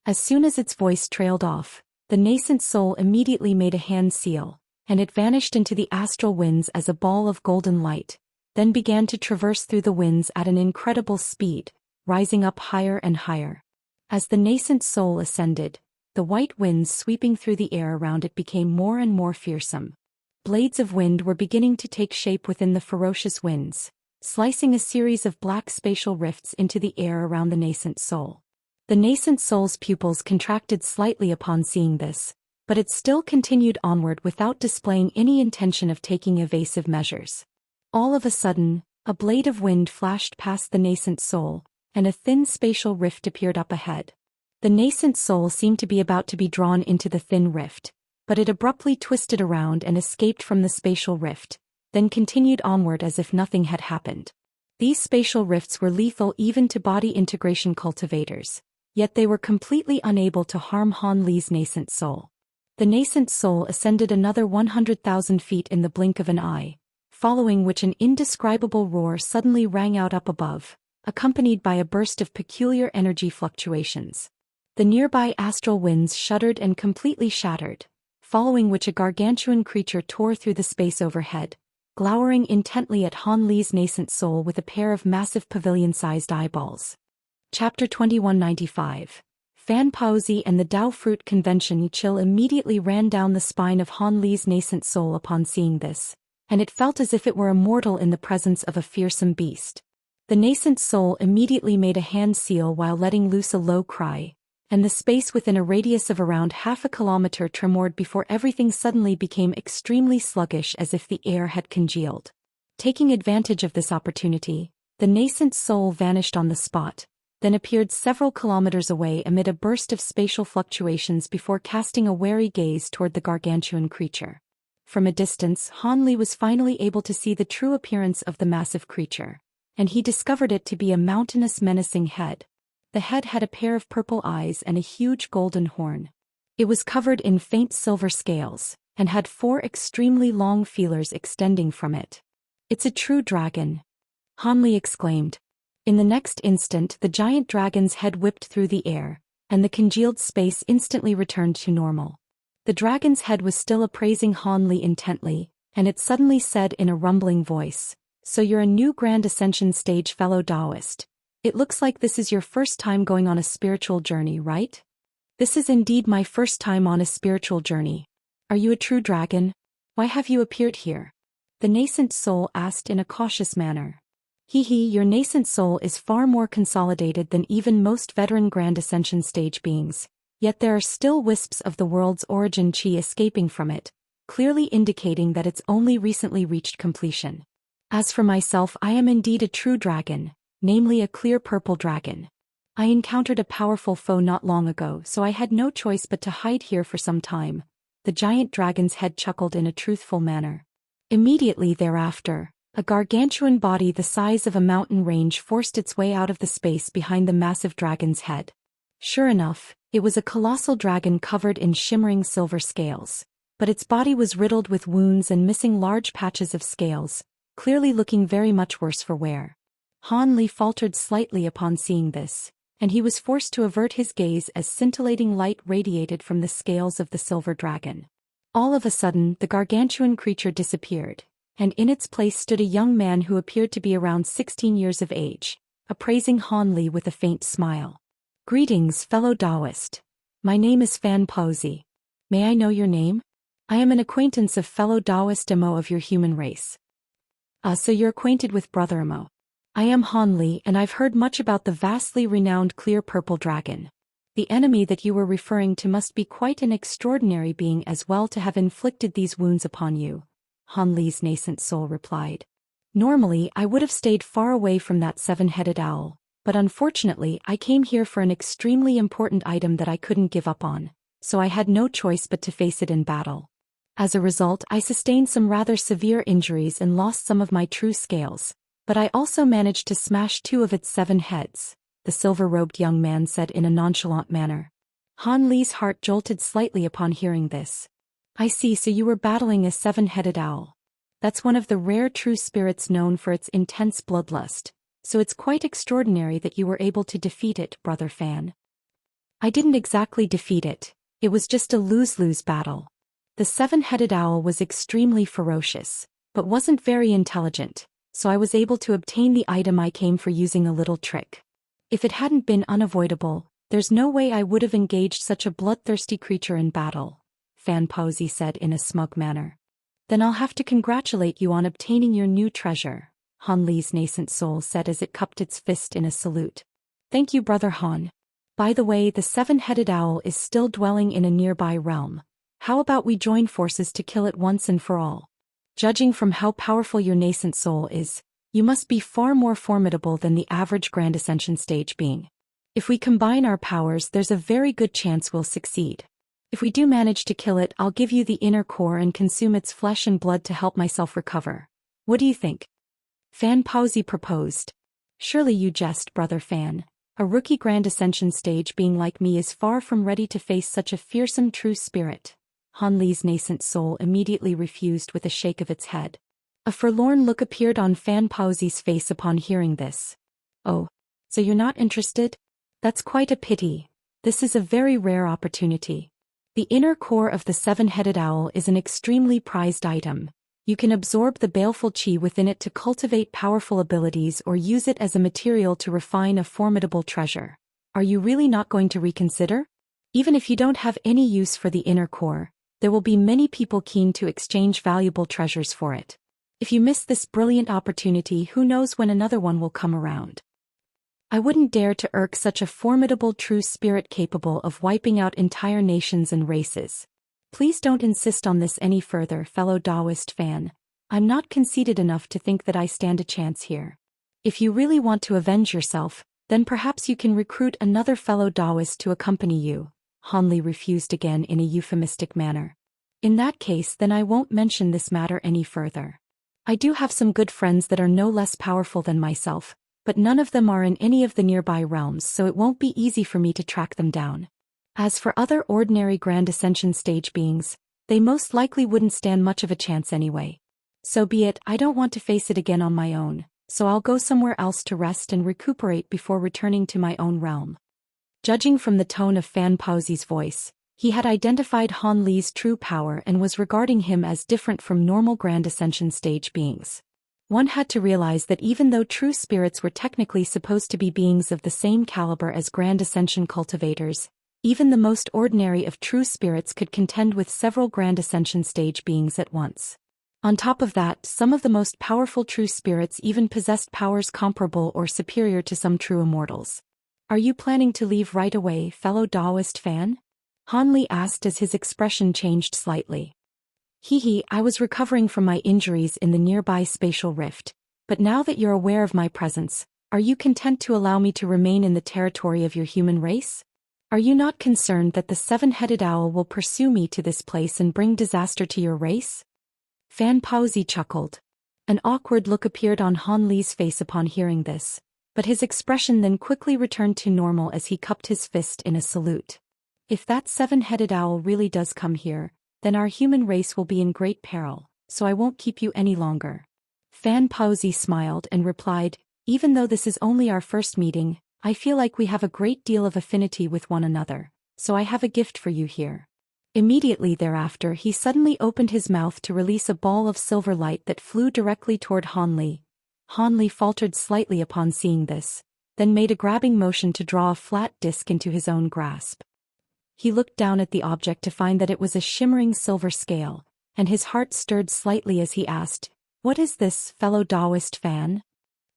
As soon as its voice trailed off, the nascent soul immediately made a hand seal, and it vanished into the astral winds as a ball of golden light, then began to traverse through the winds at an incredible speed, rising up higher and higher. As the nascent soul ascended, the white winds sweeping through the air around it became more and more fearsome. Blades of wind were beginning to take shape within the ferocious winds, slicing a series of black spatial rifts into the air around the nascent soul. The nascent soul's pupils contracted slightly upon seeing this, but it still continued onward without displaying any intention of taking evasive measures. All of a sudden, a blade of wind flashed past the nascent soul, and a thin spatial rift appeared up ahead. The nascent soul seemed to be about to be drawn into the thin rift, but it abruptly twisted around and escaped from the spatial rift, then continued onward as if nothing had happened. These spatial rifts were lethal even to body integration cultivators, yet they were completely unable to harm Han Li's nascent soul. The nascent soul ascended another 100,000 feet in the blink of an eye, following which an indescribable roar suddenly rang out up above, accompanied by a burst of peculiar energy fluctuations. The nearby astral winds shuddered and completely shattered, following which a gargantuan creature tore through the space overhead, glowering intently at Han Li's nascent soul with a pair of massive pavilion-sized eyeballs. Chapter 2195. Fan Paozi and the Dao Fruit Convention. Chill immediately ran down the spine of Han Li's nascent soul upon seeing this, and it felt as if it were immortal in the presence of a fearsome beast. The nascent soul immediately made a hand seal while letting loose a low cry, and the space within a radius of around half a kilometer tremored before everything suddenly became extremely sluggish as if the air had congealed. Taking advantage of this opportunity, the nascent soul vanished on the spot, then appeared several kilometers away amid a burst of spatial fluctuations before casting a wary gaze toward the gargantuan creature. From a distance, Han Li was finally able to see the true appearance of the massive creature, and he discovered it to be a mountainous menacing head. The head had a pair of purple eyes and a huge golden horn. It was covered in faint silver scales, and had 4 extremely long feelers extending from it. "It's a true dragon," Han Li exclaimed. In the next instant, the giant dragon's head whipped through the air, and the congealed space instantly returned to normal. The dragon's head was still appraising Han Li intently, and it suddenly said in a rumbling voice, "So you're a new Grand Ascension stage fellow Daoist. It looks like this is your first time going on a spiritual journey, right?" "This is indeed my first time on a spiritual journey. Are you a true dragon? Why have you appeared here?" the nascent soul asked in a cautious manner. Your nascent soul is far more consolidated than even most veteran Grand Ascension stage beings, yet there are still wisps of the world's origin chi escaping from it, clearly indicating that it's only recently reached completion. As for myself, I am indeed a true dragon, namely a clear purple dragon. I encountered a powerful foe not long ago, so I had no choice but to hide here for some time. The giant dragon's head chuckled in a truthful manner. Immediately thereafter, a gargantuan body the size of a mountain range forced its way out of the space behind the massive dragon's head. Sure enough, it was a colossal dragon covered in shimmering silver scales, but its body was riddled with wounds and missing large patches of scales, clearly looking very much worse for wear. Han Li faltered slightly upon seeing this, and he was forced to avert his gaze as scintillating light radiated from the scales of the silver dragon. All of a sudden, the gargantuan creature disappeared, and in its place stood a young man who appeared to be around 16 years of age, appraising Han Li with a faint smile. "Greetings, fellow Daoist. My name is Fan Paozi. May I know your name? I am an acquaintance of fellow Daoist Imo of your human race." So you're acquainted with Brother Imo. I am Han Li, and I've heard much about the vastly renowned clear purple dragon. The enemy that you were referring to must be quite an extraordinary being as well to have inflicted these wounds upon you, Han Li's nascent soul replied. Normally I would have stayed far away from that seven-headed owl, but unfortunately I came here for an extremely important item that I couldn't give up on, so I had no choice but to face it in battle. As a result, I sustained some rather severe injuries and lost some of my true scales, but I also managed to smash 2 of its 7 heads, the silver-robed young man said in a nonchalant manner. Han Li's heart jolted slightly upon hearing this. I see, so you were battling a 7-headed owl. That's one of the rare true spirits known for its intense bloodlust, so it's quite extraordinary that you were able to defeat it, Brother Fan. I didn't exactly defeat it, it was just a lose-lose battle. The 7-headed owl was extremely ferocious, but wasn't very intelligent, so I was able to obtain the item I came for using a little trick. If it hadn't been unavoidable, there's no way I would have engaged such a bloodthirsty creature in battle, Fan Paozi said in a smug manner. Then I'll have to congratulate you on obtaining your new treasure, Han Li's nascent soul said as it cupped its fist in a salute. Thank you, Brother Han. By the way, the 7-headed owl is still dwelling in a nearby realm. How about we join forces to kill it once and for all? Judging from how powerful your nascent soul is, you must be far more formidable than the average Grand Ascension stage being. If we combine our powers, there's a very good chance we'll succeed. If we do manage to kill it, I'll give you the inner core and consume its flesh and blood to help myself recover. What do you think? Fan Paozi proposed. Surely you jest, Brother Fan. A rookie Grand Ascension stage being like me is far from ready to face such a fearsome true spirit. Han Li's nascent soul immediately refused with a shake of its head. A forlorn look appeared on Fan Paozi's face upon hearing this. Oh, so you're not interested? That's quite a pity. This is a very rare opportunity. The inner core of the 7-headed owl is an extremely prized item. You can absorb the baleful chi within it to cultivate powerful abilities or use it as a material to refine a formidable treasure. Are you really not going to reconsider? Even if you don't have any use for the inner core, there will be many people keen to exchange valuable treasures for it. If you miss this brilliant opportunity, who knows when another one will come around. I wouldn't dare to irk such a formidable true spirit capable of wiping out entire nations and races. Please don't insist on this any further, fellow Daoist fan. I'm not conceited enough to think that I stand a chance here. If you really want to avenge yourself, then perhaps you can recruit another fellow Daoist to accompany you. Han Li refused again in a euphemistic manner. In that case, then I won't mention this matter any further. I do have some good friends that are no less powerful than myself, but none of them are in any of the nearby realms, so it won't be easy for me to track them down. As for other ordinary Grand Ascension stage beings, they most likely wouldn't stand much of a chance anyway. So be it, I don't want to face it again on my own, so I'll go somewhere else to rest and recuperate before returning to my own realm. Judging from the tone of Fan Paozi's voice, he had identified Han Li's true power and was regarding him as different from normal Grand Ascension stage beings. One had to realize that even though true spirits were technically supposed to be beings of the same caliber as Grand Ascension cultivators, even the most ordinary of true spirits could contend with several Grand Ascension stage beings at once. On top of that, some of the most powerful true spirits even possessed powers comparable or superior to some true immortals. Are you planning to leave right away, fellow Daoist fan? Han Li asked as his expression changed slightly. I was recovering from my injuries in the nearby spatial rift, but now that you're aware of my presence, are you content to allow me to remain in the territory of your human race? Are you not concerned that the 7-headed owl will pursue me to this place and bring disaster to your race? Fan Paozi chuckled. An awkward look appeared on Han Li's face upon hearing this, but his expression then quickly returned to normal as he cupped his fist in a salute. If that 7-headed owl really does come here, then our human race will be in great peril, so I won't keep you any longer. Fan Paozi smiled and replied, even though this is only our first meeting, I feel like we have a great deal of affinity with one another, so I have a gift for you here. Immediately thereafter he suddenly opened his mouth to release a ball of silver light that flew directly toward Han Li. Han Li faltered slightly upon seeing this, then made a grabbing motion to draw a flat disc into his own grasp. He looked down at the object to find that it was a shimmering silver scale, and his heart stirred slightly as he asked, "What is this, fellow Daoist fan?"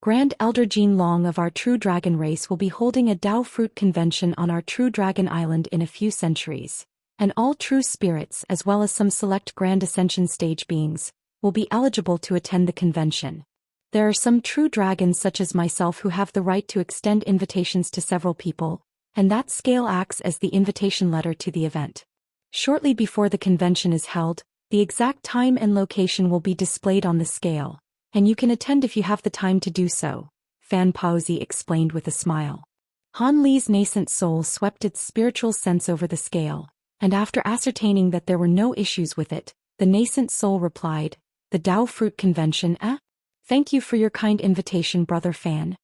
Grand Elder Jin Long of our True Dragon race will be holding a Dao Fruit Convention on our True Dragon Island in a few centuries, and all true spirits as well as some select Grand Ascension stage beings will be eligible to attend the convention. There are some true dragons such as myself who have the right to extend invitations to several people, and that scale acts as the invitation letter to the event. Shortly before the convention is held, the exact time and location will be displayed on the scale, and you can attend if you have the time to do so, Fan Paozi explained with a smile. Han Li's nascent soul swept its spiritual sense over the scale, and after ascertaining that there were no issues with it, the nascent soul replied, "The Dao Fruit Convention, eh? Thank you for your kind invitation, Brother Fan."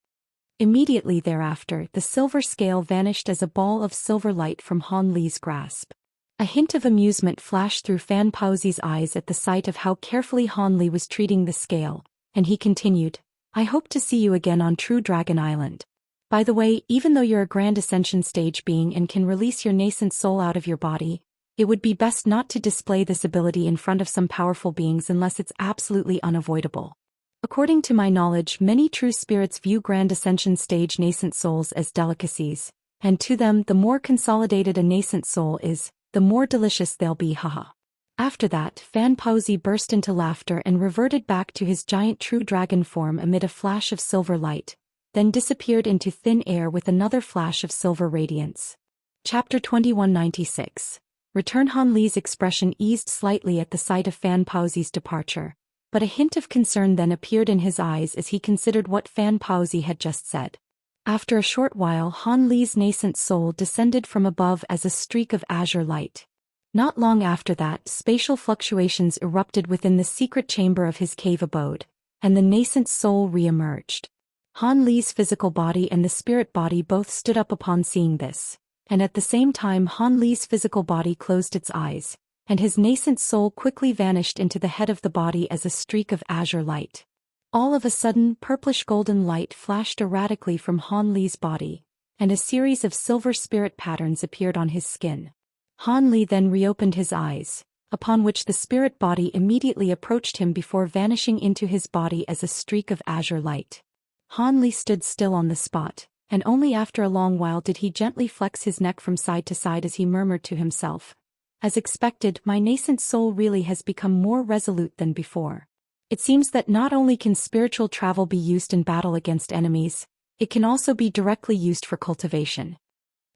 Immediately thereafter, the silver scale vanished as a ball of silver light from Han Li's grasp. A hint of amusement flashed through Fan Paozi's eyes at the sight of how carefully Han Li was treating the scale, and he continued, "I hope to see you again on True Dragon Island. By the way, even though you're a Grand Ascension stage being and can release your nascent soul out of your body, it would be best not to display this ability in front of some powerful beings unless it's absolutely unavoidable. According to my knowledge, many true spirits view Grand Ascension stage nascent souls as delicacies, and to them the more consolidated a nascent soul is, the more delicious they'll be, haha." After that, Fan Paozi burst into laughter and reverted back to his giant true dragon form amid a flash of silver light, then disappeared into thin air with another flash of silver radiance. Chapter 2196. Return. Han Li's expression eased slightly at the sight of Fan Paozi's departure, but a hint of concern then appeared in his eyes as he considered what Fan Paozi had just said. After a short while, Han Li's nascent soul descended from above as a streak of azure light. Not long after that, spatial fluctuations erupted within the secret chamber of his cave abode, and the nascent soul re-emerged. Han Li's physical body and the spirit body both stood up upon seeing this, and at the same time Han Li's physical body closed its eyes, and his nascent soul quickly vanished into the head of the body as a streak of azure light. All of a sudden, purplish-golden light flashed erratically from Han Li's body, and a series of silver spirit patterns appeared on his skin. Han Li then reopened his eyes, upon which the spirit body immediately approached him before vanishing into his body as a streak of azure light. Han Li stood still on the spot, and only after a long while did he gently flex his neck from side to side as he murmured to himself, "As expected, my nascent soul really has become more resolute than before. It seems that not only can spiritual travel be used in battle against enemies, it can also be directly used for cultivation."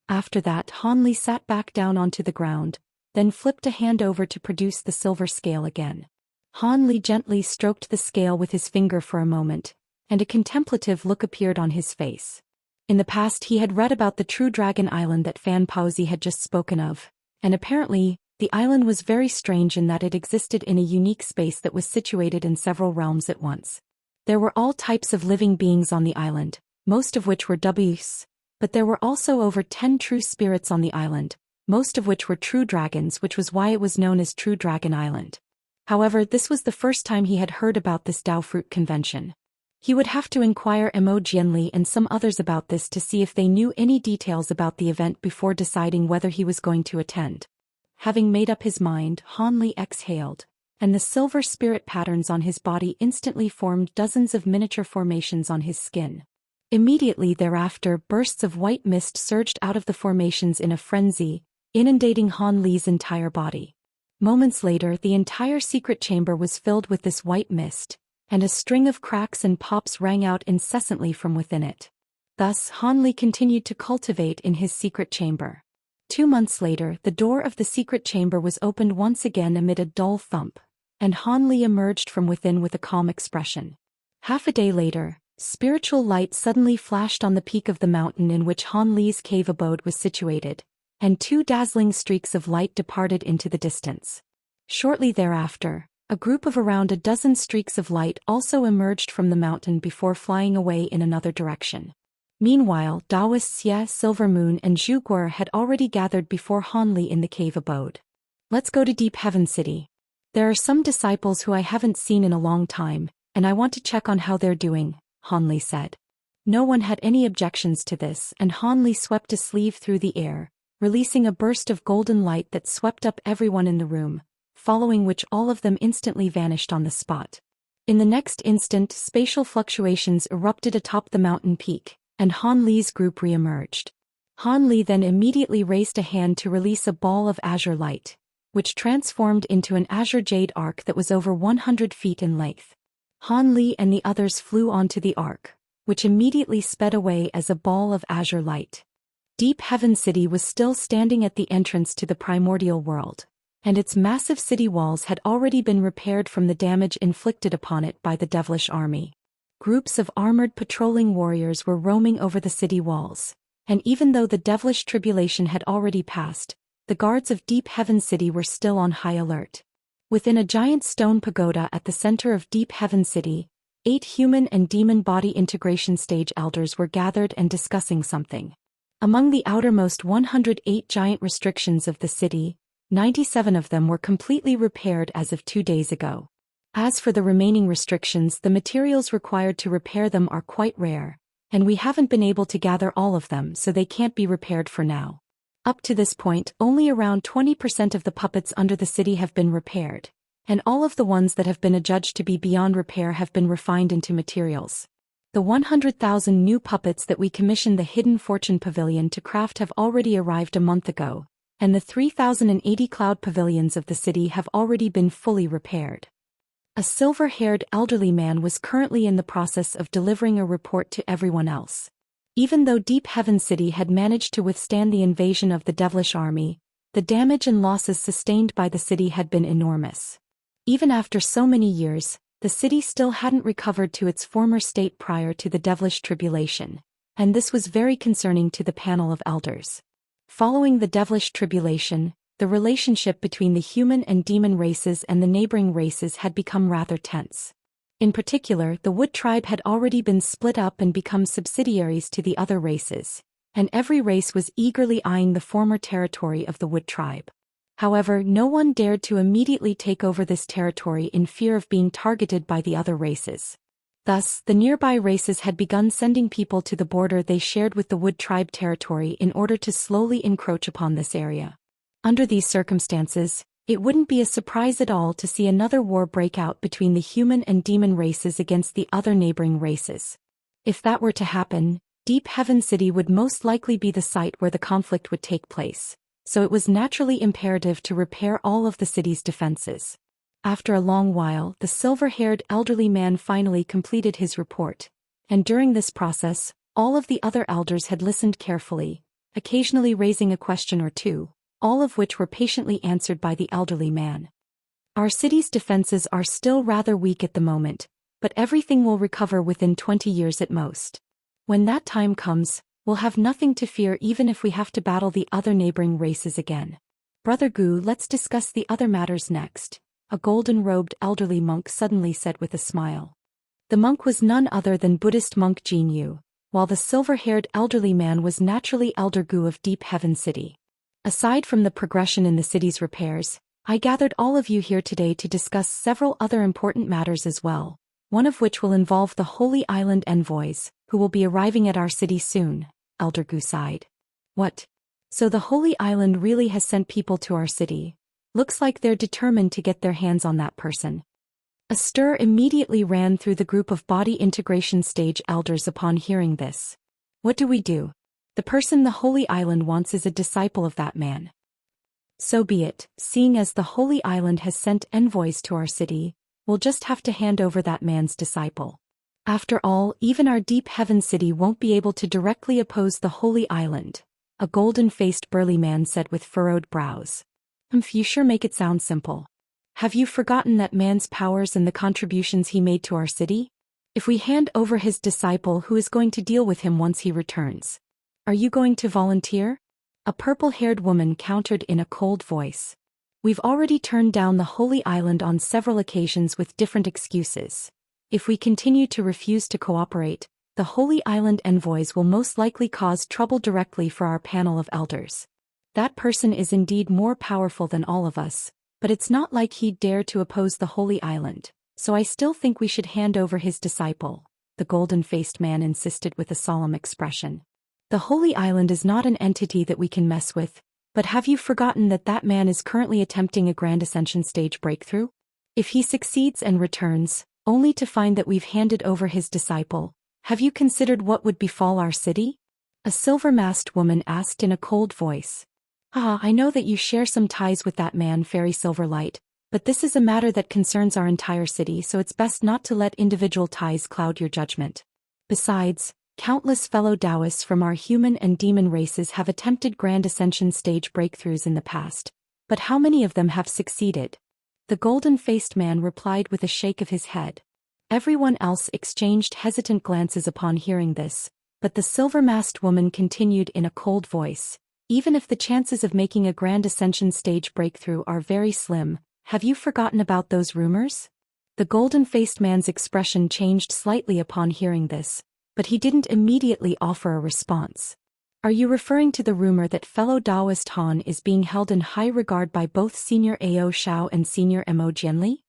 After that, Han Li sat back down onto the ground, then flipped a hand over to produce the silver scale again. Han Li gently stroked the scale with his finger for a moment, and a contemplative look appeared on his face. In the past he had read about the True Dragon Island that Fan Paozi had just spoken of, and apparently, the island was very strange in that it existed in a unique space that was situated in several realms at once. There were all types of living beings on the island, most of which were Daoists, but there were also over 10 true spirits on the island, most of which were true dragons, which was why it was known as True Dragon Island. However, this was the first time he had heard about this Dao Fruit Convention. He would have to inquire Mo Jianli and some others about this to see if they knew any details about the event before deciding whether he was going to attend. Having made up his mind, Han Li exhaled, and the silver spirit patterns on his body instantly formed dozens of miniature formations on his skin. Immediately thereafter, bursts of white mist surged out of the formations in a frenzy, inundating Han Li's entire body. Moments later, the entire secret chamber was filled with this white mist, and a string of cracks and pops rang out incessantly from within it. Thus, Han Li continued to cultivate in his secret chamber. 2 months later, the door of the secret chamber was opened once again amid a dull thump, and Han Li emerged from within with a calm expression. Half a day later, spiritual light suddenly flashed on the peak of the mountain in which Han Li's cave abode was situated, and 2 dazzling streaks of light departed into the distance. Shortly thereafter, a group of around a dozen streaks of light also emerged from the mountain before flying away in another direction. Meanwhile, Daoist Xie, Silver Moon and Zhu Guer had already gathered before Han Li in the cave abode. "Let's go to Deep Heaven City. There are some disciples who I haven't seen in a long time, and I want to check on how they're doing," Han Li said. No one had any objections to this, and Han Li swept a sleeve through the air, releasing a burst of golden light that swept up everyone in the room, following which all of them instantly vanished on the spot. In the next instant, spatial fluctuations erupted atop the mountain peak, and Han Li's group re-emerged. Han Li then immediately raised a hand to release a ball of azure light, which transformed into an azure jade arc that was over 100 feet in length. Han Li and the others flew onto the arc, which immediately sped away as a ball of azure light. Deep Heaven City was still standing at the entrance to the primordial world, and its massive city walls had already been repaired from the damage inflicted upon it by the devilish army. Groups of armored patrolling warriors were roaming over the city walls, and even though the devilish tribulation had already passed, the guards of Deep Heaven City were still on high alert. Within a giant stone pagoda at the center of Deep Heaven City, 8 human and demon body integration stage elders were gathered and discussing something. Among the outermost 108 giant restrictions of the city, 97 of them were completely repaired as of 2 days ago. As for the remaining restrictions, the materials required to repair them are quite rare, and we haven't been able to gather all of them, so they can't be repaired for now. Up to this point, only around 20% of the puppets under the city have been repaired, and all of the ones that have been adjudged to be beyond repair have been refined into materials. The 100,000 new puppets that we commissioned the Hidden Fortune Pavilion to craft have already arrived a month ago, and the 3,080 cloud pavilions of the city have already been fully repaired. A silver-haired elderly man was currently in the process of delivering a report to everyone else. Even though Deep Heaven City had managed to withstand the invasion of the devilish army, the damage and losses sustained by the city had been enormous. Even after so many years, the city still hadn't recovered to its former state prior to the devilish tribulation, and this was very concerning to the panel of elders. Following the devilish tribulation, the relationship between the human and demon races and the neighboring races had become rather tense. In particular, the Wood tribe had already been split up and become subsidiaries to the other races, and every race was eagerly eyeing the former territory of the Wood tribe. However, no one dared to immediately take over this territory in fear of being targeted by the other races. Thus, the nearby races had begun sending people to the border they shared with the Wood tribe territory in order to slowly encroach upon this area. Under these circumstances, it wouldn't be a surprise at all to see another war break out between the human and demon races against the other neighboring races. If that were to happen, Deep Heaven City would most likely be the site where the conflict would take place, so it was naturally imperative to repair all of the city's defenses. After a long while, the silver-haired elderly man finally completed his report, and during this process, all of the other elders had listened carefully, occasionally raising a question or two, all of which were patiently answered by the elderly man. Our city's defenses are still rather weak at the moment, but everything will recover within 20 years at most. When that time comes, we'll have nothing to fear even if we have to battle the other neighboring races again. Brother Gu, let's discuss the other matters next, a golden-robed elderly monk suddenly said with a smile. The monk was none other than Buddhist monk Jin Yu, while the silver-haired elderly man was naturally Elder Gu of Deep Heaven City. Aside from the progression in the city's repairs, I gathered all of you here today to discuss several other important matters as well, one of which will involve the Holy Island Envoys, who will be arriving at our city soon, Elder Gu sighed. What? So the Holy Island really has sent people to our city? Looks like they're determined to get their hands on that person. A stir immediately ran through the group of body integration stage elders upon hearing this. What do we do? The person the Holy Island wants is a disciple of that man. So be it, seeing as the Holy Island has sent envoys to our city, we'll just have to hand over that man's disciple. After all, even our Deep Heaven City won't be able to directly oppose the Holy Island, a golden-faced burly man said with furrowed brows. You sure make it sound simple. Have you forgotten that man's powers and the contributions he made to our city? If we hand over his disciple, who is going to deal with him once he returns? Are you going to volunteer? A purple-haired woman countered in a cold voice. We've already turned down the Holy Island on several occasions with different excuses. If we continue to refuse to cooperate, the Holy Island envoys will most likely cause trouble directly for our panel of elders. That person is indeed more powerful than all of us, but it's not like he'd dare to oppose the Holy Island, so I still think we should hand over his disciple, the golden-faced man insisted with a solemn expression. The Holy Island is not an entity that we can mess with, but have you forgotten that that man is currently attempting a Grand Ascension stage breakthrough? If he succeeds and returns, only to find that we've handed over his disciple. Have you considered what would befall our city? A silver-masked woman asked in a cold voice. Ah, I know that you share some ties with that man, Fairy Silverlight, but this is a matter that concerns our entire city, so it's best not to let individual ties cloud your judgment. Besides, countless fellow Daoists from our human and demon races have attempted Grand Ascension stage breakthroughs in the past, but how many of them have succeeded? The golden-faced man replied with a shake of his head. Everyone else exchanged hesitant glances upon hearing this, but the silver-masked woman continued in a cold voice. Even if the chances of making a Grand Ascension stage breakthrough are very slim, have you forgotten about those rumors? The golden-faced man's expression changed slightly upon hearing this, but he didn't immediately offer a response. Are you referring to the rumor that fellow Daoist Han is being held in high regard by both Senior Ao Shao and Senior Mo Jianli?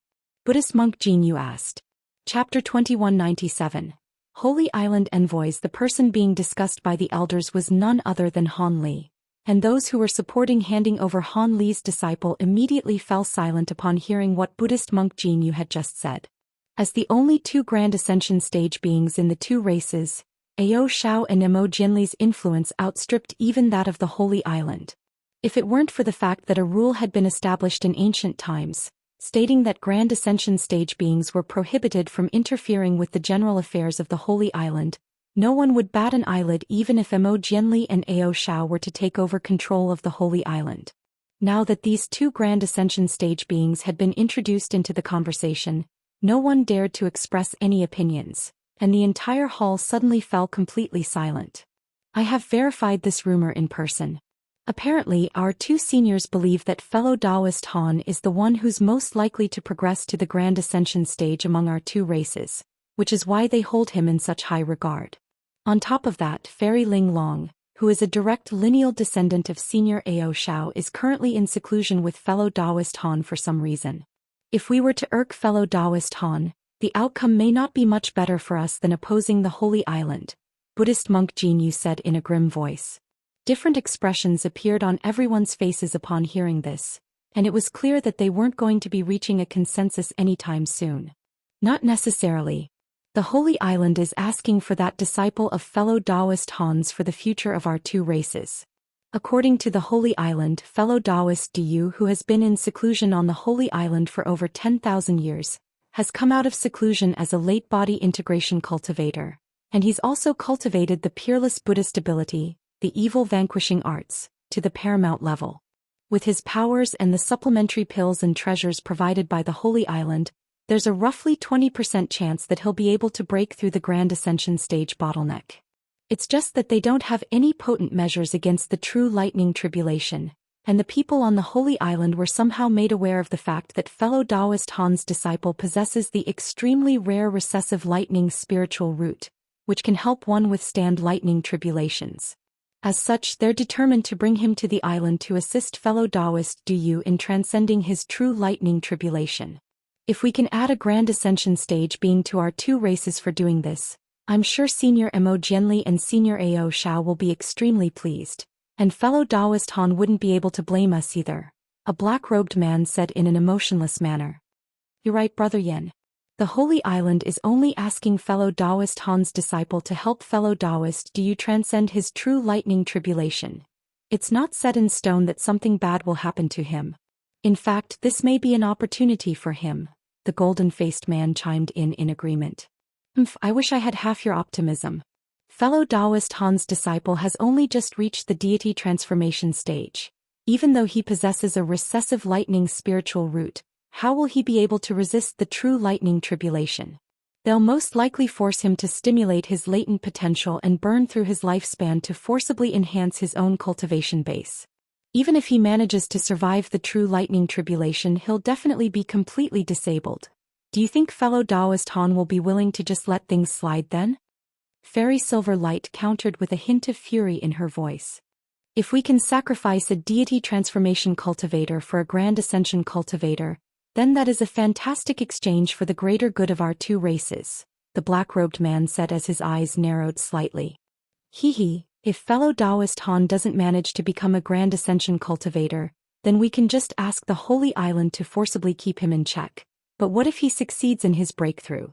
Buddhist monk Jin Yu asked. Chapter 2197. Holy Island Envoys. The person being discussed by the elders was none other than Han Li, and those who were supporting handing over Han Li's disciple immediately fell silent upon hearing what Buddhist monk Jin Yu had just said. As the only two Grand Ascension stage beings in the two races, Ao Shao and Mo Jianli's influence outstripped even that of the Holy Island. If it weren't for the fact that a rule had been established in ancient times, stating that Grand Ascension stage beings were prohibited from interfering with the general affairs of the Holy Island, no one would bat an eyelid even if Mo Jianli and Ao Shao were to take over control of the Holy Island. Now that these two Grand Ascension stage beings had been introduced into the conversation, no one dared to express any opinions, and the entire hall suddenly fell completely silent. I have verified this rumor in person. Apparently, our two seniors believe that fellow Daoist Han is the one who's most likely to progress to the Grand Ascension stage among our two races, which is why they hold him in such high regard. On top of that, Fairy Ling Long, who is a direct lineal descendant of Senior Ao Shao, is currently in seclusion with fellow Daoist Han for some reason. If we were to irk fellow Daoist Han, the outcome may not be much better for us than opposing the Holy Island, Buddhist monk Jin Yu said in a grim voice. Different expressions appeared on everyone's faces upon hearing this, and it was clear that they weren't going to be reaching a consensus anytime soon. Not necessarily. The Holy Island is asking for that disciple of fellow Daoist Hans for the future of our two races. According to the Holy Island, fellow Daoist Du, who has been in seclusion on the Holy Island for over 10,000 years, has come out of seclusion as a late body integration cultivator, and he's also cultivated the peerless Buddhist ability, the evil vanquishing arts, to the paramount level. With his powers and the supplementary pills and treasures provided by the Holy Island, there's a roughly 20% chance that he'll be able to break through the Grand Ascension stage bottleneck. It's just that they don't have any potent measures against the true lightning tribulation, and the people on the Holy Island were somehow made aware of the fact that fellow Daoist Han's disciple possesses the extremely rare recessive lightning spiritual root, which can help one withstand lightning tribulations. As such, they're determined to bring him to the island to assist fellow Daoist Du in transcending his true lightning tribulation. If we can add a Grand Ascension stage being to our two races for doing this, I'm sure Senior Mo Jianli and Senior Ao Shao will be extremely pleased. And fellow Daoist Han wouldn't be able to blame us either, a black-robed man said in an emotionless manner. You're right, Brother Yin. The Holy Island is only asking fellow Daoist Han's disciple to help fellow Daoist Du transcend his true lightning tribulation. It's not set in stone that something bad will happen to him. In fact, this may be an opportunity for him, the golden-faced man chimed in agreement. I wish I had half your optimism. Fellow Daoist Han's disciple has only just reached the deity transformation stage. Even though he possesses a recessive lightning spiritual root, how will he be able to resist the true lightning tribulation? They'll most likely force him to stimulate his latent potential and burn through his lifespan to forcibly enhance his own cultivation base. Even if he manages to survive the true lightning tribulation, he'll definitely be completely disabled. Do you think fellow Daoist Han will be willing to just let things slide then? Fairy Silver Light countered with a hint of fury in her voice. If we can sacrifice a deity transformation cultivator for a Grand Ascension cultivator, then that is a fantastic exchange for the greater good of our two races, the black-robed man said as his eyes narrowed slightly. If fellow Daoist Han doesn't manage to become a Grand Ascension cultivator, then we can just ask the Holy Island to forcibly keep him in check. But what if he succeeds in his breakthrough?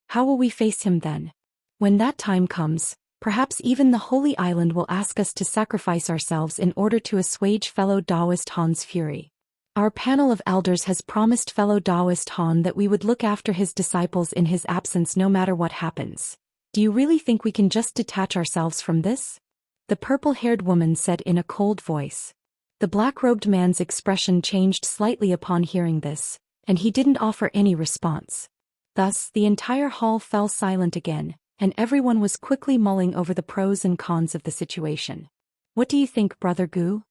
How will we face him then? When that time comes, perhaps even the Holy Island will ask us to sacrifice ourselves in order to assuage fellow Daoist Han's fury. Our panel of elders has promised fellow Daoist Han that we would look after his disciples in his absence no matter what happens. Do you really think we can just detach ourselves from this? The purple-haired woman said in a cold voice. The black-robed man's expression changed slightly upon hearing this, and he didn't offer any response. Thus, the entire hall fell silent again, and everyone was quickly mulling over the pros and cons of the situation. What do you think, Brother Gu?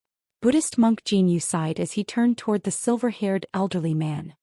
Buddhist monk Jinyu sighed as he turned toward the silver-haired elderly man.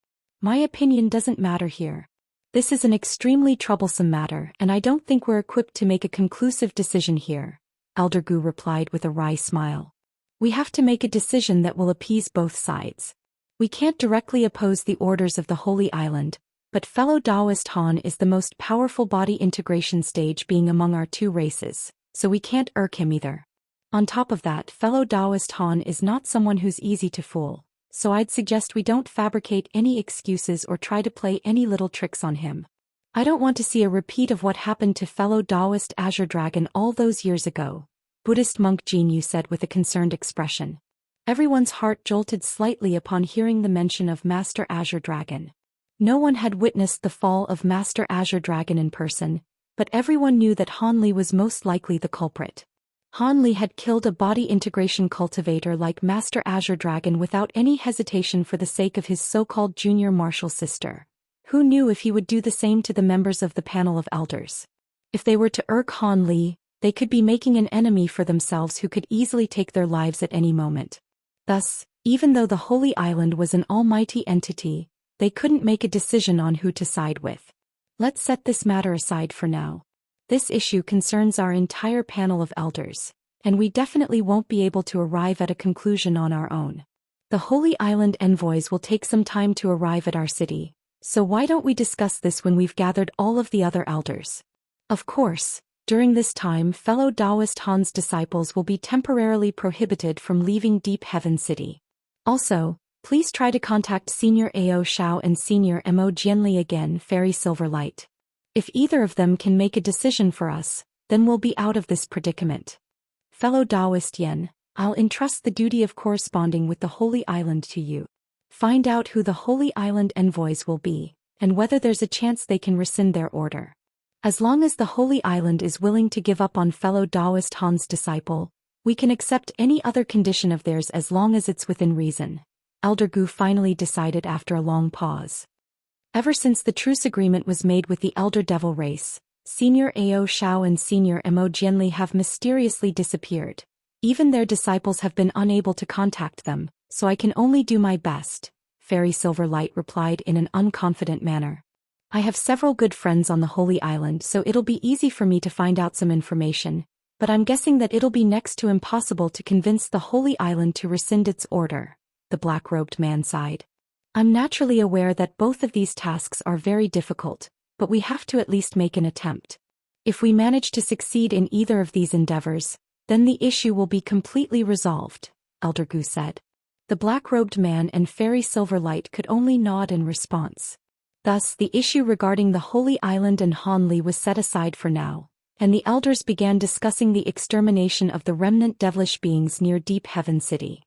My opinion doesn't matter here. This is an extremely troublesome matter, and I don't think we're equipped to make a conclusive decision here, Elder Gu replied with a wry smile. We have to make a decision that will appease both sides. We can't directly oppose the orders of the Holy Island, but fellow Daoist Han is the most powerful body integration stage being among our two races, so we can't irk him either. On top of that, fellow Daoist Han is not someone who's easy to fool, so I'd suggest we don't fabricate any excuses or try to play any little tricks on him. I don't want to see a repeat of what happened to fellow Daoist Azure Dragon all those years ago, Buddhist monk Jinyu said with a concerned expression. Everyone's heart jolted slightly upon hearing the mention of Master Azure Dragon. No one had witnessed the fall of Master Azure Dragon in person, but everyone knew that Han Li was most likely the culprit. Han Li had killed a body integration cultivator like Master Azure Dragon without any hesitation for the sake of his so-called junior martial sister. Who knew if he would do the same to the members of the panel of elders? If they were to irk Han Li, they could be making an enemy for themselves who could easily take their lives at any moment. Thus, even though the Holy Island was an almighty entity, they couldn't make a decision on who to side with. Let's set this matter aside for now. This issue concerns our entire panel of elders, and we definitely won't be able to arrive at a conclusion on our own. The Holy Island envoys will take some time to arrive at our city, so why don't we discuss this when we've gathered all of the other elders? Of course, during this time fellow Daoist Han's disciples will be temporarily prohibited from leaving Deep Heaven City. Also, please try to contact Senior Ao Shao and Senior Mo Jianli again, Fairy Silverlight. If either of them can make a decision for us, then we'll be out of this predicament. Fellow Daoist Yen, I'll entrust the duty of corresponding with the Holy Island to you. Find out who the Holy Island envoys will be, and whether there's a chance they can rescind their order. As long as the Holy Island is willing to give up on fellow Daoist Han's disciple, we can accept any other condition of theirs as long as it's within reason, Elder Gu finally decided after a long pause. Ever since the truce agreement was made with the Elder Devil race, Senior Ao Shao and Senior Mo Jianli have mysteriously disappeared. Even their disciples have been unable to contact them, so I can only do my best, Fairy Silverlight replied in an unconfident manner. I have several good friends on the Holy Island, so it'll be easy for me to find out some information, but I'm guessing that it'll be next to impossible to convince the Holy Island to rescind its order, the black-robed man sighed. I'm naturally aware that both of these tasks are very difficult, but we have to at least make an attempt. If we manage to succeed in either of these endeavors, then the issue will be completely resolved, Elder Gu said. The black-robed man and Fairy Silverlight could only nod in response. Thus, the issue regarding the Holy Island and Han Li was set aside for now, and the elders began discussing the extermination of the remnant devilish beings near Deep Heaven City.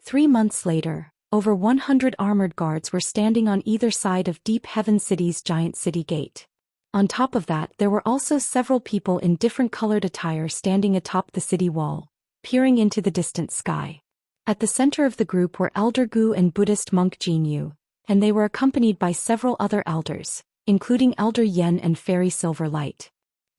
3 months later, over 100 armored guards were standing on either side of Deep Heaven City's giant city gate. On top of that, there were also several people in different colored attire standing atop the city wall, peering into the distant sky. At the center of the group were Elder Gu and Buddhist monk Jinyu, and they were accompanied by several other elders, including Elder Yen and Fairy Silverlight.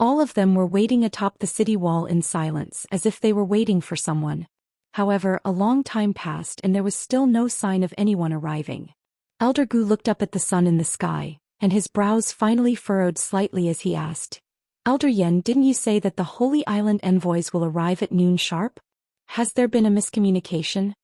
All of them were waiting atop the city wall in silence as if they were waiting for someone. However, a long time passed and there was still no sign of anyone arriving. Elder Gu looked up at the sun in the sky, and his brows finally furrowed slightly as he asked, Elder Yen, didn't you say that the Holy Island envoys will arrive at noon sharp? Has there been a miscommunication?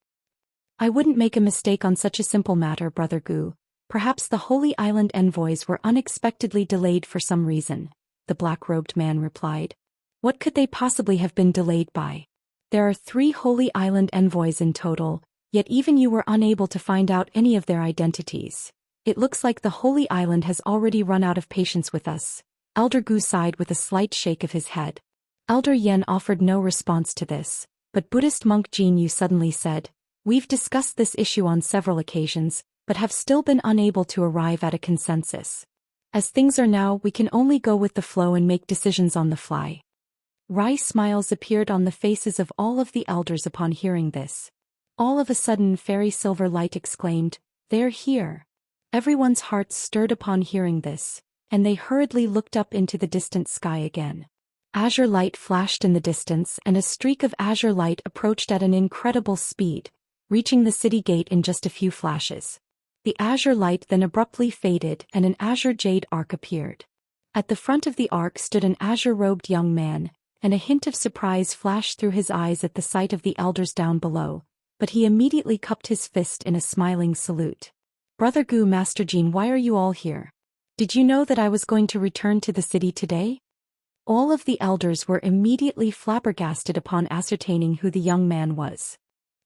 I wouldn't make a mistake on such a simple matter, Brother Gu. Perhaps the Holy Island envoys were unexpectedly delayed for some reason, the black-robed man replied. What could they possibly have been delayed by? There are 3 Holy Island envoys in total, yet even you were unable to find out any of their identities. It looks like the Holy Island has already run out of patience with us. Elder Gu sighed with a slight shake of his head. Elder Yen offered no response to this, but Buddhist monk Jin Yu suddenly said, "We've discussed this issue on several occasions, but have still been unable to arrive at a consensus. As things are now, we can only go with the flow and make decisions on the fly." Wry smiles appeared on the faces of all of the elders upon hearing this. All of a sudden Fairy Silver Light exclaimed, "They're here." Everyone's hearts stirred upon hearing this, and they hurriedly looked up into the distant sky again. Azure light flashed in the distance and a streak of azure light approached at an incredible speed, reaching the city gate in just a few flashes. The azure light then abruptly faded and an azure jade arc appeared. At the front of the arc stood an azure-robed young man, and a hint of surprise flashed through his eyes at the sight of the elders down below, but he immediately cupped his fist in a smiling salute. "Brother Gu, Master Jin, why are you all here? Did you know that I was going to return to the city today?" All of the elders were immediately flabbergasted upon ascertaining who the young man was.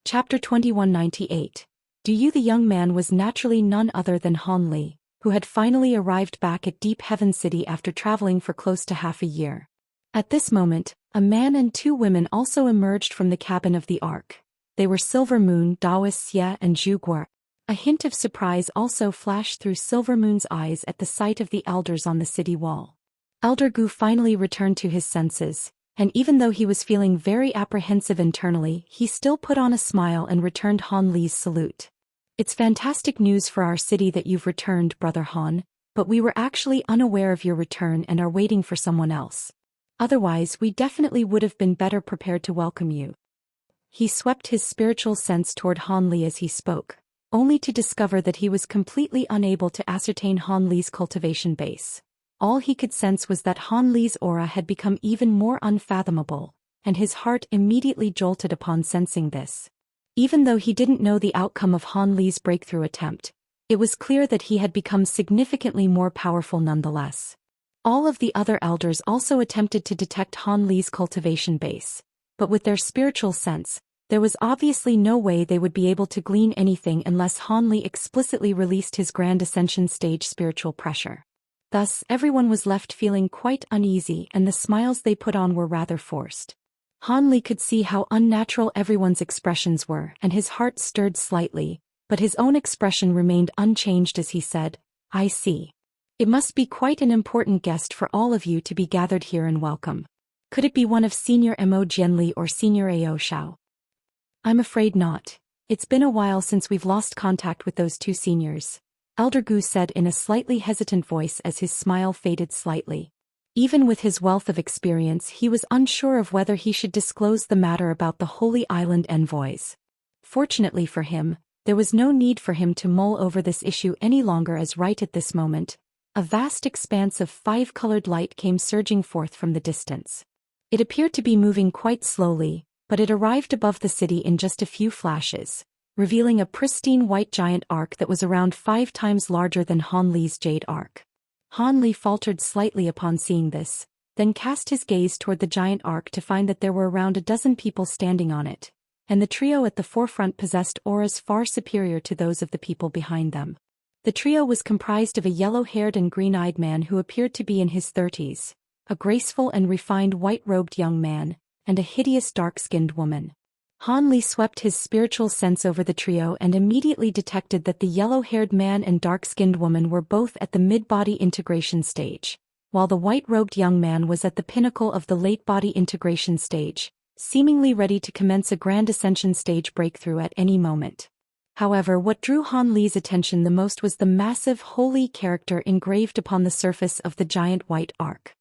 Chapter 2198. Do you? The young man was naturally none other than Han Li, who had finally arrived back at Deep Heaven City after traveling for close to half a year. At this moment, a man and two women also emerged from the cabin of the Ark. They were Silver Moon, Daoist Xie and Zhu Guo. A hint of surprise also flashed through Silver Moon's eyes at the sight of the elders on the city wall. Elder Gu finally returned to his senses, and even though he was feeling very apprehensive internally, he still put on a smile and returned Han Li's salute. "It's fantastic news for our city that you've returned, Brother Han, but we were actually unaware of your return and are waiting for someone else. Otherwise, we definitely would have been better prepared to welcome you." He swept his spiritual sense toward Han Li as he spoke, only to discover that he was completely unable to ascertain Han Li's cultivation base. All he could sense was that Han Li's aura had become even more unfathomable, and his heart immediately jolted upon sensing this. Even though he didn't know the outcome of Han Li's breakthrough attempt, it was clear that he had become significantly more powerful nonetheless. All of the other elders also attempted to detect Han Li's cultivation base, but with their spiritual sense, there was obviously no way they would be able to glean anything unless Han Li explicitly released his Grand Ascension stage spiritual pressure. Thus, everyone was left feeling quite uneasy and the smiles they put on were rather forced. Han Li could see how unnatural everyone's expressions were and his heart stirred slightly, but his own expression remained unchanged as he said, "I see. It must be quite an important guest for all of you to be gathered here and welcome. Could it be one of Senior Mo Jianli or Senior Ao Shao?" "I'm afraid not. It's been a while since we've lost contact with those two seniors," Elder Gu said in a slightly hesitant voice as his smile faded slightly. Even with his wealth of experience, he was unsure of whether he should disclose the matter about the Holy Island Envoys. Fortunately for him, there was no need for him to mull over this issue any longer, as right at this moment, a vast expanse of five-colored light came surging forth from the distance. It appeared to be moving quite slowly, but it arrived above the city in just a few flashes, revealing a pristine white giant arc that was around 5 times larger than Han Li's jade arc. Han Li faltered slightly upon seeing this, then cast his gaze toward the giant arc to find that there were around a dozen people standing on it, and the trio at the forefront possessed auras far superior to those of the people behind them. The trio was comprised of a yellow-haired and green-eyed man who appeared to be in his 30s, a graceful and refined white-robed young man, and a hideous dark-skinned woman. Han Li swept his spiritual sense over the trio and immediately detected that the yellow-haired man and dark-skinned woman were both at the mid-body integration stage, while the white-robed young man was at the pinnacle of the late-body integration stage, seemingly ready to commence a Grand Ascension stage breakthrough at any moment. However, what drew Han Li's attention the most was the massive holy character engraved upon the surface of the giant white arc.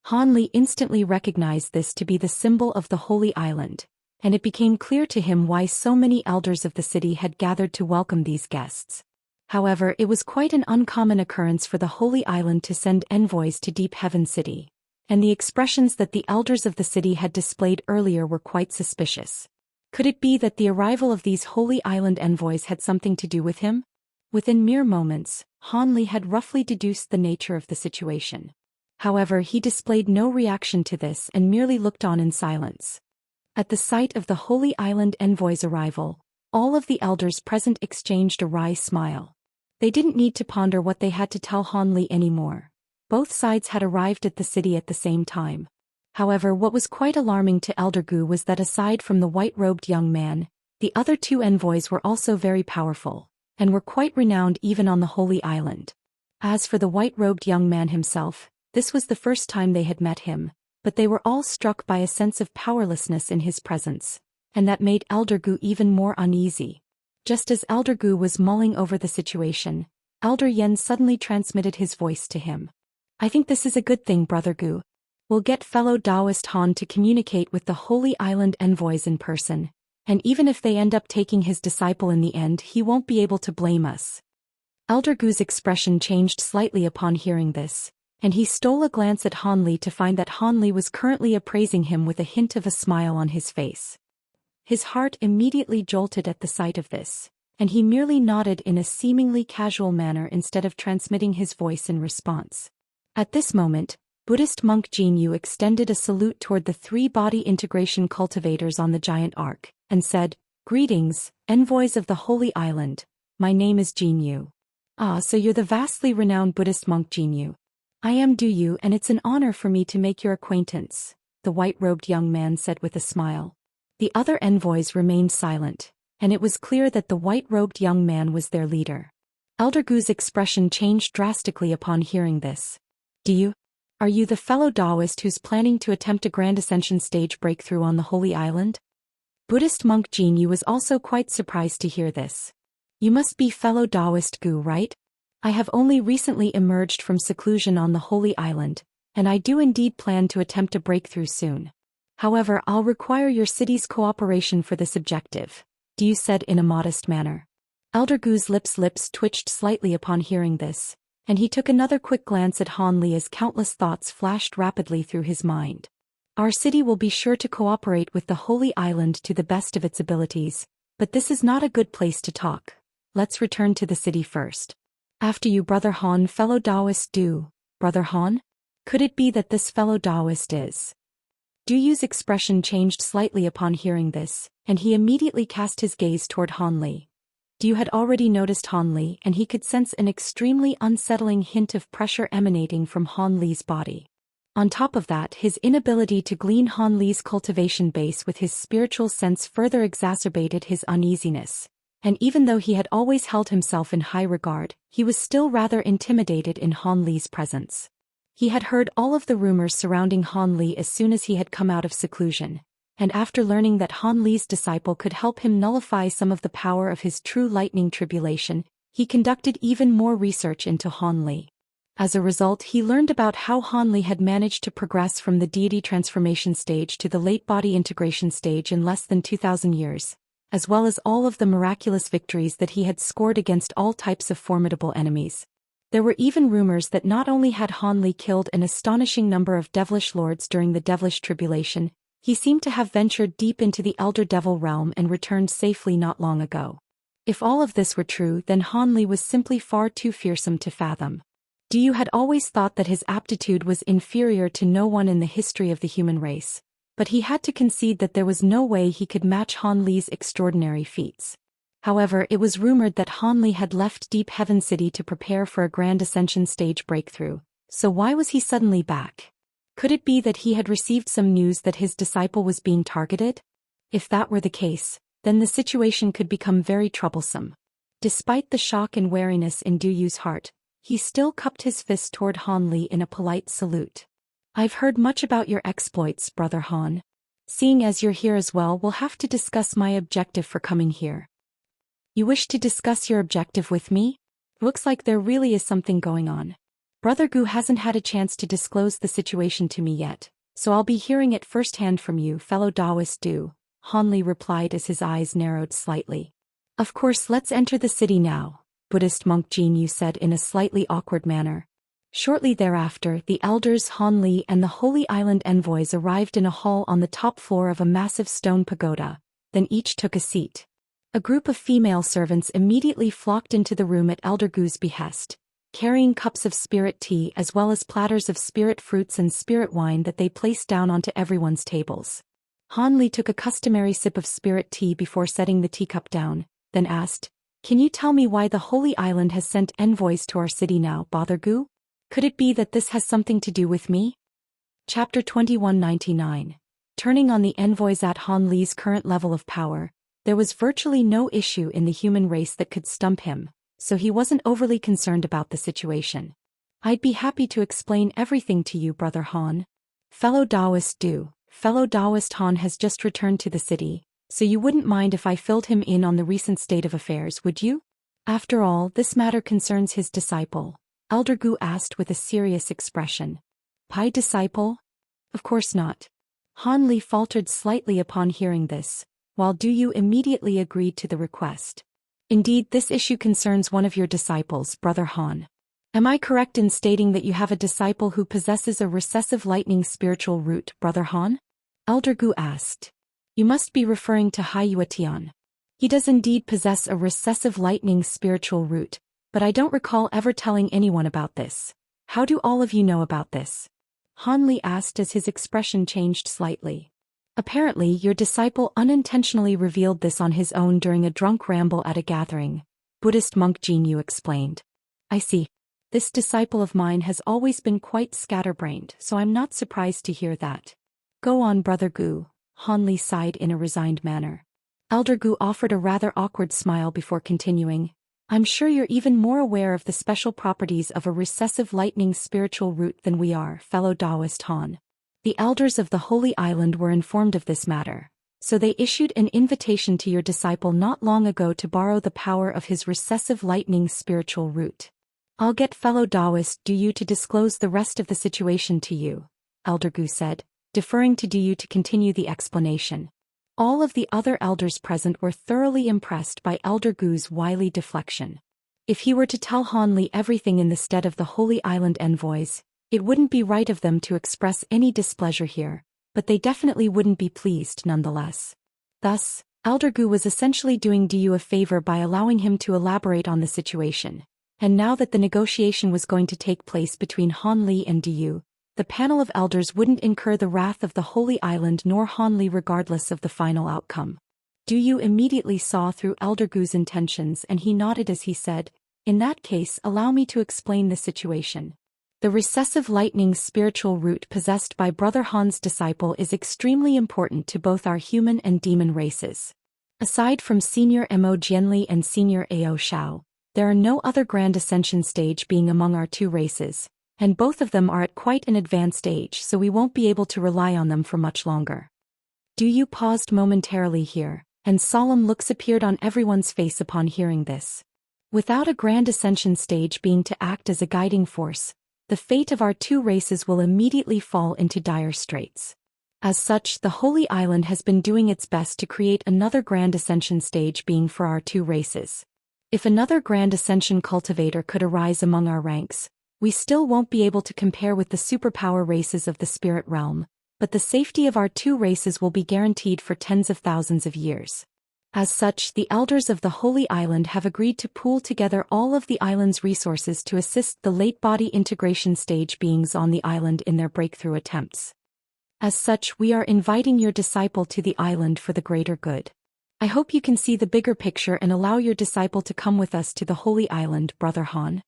Han Li instantly recognized this to be the symbol of the Holy Island, and it became clear to him why so many elders of the city had gathered to welcome these guests. However, it was quite an uncommon occurrence for the Holy Island to send envoys to Deep Heaven City, and the expressions that the elders of the city had displayed earlier were quite suspicious. Could it be that the arrival of these Holy Island envoys had something to do with him? Within mere moments, Han Li had roughly deduced the nature of the situation. However, he displayed no reaction to this and merely looked on in silence. At the sight of the Holy Island envoy's arrival, all of the elders present exchanged a wry smile. They didn't need to ponder what they had to tell Han Li anymore. Both sides had arrived at the city at the same time. However, what was quite alarming to Elder Gu was that aside from the white-robed young man, the other two envoys were also very powerful, and were quite renowned even on the Holy Island. As for the white-robed young man himself, this was the first time they had met him, but they were all struck by a sense of powerlessness in his presence, and that made Elder Gu even more uneasy. Just as Elder Gu was mulling over the situation, Elder Yen suddenly transmitted his voice to him. "I think this is a good thing, Brother Gu. We'll get fellow Daoist Han to communicate with the Holy Island envoys in person, and even if they end up taking his disciple in the end, he won't be able to blame us." Elder Gu's expression changed slightly upon hearing this, and he stole a glance at Han Li to find that Han Li was currently appraising him with a hint of a smile on his face. His heart immediately jolted at the sight of this, and he merely nodded in a seemingly casual manner instead of transmitting his voice in response. At this moment, Buddhist monk Jin Yu extended a salute toward the 3 body integration cultivators on the giant ark, and said, "Greetings, envoys of the Holy Island. My name is Jin Yu." "Ah, so you're the vastly renowned Buddhist monk Jin Yu. I am Du Yu, and it's an honor for me to make your acquaintance," the white-robed young man said with a smile. The other envoys remained silent, and it was clear that the white-robed young man was their leader. Elder Gu's expression changed drastically upon hearing this. Are you the fellow Daoist who's planning to attempt a Grand Ascension stage breakthrough on the Holy Island?" Buddhist monk Jin Yu was also quite surprised to hear this. "You must be fellow Daoist Gu, right? I have only recently emerged from seclusion on the Holy Island, and I do indeed plan to attempt a breakthrough soon. However, I'll require your city's cooperation for this objective," Du said in a modest manner. Elder Gu's lips twitched slightly upon hearing this, and he took another quick glance at Han Li as countless thoughts flashed rapidly through his mind. "Our city will be sure to cooperate with the Holy Island to the best of its abilities, but this is not a good place to talk. Let's return to the city first." "After you, Brother Han." "Fellow Daoist Du, Brother Han? Could it be that this fellow Daoist is?" Du Yu's expression changed slightly upon hearing this, and he immediately cast his gaze toward Han Li. Du had already noticed Han Li, and he could sense an extremely unsettling hint of pressure emanating from Han Li's body. On top of that, his inability to glean Han Li's cultivation base with his spiritual sense further exacerbated his uneasiness, and even though he had always held himself in high regard, he was still rather intimidated in Han Li's presence. He had heard all of the rumors surrounding Han Li as soon as he had come out of seclusion, and after learning that Han Li's disciple could help him nullify some of the power of his true lightning tribulation, he conducted even more research into Han Li. As a result, he learned about how Han Li had managed to progress from the deity transformation stage to the late body integration stage in less than 2,000 years, as well as all of the miraculous victories that he had scored against all types of formidable enemies. There were even rumors that not only had Han Li killed an astonishing number of devilish lords during the devilish tribulation, he seemed to have ventured deep into the Elder Devil realm and returned safely not long ago. If all of this were true, then Han Li was simply far too fearsome to fathom. Du Yu had always thought that his aptitude was inferior to no one in the history of the human race, but he had to concede that there was no way he could match Han Li's extraordinary feats. However, it was rumored that Han Li had left Deep Heaven City to prepare for a Grand Ascension stage breakthrough, so why was he suddenly back? Could it be that he had received some news that his disciple was being targeted? If that were the case, then the situation could become very troublesome. Despite the shock and wariness in Du Yu's heart, he still cupped his fist toward Han Li in a polite salute. "I've heard much about your exploits, Brother Han. Seeing as you're here as well, we'll have to discuss my objective for coming here." "You wish to discuss your objective with me? Looks like there really is something going on. Brother Gu hasn't had a chance to disclose the situation to me yet, so I'll be hearing it firsthand from you, fellow Daoist Du," Han Li replied as his eyes narrowed slightly. "Of course, let's enter the city now," Buddhist monk Jin Yu said in a slightly awkward manner. Shortly thereafter, the elders Han Li and the Holy Island envoys arrived in a hall on the top floor of a massive stone pagoda, then each took a seat. A group of female servants immediately flocked into the room at Elder Gu's behest, carrying cups of spirit tea as well as platters of spirit fruits and spirit wine that they placed down onto everyone's tables. Han Li took a customary sip of spirit tea before setting the teacup down, then asked, Can you tell me why the Holy Island has sent envoys to our city now, Bothergoo? Could it be that this has something to do with me? Chapter 2199. Turning on the envoys. At Han Li's current level of power, there was virtually no issue in the human race that could stump him, so he wasn't overly concerned about the situation. I'd be happy to explain everything to you, Brother Han. Fellow Daoist Han has just returned to the city, so you wouldn't mind if I filled him in on the recent state of affairs, would you? After all, this matter concerns his disciple, Elder Gu asked with a serious expression. Pai disciple? Of course not. Han Li faltered slightly upon hearing this, while Du Yu immediately agreed to the request. Indeed, this issue concerns one of your disciples, Brother Han. Am I correct in stating that you have a disciple who possesses a recessive lightning spiritual root, Brother Han? Elder Gu asked. You must be referring to Hai Yuetian. He does indeed possess a recessive lightning spiritual root, but I don't recall ever telling anyone about this. How do all of you know about this? Han Li asked as his expression changed slightly. Apparently, your disciple unintentionally revealed this on his own during a drunk ramble at a gathering, Buddhist monk Jin Yu explained. I see. This disciple of mine has always been quite scatterbrained, so I'm not surprised to hear that. Go on, Brother Gu, Han Li sighed in a resigned manner. Elder Gu offered a rather awkward smile before continuing. I'm sure you're even more aware of the special properties of a recessive lightning spiritual root than we are, fellow Daoist Han. The elders of the Holy Island were informed of this matter, so they issued an invitation to your disciple not long ago to borrow the power of his recessive lightning spiritual root. I'll get fellow Daoist Du Yu to disclose the rest of the situation to you, Elder Gu said, deferring to Du Yu to continue the explanation. All of the other elders present were thoroughly impressed by Elder Gu's wily deflection. If he were to tell Han Li everything in the stead of the Holy Island envoys, it wouldn't be right of them to express any displeasure here, but they definitely wouldn't be pleased nonetheless. Thus, Elder Gu was essentially doing Du Yu a favor by allowing him to elaborate on the situation. And now that the negotiation was going to take place between Han Li and Du Yu, the panel of elders wouldn't incur the wrath of the Holy Island nor Han Li regardless of the final outcome. Du Yu immediately saw through Elder Gu's intentions and he nodded as he said, in that case, allow me to explain the situation. The recessive lightning spiritual root possessed by Brother Han's disciple is extremely important to both our human and demon races. Aside from Senior Mo Jianli and Senior Ao Shao, there are no other Grand Ascension stage being among our two races, and both of them are at quite an advanced age, so we won't be able to rely on them for much longer. Du Yu paused momentarily here, and solemn looks appeared on everyone's face upon hearing this. Without a Grand Ascension stage being to act as a guiding force, the fate of our two races will immediately fall into dire straits. As such, the Holy Island has been doing its best to create another Grand Ascension stage being for our two races. If another Grand Ascension cultivator could arise among our ranks, we still won't be able to compare with the superpower races of the spirit realm, but the safety of our two races will be guaranteed for tens of thousands of years. As such, the elders of the Holy Island have agreed to pool together all of the island's resources to assist the late body integration stage beings on the island in their breakthrough attempts. As such, we are inviting your disciple to the island for the greater good. I hope you can see the bigger picture and allow your disciple to come with us to the Holy Island, Brother Han.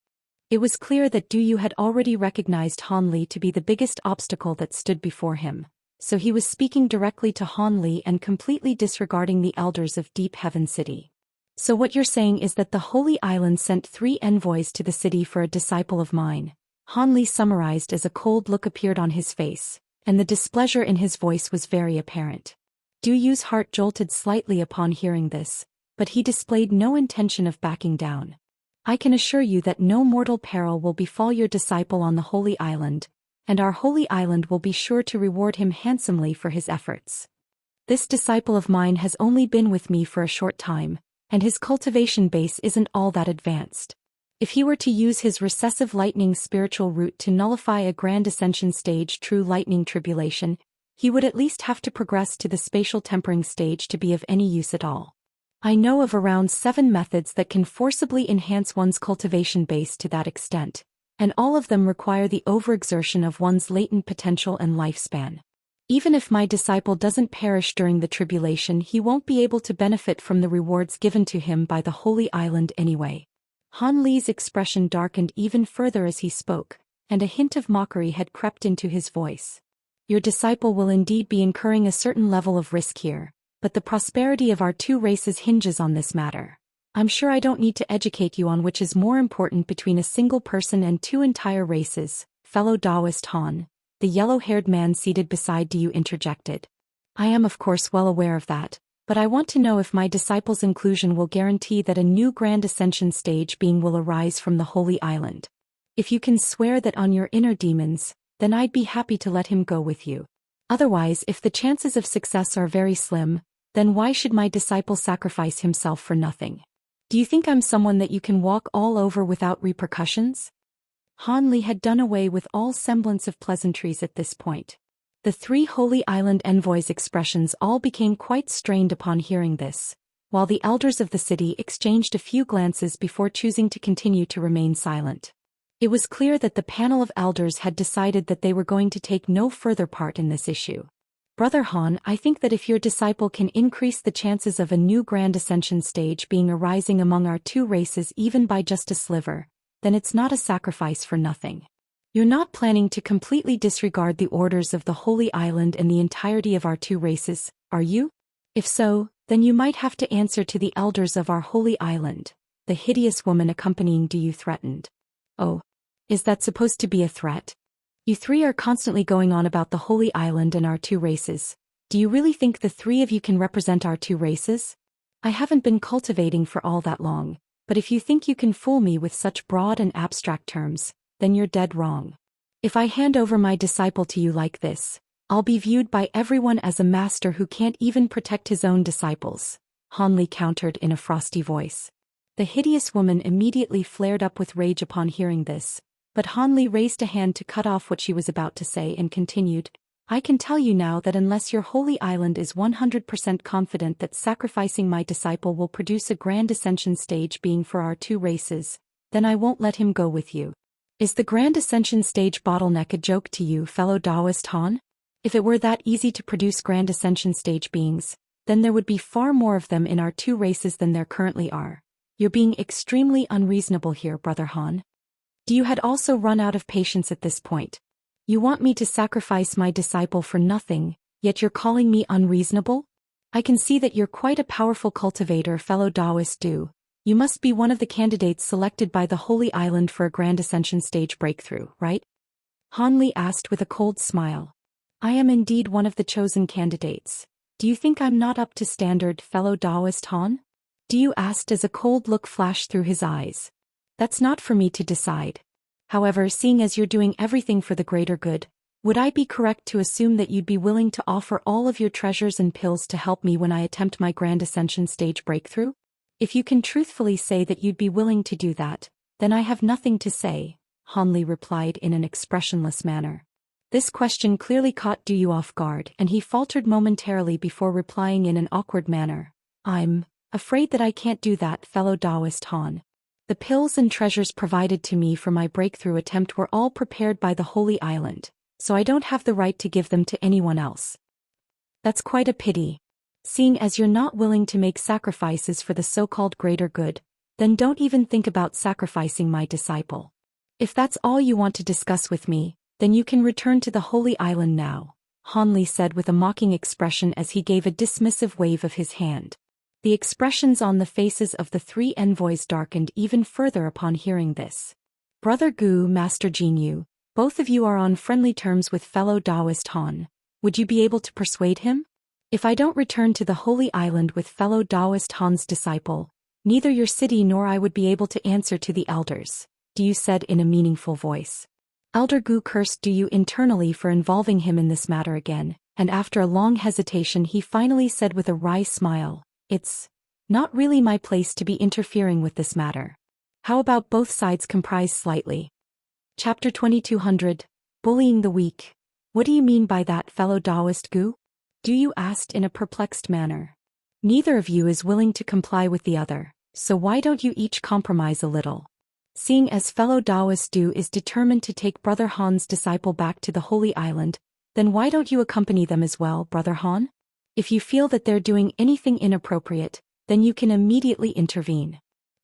It was clear that Du Yu had already recognized Han Li to be the biggest obstacle that stood before him, so he was speaking directly to Han Li and completely disregarding the elders of Deep Heaven City. So what you're saying is that the Holy Island sent 3 envoys to the city for a disciple of mine, Han Li summarized as a cold look appeared on his face, and the displeasure in his voice was very apparent. Du Yu's heart jolted slightly upon hearing this, but he displayed no intention of backing down. I can assure you that no mortal peril will befall your disciple on the Holy Island, and our Holy Island will be sure to reward him handsomely for his efforts. This disciple of mine has only been with me for a short time, and his cultivation base isn't all that advanced. If he were to use his recessive lightning spiritual root to nullify a Grand Ascension stage true lightning tribulation, he would at least have to progress to the spatial tempering stage to be of any use at all. I know of around 7 methods that can forcibly enhance one's cultivation base to that extent, and all of them require the overexertion of one's latent potential and lifespan. Even if my disciple doesn't perish during the tribulation, he won't be able to benefit from the rewards given to him by the Holy Island anyway. Han Li's expression darkened even further as he spoke, and a hint of mockery had crept into his voice. Your disciple will indeed be incurring a certain level of risk here, but the prosperity of our two races hinges on this matter. I'm sure I don't need to educate you on which is more important between a single person and two entire races, fellow Daoist Han, the yellow-haired man seated beside you interjected. I am of course well aware of that, but I want to know if my disciple's inclusion will guarantee that a new Grand Ascension stage being will arise from the Holy Island. If you can swear that on your inner demons, then I'd be happy to let him go with you. Otherwise, if the chances of success are very slim, then why should my disciple sacrifice himself for nothing? Do you think I'm someone that you can walk all over without repercussions? Han Li had done away with all semblance of pleasantries at this point. The three Holy Island envoys' expressions all became quite strained upon hearing this, while the elders of the city exchanged a few glances before choosing to continue to remain silent. It was clear that the panel of elders had decided that they were going to take no further part in this issue. Brother Han, I think that if your disciple can increase the chances of a new Grand Ascension stage being arising among our two races even by just a sliver, then it's not a sacrifice for nothing. You're not planning to completely disregard the orders of the Holy Island and the entirety of our two races, are you? If so, then you might have to answer to the elders of our Holy Island, the hideous woman accompanying you threatened. Oh, is that supposed to be a threat? You three are constantly going on about the Holy Island and our two races. Do you really think the three of you can represent our two races? I haven't been cultivating for all that long, but if you think you can fool me with such broad and abstract terms, then you're dead wrong. If I hand over my disciple to you like this, I'll be viewed by everyone as a master who can't even protect his own disciples, Han Li countered in a frosty voice. The hideous woman immediately flared up with rage upon hearing this, but Han Li raised a hand to cut off what she was about to say and continued, I can tell you now that unless your Holy Island is 100% confident that sacrificing my disciple will produce a Grand Ascension stage being for our two races, then I won't let him go with you. Is the Grand Ascension stage bottleneck a joke to you, fellow Daoist Han? If it were that easy to produce Grand Ascension stage beings, then there would be far more of them in our two races than there currently are. You're being extremely unreasonable here, Brother Han. Do you had also run out of patience at this point? You want me to sacrifice my disciple for nothing, yet you're calling me unreasonable? I can see that you're quite a powerful cultivator, fellow Daoist Du. You must be one of the candidates selected by the Holy Island for a Grand Ascension stage breakthrough, right? Han Li asked with a cold smile. I am indeed one of the chosen candidates. Do you think I'm not up to standard, fellow Daoist Han? Du asked as a cold look flashed through his eyes. That's not for me to decide. However, seeing as you're doing everything for the greater good, would I be correct to assume that you'd be willing to offer all of your treasures and pills to help me when I attempt my Grand Ascension stage breakthrough? If you can truthfully say that you'd be willing to do that, then I have nothing to say, Han Li replied in an expressionless manner. This question clearly caught Du off guard, and he faltered momentarily before replying in an awkward manner. I'm afraid that I can't do that, fellow Daoist Han. The pills and treasures provided to me for my breakthrough attempt were all prepared by the Holy Island, so I don't have the right to give them to anyone else. That's quite a pity. Seeing as you're not willing to make sacrifices for the so-called greater good, then don't even think about sacrificing my disciple. If that's all you want to discuss with me, then you can return to the Holy Island now, Han Li said with a mocking expression as he gave a dismissive wave of his hand. The expressions on the faces of the three envoys darkened even further upon hearing this. Brother Gu, Master Jinyu, both of you are on friendly terms with fellow Daoist Han. Would you be able to persuade him? If I don't return to the Holy Island with fellow Daoist Han's disciple, neither your city nor I would be able to answer to the elders, Du said in a meaningful voice. Elder Gu cursed Du internally for involving him in this matter again, and after a long hesitation he finally said with a wry smile, It's not really my place to be interfering with this matter. How about both sides comprise slightly? Chapter 2200, Bullying the Weak. What do you mean by that, fellow Daoist Gu? Du asked in a perplexed manner. Neither of you is willing to comply with the other, so why don't you each compromise a little? Seeing as fellow Daoist Du is determined to take Brother Han's disciple back to the Holy Island, Then why don't you accompany them as well, Brother Han? If you feel that they're doing anything inappropriate, then you can immediately intervene.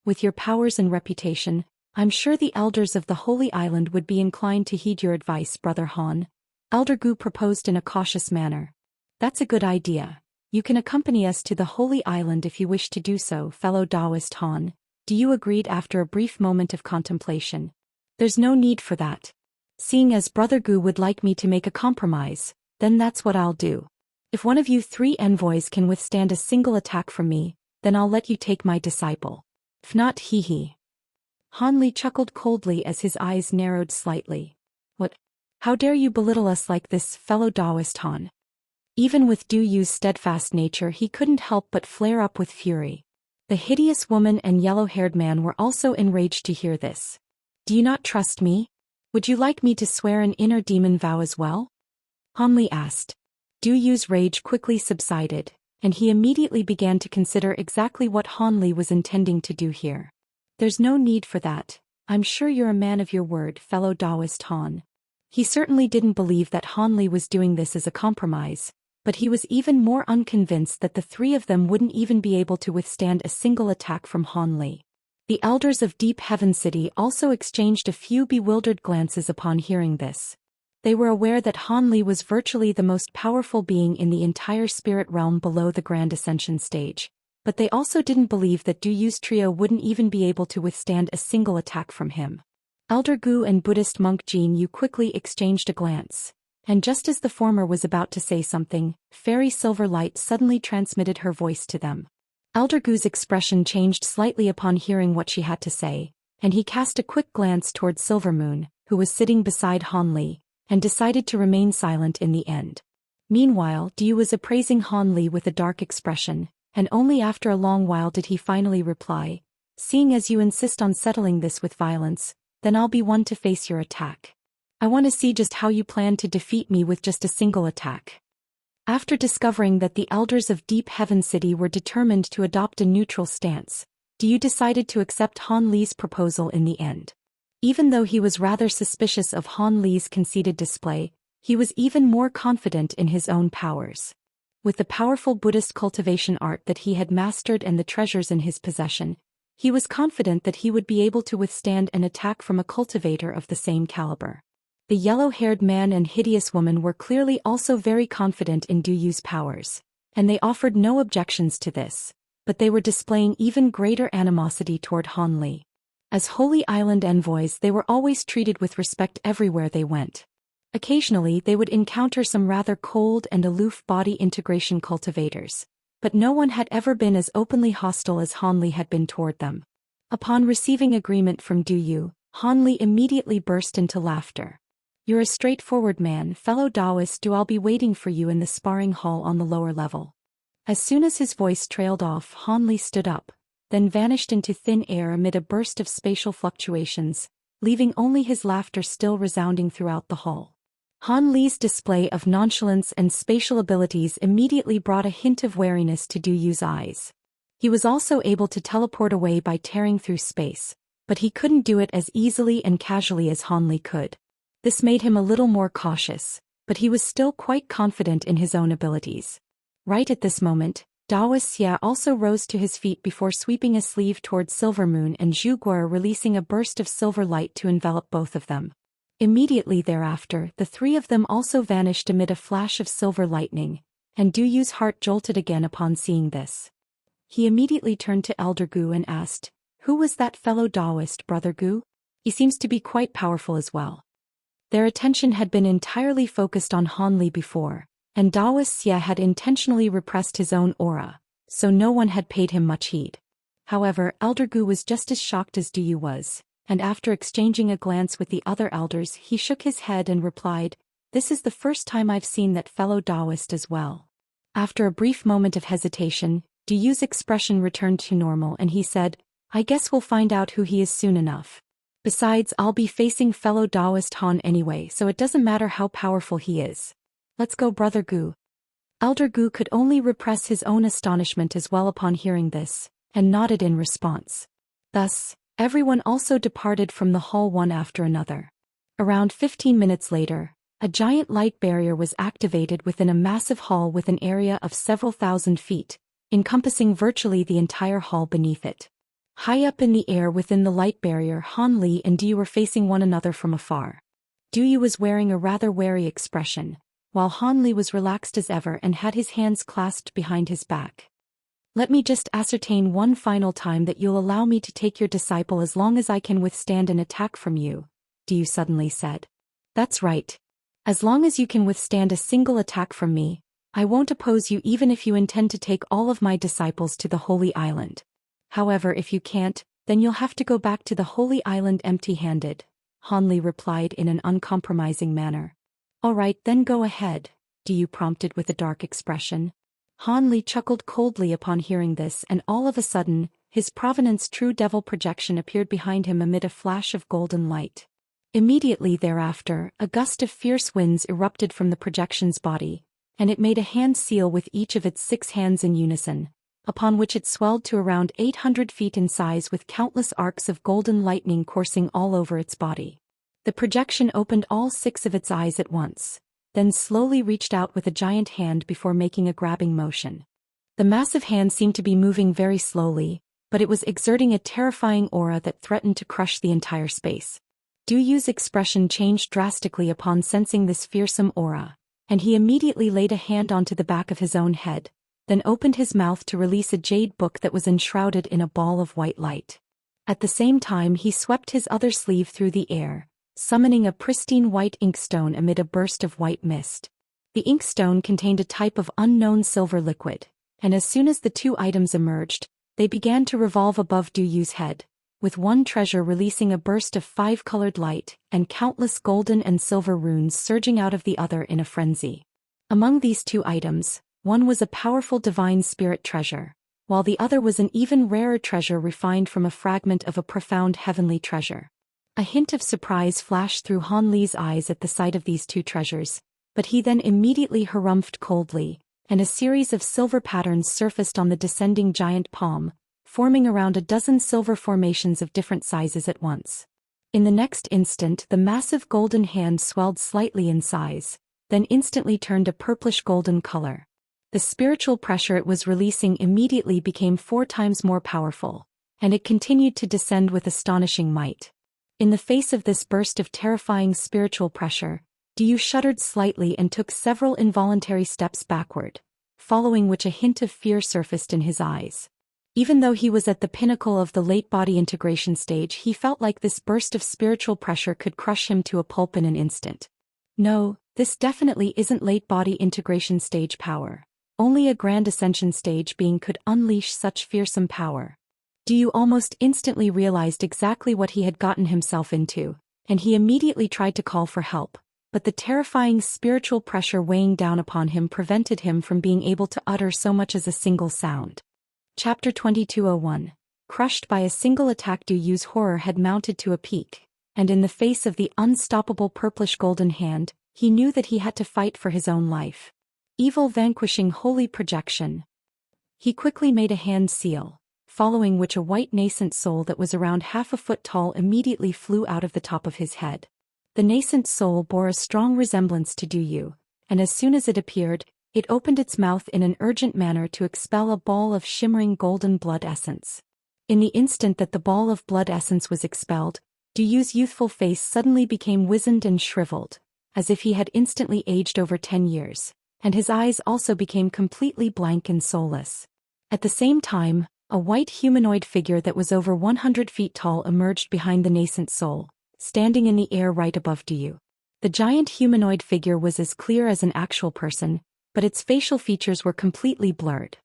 With your powers and reputation, I'm sure the elders of the Holy Island would be inclined to heed your advice, Brother Han. Elder Gu proposed in a cautious manner. That's a good idea. You can accompany us to the Holy Island if you wish to do so, fellow Daoist Han. Do you agree? After a brief moment of contemplation. There's no need for that. Seeing as Brother Gu would like me to make a compromise, then that's what I'll do. If one of you 3 envoys can withstand a single attack from me, then I'll let you take my disciple. If not, hee. Han Li chuckled coldly as his eyes narrowed slightly. What? How dare you belittle us like this, fellow Daoist Han? Even with Du Yu's steadfast nature, he couldn't help but flare up with fury. The hideous woman and yellow-haired man were also enraged to hear this. Do you not trust me? Would you like me to swear an inner demon vow as well? Han Li asked. Du Yu's rage quickly subsided, and he immediately began to consider exactly what Han Li was intending to do here. There's no need for that. I'm sure you're a man of your word, fellow Daoist Han. He certainly didn't believe that Han Li was doing this as a compromise, but he was even more unconvinced that the 3 of them wouldn't even be able to withstand a single attack from Han Li. The elders of Deep Heaven City also exchanged a few bewildered glances upon hearing this. They were aware that Han Li was virtually the most powerful being in the entire spirit realm below the Grand Ascension stage, but they also didn't believe that Du Yu's trio wouldn't even be able to withstand a single attack from him. Elder Gu and Buddhist monk Jin Yu quickly exchanged a glance, and just as the former was about to say something, Fairy Silver Light suddenly transmitted her voice to them. Elder Gu's expression changed slightly upon hearing what she had to say, and he cast a quick glance toward Silver Moon, who was sitting beside Han Li, and decided to remain silent in the end. Meanwhile, Du was appraising Han Li with a dark expression, and only after a long while did he finally reply, "Seeing as you insist on settling this with violence, then I'll be one to face your attack. I want to see just how you plan to defeat me with just a single attack." After discovering that the elders of Deep Heaven City were determined to adopt a neutral stance, Du decided to accept Han Li's proposal in the end. Even though he was rather suspicious of Han Li's conceited display, he was even more confident in his own powers. With the powerful Buddhist cultivation art that he had mastered and the treasures in his possession, he was confident that he would be able to withstand an attack from a cultivator of the same caliber. The yellow-haired man and hideous woman were clearly also very confident in Du Yu's powers, and they offered no objections to this, but they were displaying even greater animosity toward Han Li. As Holy Island envoys, they were always treated with respect everywhere they went. Occasionally they would encounter some rather cold and aloof body integration cultivators, but no one had ever been as openly hostile as Han Li had been toward them. Upon receiving agreement from Du Yu, Han Li immediately burst into laughter. "You're a straightforward man, fellow Daoist. I'll be waiting for you in the sparring hall on the lower level." As soon as his voice trailed off, Han Li stood up, then vanished into thin air amid a burst of spatial fluctuations, leaving only his laughter still resounding throughout the hall. Han Li's display of nonchalance and spatial abilities immediately brought a hint of wariness to Du Yu's eyes. He was also able to teleport away by tearing through space, but he couldn't do it as easily and casually as Han Li could. This made him a little more cautious, but he was still quite confident in his own abilities. Right at this moment, Daoist Xia also rose to his feet before sweeping a sleeve towards Silver Moon and Zhu Guo, releasing a burst of silver light to envelop both of them. Immediately thereafter, the 3 of them also vanished amid a flash of silver lightning, and Du Yu's heart jolted again upon seeing this. He immediately turned to Elder Gu and asked, "Who was that fellow Daoist, Brother Gu? He seems to be quite powerful as well." Their attention had been entirely focused on Han Li before, and Daoist Xia had intentionally repressed his own aura, so no one had paid him much heed. However, Elder Gu was just as shocked as Du Yu was, and after exchanging a glance with the other elders, he shook his head and replied, "This is the first time I've seen that fellow Daoist as well." After a brief moment of hesitation, Du Yu's expression returned to normal and he said, "I guess we'll find out who he is soon enough. Besides, I'll be facing fellow Daoist Han anyway, so it doesn't matter how powerful he is. Let's go, Brother Gu." Elder Gu could only repress his own astonishment as well upon hearing this, and nodded in response. Thus, everyone also departed from the hall one after another. Around 15 minutes later, A giant light barrier was activated within a massive hall with an area of several thousand feet, encompassing virtually the entire hall beneath it. High up in the air within the light barrier, Han Li and Du were facing one another from afar. Du was wearing a rather wary expression, while Han Li was relaxed as ever and had his hands clasped behind his back. "Let me just ascertain one final time that you'll allow me to take your disciple as long as I can withstand an attack from you," Du suddenly said. "That's right. As long as you can withstand a single attack from me, I won't oppose you even if you intend to take all of my disciples to the Holy Island. However, if you can't, then you'll have to go back to the Holy Island empty-handed," Han Li replied in an uncompromising manner. "All right, then go ahead," Du prompted with a dark expression. Han Li chuckled coldly upon hearing this, and all of a sudden, his Provenance True Devil projection appeared behind him amid a flash of golden light. Immediately thereafter, a gust of fierce winds erupted from the projection's body, and it made a hand seal with each of its 6 hands in unison, upon which it swelled to around 800 feet in size with countless arcs of golden lightning coursing all over its body. The projection opened all 6 of its eyes at once, then slowly reached out with a giant hand before making a grabbing motion. The massive hand seemed to be moving very slowly, but it was exerting a terrifying aura that threatened to crush the entire space. Du's expression changed drastically upon sensing this fearsome aura, and he immediately laid a hand onto the back of his own head, then opened his mouth to release a jade book that was enshrouded in a ball of white light. At the same time, he swept his other sleeve through the air, summoning a pristine white inkstone amid a burst of white mist. The inkstone contained a type of unknown silver liquid, and as soon as the 2 items emerged, they began to revolve above Du's head, with one treasure releasing a burst of 5-colored light, and countless golden and silver runes surging out of the other in a frenzy. Among these 2 items, one was a powerful divine spirit treasure, while the other was an even rarer treasure refined from a fragment of a profound heavenly treasure. A hint of surprise flashed through Han Li's eyes at the sight of these 2 treasures, but he then immediately harumphed coldly, and a series of silver patterns surfaced on the descending giant palm, forming around a dozen silver formations of different sizes at once. In the next instant, the massive golden hand swelled slightly in size, then instantly turned a purplish golden color. The spiritual pressure it was releasing immediately became 4 times more powerful, and it continued to descend with astonishing might. In the face of this burst of terrifying spiritual pressure, Du shuddered slightly and took several involuntary steps backward, following which a hint of fear surfaced in his eyes. Even though he was at the pinnacle of the late body integration stage, he felt like this burst of spiritual pressure could crush him to a pulp in an instant. No, this definitely isn't late body integration stage power. Only a grand Ascension stage being could unleash such fearsome power. Du almost instantly realized exactly what he had gotten himself into, and he immediately tried to call for help, but the terrifying spiritual pressure weighing down upon him prevented him from being able to utter so much as a single sound. Chapter 2201. Crushed by a single attack. Du's horror had mounted to a peak, and in the face of the unstoppable purplish golden hand, he knew that he had to fight for his own life. Evil vanquishing holy projection. He quickly made a hand seal, following which a white nascent soul that was around half a foot tall immediately flew out of the top of his head. The nascent soul bore a strong resemblance to Du, and as soon as it appeared, it opened its mouth in an urgent manner to expel a ball of shimmering golden blood essence. In the instant that the ball of blood essence was expelled, Du's youthful face suddenly became wizened and shriveled, as if he had instantly aged over 10 years, and his eyes also became completely blank and soulless. At the same time, a white humanoid figure that was over 100 feet tall emerged behind the nascent soul, standing in the air right above Du. The giant humanoid figure was as clear as an actual person, but its facial features were completely blurred.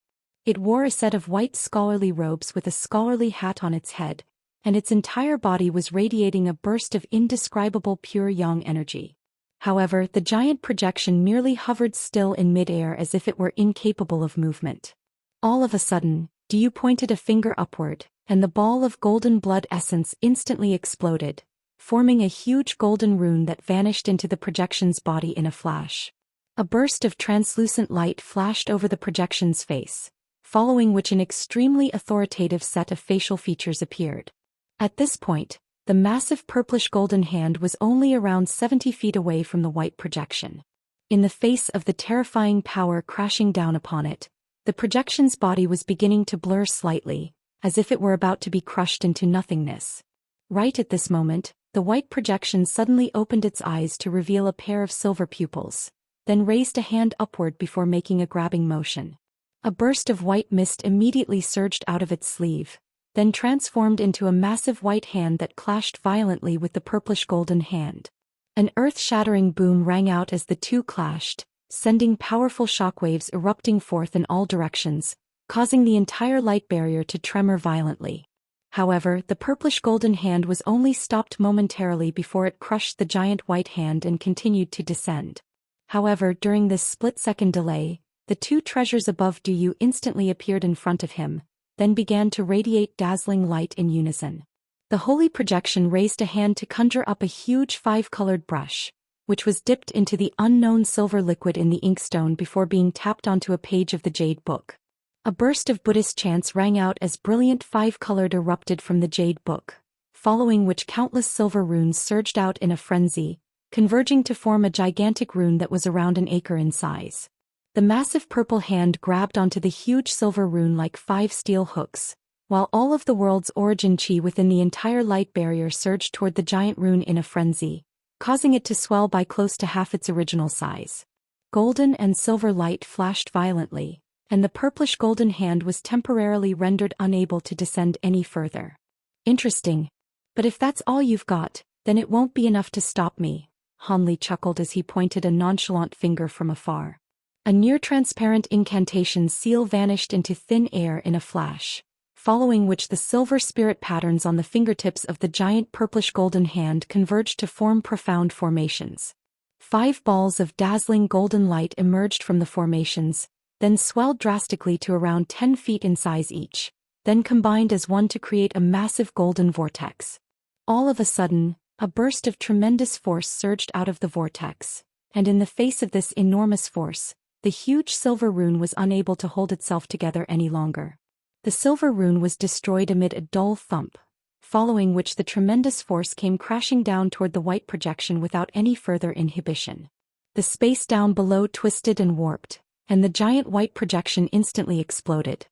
It wore a set of white scholarly robes with a scholarly hat on its head, and its entire body was radiating a burst of indescribable pure yang energy. However, the giant projection merely hovered still in midair as if it were incapable of movement. All of a sudden, Du pointed a finger upward, and the ball of golden blood essence instantly exploded, forming a huge golden rune that vanished into the projection's body in a flash. A burst of translucent light flashed over the projection's face, following which an extremely authoritative set of facial features appeared. At this point, The massive purplish-golden hand was only around 70 feet away from the white projection. In the face of the terrifying power crashing down upon it, the projection's body was beginning to blur slightly, as if it were about to be crushed into nothingness. Right at this moment, the white projection suddenly opened its eyes to reveal a pair of silver pupils, then raised a hand upward before making a grabbing motion. A burst of white mist immediately surged out of its sleeve, then transformed into a massive white hand that clashed violently with the purplish-golden hand. An earth-shattering boom rang out as the two clashed, sending powerful shockwaves erupting forth in all directions, causing the entire light barrier to tremor violently. However, the purplish-golden hand was only stopped momentarily before it crushed the giant white hand and continued to descend. However, during this split-second delay, the two treasures above Duyu instantly appeared in front of him, then began to radiate dazzling light in unison. The holy projection raised a hand to conjure up a huge five-colored brush, which was dipped into the unknown silver liquid in the inkstone before being tapped onto a page of the jade book. A burst of Buddhist chants rang out as brilliant five-colored erupted from the jade book, following which countless silver runes surged out in a frenzy, converging to form a gigantic rune that was around an acre in size. The massive purple hand grabbed onto the huge silver rune like 5 steel hooks, while all of the world's origin chi within the entire light barrier surged toward the giant rune in a frenzy, causing it to swell by close to half its original size. Golden and silver light flashed violently, and the purplish-golden hand was temporarily rendered unable to descend any further. Interesting. But if that's all you've got, then it won't be enough to stop me, Hanli chuckled as he pointed a nonchalant finger from afar. A near-transparent incantation seal vanished into thin air in a flash, following which the silver spirit patterns on the fingertips of the giant purplish-golden hand converged to form profound formations. 5 balls of dazzling golden light emerged from the formations, then swelled drastically to around 10 feet in size each, then combined as one to create a massive golden vortex. All of a sudden, a burst of tremendous force surged out of the vortex, and in the face of this enormous force, the huge silver rune was unable to hold itself together any longer. The silver rune was destroyed amid a dull thump, following which the tremendous force came crashing down toward the white projection without any further inhibition. The space down below twisted and warped, and the giant white projection instantly exploded.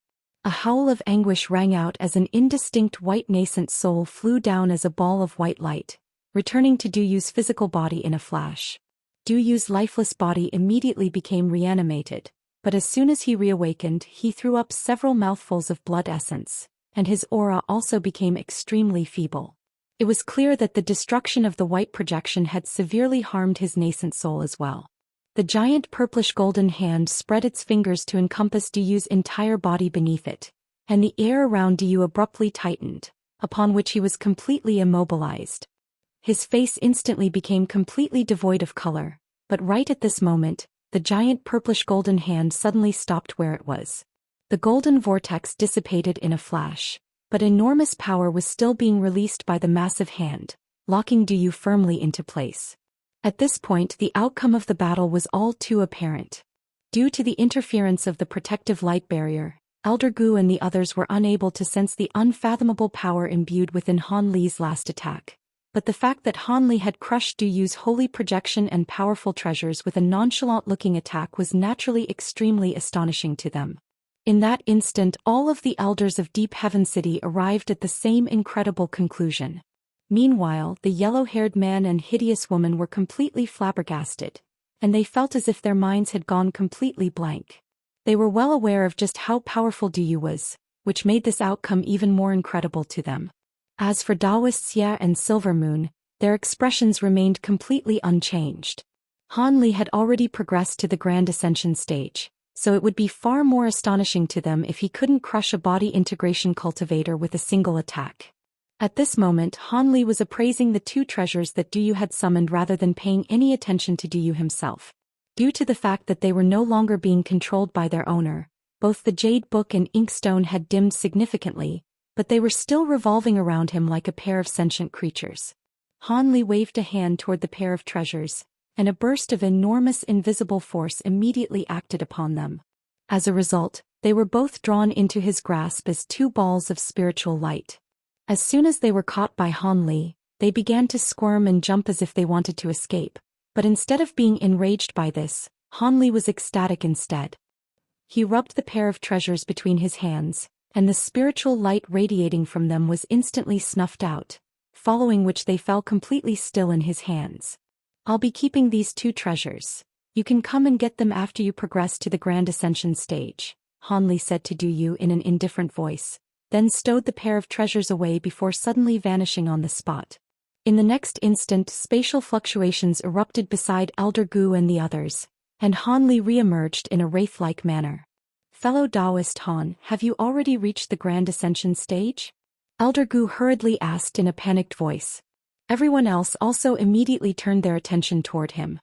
A howl of anguish rang out as an indistinct white nascent soul flew down as a ball of white light, returning to Duyu's physical body in a flash. Duyu's lifeless body immediately became reanimated, but as soon as he reawakened, he threw up several mouthfuls of blood essence, and his aura also became extremely feeble. It was clear that the destruction of the white projection had severely harmed his nascent soul as well. The giant purplish-golden hand spread its fingers to encompass Duyu's entire body beneath it, and the air around Duyu abruptly tightened, upon which he was completely immobilized. His face instantly became completely devoid of color, but right at this moment, the giant purplish-golden hand suddenly stopped where it was. The golden vortex dissipated in a flash, but enormous power was still being released by the massive hand, locking Duyu firmly into place. At this point, the outcome of the battle was all too apparent. Due to the interference of the protective light barrier, Elder Gu and the others were unable to sense the unfathomable power imbued within Han Li's last attack. But the fact that Han Li had crushed Duyu's holy projection and powerful treasures with a nonchalant-looking attack was naturally extremely astonishing to them. In that instant, all of the elders of Deep Heaven City arrived at the same incredible conclusion. Meanwhile, the yellow-haired man and hideous woman were completely flabbergasted, and they felt as if their minds had gone completely blank. They were well aware of just how powerful Duyu was, which made this outcome even more incredible to them. As for Daoist Xia and Silver Moon, their expressions remained completely unchanged. Han Li had already progressed to the Grand Ascension stage, so it would be far more astonishing to them if he couldn't crush a body integration cultivator with a single attack. At this moment, Han Li was appraising the 2 treasures that Duyu had summoned rather than paying any attention to Duyu himself. Due to the fact that they were no longer being controlled by their owner, both the Jade Book and Inkstone had dimmed significantly, but they were still revolving around him like a pair of sentient creatures. Han Li waved a hand toward the pair of treasures, and a burst of enormous invisible force immediately acted upon them. As a result, they were both drawn into his grasp as 2 balls of spiritual light. As soon as they were caught by Han Li, They began to squirm and jump as if they wanted to escape. But instead of being enraged by this, Hanli was ecstatic instead. He rubbed the pair of treasures between his hands, and the spiritual light radiating from them was instantly snuffed out, following which they fell completely still in his hands. I'll be keeping these 2 treasures. You can come and get them after you progress to the Grand Ascension stage, Hanli said to Du Yu in an indifferent voice, then stowed the pair of treasures away before suddenly vanishing on the spot. In the next instant, spatial fluctuations erupted beside Elder Gu and the others, and Hanli re-emerged in a wraith-like manner. Fellow Daoist Han, have you already reached the Grand Ascension stage? Elder Gu hurriedly asked in a panicked voice. Everyone else also immediately turned their attention toward him.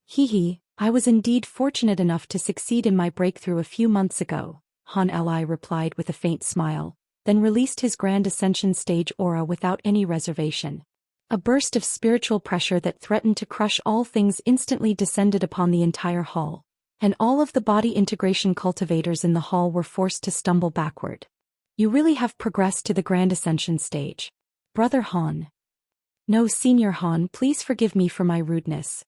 Hee, I was indeed fortunate enough to succeed in my breakthrough a few months ago, Han Li replied with a faint smile, then released his Grand Ascension stage aura without any reservation. A burst of spiritual pressure that threatened to crush all things instantly descended upon the entire hall, and all of the body integration cultivators in the hall were forced to stumble backward. You really have progressed to the Grand Ascension stage. Brother Han. No, Senior Han, please forgive me for my rudeness.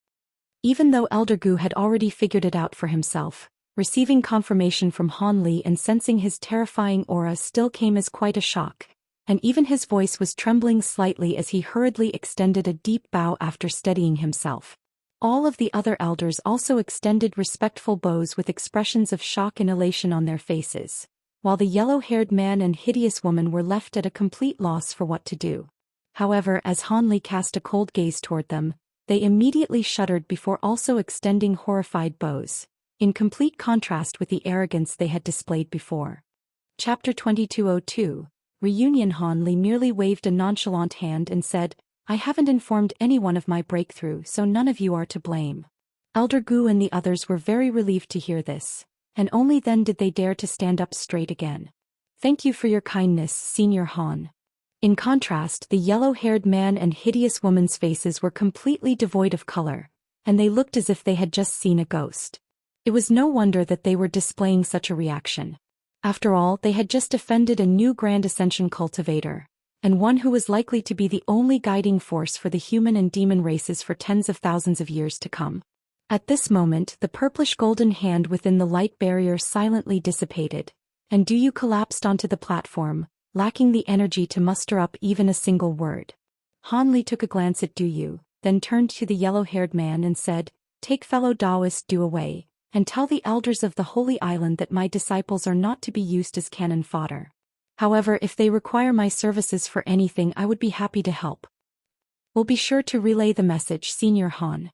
Even though Elder Gu had already figured it out for himself, receiving confirmation from Han Li and sensing his terrifying aura still came as quite a shock, and even his voice was trembling slightly as he hurriedly extended a deep bow after steadying himself. All of the other elders also extended respectful bows with expressions of shock and elation on their faces, while the yellow-haired man and hideous woman were left at a complete loss for what to do. However, as Han Li cast a cold gaze toward them, they immediately shuddered before also extending horrified bows, in complete contrast with the arrogance they had displayed before. Chapter 2202 Reunion. Han Li merely waved a nonchalant hand and said, I haven't informed anyone of my breakthrough, so none of you are to blame. Elder Gu and the others were very relieved to hear this, and only then did they dare to stand up straight again. Thank you for your kindness, Senior Han. In contrast, the yellow-haired man and hideous woman's faces were completely devoid of color, and they looked as if they had just seen a ghost. It was no wonder that they were displaying such a reaction. After all, they had just defended a new Grand Ascension cultivator, and one who was likely to be the only guiding force for the human and demon races for tens of thousands of years to come. At this moment, the purplish-golden hand within the light barrier silently dissipated, and Du Yu collapsed onto the platform, lacking the energy to muster up even a single word. Han Li took a glance at Du Yu, then turned to the yellow-haired man and said, Take fellow Daoist Du away, and tell the elders of the Holy Island that my disciples are not to be used as cannon fodder. However, if they require my services for anything, I would be happy to help. We'll be sure to relay the message, Senior Han.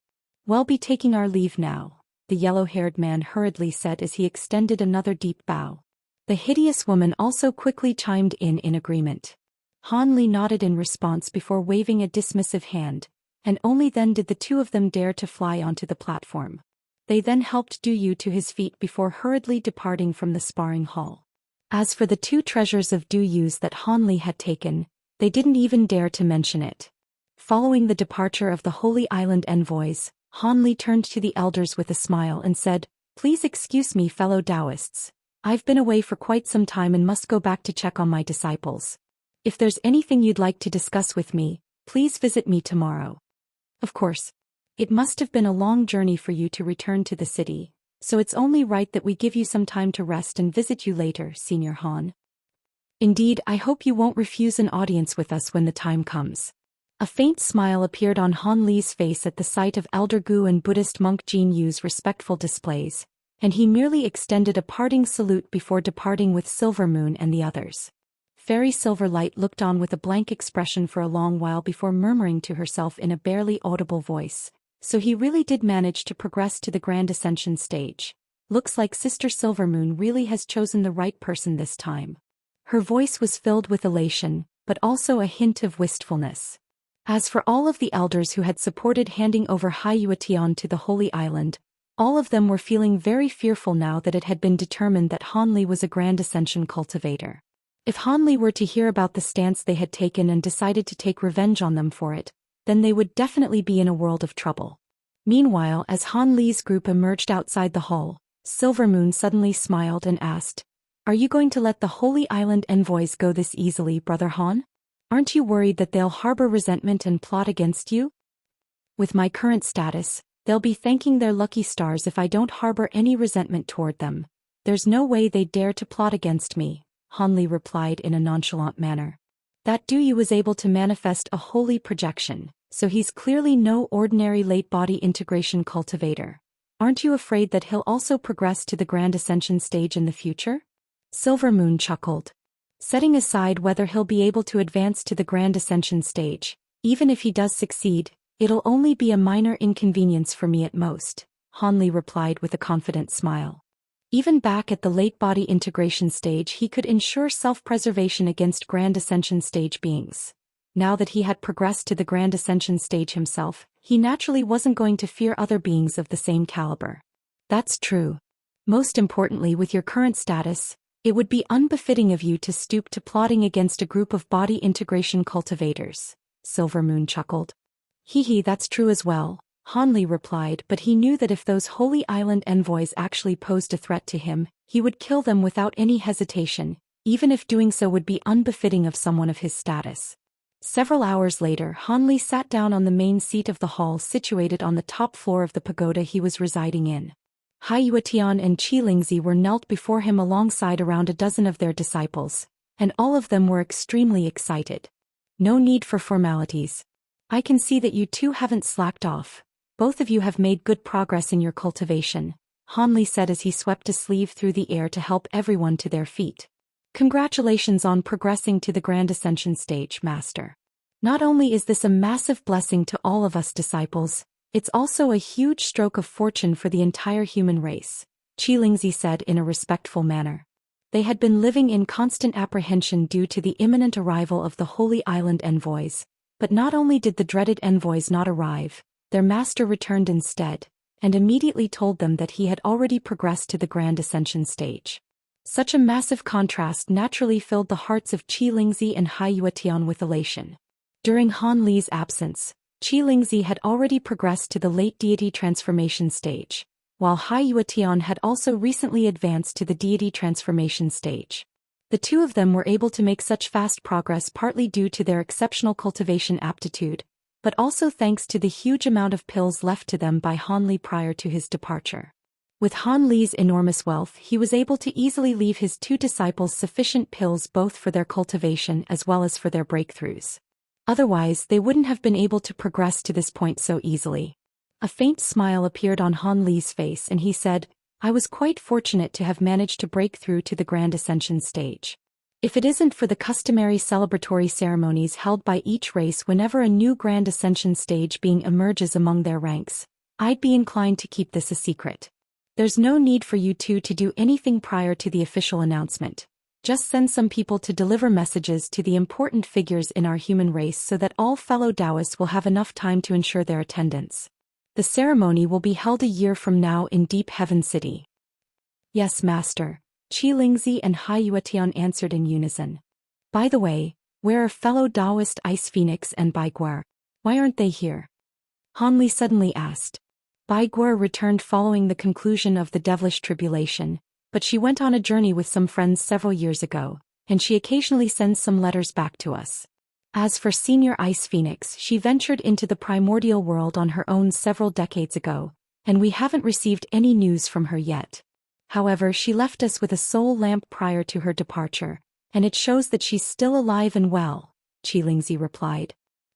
We'll be taking our leave now, the yellow-haired man hurriedly said as he extended another deep bow. The hideous woman also quickly chimed in agreement. Han Li nodded in response before waving a dismissive hand, and only then did the 2 of them dare to fly onto the platform. They then helped Du Yu to his feet before hurriedly departing from the sparring hall. As for the 2 treasures of Du Yu's that Han Li had taken, they didn't even dare to mention it. Following the departure of the Holy Island Envoys, Han Li turned to the elders with a smile and said, Please excuse me, fellow Daoists. I've been away for quite some time and must go back to check on my disciples. If there's anything you'd like to discuss with me, please visit me tomorrow. Of course. It must have been a long journey for you to return to the city, so it's only right that we give you some time to rest and visit you later, Senior Han. Indeed, I hope you won't refuse an audience with us when the time comes. A faint smile appeared on Han Li's face at the sight of Elder Gu and Buddhist monk Jin Yu's respectful displays, and he merely extended a parting salute before departing with Silver Moon and the others. Fairy Silverlight looked on with a blank expression for a long while before murmuring to herself in a barely audible voice, So he really did manage to progress to the Grand Ascension stage. Looks like Sister Silvermoon really has chosen the right person this time. Her voice was filled with elation, but also a hint of wistfulness. As for all of the elders who had supported handing over Haiyuatian to the Holy Island, all of them were feeling very fearful now that it had been determined that Han Li was a Grand Ascension cultivator. If Han Li were to hear about the stance they had taken and decided to take revenge on them for it, then they would definitely be in a world of trouble. Meanwhile, as Han Li's group emerged outside the hall, Silvermoon suddenly smiled and asked, Are you going to let the Holy Island Envoys go this easily, Brother Han? Aren't you worried that they'll harbor resentment and plot against you? With my current status, they'll be thanking their lucky stars if I don't harbor any resentment toward them. There's no way they'd dare to plot against me, Han Li replied in a nonchalant manner. That Duyu was able to manifest a holy projection, so he's clearly no ordinary late-body integration cultivator. Aren't you afraid that he'll also progress to the Grand Ascension stage in the future? Silver Moon chuckled. Setting aside whether he'll be able to advance to the Grand Ascension stage, even if he does succeed, it'll only be a minor inconvenience for me at most, Han Li replied with a confident smile. Even back at the late-body integration stage he could ensure self-preservation against Grand Ascension stage beings. Now that he had progressed to the Grand Ascension stage himself, he naturally wasn't going to fear other beings of the same caliber. That's true. Most importantly, with your current status, it would be unbefitting of you to stoop to plotting against a group of body integration cultivators, Silver Moon chuckled. Hee, that's true as well, Han Li replied, but he knew that if those Holy Island envoys actually posed a threat to him, he would kill them without any hesitation, even if doing so would be unbefitting of someone of his status. Several hours later, Han Li sat down on the main seat of the hall situated on the top floor of the pagoda he was residing in. Haiyuetian and Qilingzi were knelt before him alongside around a dozen of their disciples, and all of them were extremely excited. No need for formalities. I can see that you two haven't slacked off. Both of you have made good progress in your cultivation, Han Li said as he swept a sleeve through the air to help everyone to their feet. Congratulations on progressing to the Grand Ascension stage, Master. Not only is this a massive blessing to all of us disciples, it's also a huge stroke of fortune for the entire human race, Qilingzi said in a respectful manner. They had been living in constant apprehension due to the imminent arrival of the Holy Island envoys, but not only did the dreaded envoys not arrive, their master returned instead, and immediately told them that he had already progressed to the Grand Ascension stage. Such a massive contrast naturally filled the hearts of Qilingzi and Haiyuetian with elation. During Han Li's absence, Qilingzi had already progressed to the late deity transformation stage, while Haiyuetian had also recently advanced to the deity transformation stage. The two of them were able to make such fast progress partly due to their exceptional cultivation aptitude, but also thanks to the huge amount of pills left to them by Han Li prior to his departure. With Han Li's enormous wealth, he was able to easily leave his two disciples sufficient pills both for their cultivation as well as for their breakthroughs. Otherwise, they wouldn't have been able to progress to this point so easily. A faint smile appeared on Han Li's face and he said, I was quite fortunate to have managed to break through to the Grand Ascension stage. If it isn't for the customary celebratory ceremonies held by each race whenever a new Grand Ascension stage being emerges among their ranks, I'd be inclined to keep this a secret. There's no need for you two to do anything prior to the official announcement. Just send some people to deliver messages to the important figures in our human race so that all fellow Daoists will have enough time to ensure their attendance. The ceremony will be held a year from now in Deep Heaven City. Yes, Master, Qilingzi and Haiyuetian answered in unison. By the way, where are fellow Daoist Ice Phoenix and Bai Guer? Why aren't they here? Han Li suddenly asked. Bai Guer returned following the conclusion of the devilish tribulation, but she went on a journey with some friends several years ago, and she occasionally sends some letters back to us. As for Senior Ice Phoenix, she ventured into the primordial world on her own several decades ago, and we haven't received any news from her yet. However, she left us with a soul lamp prior to her departure, and it shows that she's still alive and well, Qilingzi replied.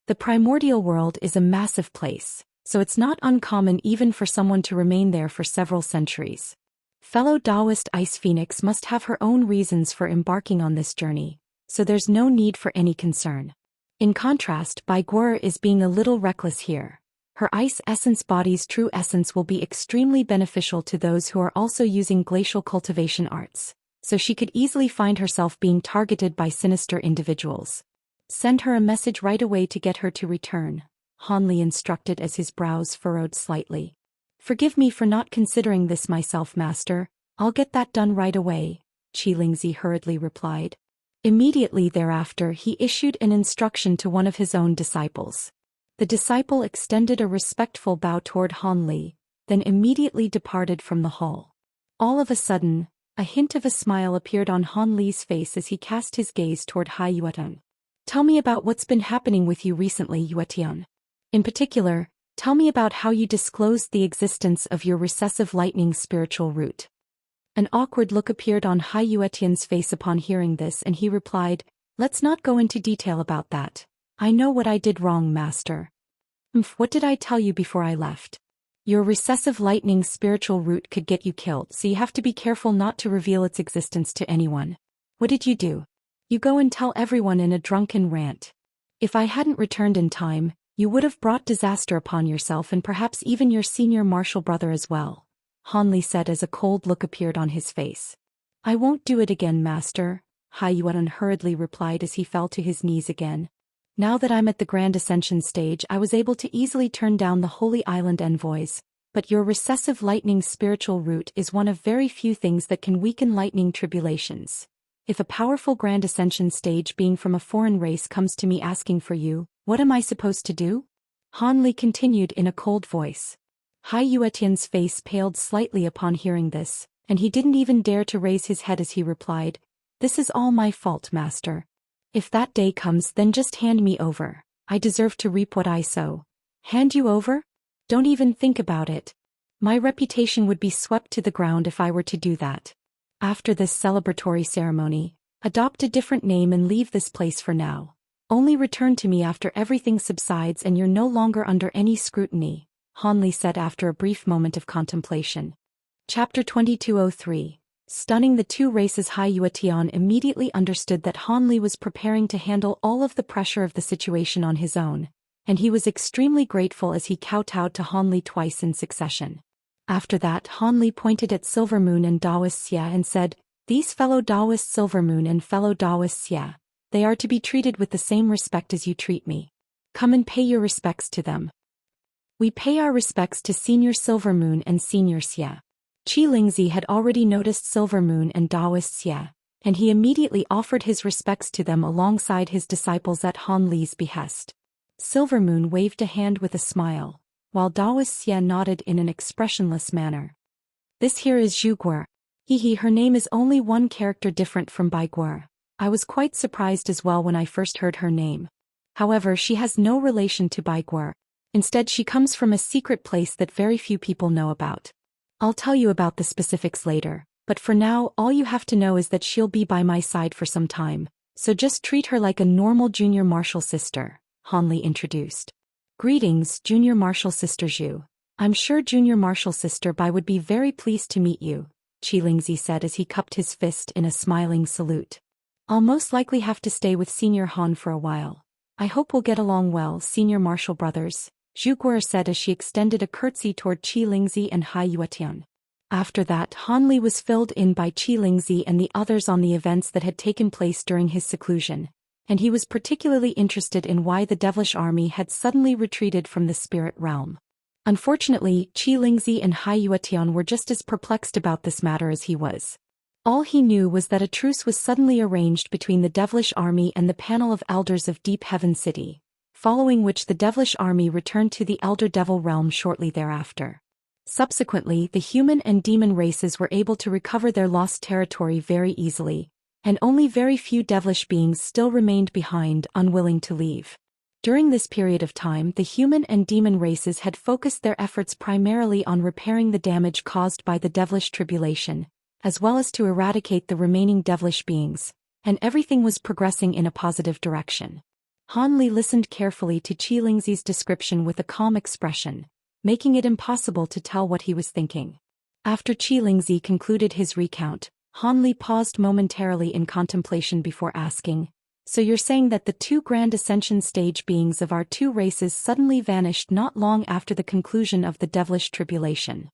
The primordial world is a massive place, so it's not uncommon even for someone to remain there for several centuries. Fellow Daoist Ice Phoenix must have her own reasons for embarking on this journey, so there's no need for any concern. In contrast, Bai Guer is being a little reckless here. Her ice essence body's true essence will be extremely beneficial to those who are also using glacial cultivation arts, so she could easily find herself being targeted by sinister individuals. Send her a message right away to get her to return, Han Li instructed as his brows furrowed slightly. Forgive me for not considering this myself, Master. I'll get that done right away, Qilingzi hurriedly replied. Immediately thereafter he issued an instruction to one of his own disciples. The disciple extended a respectful bow toward Han Li, then immediately departed from the hall. All of a sudden, a hint of a smile appeared on Han Li's face as he cast his gaze toward Haiyuetian. Tell me about what's been happening with you recently, Yuetian. In particular, tell me about how you disclosed the existence of your recessive lightning spiritual root. An awkward look appeared on Hai Yuetian's face upon hearing this, and he replied, let's not go into detail about that. I know what I did wrong, Master. What did I tell you before I left? Your recessive lightning spiritual root could get you killed, so you have to be careful not to reveal its existence to anyone. What did you do? You go and tell everyone in a drunken rant. If I hadn't returned in time, you would have brought disaster upon yourself and perhaps even your senior martial brother as well, Han Li said as a cold look appeared on his face. I won't do it again, Master, Hai Yuan hurriedly replied as he fell to his knees again. Now that I'm at the Grand Ascension stage, I was able to easily turn down the Holy Island Envoys, but your recessive lightning spiritual root is one of very few things that can weaken lightning tribulations. If a powerful Grand Ascension stage being from a foreign race comes to me asking for you, what am I supposed to do? Han Li continued in a cold voice. Hai Yuetian's face paled slightly upon hearing this, and he didn't even dare to raise his head as he replied, this is all my fault, Master. If that day comes, then just hand me over. I deserve to reap what I sow. Hand you over? Don't even think about it. My reputation would be swept to the ground if I were to do that. After this celebratory ceremony, adopt a different name and leave this place for now. Only return to me after everything subsides and you're no longer under any scrutiny, Han Li said after a brief moment of contemplation. Chapter 2203. Stunning the two races. Hai Yuetian immediately understood that Han Li was preparing to handle all of the pressure of the situation on his own, and he was extremely grateful as he kowtowed to Han Li twice in succession. After that, Han Li pointed at Silvermoon and Daoist Xia and said, these fellow Daoist Silvermoon and fellow Daoist Xia, they are to be treated with the same respect as you treat me. Come and pay your respects to them. We pay our respects to Senior Silvermoon and Senior Xia. Lingzi had already noticed Silvermoon and Daoist Xia, and he immediately offered his respects to them alongside his disciples at Han Li's behest. Silvermoon waved a hand with a smile, while Daoist Xia nodded in an expressionless manner. This here is Zhu Guer. Her name is only one character different from Bai Guer. I was quite surprised as well when I first heard her name. However, she has no relation to Bai Guer. Instead, she comes from a secret place that very few people know about. I'll tell you about the specifics later, but for now all you have to know is that she'll be by my side for some time, so just treat her like a normal junior martial sister, Han Li introduced. Greetings, Junior Martial Sister Zhu. I'm sure Junior Martial Sister Bai would be very pleased to meet you, Lingzi said as he cupped his fist in a smiling salute. I'll most likely have to stay with Senior Han for a while. I hope we'll get along well, Senior Martial Brothers, Zhu Guer said as she extended a curtsy toward Lingzi and Hai Yuetian. After that, Han Li was filled in by Lingzi and the others on the events that had taken place during his seclusion, and he was particularly interested in why the devilish army had suddenly retreated from the spirit realm. Unfortunately, Lingzi and Hai Yuetian were just as perplexed about this matter as he was. All he knew was that a truce was suddenly arranged between the devilish army and the panel of elders of Deep Heaven City, following which the devilish army returned to the Elder Devil realm shortly thereafter. Subsequently, the human and demon races were able to recover their lost territory very easily, and only very few devilish beings still remained behind, unwilling to leave. During this period of time, the human and demon races had focused their efforts primarily on repairing the damage caused by the devilish tribulation, as well as to eradicate the remaining devilish beings, and everything was progressing in a positive direction. Han Li listened carefully to Lingzi's description with a calm expression, making it impossible to tell what he was thinking. After Lingzi concluded his recount, Han Li paused momentarily in contemplation before asking, so you're saying that the two Grand Ascension stage beings of our two races suddenly vanished not long after the conclusion of the devilish tribulation?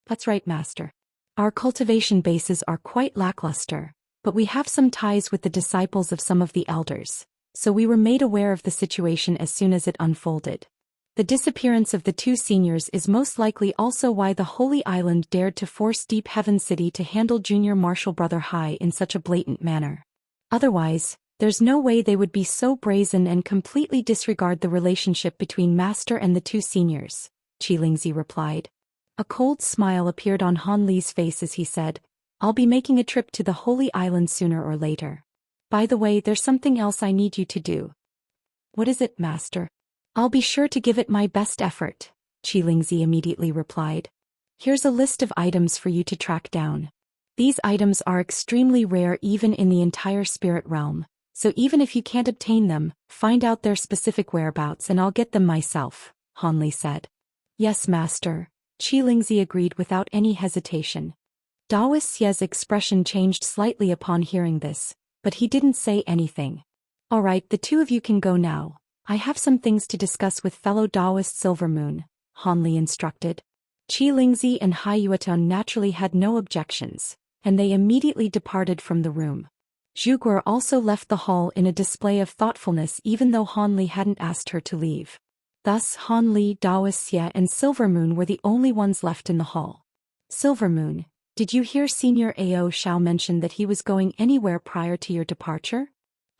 That's right, Master. Our cultivation bases are quite lackluster, but we have some ties with the disciples of some of the elders, so we were made aware of the situation as soon as it unfolded. The disappearance of the two seniors is most likely also why the Holy Island dared to force Deep Heaven City to handle Junior Martial Brother Hai in such a blatant manner. Otherwise, there's no way they would be so brazen and completely disregard the relationship between Master and the two seniors, Lingzi replied. A cold smile appeared on Han Li's face as he said, I'll be making a trip to the Holy Island sooner or later. By the way, there's something else I need you to do. What is it, Master? I'll be sure to give it my best effort, Xianxia immediately replied. Here's a list of items for you to track down. These items are extremely rare even in the entire spirit realm, so even if you can't obtain them, find out their specific whereabouts and I'll get them myself, Hanli said. Yes, Master, Xianxia agreed without any hesitation. Daoist Xie's expression changed slightly upon hearing this, but he didn't say anything. Alright, the two of you can go now. I have some things to discuss with fellow Daoist Silvermoon, Hanli instructed. Xianxia and Haiyuatun naturally had no objections, and they immediately departed from the room. Zhuguo also left the hall in a display of thoughtfulness even though Hanli hadn't asked her to leave. Thus Hanli, Daoist Xie and Silvermoon were the only ones left in the hall. Silvermoon, did you hear Senior Ao Xiao mention that he was going anywhere prior to your departure?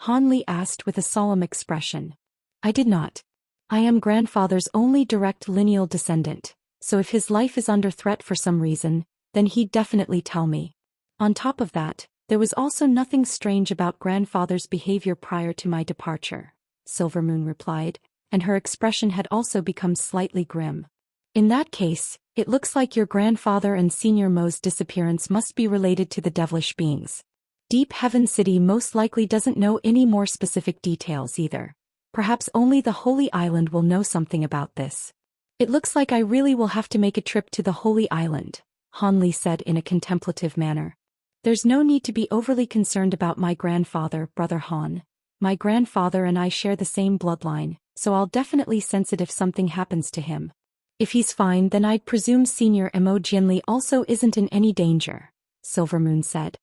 Hanli asked with a solemn expression. I did not. I am grandfather's only direct lineal descendant, so if his life is under threat for some reason, then he'd definitely tell me. On top of that, there was also nothing strange about grandfather's behavior prior to my departure, Silvermoon replied, and her expression had also become slightly grim. In that case, it looks like your grandfather and Senior Mo's disappearance must be related to the devilish beings. Deep Heaven City most likely doesn't know any more specific details either. Perhaps only the Holy Island will know something about this. It looks like I really will have to make a trip to the Holy Island, Hanli said in a contemplative manner. There's no need to be overly concerned about my grandfather, Brother Han. My grandfather and I share the same bloodline, so I'll definitely sense it if something happens to him. If he's fine, then I'd presume Senior Mo Jinli also isn't in any danger, Silvermoon said.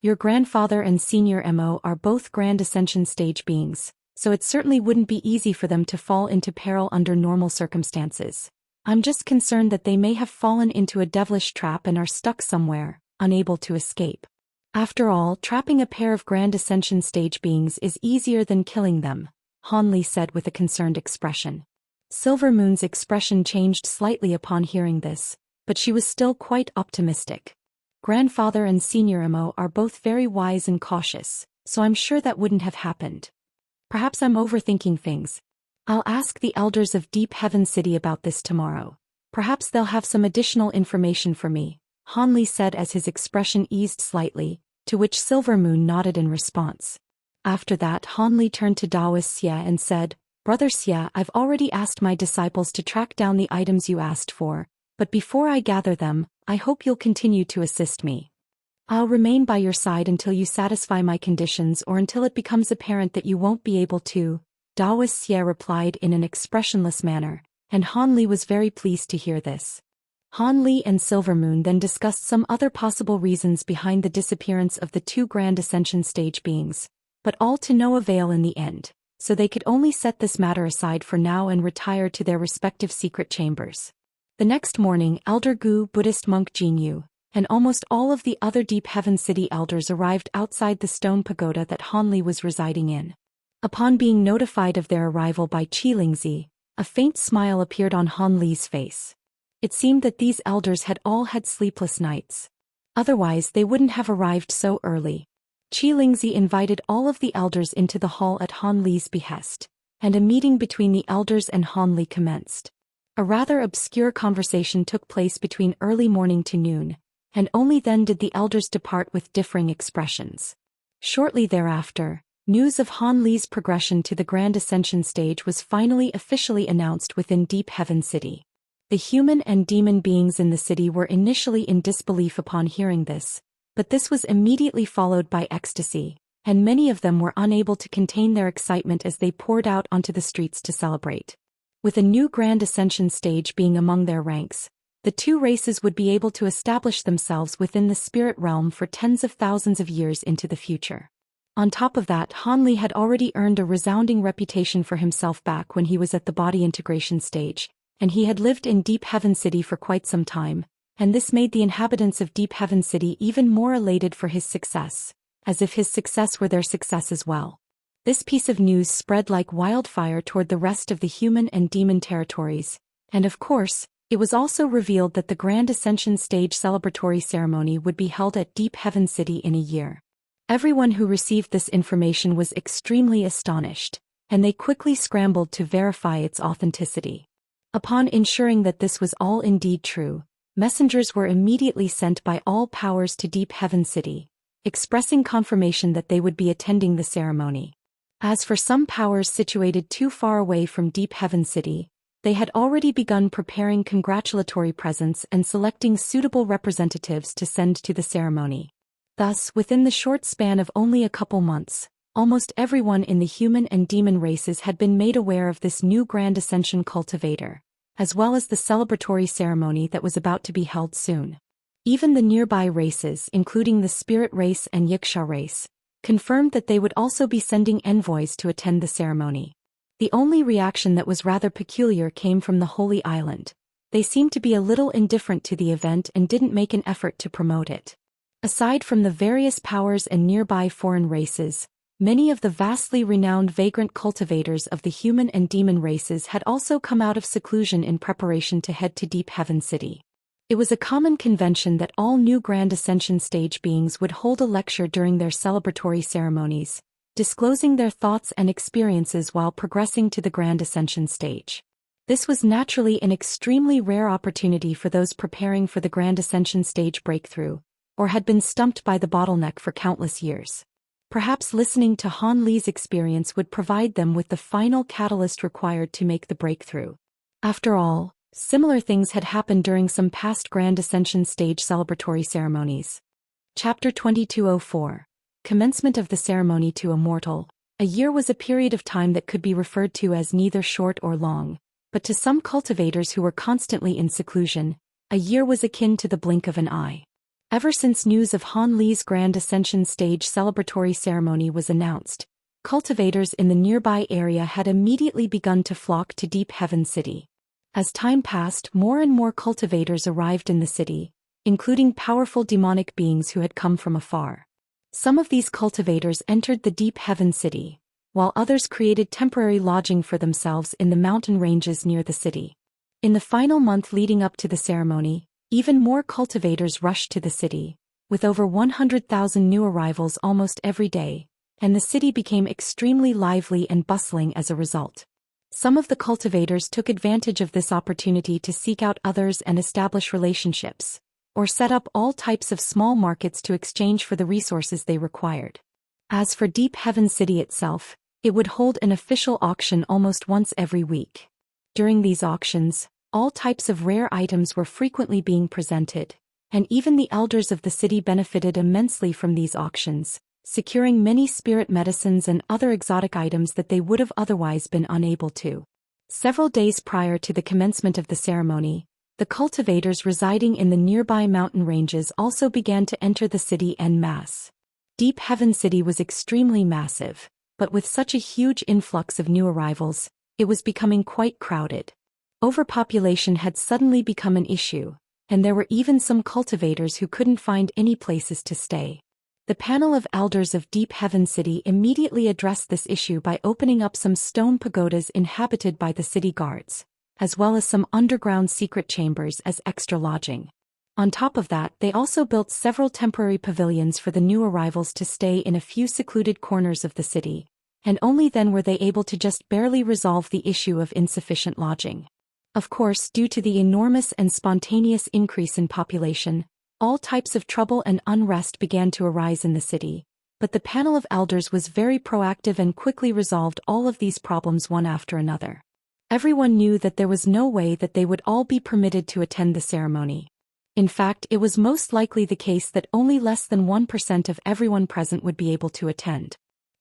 Your grandfather and Senior Mo are both Grand Ascension stage beings, so it certainly wouldn't be easy for them to fall into peril under normal circumstances. I'm just concerned that they may have fallen into a devilish trap and are stuck somewhere, unable to escape. After all, trapping a pair of Grand Ascension stage beings is easier than killing them, Hanli said with a concerned expression. Silvermoon's expression changed slightly upon hearing this, but she was still quite optimistic. Grandfather and Senior Mo are both very wise and cautious, so I'm sure that wouldn't have happened. Perhaps I'm overthinking things. I'll ask the elders of Deep Heaven City about this tomorrow. Perhaps they'll have some additional information for me, Hanli said as his expression eased slightly, to which Silvermoon nodded in response. After that, Hanli turned to Daoist Xie and said, Brother Xie, I've already asked my disciples to track down the items you asked for, but before I gather them, I hope you'll continue to assist me. I'll remain by your side until you satisfy my conditions or until it becomes apparent that you won't be able to, Daoist Xie replied in an expressionless manner, and Hanli was very pleased to hear this. Hanli and Silvermoon then discussed some other possible reasons behind the disappearance of the two Grand Ascension stage beings, but all to no avail in the end, so they could only set this matter aside for now and retire to their respective secret chambers. The next morning, Elder Gu, Buddhist monk Jinyu, and almost all of the other Deep Heaven City elders arrived outside the stone pagoda that Hanli was residing in. Upon being notified of their arrival by Xianxia, a faint smile appeared on Hanli's face. It seemed that these elders had all had sleepless nights. Otherwise they wouldn't have arrived so early. Xianxia invited all of the elders into the hall at Hanli's behest, and a meeting between the elders and Hanli commenced. A rather obscure conversation took place between early morning to noon, and only then did the elders depart with differing expressions. Shortly thereafter, news of Hanli's progression to the Grand Ascension stage was finally officially announced within Deep Heaven City. The human and demon beings in the city were initially in disbelief upon hearing this, but this was immediately followed by ecstasy, and many of them were unable to contain their excitement as they poured out onto the streets to celebrate. With a new Grand Ascension stage being among their ranks, the two races would be able to establish themselves within the spirit realm for tens of thousands of years into the future. On top of that, Hanli had already earned a resounding reputation for himself back when he was at the body integration stage, and he had lived in Deep Heaven City for quite some time, and this made the inhabitants of Deep Heaven City even more elated for his success, as if his success were their success as well. This piece of news spread like wildfire toward the rest of the human and demon territories, and of course, it was also revealed that the Grand Ascension stage celebratory ceremony would be held at Deep Heaven City in a year. Everyone who received this information was extremely astonished, and they quickly scrambled to verify its authenticity. Upon ensuring that this was all indeed true, messengers were immediately sent by all powers to Deep Heaven City, expressing confirmation that they would be attending the ceremony. As for some powers situated too far away from Deep Heaven City, they had already begun preparing congratulatory presents and selecting suitable representatives to send to the ceremony. Thus, within the short span of only a couple months, almost everyone in the human and demon races had been made aware of this new Grand Ascension cultivator, as well as the celebratory ceremony that was about to be held soon. Even the nearby races, including the Spirit race and Xianxia race, confirmed that they would also be sending envoys to attend the ceremony. The only reaction that was rather peculiar came from the Holy Island. They seemed to be a little indifferent to the event and didn't make an effort to promote it. Aside from the various powers and nearby foreign races, many of the vastly renowned vagrant cultivators of the human and demon races had also come out of seclusion in preparation to head to Deep Heaven City. It was a common convention that all new Grand Ascension stage beings would hold a lecture during their celebratory ceremonies, disclosing their thoughts and experiences while progressing to the Grand Ascension stage. This was naturally an extremely rare opportunity for those preparing for the Grand Ascension stage breakthrough, or had been stumped by the bottleneck for countless years. Perhaps listening to Han Li's experience would provide them with the final catalyst required to make the breakthrough. After all, similar things had happened during some past Grand Ascension stage celebratory ceremonies. Chapter 2204. Commencement of the ceremony to Immortal. A year was a period of time that could be referred to as neither short or long, but to some cultivators who were constantly in seclusion, a year was akin to the blink of an eye. Ever since news of Han Li's Grand Ascension stage celebratory ceremony was announced, cultivators in the nearby area had immediately begun to flock to Deep Heaven City. As time passed, more and more cultivators arrived in the city, including powerful demonic beings who had come from afar. Some of these cultivators entered the Deep Heaven City, while others created temporary lodging for themselves in the mountain ranges near the city. In the final month leading up to the ceremony, even more cultivators rushed to the city, with over 100,000 new arrivals almost every day, and the city became extremely lively and bustling as a result. Some of the cultivators took advantage of this opportunity to seek out others and establish relationships, or set up all types of small markets to exchange for the resources they required. As for Deep Heaven City itself, it would hold an official auction almost once every week. During these auctions, all types of rare items were frequently being presented, and even the elders of the city benefited immensely from these auctions, securing many spirit medicines and other exotic items that they would have otherwise been unable to. Several days prior to the commencement of the ceremony, the cultivators residing in the nearby mountain ranges also began to enter the city en masse. Deep Heaven City was extremely massive, but with such a huge influx of new arrivals, it was becoming quite crowded. Overpopulation had suddenly become an issue, and there were even some cultivators who couldn't find any places to stay. The panel of elders of Deep Heaven City immediately addressed this issue by opening up some stone pagodas inhabited by the city guards, as well as some underground secret chambers as extra lodging. On top of that, they also built several temporary pavilions for the new arrivals to stay in a few secluded corners of the city, and only then were they able to just barely resolve the issue of insufficient lodging. Of course, due to the enormous and spontaneous increase in population, all types of trouble and unrest began to arise in the city, but the panel of elders was very proactive and quickly resolved all of these problems one after another. Everyone knew that there was no way that they would all be permitted to attend the ceremony. In fact, it was most likely the case that only less than 1% of everyone present would be able to attend.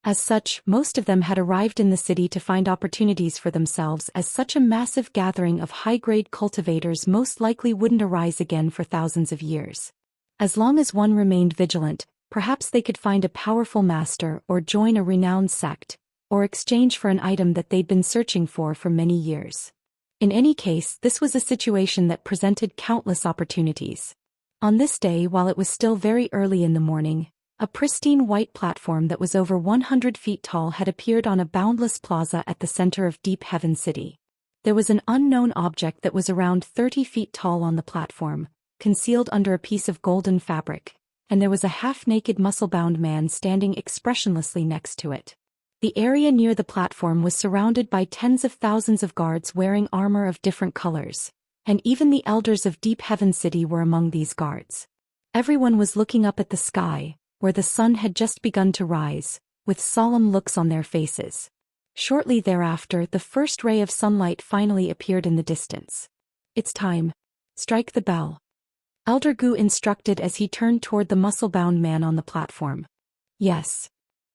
As such, most of them had arrived in the city to find opportunities for themselves, as such a massive gathering of high-grade cultivators most likely wouldn't arise again for thousands of years. As long as one remained vigilant, perhaps they could find a powerful master or join a renowned sect, or exchange for an item that they'd been searching for many years. In any case, this was a situation that presented countless opportunities. On this day, while it was still very early in the morning, a pristine white platform that was over 100 feet tall had appeared on a boundless plaza at the center of Deep Heaven City. There was an unknown object that was around 30 feet tall on the platform, concealed under a piece of golden fabric, and there was a half-naked muscle-bound man standing expressionlessly next to it. The area near the platform was surrounded by tens of thousands of guards wearing armor of different colors, and even the elders of Deep Heaven City were among these guards. Everyone was looking up at the sky, where the sun had just begun to rise, with solemn looks on their faces. Shortly thereafter, the first ray of sunlight finally appeared in the distance. "It's time. Strike the bell," Elder Gu instructed as he turned toward the muscle-bound man on the platform. "Yes."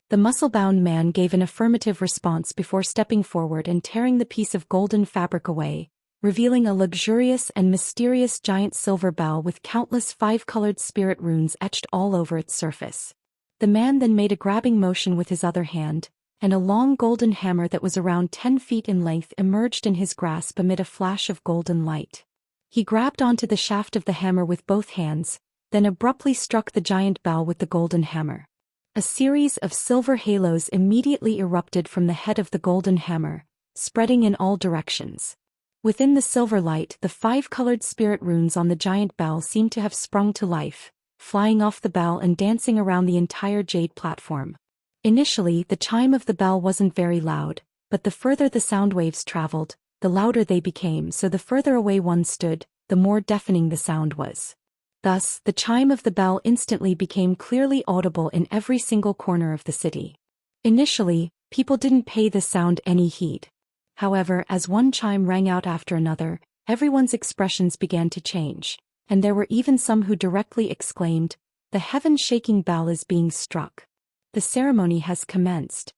The muscle-bound man gave an affirmative response before stepping forward and tearing the piece of golden fabric away, revealing a luxurious and mysterious giant silver bell with countless five-colored spirit runes etched all over its surface. The man then made a grabbing motion with his other hand, and a long golden hammer that was around 10 feet in length emerged in his grasp amid a flash of golden light. He grabbed onto the shaft of the hammer with both hands, then abruptly struck the giant bell with the golden hammer. A series of silver halos immediately erupted from the head of the golden hammer, spreading in all directions. Within the silver light, the five-colored spirit runes on the giant bell seemed to have sprung to life, flying off the bell and dancing around the entire jade platform. Initially, the chime of the bell wasn't very loud, but the further the sound waves traveled, the louder they became, so the further away one stood, the more deafening the sound was. Thus, the chime of the bell instantly became clearly audible in every single corner of the city. Initially, people didn't pay the sound any heed. However, as one chime rang out after another, everyone's expressions began to change, and there were even some who directly exclaimed, "The heaven-shaking bell is being struck. The ceremony has commenced."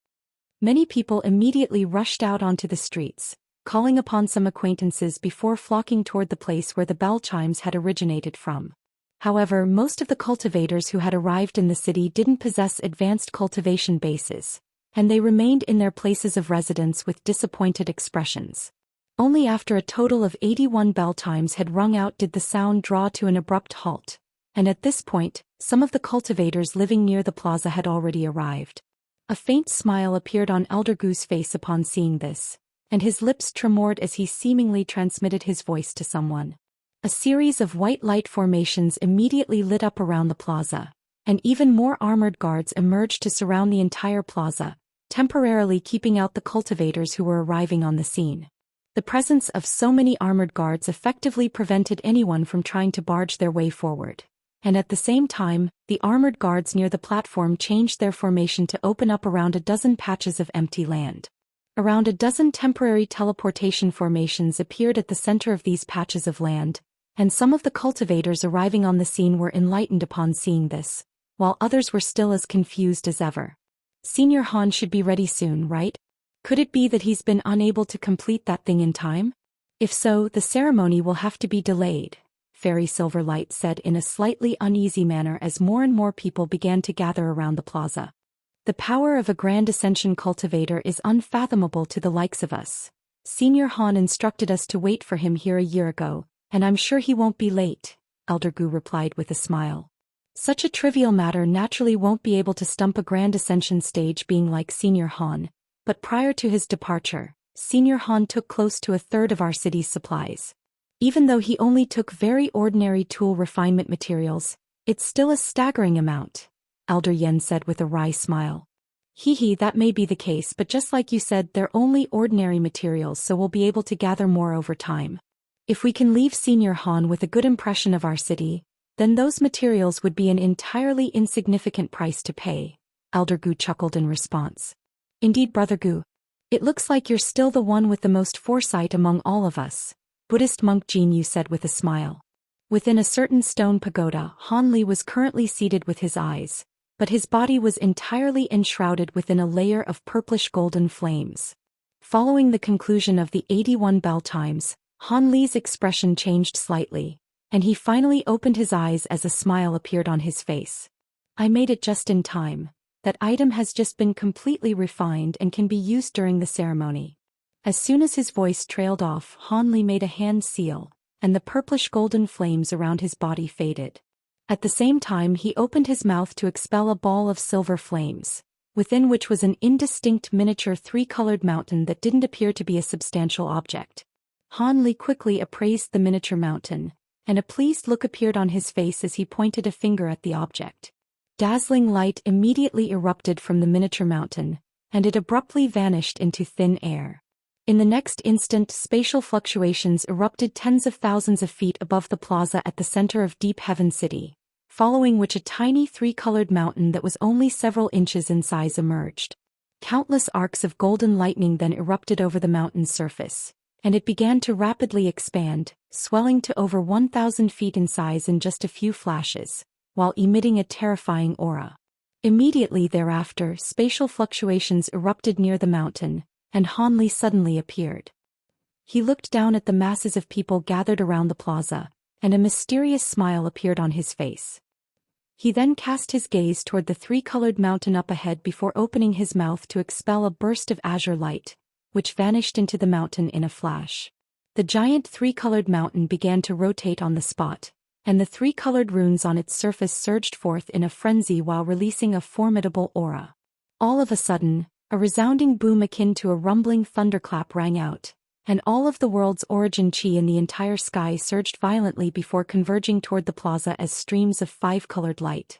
Many people immediately rushed out onto the streets, calling upon some acquaintances before flocking toward the place where the bell chimes had originated from. However, most of the cultivators who had arrived in the city didn't possess advanced cultivation bases, and they remained in their places of residence with disappointed expressions. Only after a total of 81 bell chimes had rung out did the sound draw to an abrupt halt, and at this point, some of the cultivators living near the plaza had already arrived. A faint smile appeared on Elder Gu's face upon seeing this, and his lips tremored as he seemingly transmitted his voice to someone. A series of white light formations immediately lit up around the plaza, and even more armored guards emerged to surround the entire plaza, temporarily keeping out the cultivators who were arriving on the scene. The presence of so many armored guards effectively prevented anyone from trying to barge their way forward, and at the same time, the armored guards near the platform changed their formation to open up around a dozen patches of empty land. Around a dozen temporary teleportation formations appeared at the center of these patches of land, and some of the cultivators arriving on the scene were enlightened upon seeing this, while others were still as confused as ever. "Senior Han should be ready soon, right? Could it be that he's been unable to complete that thing in time? If so, the ceremony will have to be delayed," Fairy Silverlight said in a slightly uneasy manner as more and more people began to gather around the plaza. "The power of a Grand Ascension cultivator is unfathomable to the likes of us. Senior Han instructed us to wait for him here a year ago, and I'm sure he won't be late," Elder Gu replied with a smile. "Such a trivial matter naturally won't be able to stump a Grand Ascension stage being like Senior Han, but prior to his departure, Senior Han took close to a third of our city's supplies. Even though he only took very ordinary tool refinement materials, it's still a staggering amount," Elder Yen said with a wry smile. "Hee, that may be the case, but just like you said, they're only ordinary materials, so we'll be able to gather more over time. If we can leave Senior Han with a good impression of our city, then those materials would be an entirely insignificant price to pay," Elder Gu chuckled in response. "Indeed, Brother Gu. It looks like you're still the one with the most foresight among all of us," Buddhist monk Jin Yu said with a smile. Within a certain stone pagoda, Han Li was currently seated with his eyes, but his body was entirely enshrouded within a layer of purplish-golden flames. Following the conclusion of the 81 bell chimes, Han Li's expression changed slightly, and he finally opened his eyes as a smile appeared on his face. "I made it just in time. That item has just been completely refined and can be used during the ceremony." As soon as his voice trailed off, Han Li made a hand seal, and the purplish-golden flames around his body faded. At the same time, he opened his mouth to expel a ball of silver flames, within which was an indistinct miniature three-colored mountain that didn't appear to be a substantial object. Han Li quickly appraised the miniature mountain, and a pleased look appeared on his face as he pointed a finger at the object. Dazzling light immediately erupted from the miniature mountain, and it abruptly vanished into thin air. In the next instant, spatial fluctuations erupted tens of thousands of feet above the plaza at the center of Deep Heaven City, following which a tiny three-colored mountain that was only several inches in size emerged. Countless arcs of golden lightning then erupted over the mountain's surface, and it began to rapidly expand, swelling to over 1,000 feet in size in just a few flashes, while emitting a terrifying aura. Immediately thereafter, spatial fluctuations erupted near the mountain, and Han Li suddenly appeared. He looked down at the masses of people gathered around the plaza, and a mysterious smile appeared on his face. He then cast his gaze toward the three-colored mountain up ahead before opening his mouth to expel a burst of azure light, which vanished into the mountain in a flash. The giant three-colored mountain began to rotate on the spot, and the three-colored runes on its surface surged forth in a frenzy while releasing a formidable aura. All of a sudden, a resounding boom akin to a rumbling thunderclap rang out, and all of the world's origin chi in the entire sky surged violently before converging toward the plaza as streams of five-colored light.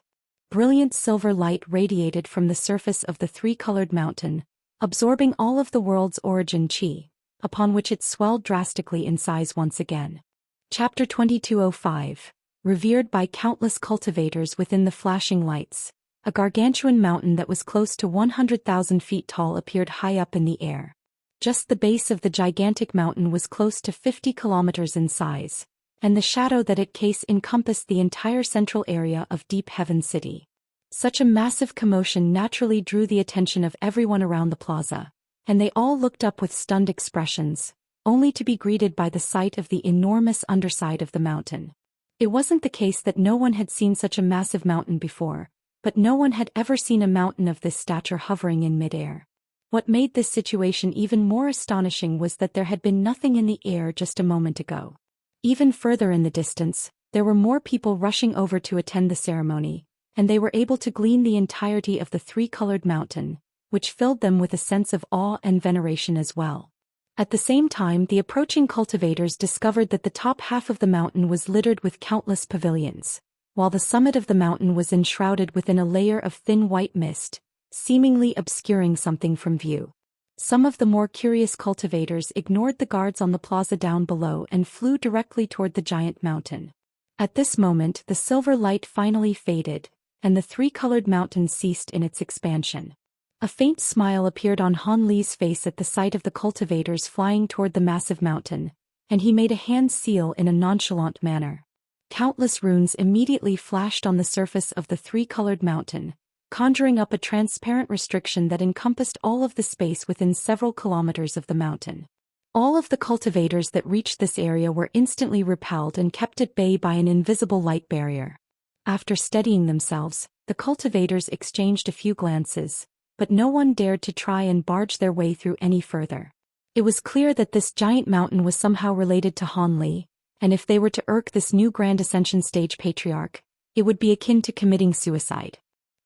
Brilliant silver light radiated from the surface of the three-colored mountain, absorbing all of the world's origin chi, upon which it swelled drastically in size once again. Chapter 2205. Revered by countless cultivators within the flashing lights, a gargantuan mountain that was close to 100,000 feet tall appeared high up in the air. Just the base of the gigantic mountain was close to 50 kilometers in size, and the shadow that it case encompassed the entire central area of Deep Heaven City. Such a massive commotion naturally drew the attention of everyone around the plaza, and they all looked up with stunned expressions, only to be greeted by the sight of the enormous underside of the mountain. It wasn't the case that no one had seen such a massive mountain before, but no one had ever seen a mountain of this stature hovering in midair. What made this situation even more astonishing was that there had been nothing in the air just a moment ago. Even further in the distance, there were more people rushing over to attend the ceremony, and they were able to glean the entirety of the three-colored mountain, which filled them with a sense of awe and veneration as well. At the same time, the approaching cultivators discovered that the top half of the mountain was littered with countless pavilions, while the summit of the mountain was enshrouded within a layer of thin white mist, seemingly obscuring something from view. Some of the more curious cultivators ignored the guards on the plaza down below and flew directly toward the giant mountain. At this moment, the silver light finally faded, and the three-colored mountain ceased in its expansion. A faint smile appeared on Han Li's face at the sight of the cultivators flying toward the massive mountain, and he made a hand seal in a nonchalant manner. Countless runes immediately flashed on the surface of the three-colored mountain, conjuring up a transparent restriction that encompassed all of the space within several kilometers of the mountain. All of the cultivators that reached this area were instantly repelled and kept at bay by an invisible light barrier. After steadying themselves, the cultivators exchanged a few glances, but no one dared to try and barge their way through any further. It was clear that this giant mountain was somehow related to Han Li, and if they were to irk this new Grand Ascension stage patriarch, it would be akin to committing suicide.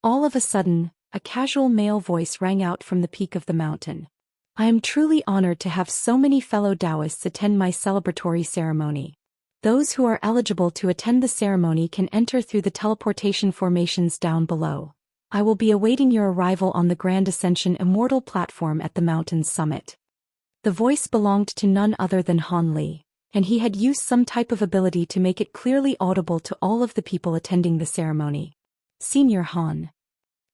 All of a sudden, a casual male voice rang out from the peak of the mountain. "I am truly honored to have so many fellow Daoists attend my celebratory ceremony. Those who are eligible to attend the ceremony can enter through the teleportation formations down below. I will be awaiting your arrival on the Grand Ascension Immortal platform at the mountain's summit." The voice belonged to none other than Han Li, and he had used some type of ability to make it clearly audible to all of the people attending the ceremony. "Senior Han."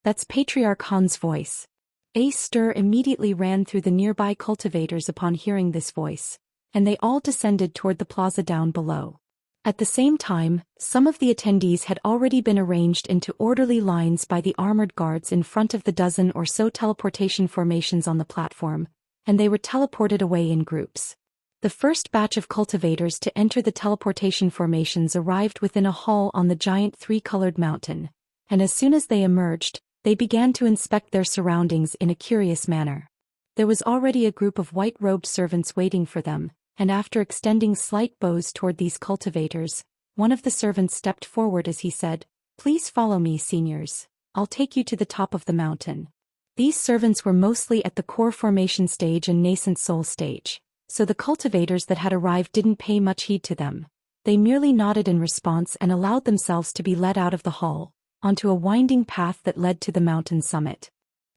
That's Patriarch Han's voice. A stir immediately ran through the nearby cultivators upon hearing this voice, and they all descended toward the plaza down below. At the same time, some of the attendees had already been arranged into orderly lines by the armored guards in front of the dozen or so teleportation formations on the platform, and they were teleported away in groups. The first batch of cultivators to enter the teleportation formations arrived within a hall on the giant three-colored mountain, and as soon as they emerged, they began to inspect their surroundings in a curious manner. There was already a group of white-robed servants waiting for them, and after extending slight bows toward these cultivators, one of the servants stepped forward as he said, "Please follow me, seniors. I'll take you to the top of the mountain." These servants were mostly at the core formation stage and nascent soul stage, so the cultivators that had arrived didn't pay much heed to them. They merely nodded in response and allowed themselves to be led out of the hall, onto a winding path that led to the mountain summit.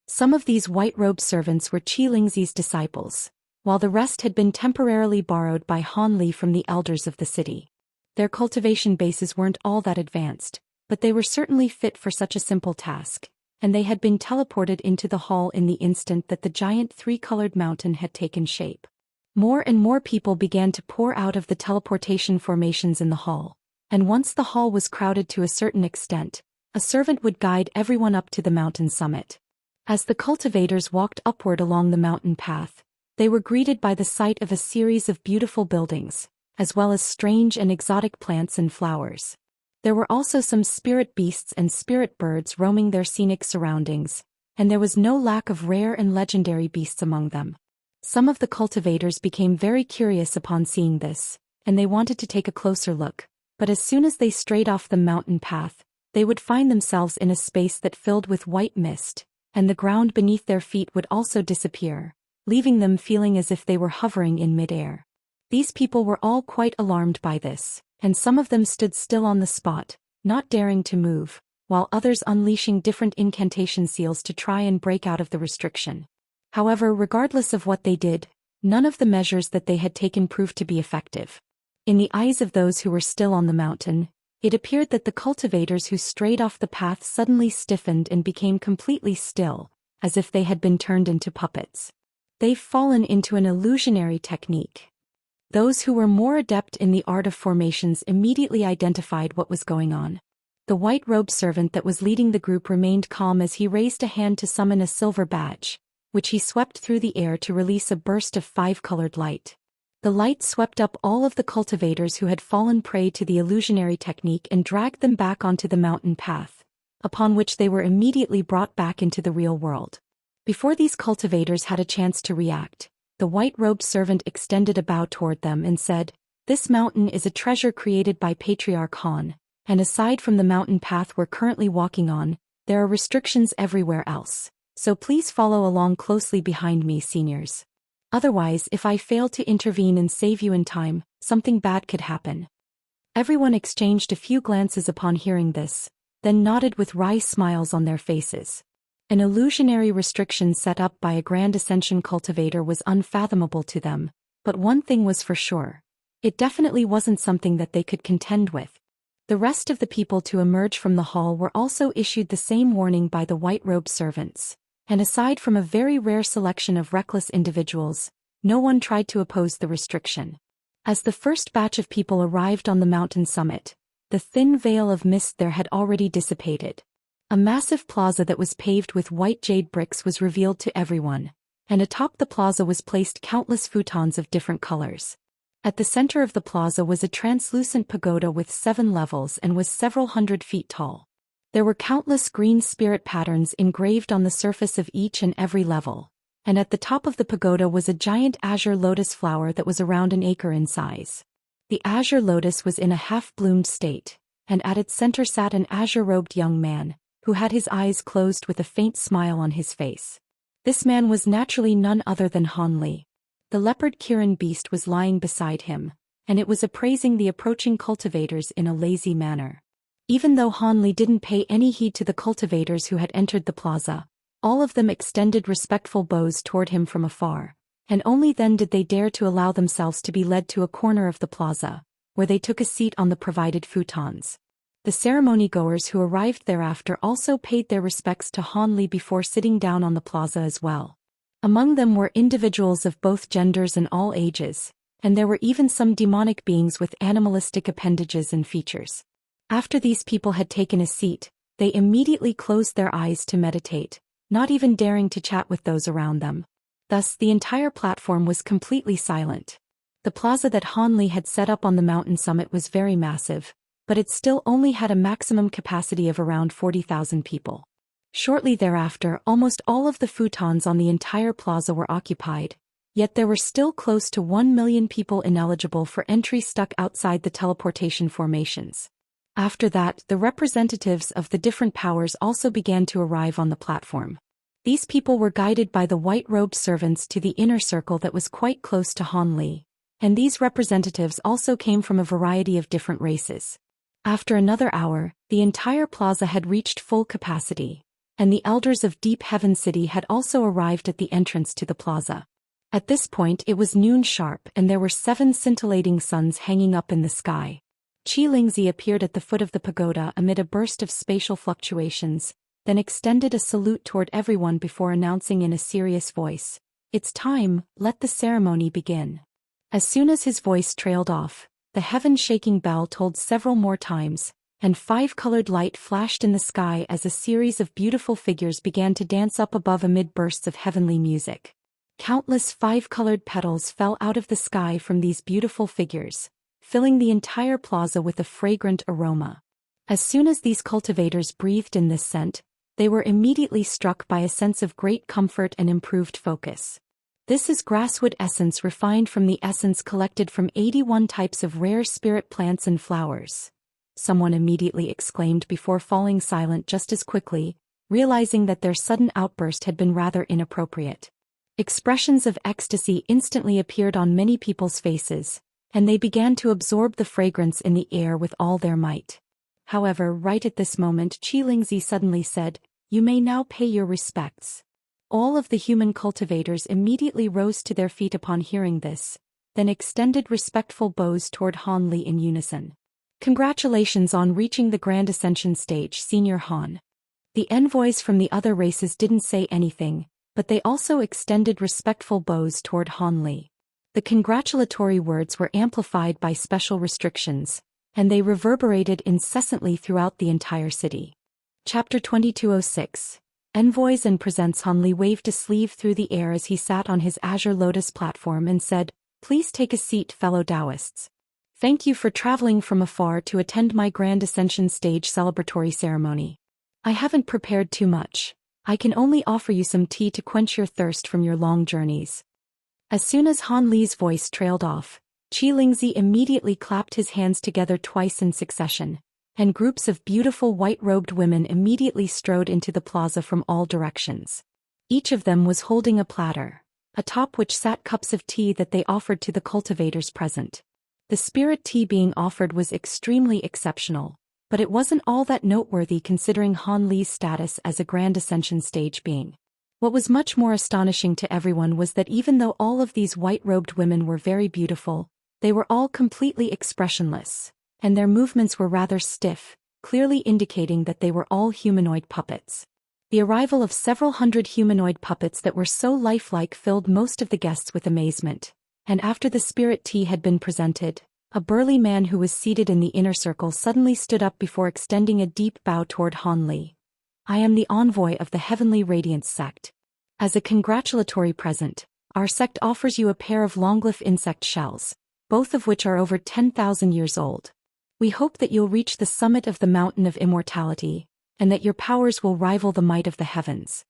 Some of these white-robed servants were Xianxia's disciples, while the rest had been temporarily borrowed by Han Li from the elders of the city. Their cultivation bases weren't all that advanced, but they were certainly fit for such a simple task, and they had been teleported into the hall in the instant that the giant three-colored mountain had taken shape. More and more people began to pour out of the teleportation formations in the hall, and once the hall was crowded to a certain extent, a servant would guide everyone up to the mountain summit. As the cultivators walked upward along the mountain path, they were greeted by the sight of a series of beautiful buildings, as well as strange and exotic plants and flowers. There were also some spirit beasts and spirit birds roaming their scenic surroundings, and there was no lack of rare and legendary beasts among them. Some of the cultivators became very curious upon seeing this, and they wanted to take a closer look, but as soon as they strayed off the mountain path, they would find themselves in a space that filled with white mist, and the ground beneath their feet would also disappear, leaving them feeling as if they were hovering in mid-air. These people were all quite alarmed by this, and some of them stood still on the spot, not daring to move, while others unleashing different incantation seals to try and break out of the restriction. However, regardless of what they did, none of the measures that they had taken proved to be effective. In the eyes of those who were still on the mountain, it appeared that the cultivators who strayed off the path suddenly stiffened and became completely still, as if they had been turned into puppets. They've fallen into an illusionary technique. Those who were more adept in the art of formations immediately identified what was going on. The white-robed servant that was leading the group remained calm as he raised a hand to summon a silver badge, which he swept through the air to release a burst of five-colored light. The light swept up all of the cultivators who had fallen prey to the illusionary technique and dragged them back onto the mountain path, upon which they were immediately brought back into the real world. Before these cultivators had a chance to react, the white-robed servant extended a bow toward them and said, "This mountain is a treasure created by Patriarch Han, and aside from the mountain path we're currently walking on, there are restrictions everywhere else, so please follow along closely behind me, seniors. Otherwise, if I fail to intervene and save you in time, something bad could happen." Everyone exchanged a few glances upon hearing this, then nodded with wry smiles on their faces. An illusionary restriction set up by a Grand Ascension cultivator was unfathomable to them, but one thing was for sure. It definitely wasn't something that they could contend with. The rest of the people to emerge from the hall were also issued the same warning by the white-robed servants, and aside from a very rare selection of reckless individuals, no one tried to oppose the restriction. As the first batch of people arrived on the mountain summit, the thin veil of mist there had already dissipated. A massive plaza that was paved with white jade bricks was revealed to everyone, and atop the plaza was placed countless futons of different colors. At the center of the plaza was a translucent pagoda with 7 levels and was several hundred feet tall. There were countless green spirit patterns engraved on the surface of each and every level, and at the top of the pagoda was a giant azure lotus flower that was around an acre in size. The azure lotus was in a half-bloomed state, and at its center sat an azure-robed young man, who had his eyes closed with a faint smile on his face. This man was naturally none other than Han Li. The leopard Kirin beast was lying beside him, and it was appraising the approaching cultivators in a lazy manner. Even though Han Li didn't pay any heed to the cultivators who had entered the plaza, all of them extended respectful bows toward him from afar, and only then did they dare to allow themselves to be led to a corner of the plaza, where they took a seat on the provided futons. The ceremony-goers who arrived thereafter also paid their respects to Han Li before sitting down on the plaza as well. Among them were individuals of both genders and all ages, and there were even some demonic beings with animalistic appendages and features. After these people had taken a seat, they immediately closed their eyes to meditate, not even daring to chat with those around them. Thus, the entire platform was completely silent. The plaza that Han Li had set up on the mountain summit was very massive, but it still only had a maximum capacity of around 40,000 people. Shortly thereafter, almost all of the futons on the entire plaza were occupied, yet there were still close to 1 million people ineligible for entry stuck outside the teleportation formations. After that, the representatives of the different powers also began to arrive on the platform. These people were guided by the white-robed servants to the inner circle that was quite close to Han Li, and these representatives also came from a variety of different races. After another hour, the entire plaza had reached full capacity, and the elders of Deep Heaven City had also arrived at the entrance to the plaza. At this point it was noon sharp and there were 7 scintillating suns hanging up in the sky. Xianxia appeared at the foot of the pagoda amid a burst of spatial fluctuations, then extended a salute toward everyone before announcing in a serious voice, "It's time, let the ceremony begin." As soon as his voice trailed off, the heaven-shaking bell tolled several more times, and 5-colored light flashed in the sky as a series of beautiful figures began to dance up above amid bursts of heavenly music. Countless 5-colored petals fell out of the sky from these beautiful figures, filling the entire plaza with a fragrant aroma. As soon as these cultivators breathed in this scent, they were immediately struck by a sense of great comfort and improved focus. This is grasswood essence refined from the essence collected from 81 types of rare spirit plants and flowers. Someone immediately exclaimed before falling silent just as quickly, realizing that their sudden outburst had been rather inappropriate. Expressions of ecstasy instantly appeared on many people's faces, and they began to absorb the fragrance in the air with all their might. However, right at this moment Xianxia suddenly said, "You may now pay your respects." All of the human cultivators immediately rose to their feet upon hearing this, then extended respectful bows toward Han Li in unison. "Congratulations on reaching the Grand Ascension stage, Senior Han." The envoys from the other races didn't say anything, but they also extended respectful bows toward Han Li. The congratulatory words were amplified by special restrictions, and they reverberated incessantly throughout the entire city. Chapter 2206. Envoys and Presents. Han Li waved a sleeve through the air as he sat on his Azure Lotus platform and said, "Please take a seat, fellow Daoists. Thank you for traveling from afar to attend my Grand Ascension stage celebratory ceremony. I haven't prepared too much. I can only offer you some tea to quench your thirst from your long journeys." As soon as Han Li's voice trailed off, Xianxia immediately clapped his hands together twice in succession, and groups of beautiful white-robed women immediately strode into the plaza from all directions. Each of them was holding a platter, atop which sat cups of tea that they offered to the cultivators present. The spirit tea being offered was extremely exceptional, but it wasn't all that noteworthy considering Han Li's status as a Grand Ascension stage being. What was much more astonishing to everyone was that even though all of these white-robed women were very beautiful, they were all completely expressionless, and their movements were rather stiff, clearly indicating that they were all humanoid puppets. The arrival of several hundred humanoid puppets that were so lifelike filled most of the guests with amazement, and after the spirit tea had been presented, a burly man who was seated in the inner circle suddenly stood up before extending a deep bow toward Han Li. "I am the envoy of the Heavenly Radiance sect. As a congratulatory present, our sect offers you a pair of longleaf insect shells, both of which are over 10,000 years old. We hope that you'll reach the summit of the mountain of immortality, and that your powers will rival the might of the heavens."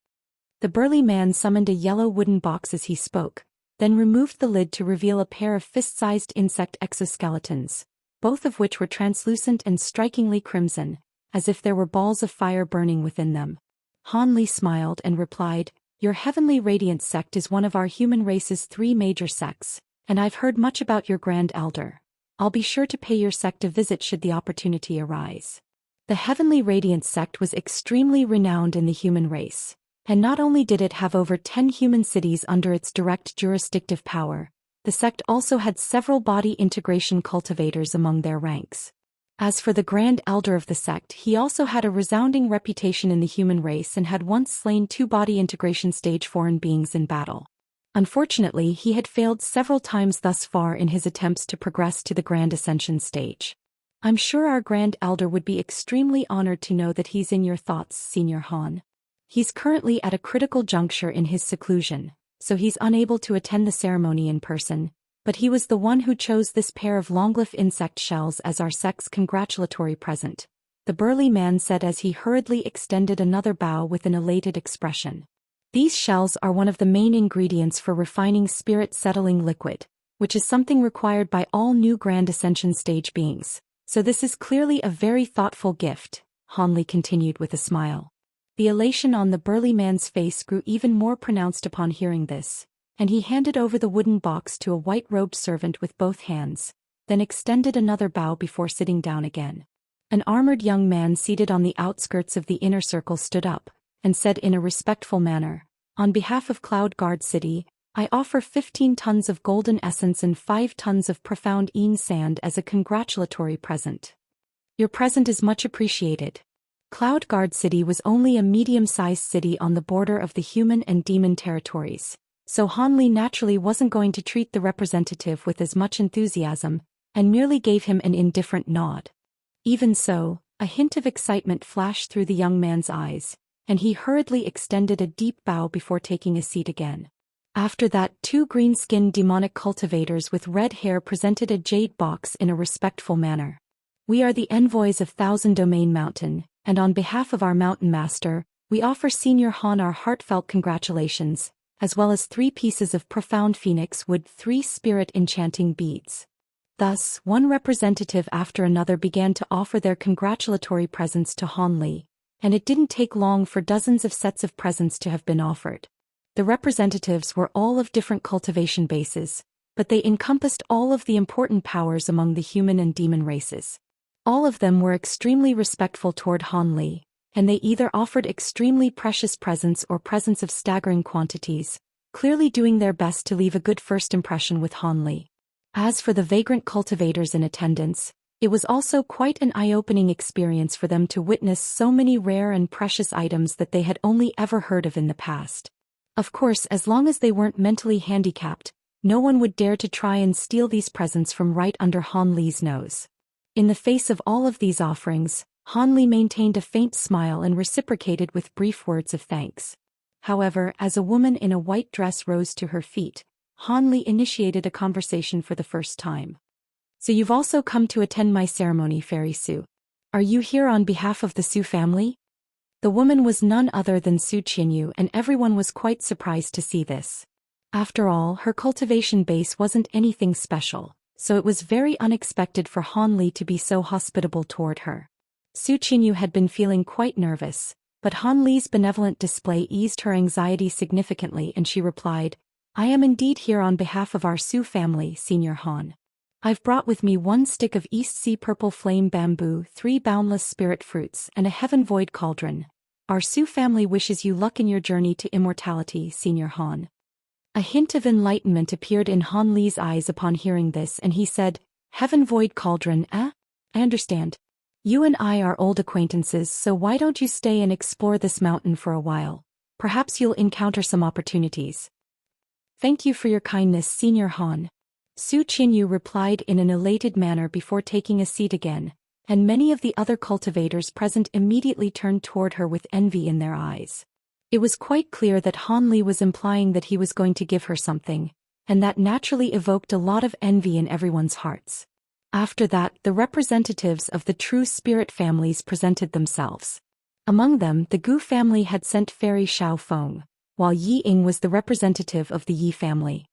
The burly man summoned a yellow wooden box as he spoke, then removed the lid to reveal a pair of fist-sized insect exoskeletons, both of which were translucent and strikingly crimson, as if there were balls of fire burning within them. Han Li smiled and replied, "Your Heavenly Radiance sect is one of our human race's 3 major sects, and I've heard much about your Grand Elder. I'll be sure to pay your sect a visit should the opportunity arise." The Heavenly Radiance sect was extremely renowned in the human race, and not only did it have over 10 human cities under its direct jurisdictive power, the sect also had several body integration cultivators among their ranks. As for the Grand Elder of the sect, he also had a resounding reputation in the human race and had once slain 2 body integration stage foreign beings in battle. Unfortunately, he had failed several times thus far in his attempts to progress to the Grand Ascension stage. "I'm sure our Grand Elder would be extremely honored to know that he's in your thoughts, Senior Han. He's currently at a critical juncture in his seclusion, so he's unable to attend the ceremony in person, but he was the one who chose this pair of longleaf insect shells as our sect's congratulatory present," the burly man said as he hurriedly extended another bow with an elated expression. "These shells are one of the main ingredients for refining spirit-settling liquid, which is something required by all new Grand Ascension stage beings, so this is clearly a very thoughtful gift," Han Li continued with a smile. The elation on the burly man's face grew even more pronounced upon hearing this, and he handed over the wooden box to a white-robed servant with both hands, then extended another bow before sitting down again. An armored young man seated on the outskirts of the inner circle stood up, and said in a respectful manner, "On behalf of Cloud Guard City, I offer 15 tons of golden essence and 5 tons of profound Een sand as a congratulatory present. Your present is much appreciated." Cloud Guard City was only a medium-sized city on the border of the human and demon territories, so Han Li naturally wasn't going to treat the representative with as much enthusiasm, and merely gave him an indifferent nod. Even so, a hint of excitement flashed through the young man's eyes, and he hurriedly extended a deep bow before taking a seat again. After that, 2 green-skinned demonic cultivators with red hair presented a jade box in a respectful manner. "We are the Envoys of Thousand Domain Mountain, and on behalf of our Mountain Master, we offer Senior Han our heartfelt congratulations, as well as 3 pieces of profound phoenix wood 3 spirit enchanting beads." Thus, one representative after another began to offer their congratulatory presents to Han Li, and it didn't take long for dozens of sets of presents to have been offered. The representatives were all of different cultivation bases, but they encompassed all of the important powers among the human and demon races. All of them were extremely respectful toward Han Li, and they either offered extremely precious presents or presents of staggering quantities, clearly doing their best to leave a good first impression with Han Li. As for the vagrant cultivators in attendance, it was also quite an eye-opening experience for them to witness so many rare and precious items that they had only ever heard of in the past. Of course, as long as they weren't mentally handicapped, no one would dare to try and steal these presents from right under Han Li's nose. In the face of all of these offerings, Han Li maintained a faint smile and reciprocated with brief words of thanks. However, as a woman in a white dress rose to her feet, Han Li initiated a conversation for the first time. "So you've also come to attend my ceremony, Fairy Su. Are you here on behalf of the Su family?" The woman was none other than Zhou Xian, and everyone was quite surprised to see this. After all, her cultivation base wasn't anything special, so it was very unexpected for Han Li to be so hospitable toward her. Zhou Xian had been feeling quite nervous, but Han Li's benevolent display eased her anxiety significantly and she replied, "I am indeed here on behalf of our Su family, Senior Han. I've brought with me 1 stick of East Sea Purple Flame Bamboo, 3 boundless spirit fruits, and a Heaven Void Cauldron. Our Su family wishes you luck in your journey to immortality, Senior Han." A hint of enlightenment appeared in Han Li's eyes upon hearing this and he said, "Heaven Void Cauldron, eh? I understand. You and I are old acquaintances, so why don't you stay and explore this mountain for a while? Perhaps you'll encounter some opportunities." "Thank you for your kindness, Senior Han." Zhou Xian replied in an elated manner before taking a seat again, and many of the other cultivators present immediately turned toward her with envy in their eyes. It was quite clear that Han Li was implying that he was going to give her something, and that naturally evoked a lot of envy in everyone's hearts. After that, the representatives of the true spirit families presented themselves. Among them, the Gu family had sent Fairy Xiao Feng, while Yi Ying was the representative of the Yi family.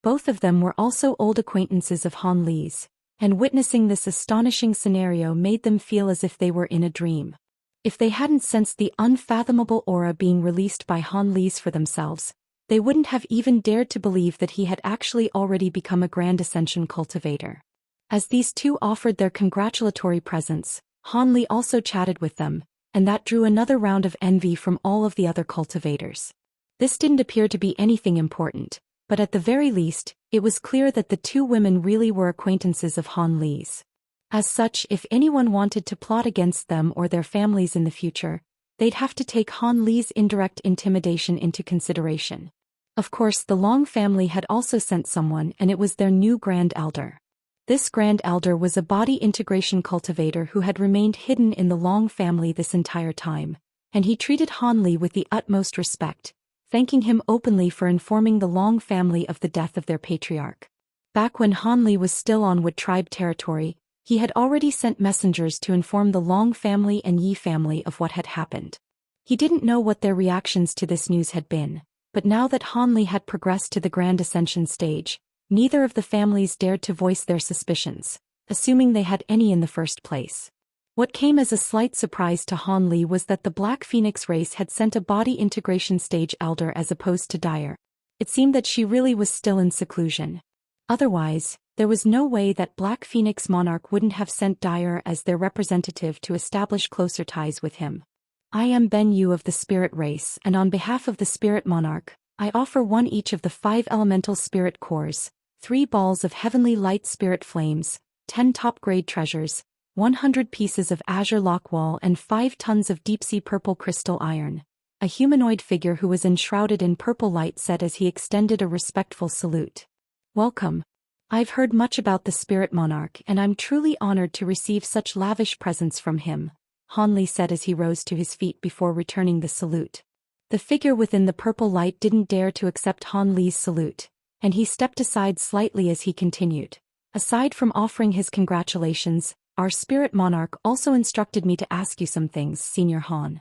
Both of them were also old acquaintances of Han Li's, and witnessing this astonishing scenario made them feel as if they were in a dream. If they hadn't sensed the unfathomable aura being released by Han Li's for themselves, they wouldn't have even dared to believe that he had actually already become a Grand Ascension cultivator. As these two offered their congratulatory presents, Han Li also chatted with them, and that drew another round of envy from all of the other cultivators. This didn't appear to be anything important, but at the very least, it was clear that the 2 women really were acquaintances of Han Li's. As such, if anyone wanted to plot against them or their families in the future, they'd have to take Han Li's indirect intimidation into consideration. Of course, the Long family had also sent someone, and it was their new Grand Elder. This Grand Elder was a body integration cultivator who had remained hidden in the Long family this entire time, and he treated Han Li with the utmost respect, thanking him openly for informing the Long family of the death of their patriarch. Back when Han Li was still on Wood Tribe territory, he had already sent messengers to inform the Long family and Yi family of what had happened. He didn't know what their reactions to this news had been, but now that Han Li had progressed to the Grand Ascension stage, neither of the families dared to voice their suspicions, assuming they had any in the first place. What came as a slight surprise to Han Li was that the Black Phoenix race had sent a body integration stage elder as opposed to Dire. It seemed that she really was still in seclusion. Otherwise, there was no way that Black Phoenix Monarch wouldn't have sent Dyer as their representative to establish closer ties with him. I am Ben Yu of the Spirit Race, and on behalf of the Spirit Monarch, I offer one each of the 5 elemental spirit cores, 3 balls of heavenly light spirit flames, 10 top-grade treasures, 100 pieces of azure lockwall and 5 tons of deep-sea purple crystal iron. A humanoid figure who was enshrouded in purple light said as he extended a respectful salute. Welcome. I've heard much about the Spirit Monarch and I'm truly honored to receive such lavish presents from him, Han Li said as he rose to his feet before returning the salute. The figure within the purple light didn't dare to accept Han Li's salute, and he stepped aside slightly as he continued. Aside from offering his congratulations, our Spirit Monarch also instructed me to ask you some things, Senior Han.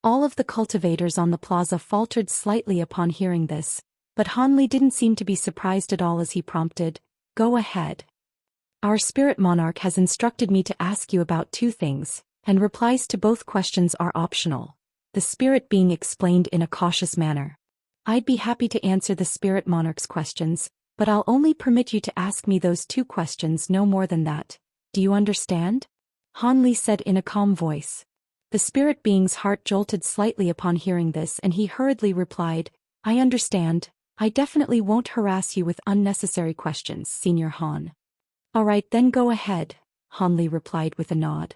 All of the cultivators on the plaza faltered slightly upon hearing this, but Han Li didn't seem to be surprised at all as he prompted, "Go ahead. Our Spirit Monarch has instructed me to ask you about 2 things, and replies to both questions are optional," the Spirit being explained in a cautious manner. "I'd be happy to answer the Spirit Monarch's questions, but I'll only permit you to ask me those 2 questions, no more than that. Do you understand?" Han Li said in a calm voice. The spirit being's heart jolted slightly upon hearing this and he hurriedly replied, "I understand. I definitely won't harass you with unnecessary questions, Senior Han." "All right, then go ahead," Han Li replied with a nod.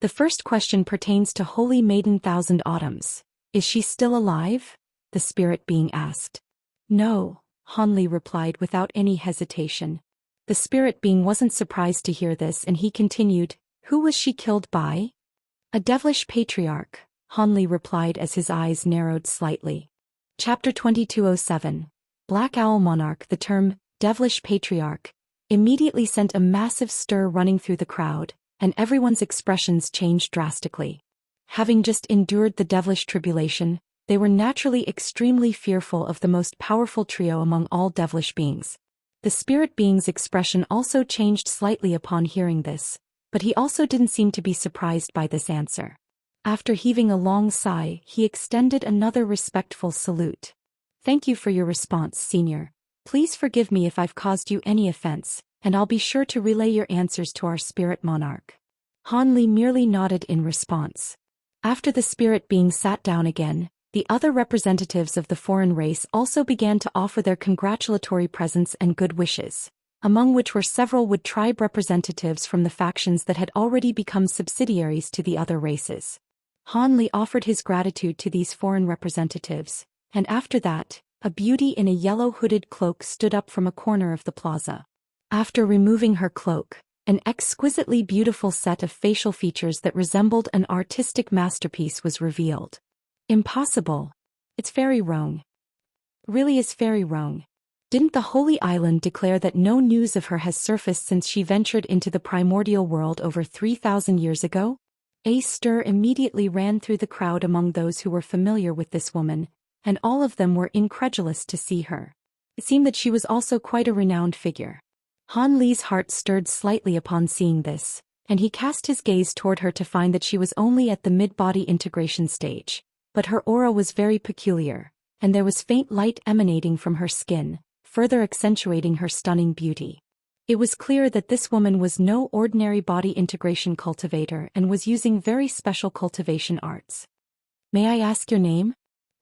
"The first question pertains to Holy Maiden Thousand Autumns. Is she still alive?" the spirit being asked. "No," Han Li replied without any hesitation. The spirit being wasn't surprised to hear this and he continued, "Who was she killed by?" "A devilish patriarch," Han Li replied as his eyes narrowed slightly. Chapter 2207. Black Owl Monarch. The term, devilish patriarch, immediately sent a massive stir running through the crowd, and everyone's expressions changed drastically. Having just endured the devilish tribulation, they were naturally extremely fearful of the most powerful trio among all devilish beings. The spirit being's expression also changed slightly upon hearing this, but he also didn't seem to be surprised by this answer. After heaving a long sigh, he extended another respectful salute. "Thank you for your response, Senior. Please forgive me if I've caused you any offense, and I'll be sure to relay your answers to our Spirit Monarch." Han Li merely nodded in response. After the spirit being sat down again, the other representatives of the foreign race also began to offer their congratulatory presents and good wishes, among which were several Wood tribe representatives from the factions that had already become subsidiaries to the other races. Han Li offered his gratitude to these foreign representatives, and after that, a beauty in a yellow hooded cloak stood up from a corner of the plaza. After removing her cloak, an exquisitely beautiful set of facial features that resembled an artistic masterpiece was revealed. "Impossible. It's very wrong. Really is very wrong. Didn't the Holy Island declare that no news of her has surfaced since she ventured into the primordial world over 3,000 years ago?" A stir immediately ran through the crowd among those who were familiar with this woman, and all of them were incredulous to see her. It seemed that she was also quite a renowned figure. Han Li's heart stirred slightly upon seeing this, and he cast his gaze toward her to find that she was only at the mid-body integration stage. But her aura was very peculiar, and there was faint light emanating from her skin, further accentuating her stunning beauty. It was clear that this woman was no ordinary body integration cultivator and was using very special cultivation arts. "May I ask your name?"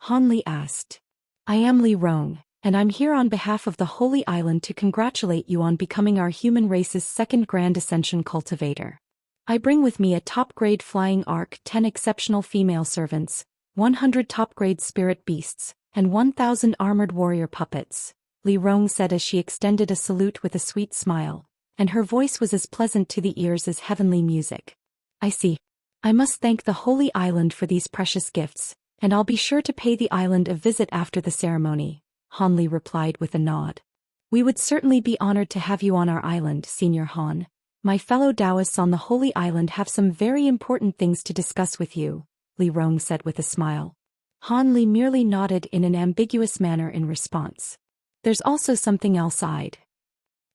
Han Li asked. "I am Li Rong, and I'm here on behalf of the Holy Island to congratulate you on becoming our human race's second Grand Ascension cultivator. I bring with me a top-grade flying ark, 10 exceptional female servants, 100 top-grade spirit beasts, and 1,000 armored warrior puppets," Li Rong said as she extended a salute with a sweet smile, and her voice was as pleasant to the ears as heavenly music. "I see. I must thank the Holy Island for these precious gifts, and I'll be sure to pay the island a visit after the ceremony," Han Li replied with a nod. "We would certainly be honored to have you on our island, Senior Han. My fellow Daoists on the Holy Island have some very important things to discuss with you," Li Rong said with a smile. Han Li merely nodded in an ambiguous manner in response. "There's also something else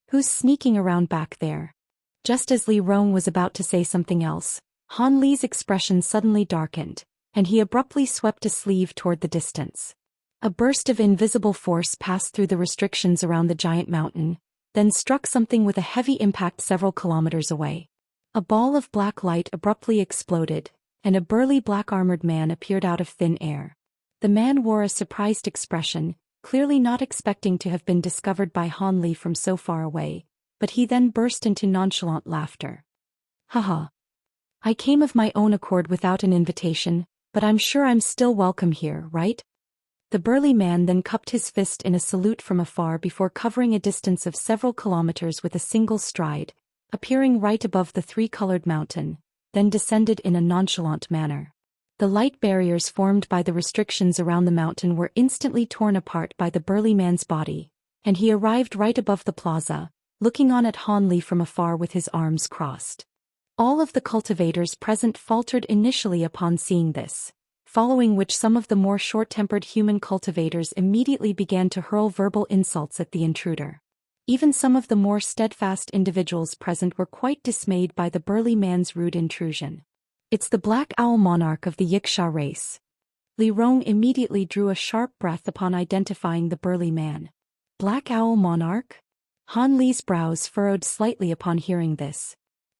who's sneaking around back there?" Just as Li Rong was about to say something else, Han Li's expression suddenly darkened, and he abruptly swept a sleeve toward the distance. A burst of invisible force passed through the restrictions around the giant mountain, then struck something with a heavy impact several kilometers away. A ball of black light abruptly exploded, and a burly black-armored man appeared out of thin air. The man wore a surprised expression, clearly not expecting to have been discovered by Han Li from so far away, but he then burst into nonchalant laughter. Haha. I came of my own accord without an invitation, but I'm sure I'm still welcome here, right? The burly man then cupped his fist in a salute from afar before covering a distance of several kilometers with a single stride, appearing right above the three-colored mountain, then descended in a nonchalant manner. The light barriers formed by the restrictions around the mountain were instantly torn apart by the burly man's body, and he arrived right above the plaza, looking on at Han Li from afar with his arms crossed. All of the cultivators present faltered initially upon seeing this, following which some of the more short-tempered human cultivators immediately began to hurl verbal insults at the intruder. Even some of the more steadfast individuals present were quite dismayed by the burly man's rude intrusion. It's the Black Owl Monarch of the Xianxia race. Li Rong immediately drew a sharp breath upon identifying the burly man. Black Owl Monarch? Han Li's brows furrowed slightly upon hearing this.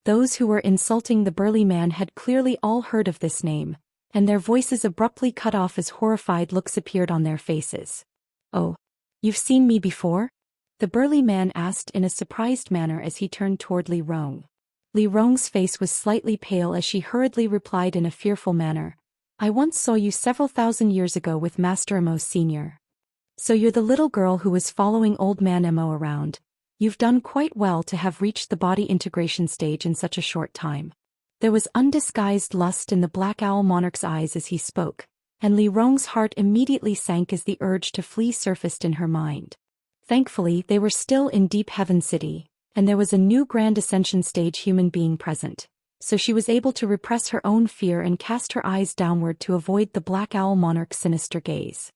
Those who were insulting the burly man had clearly all heard of this name, and their voices abruptly cut off as horrified looks appeared on their faces. Oh, you've seen me before? The burly man asked in a surprised manner as he turned toward Li Rong. Li Rong's face was slightly pale as she hurriedly replied in a fearful manner, I once saw you several thousand years ago with Master Mo Sr. So you're the little girl who was following Old Man Mo around. You've done quite well to have reached the body integration stage in such a short time. There was undisguised lust in the Black Owl Monarch's eyes as he spoke, and Li Rong's heart immediately sank as the urge to flee surfaced in her mind. Thankfully, they were still in Deep Heaven City, and there was a new Grand Ascension stage human being present, so she was able to repress her own fear and cast her eyes downward to avoid the Black Owl Monarch's sinister gaze.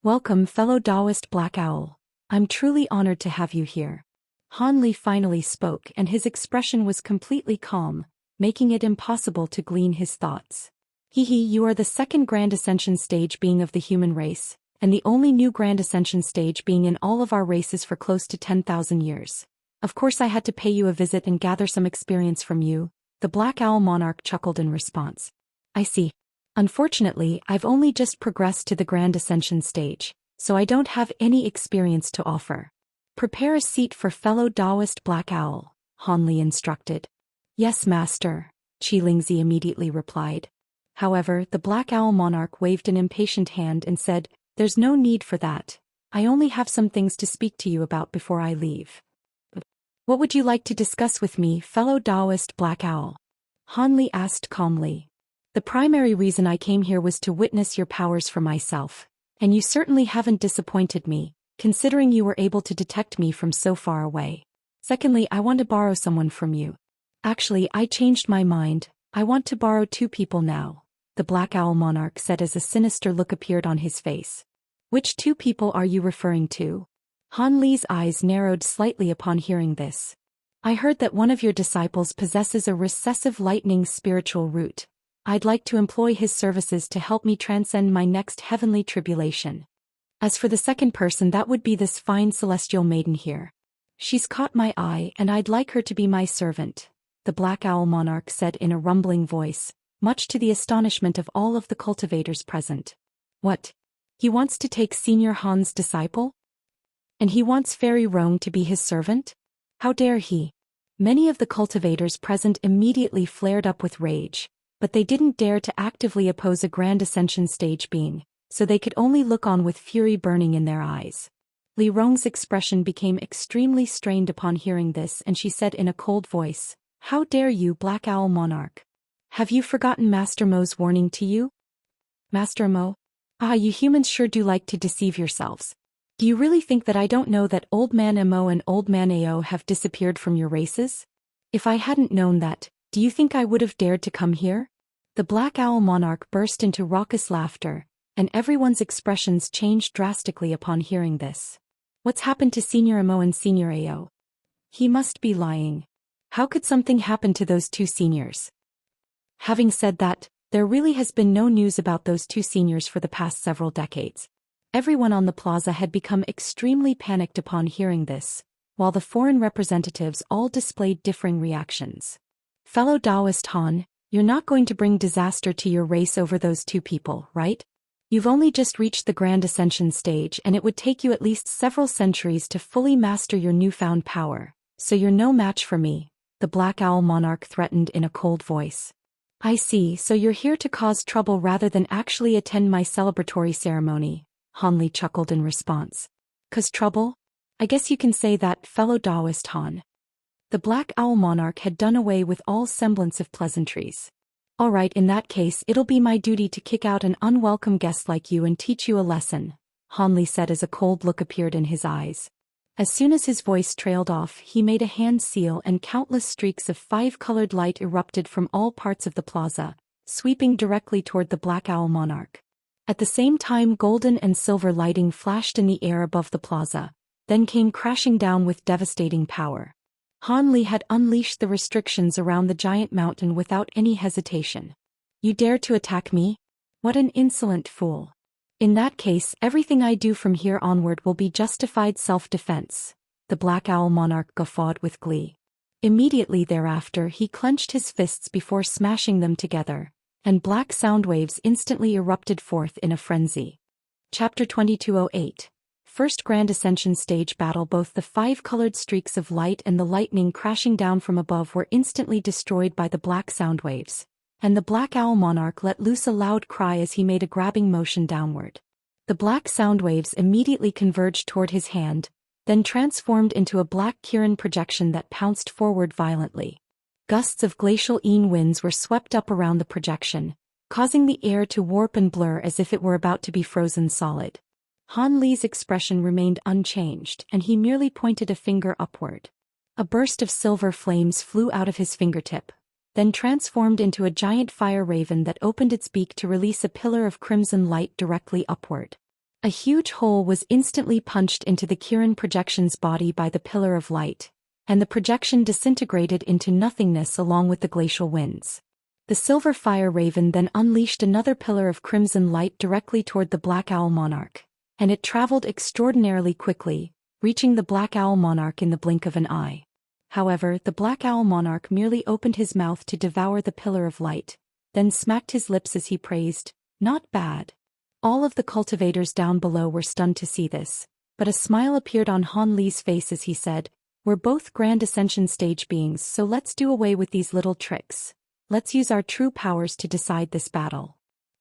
Welcome, fellow Daoist Black Owl. I'm truly honored to have you here. Han Li finally spoke, and his expression was completely calm, making it impossible to glean his thoughts. You are the second Grand Ascension stage being of the human race, and the only new Grand Ascension stage being in all of our races for close to 10,000 years. Of course I had to pay you a visit and gather some experience from you, the Black Owl Monarch chuckled in response. I see. Unfortunately, I've only just progressed to the Grand Ascension stage, so I don't have any experience to offer. Prepare a seat for fellow Daoist Black Owl, Han Li instructed. Yes, Master, Xianxia immediately replied. However, the Black Owl Monarch waved an impatient hand and said, There's no need for that. I only have some things to speak to you about before I leave. What would you like to discuss with me, fellow Daoist Black Owl? Han Li asked calmly. The primary reason I came here was to witness your powers for myself, and you certainly haven't disappointed me, considering you were able to detect me from so far away. Secondly, I want to borrow someone from you. Actually, I changed my mind. I want to borrow two people now, the Black Owl Monarch said as a sinister look appeared on his face. Which two people are you referring to? Han Li's eyes narrowed slightly upon hearing this. I heard that one of your disciples possesses a recessive lightning spiritual root. I'd like to employ his services to help me transcend my next heavenly tribulation. As for the second person, that would be this fine celestial maiden here. She's caught my eye and I'd like her to be my servant, the Black Owl Monarch said in a rumbling voice, much to the astonishment of all of the cultivators present. What? He wants to take Senior Han's disciple? And he wants Fairy Rong to be his servant? How dare he? Many of the cultivators present immediately flared up with rage, but they didn't dare to actively oppose a Grand Ascension stage being, so they could only look on with fury burning in their eyes. Li Rong's expression became extremely strained upon hearing this, and she said in a cold voice, How dare you, Black Owl Monarch? Have you forgotten Master Mo's warning to you? Master Mo? You humans sure do like to deceive yourselves. Do you really think that I don't know that Old Man Mo and Old Man Ao have disappeared from your races? If I hadn't known that, do you think I would have dared to come here? The Black Owl Monarch burst into raucous laughter, and everyone's expressions changed drastically upon hearing this. What's happened to Senior Mo and Senior Ao? He must be lying. How could something happen to those two seniors? Having said that, there really has been no news about those two seniors for the past several decades. Everyone on the plaza had become extremely panicked upon hearing this, while the foreign representatives all displayed differing reactions. Fellow Daoist Han, you're not going to bring disaster to your race over those two people, right? You've only just reached the Grand Ascension stage and it would take you at least several centuries to fully master your newfound power, so you're no match for me, the Black Owl Monarch threatened in a cold voice. I see, so you're here to cause trouble rather than actually attend my celebratory ceremony, Han Li chuckled in response. 'Cause trouble? I guess you can say that, fellow Daoist Han. The Black Owl Monarch had done away with all semblance of pleasantries. Alright, in that case it'll be my duty to kick out an unwelcome guest like you and teach you a lesson, Han Li said as a cold look appeared in his eyes. As soon as his voice trailed off, he made a hand seal and countless streaks of five-colored light erupted from all parts of the plaza, sweeping directly toward the Black Owl Monarch. At the same time, golden and silver lighting flashed in the air above the plaza, then came crashing down with devastating power. Han Li had unleashed the restrictions around the giant mountain without any hesitation. You dare to attack me? What an insolent fool. In that case, everything I do from here onward will be justified self-defense, the Black Owl Monarch guffawed with glee. Immediately thereafter he clenched his fists before smashing them together, and black sound waves instantly erupted forth in a frenzy. Chapter 2208. First Grand Ascension Stage Battle. Both the five-colored streaks of light and the lightning crashing down from above were instantly destroyed by the black sound waves, and the Black Owl Monarch let loose a loud cry as he made a grabbing motion downward. The black sound waves immediately converged toward his hand, then transformed into a black Kirin projection that pounced forward violently. Gusts of glacial winds were swept up around the projection, causing the air to warp and blur as if it were about to be frozen solid. Han Li's expression remained unchanged, and he merely pointed a finger upward. A burst of silver flames flew out of his fingertip, then transformed into a giant fire raven that opened its beak to release a pillar of crimson light directly upward. A huge hole was instantly punched into the Kirin projection's body by the pillar of light, and the projection disintegrated into nothingness along with the glacial winds. The silver fire raven then unleashed another pillar of crimson light directly toward the Black Owl Monarch, and it traveled extraordinarily quickly, reaching the Black Owl Monarch in the blink of an eye. However, the Black Owl Monarch merely opened his mouth to devour the pillar of light, then smacked his lips as he praised, "Not bad." All of the cultivators down below were stunned to see this, but a smile appeared on Han Li's face as he said, "We're both Grand Ascension stage beings, so let's do away with these little tricks. Let's use our true powers to decide this battle."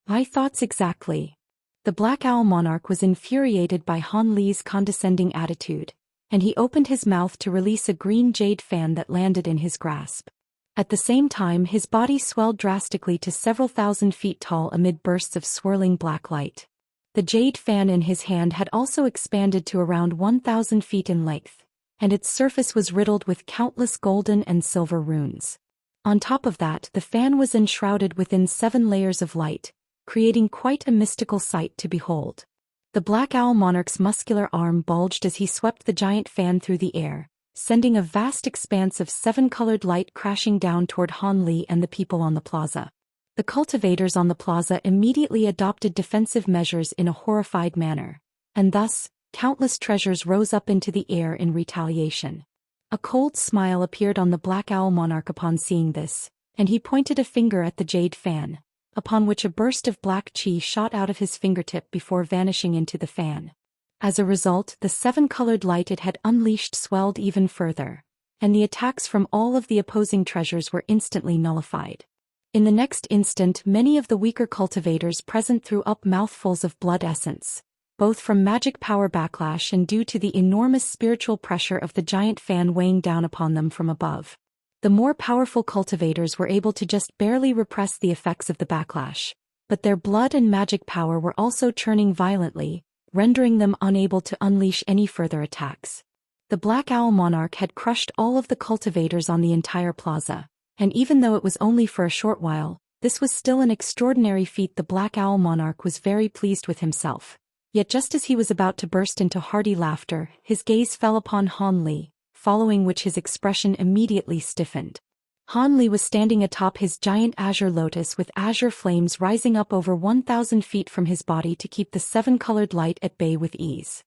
"My thoughts exactly." The Black Owl Monarch was infuriated by Han Li's condescending attitude, and he opened his mouth to release a green jade fan that landed in his grasp. At the same time, his body swelled drastically to several thousand feet tall amid bursts of swirling black light. The jade fan in his hand had also expanded to around 1,000 feet in length, and its surface was riddled with countless golden and silver runes. On top of that, the fan was enshrouded within 7 layers of light, creating quite a mystical sight to behold. The Black Owl Monarch's muscular arm bulged as he swept the giant fan through the air, sending a vast expanse of 7-colored light crashing down toward Han Li and the people on the plaza. The cultivators on the plaza immediately adopted defensive measures in a horrified manner, and thus, countless treasures rose up into the air in retaliation. A cold smile appeared on the Black Owl Monarch upon seeing this, and he pointed a finger at the jade fan, upon which a burst of black chi shot out of his fingertip before vanishing into the fan. As a result, the 7-colored light it had unleashed swelled even further, and the attacks from all of the opposing treasures were instantly nullified. In the next instant, many of the weaker cultivators present threw up mouthfuls of blood essence, both from magic power backlash and due to the enormous spiritual pressure of the giant fan weighing down upon them from above. The more powerful cultivators were able to just barely repress the effects of the backlash, but their blood and magic power were also churning violently, rendering them unable to unleash any further attacks. The Black Owl Monarch had crushed all of the cultivators on the entire plaza, and even though it was only for a short while, this was still an extraordinary feat. The Black Owl Monarch was very pleased with himself. Yet just as he was about to burst into hearty laughter, his gaze fell upon Han Li, following which his expression immediately stiffened. Han Li was standing atop his giant azure lotus with azure flames rising up over 1,000 feet from his body to keep the seven-colored light at bay with ease.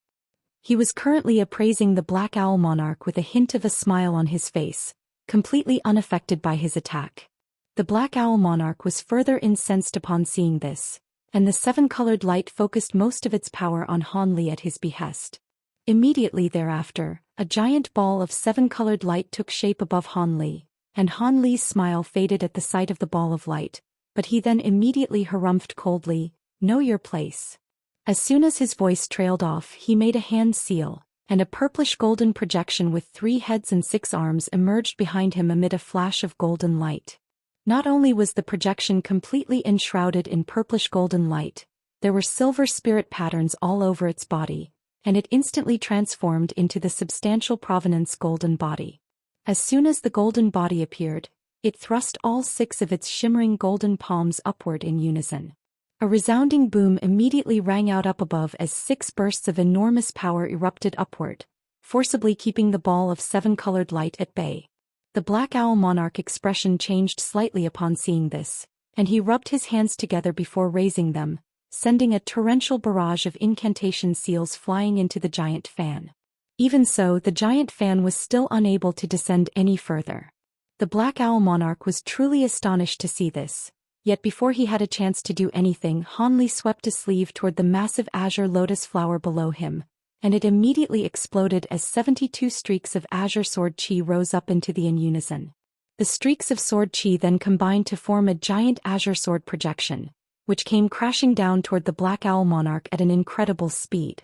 He was currently appraising the Black Owl Monarch with a hint of a smile on his face, completely unaffected by his attack. The Black Owl Monarch was further incensed upon seeing this, and the seven-colored light focused most of its power on Han Li at his behest. Immediately thereafter, a giant ball of seven-colored light took shape above Han Li, and Han Li's smile faded at the sight of the ball of light, but he then immediately harumphed coldly, "Know your place." As soon as his voice trailed off, he made a hand seal, and a purplish-golden projection with 3 heads and 6 arms emerged behind him amid a flash of golden light. Not only was the projection completely enshrouded in purplish-golden light, there were silver spirit patterns all over its body, and it instantly transformed into the substantial provenance golden body. As soon as the golden body appeared, it thrust all 6 of its shimmering golden palms upward in unison. A resounding boom immediately rang out up above as 6 bursts of enormous power erupted upward, forcibly keeping the ball of seven-colored light at bay. The Black Owl Monarch expression changed slightly upon seeing this, and he rubbed his hands together before raising them, sending a torrential barrage of incantation seals flying into the giant fan. Even so, the giant fan was still unable to descend any further. The Black Owl Monarch was truly astonished to see this, yet before he had a chance to do anything, Han Li swept a sleeve toward the massive azure lotus flower below him, and it immediately exploded as 72 streaks of azure sword chi rose up into the in unison. The streaks of sword chi then combined to form a giant azure sword projection, which came crashing down toward the Black Owl Monarch at an incredible speed.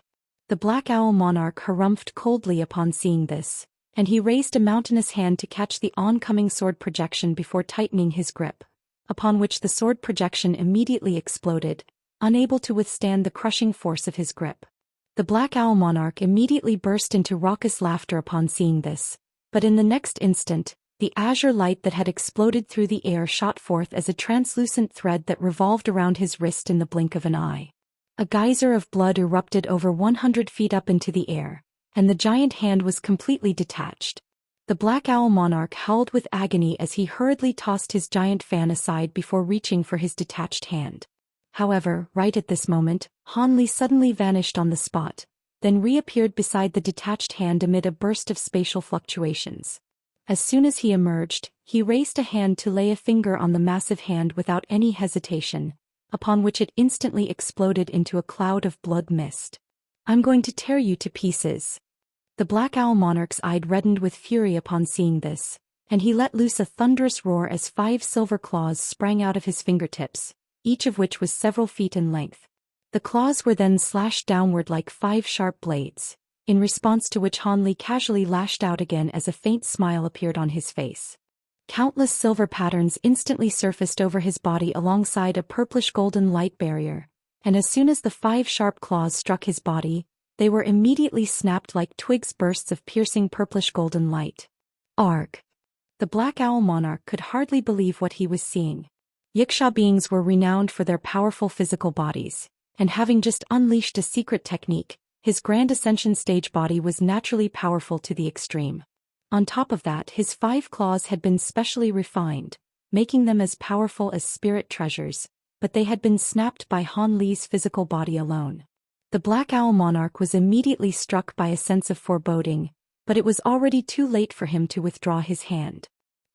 The Black Owl Monarch harumphed coldly upon seeing this, and he raised a mountainous hand to catch the oncoming sword projection before tightening his grip, upon which the sword projection immediately exploded, unable to withstand the crushing force of his grip. The Black Owl Monarch immediately burst into raucous laughter upon seeing this, but in the next instant, the azure light that had exploded through the air shot forth as a translucent thread that revolved around his wrist in the blink of an eye. A geyser of blood erupted over 100 feet up into the air, and the giant hand was completely detached. The Black Owl Monarch howled with agony as he hurriedly tossed his giant fan aside before reaching for his detached hand. However, right at this moment, Han Li suddenly vanished on the spot, then reappeared beside the detached hand amid a burst of spatial fluctuations. As soon as he emerged, he raised a hand to lay a finger on the massive hand without any hesitation, upon which it instantly exploded into a cloud of blood mist. "I'm going to tear you to pieces." The Black Owl Monarch's eye reddened with fury upon seeing this, and he let loose a thunderous roar as 5 silver claws sprang out of his fingertips, each of which was several feet in length. The claws were then slashed downward like 5 sharp blades, in response to which Han Li casually lashed out again as a faint smile appeared on his face. Countless silver patterns instantly surfaced over his body alongside a purplish-golden light barrier, and as soon as the 5 sharp claws struck his body, they were immediately snapped like twigs bursts of piercing purplish-golden light. Arg! The Black Owl Monarch could hardly believe what he was seeing. Yiksha beings were renowned for their powerful physical bodies, and having just unleashed a secret technique, his Grand Ascension stage body was naturally powerful to the extreme. On top of that, his 5 claws had been specially refined, making them as powerful as spirit treasures, but they had been snapped by Han Li's physical body alone. The Black Owl Monarch was immediately struck by a sense of foreboding, but it was already too late for him to withdraw his hand.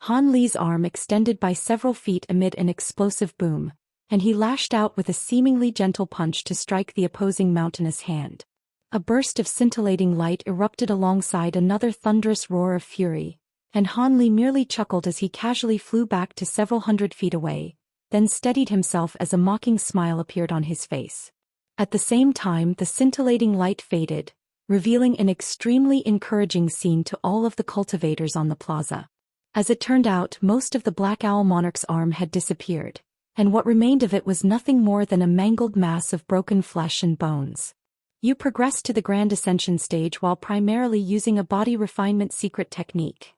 Han Li's arm extended by several feet amid an explosive boom, and he lashed out with a seemingly gentle punch to strike the opposing mountainous hand. A burst of scintillating light erupted alongside another thunderous roar of fury, and Han Li merely chuckled as he casually flew back to several hundred feet away, then steadied himself as a mocking smile appeared on his face. At the same time, the scintillating light faded, revealing an extremely encouraging scene to all of the cultivators on the plaza. As it turned out, most of the Black Owl Monarch's arm had disappeared, and what remained of it was nothing more than a mangled mass of broken flesh and bones. You progressed to the Grand Ascension stage while primarily using a body refinement secret technique,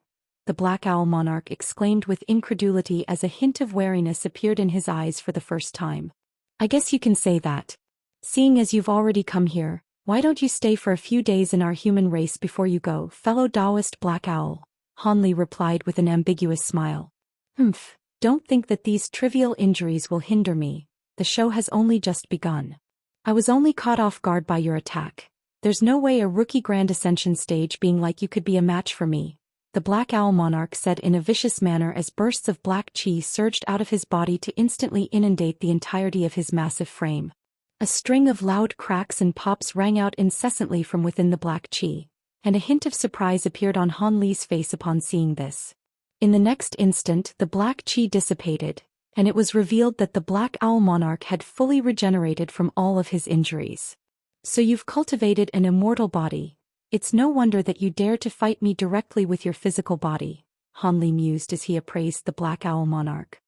the Black Owl Monarch exclaimed with incredulity as a hint of wariness appeared in his eyes for the first time. "I guess you can say that. Seeing as you've already come here, why don't you stay for a few days in our human race before you go, fellow Daoist Black Owl?" Han Li replied with an ambiguous smile. Don't think that these trivial injuries will hinder me. The show has only just begun. I was only caught off guard by your attack. There's no way a rookie Grand Ascension stage being like you could be a match for me, the Black Owl Monarch said in a vicious manner as bursts of black chi surged out of his body to instantly inundate the entirety of his massive frame. A string of loud cracks and pops rang out incessantly from within the black chi, and a hint of surprise appeared on Han Li's face upon seeing this. In the next instant the black chi dissipated, and it was revealed that the Black Owl Monarch had fully regenerated from all of his injuries. So you've cultivated an immortal body. It's no wonder that you dare to fight me directly with your physical body, Han Li mused as he appraised the Black Owl Monarch.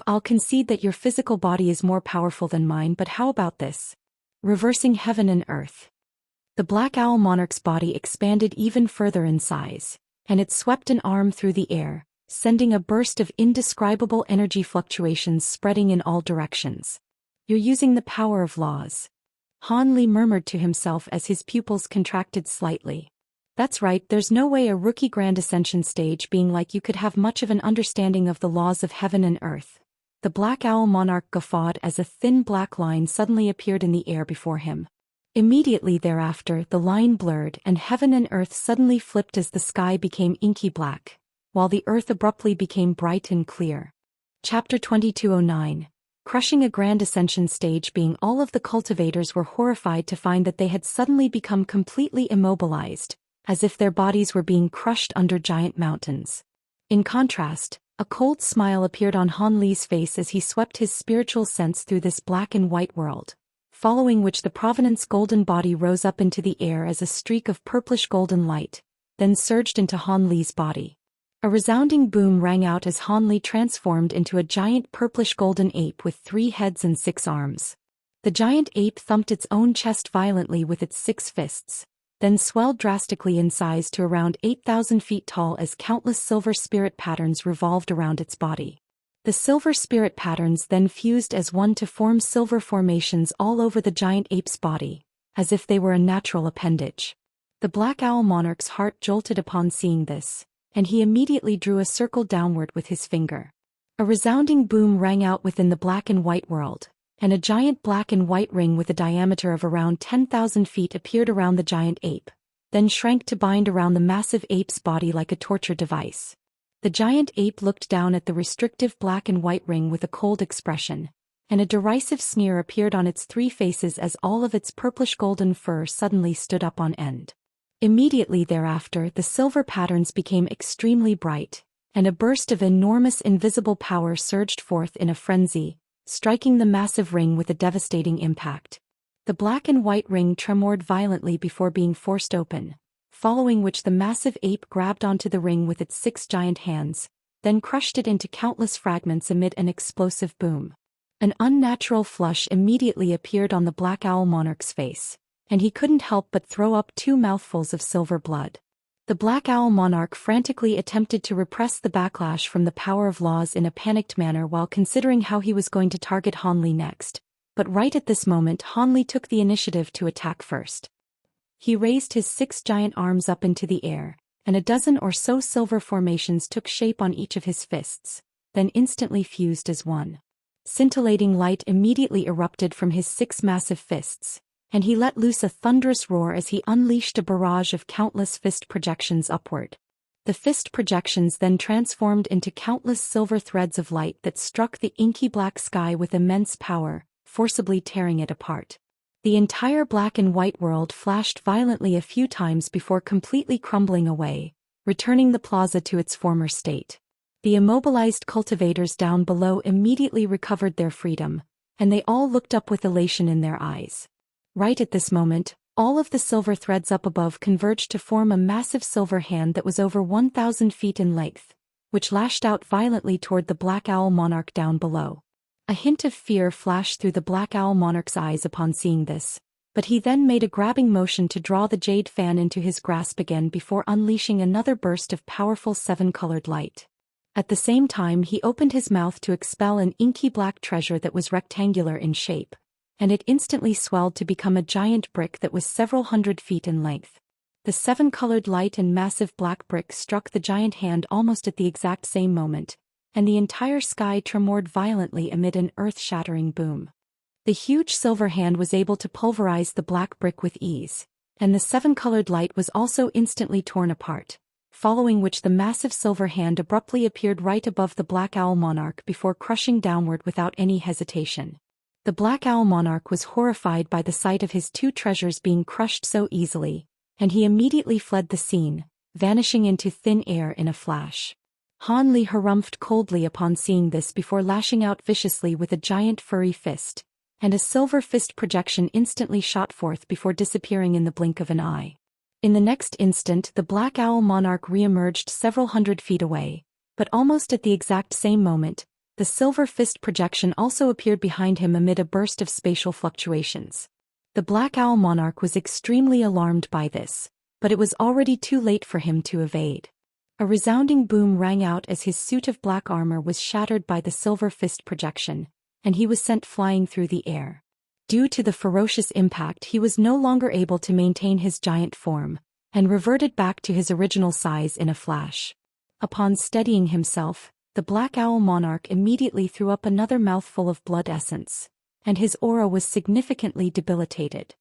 I'll concede that your physical body is more powerful than mine, but how about this? Reversing heaven and earth. The Black Owl Monarch's body expanded even further in size, and it swept an arm through the air, sending a burst of indescribable energy fluctuations spreading in all directions. You're using the power of laws. Han Li murmured to himself as his pupils contracted slightly. That's right, there's no way a rookie Grand Ascension stage being like you could have much of an understanding of the laws of heaven and earth. The Black Owl Monarch guffawed as a thin black line suddenly appeared in the air before him. Immediately thereafter the line blurred and heaven and earth suddenly flipped as the sky became inky black, while the earth abruptly became bright and clear. Chapter 2209. Crushing a Grand Ascension stage being all of the cultivators were horrified to find that they had suddenly become completely immobilized, as if their bodies were being crushed under giant mountains. In contrast, a cold smile appeared on Han Li's face as he swept his spiritual sense through this black and white world, following which the Provenance golden body rose up into the air as a streak of purplish golden light, then surged into Han Li's body. A resounding boom rang out as Han Li transformed into a giant purplish golden ape with 3 heads and 6 arms. The giant ape thumped its own chest violently with its 6 fists, then swelled drastically in size to around 8,000 feet tall as countless silver spirit patterns revolved around its body. The silver spirit patterns then fused as one to form silver formations all over the giant ape's body, as if they were a natural appendage. The Black Owl Monarch's heart jolted upon seeing this, and he immediately drew a circle downward with his finger. A resounding boom rang out within the black and white world, and a giant black and white ring with a diameter of around 10,000 feet appeared around the giant ape, then shrank to bind around the massive ape's body like a torture device. The giant ape looked down at the restrictive black and white ring with a cold expression, and a derisive sneer appeared on its 3 faces as all of its purplish golden fur suddenly stood up on end. Immediately thereafter the silver patterns became extremely bright, and a burst of enormous invisible power surged forth in a frenzy, striking the massive ring with a devastating impact. The black and white ring tremored violently before being forced open, following which the massive ape grabbed onto the ring with its 6 giant hands, then crushed it into countless fragments amid an explosive boom. An unnatural flush immediately appeared on the Black Owl Monarch's face, and he couldn't help but throw up 2 mouthfuls of silver blood. The Black Owl Monarch frantically attempted to repress the backlash from the power of laws in a panicked manner while considering how he was going to target Han Li next, but right at this moment Han Li took the initiative to attack first. He raised his 6 giant arms up into the air, and a dozen or so silver formations took shape on each of his fists, then instantly fused as one. Scintillating light immediately erupted from his 6 massive fists, and he let loose a thunderous roar as he unleashed a barrage of countless fist projections upward. The fist projections then transformed into countless silver threads of light that struck the inky black sky with immense power, forcibly tearing it apart. The entire black and white world flashed violently a few times before completely crumbling away, returning the plaza to its former state. The immobilized cultivators down below immediately recovered their freedom, and they all looked up with elation in their eyes. Right at this moment, all of the silver threads up above converged to form a massive silver hand that was over 1,000 feet in length, which lashed out violently toward the Black Owl Monarch down below. A hint of fear flashed through the Black Owl Monarch's eyes upon seeing this, but he then made a grabbing motion to draw the jade fan into his grasp again before unleashing another burst of powerful 7-colored light. At the same time he opened his mouth to expel an inky black treasure that was rectangular in shape, and it instantly swelled to become a giant brick that was several hundred feet in length. The 7-colored light and massive black brick struck the giant hand almost at the exact same moment, and the entire sky tremored violently amid an earth-shattering boom. The huge silver hand was able to pulverize the black brick with ease, and the seven-colored light was also instantly torn apart, following which the massive silver hand abruptly appeared right above the Black Owl Monarch before crushing downward without any hesitation. The Black Owl Monarch was horrified by the sight of his two treasures being crushed so easily, and he immediately fled the scene, vanishing into thin air in a flash. Han Li harumphed coldly upon seeing this before lashing out viciously with a giant furry fist, and a silver fist projection instantly shot forth before disappearing in the blink of an eye. In the next instant the Black Owl Monarch re-emerged several hundred feet away, but almost at the exact same moment, the silver fist projection also appeared behind him amid a burst of spatial fluctuations. The Black Owl Monarch was extremely alarmed by this, but it was already too late for him to evade. A resounding boom rang out as his suit of black armor was shattered by the silver fist projection, and he was sent flying through the air. Due to the ferocious impact, he was no longer able to maintain his giant form, and reverted back to his original size in a flash. Upon steadying himself, the Black Owl Monarch immediately threw up another mouthful of blood essence, and his aura was significantly debilitated.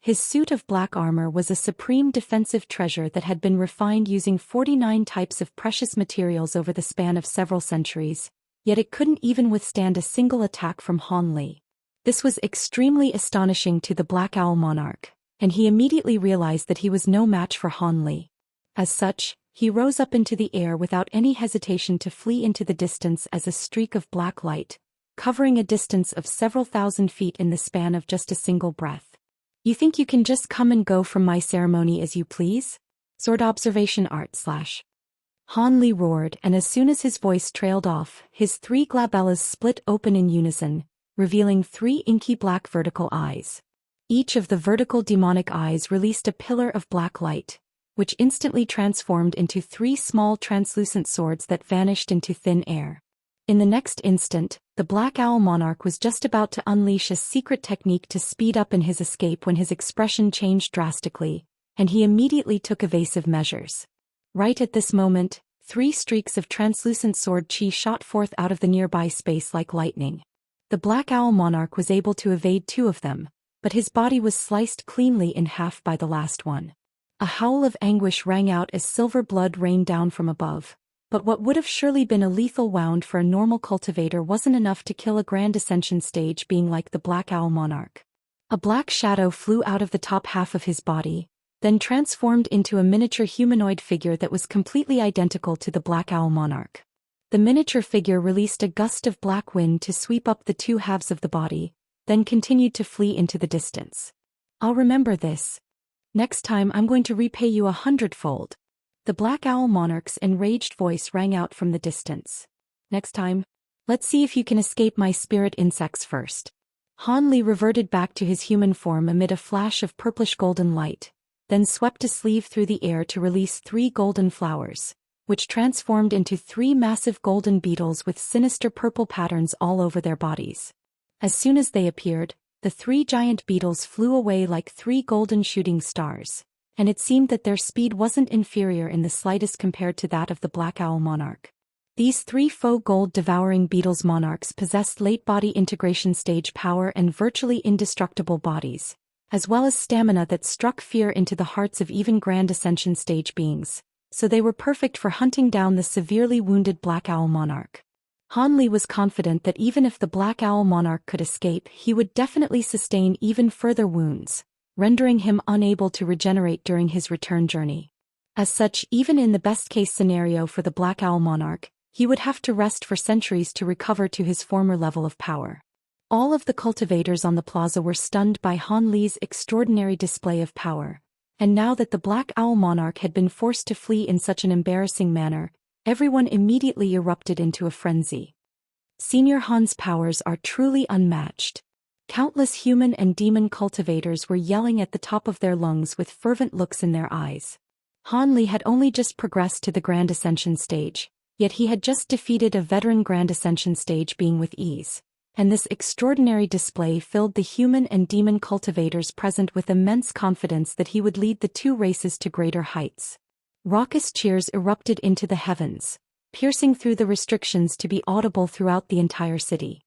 His suit of black armor was a supreme defensive treasure that had been refined using 49 types of precious materials over the span of several centuries, yet it couldn't even withstand a single attack from Han Li. This was extremely astonishing to the Black Owl Monarch, and he immediately realized that he was no match for Han Li. As such, he rose up into the air without any hesitation to flee into the distance as a streak of black light, covering a distance of several thousand feet in the span of just a single breath. "You think you can just come and go from my ceremony as you please?" Sword observation art / Han Li roared, and as soon as his voice trailed off, his three glabellas split open in unison, revealing three inky black vertical eyes. Each of the vertical demonic eyes released a pillar of black light, which instantly transformed into three small translucent swords that vanished into thin air. In the next instant, the Black Owl Monarch was just about to unleash a secret technique to speed up in his escape when his expression changed drastically, and he immediately took evasive measures. Right at this moment, three streaks of translucent sword chi shot forth out of the nearby space like lightning. The Black Owl Monarch was able to evade two of them, but his body was sliced cleanly in half by the last one. A howl of anguish rang out as silver blood rained down from above. But what would have surely been a lethal wound for a normal cultivator wasn't enough to kill a Grand Ascension stage being like the Black Owl Monarch. A black shadow flew out of the top half of his body, then transformed into a miniature humanoid figure that was completely identical to the Black Owl Monarch. The miniature figure released a gust of black wind to sweep up the two halves of the body, then continued to flee into the distance. "I'll remember this. Next time I'm going to repay you 100-fold. The Black Owl Monarch's enraged voice rang out from the distance. "Next time? Let's see if you can escape my spirit insects first." Han Li reverted back to his human form amid a flash of purplish-golden light, then swept a sleeve through the air to release three golden flowers, which transformed into three massive golden beetles with sinister purple patterns all over their bodies. As soon as they appeared, the three giant beetles flew away like three golden shooting stars, and it seemed that their speed wasn't inferior in the slightest compared to that of the Black Owl Monarch. These three faux gold-devouring beetles monarchs possessed late body integration stage power and virtually indestructible bodies, as well as stamina that struck fear into the hearts of even Grand Ascension stage beings, so they were perfect for hunting down the severely wounded Black Owl Monarch. Han Li was confident that even if the Black Owl Monarch could escape, he would definitely sustain even further wounds, rendering him unable to regenerate during his return journey. As such, even in the best-case scenario for the Black Owl Monarch, he would have to rest for centuries to recover to his former level of power. All of the cultivators on the plaza were stunned by Han Li's extraordinary display of power, and now that the Black Owl Monarch had been forced to flee in such an embarrassing manner, everyone immediately erupted into a frenzy. Senior Han's powers are truly unmatched. Countless human and demon cultivators were yelling at the top of their lungs with fervent looks in their eyes. Han Li had only just progressed to the Grand Ascension stage, yet he had just defeated a veteran Grand Ascension stage being with ease, and this extraordinary display filled the human and demon cultivators present with immense confidence that he would lead the two races to greater heights. Raucous cheers erupted into the heavens, piercing through the restrictions to be audible throughout the entire city.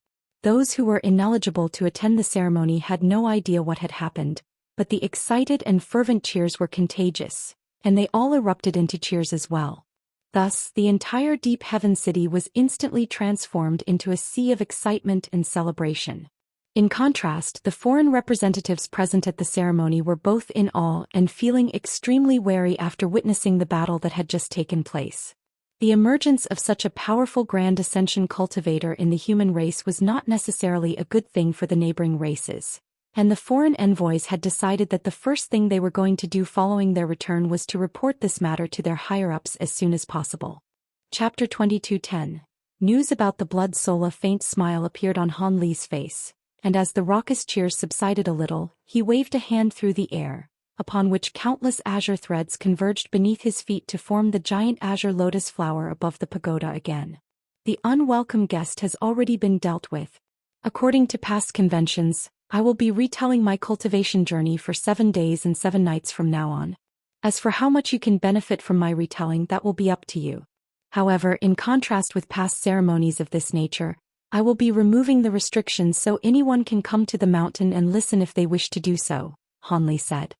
Those who were ineligible to attend the ceremony had no idea what had happened, but the excited and fervent cheers were contagious, and they all erupted into cheers as well. Thus, the entire Deep Heaven City was instantly transformed into a sea of excitement and celebration. In contrast, the foreign representatives present at the ceremony were both in awe and feeling extremely wary after witnessing the battle that had just taken place. The emergence of such a powerful Grand Ascension cultivator in the human race was not necessarily a good thing for the neighboring races, and the foreign envoys had decided that the first thing they were going to do following their return was to report this matter to their higher-ups as soon as possible. Chapter 22:10. News about the blood soul. A faint smile appeared on Han Li's face, and as the raucous cheers subsided a little, he waved a hand through the air, upon which countless azure threads converged beneath his feet to form the giant azure lotus flower above the pagoda again. The unwelcome guest has already been dealt with. According to past conventions, I will be retelling my cultivation journey for 7 days and 7 nights from now on. As for how much you can benefit from my retelling, that will be up to you. However, in contrast with past ceremonies of this nature, I will be removing the restrictions so anyone can come to the mountain and listen if they wish to do so, Han Li said.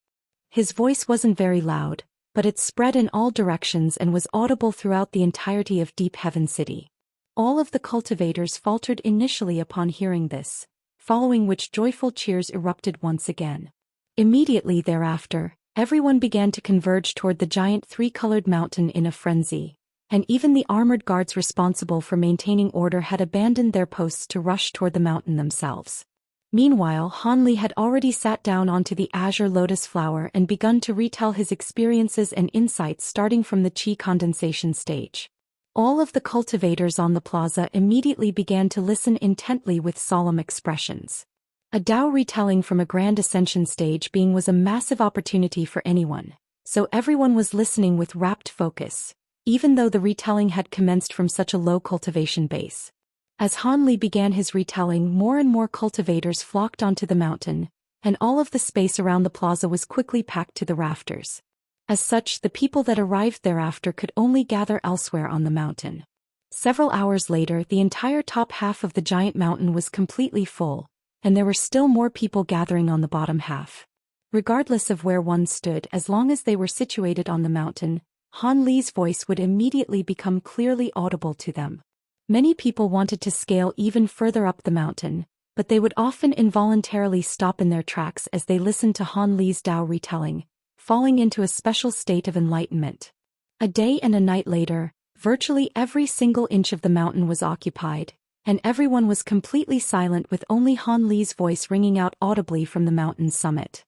His voice wasn't very loud, but it spread in all directions and was audible throughout the entirety of Deep Heaven City. All of the cultivators faltered initially upon hearing this, following which joyful cheers erupted once again. Immediately thereafter, everyone began to converge toward the giant three-colored mountain in a frenzy, and even the armored guards responsible for maintaining order had abandoned their posts to rush toward the mountain themselves. Meanwhile, Han Li had already sat down onto the azure lotus flower and begun to retell his experiences and insights starting from the chi condensation stage. All of the cultivators on the plaza immediately began to listen intently with solemn expressions. A Dao retelling from a Grand Ascension stage being was a massive opportunity for anyone, so everyone was listening with rapt focus, even though the retelling had commenced from such a low cultivation base. As Han Li began his retelling, more and more cultivators flocked onto the mountain, and all of the space around the plaza was quickly packed to the rafters. As such, the people that arrived thereafter could only gather elsewhere on the mountain. Several hours later, the entire top half of the giant mountain was completely full, and there were still more people gathering on the bottom half. Regardless of where one stood, as long as they were situated on the mountain, Han Li's voice would immediately become clearly audible to them. Many people wanted to scale even further up the mountain, but they would often involuntarily stop in their tracks as they listened to Han Li's Dao retelling, falling into a special state of enlightenment. A day and a night later, virtually every single inch of the mountain was occupied, and everyone was completely silent with only Han Li's voice ringing out audibly from the mountain's summit.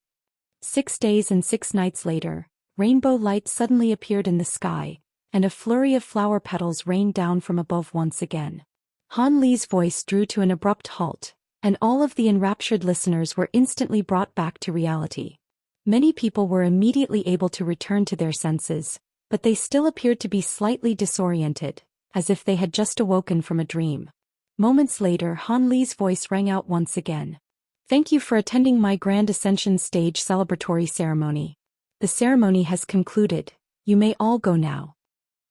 6 days and 6 nights later, rainbow light suddenly appeared in the sky, and a flurry of flower petals rained down from above once again. Han Li's voice drew to an abrupt halt, and all of the enraptured listeners were instantly brought back to reality. Many people were immediately able to return to their senses, but they still appeared to be slightly disoriented, as if they had just awoken from a dream. Moments later, Han Li's voice rang out once again. Thank you for attending my Grand Ascension stage celebratory ceremony. The ceremony has concluded. You may all go now.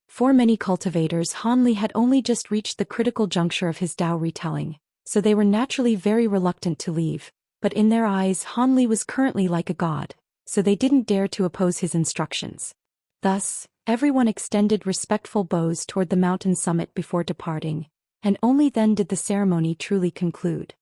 For many cultivators, Han Li had only just reached the critical juncture of his Dao retelling, so they were naturally very reluctant to leave, but in their eyes Han Li was currently like a god, so they didn't dare to oppose his instructions. Thus, everyone extended respectful bows toward the mountain summit before departing, and only then did the ceremony truly conclude.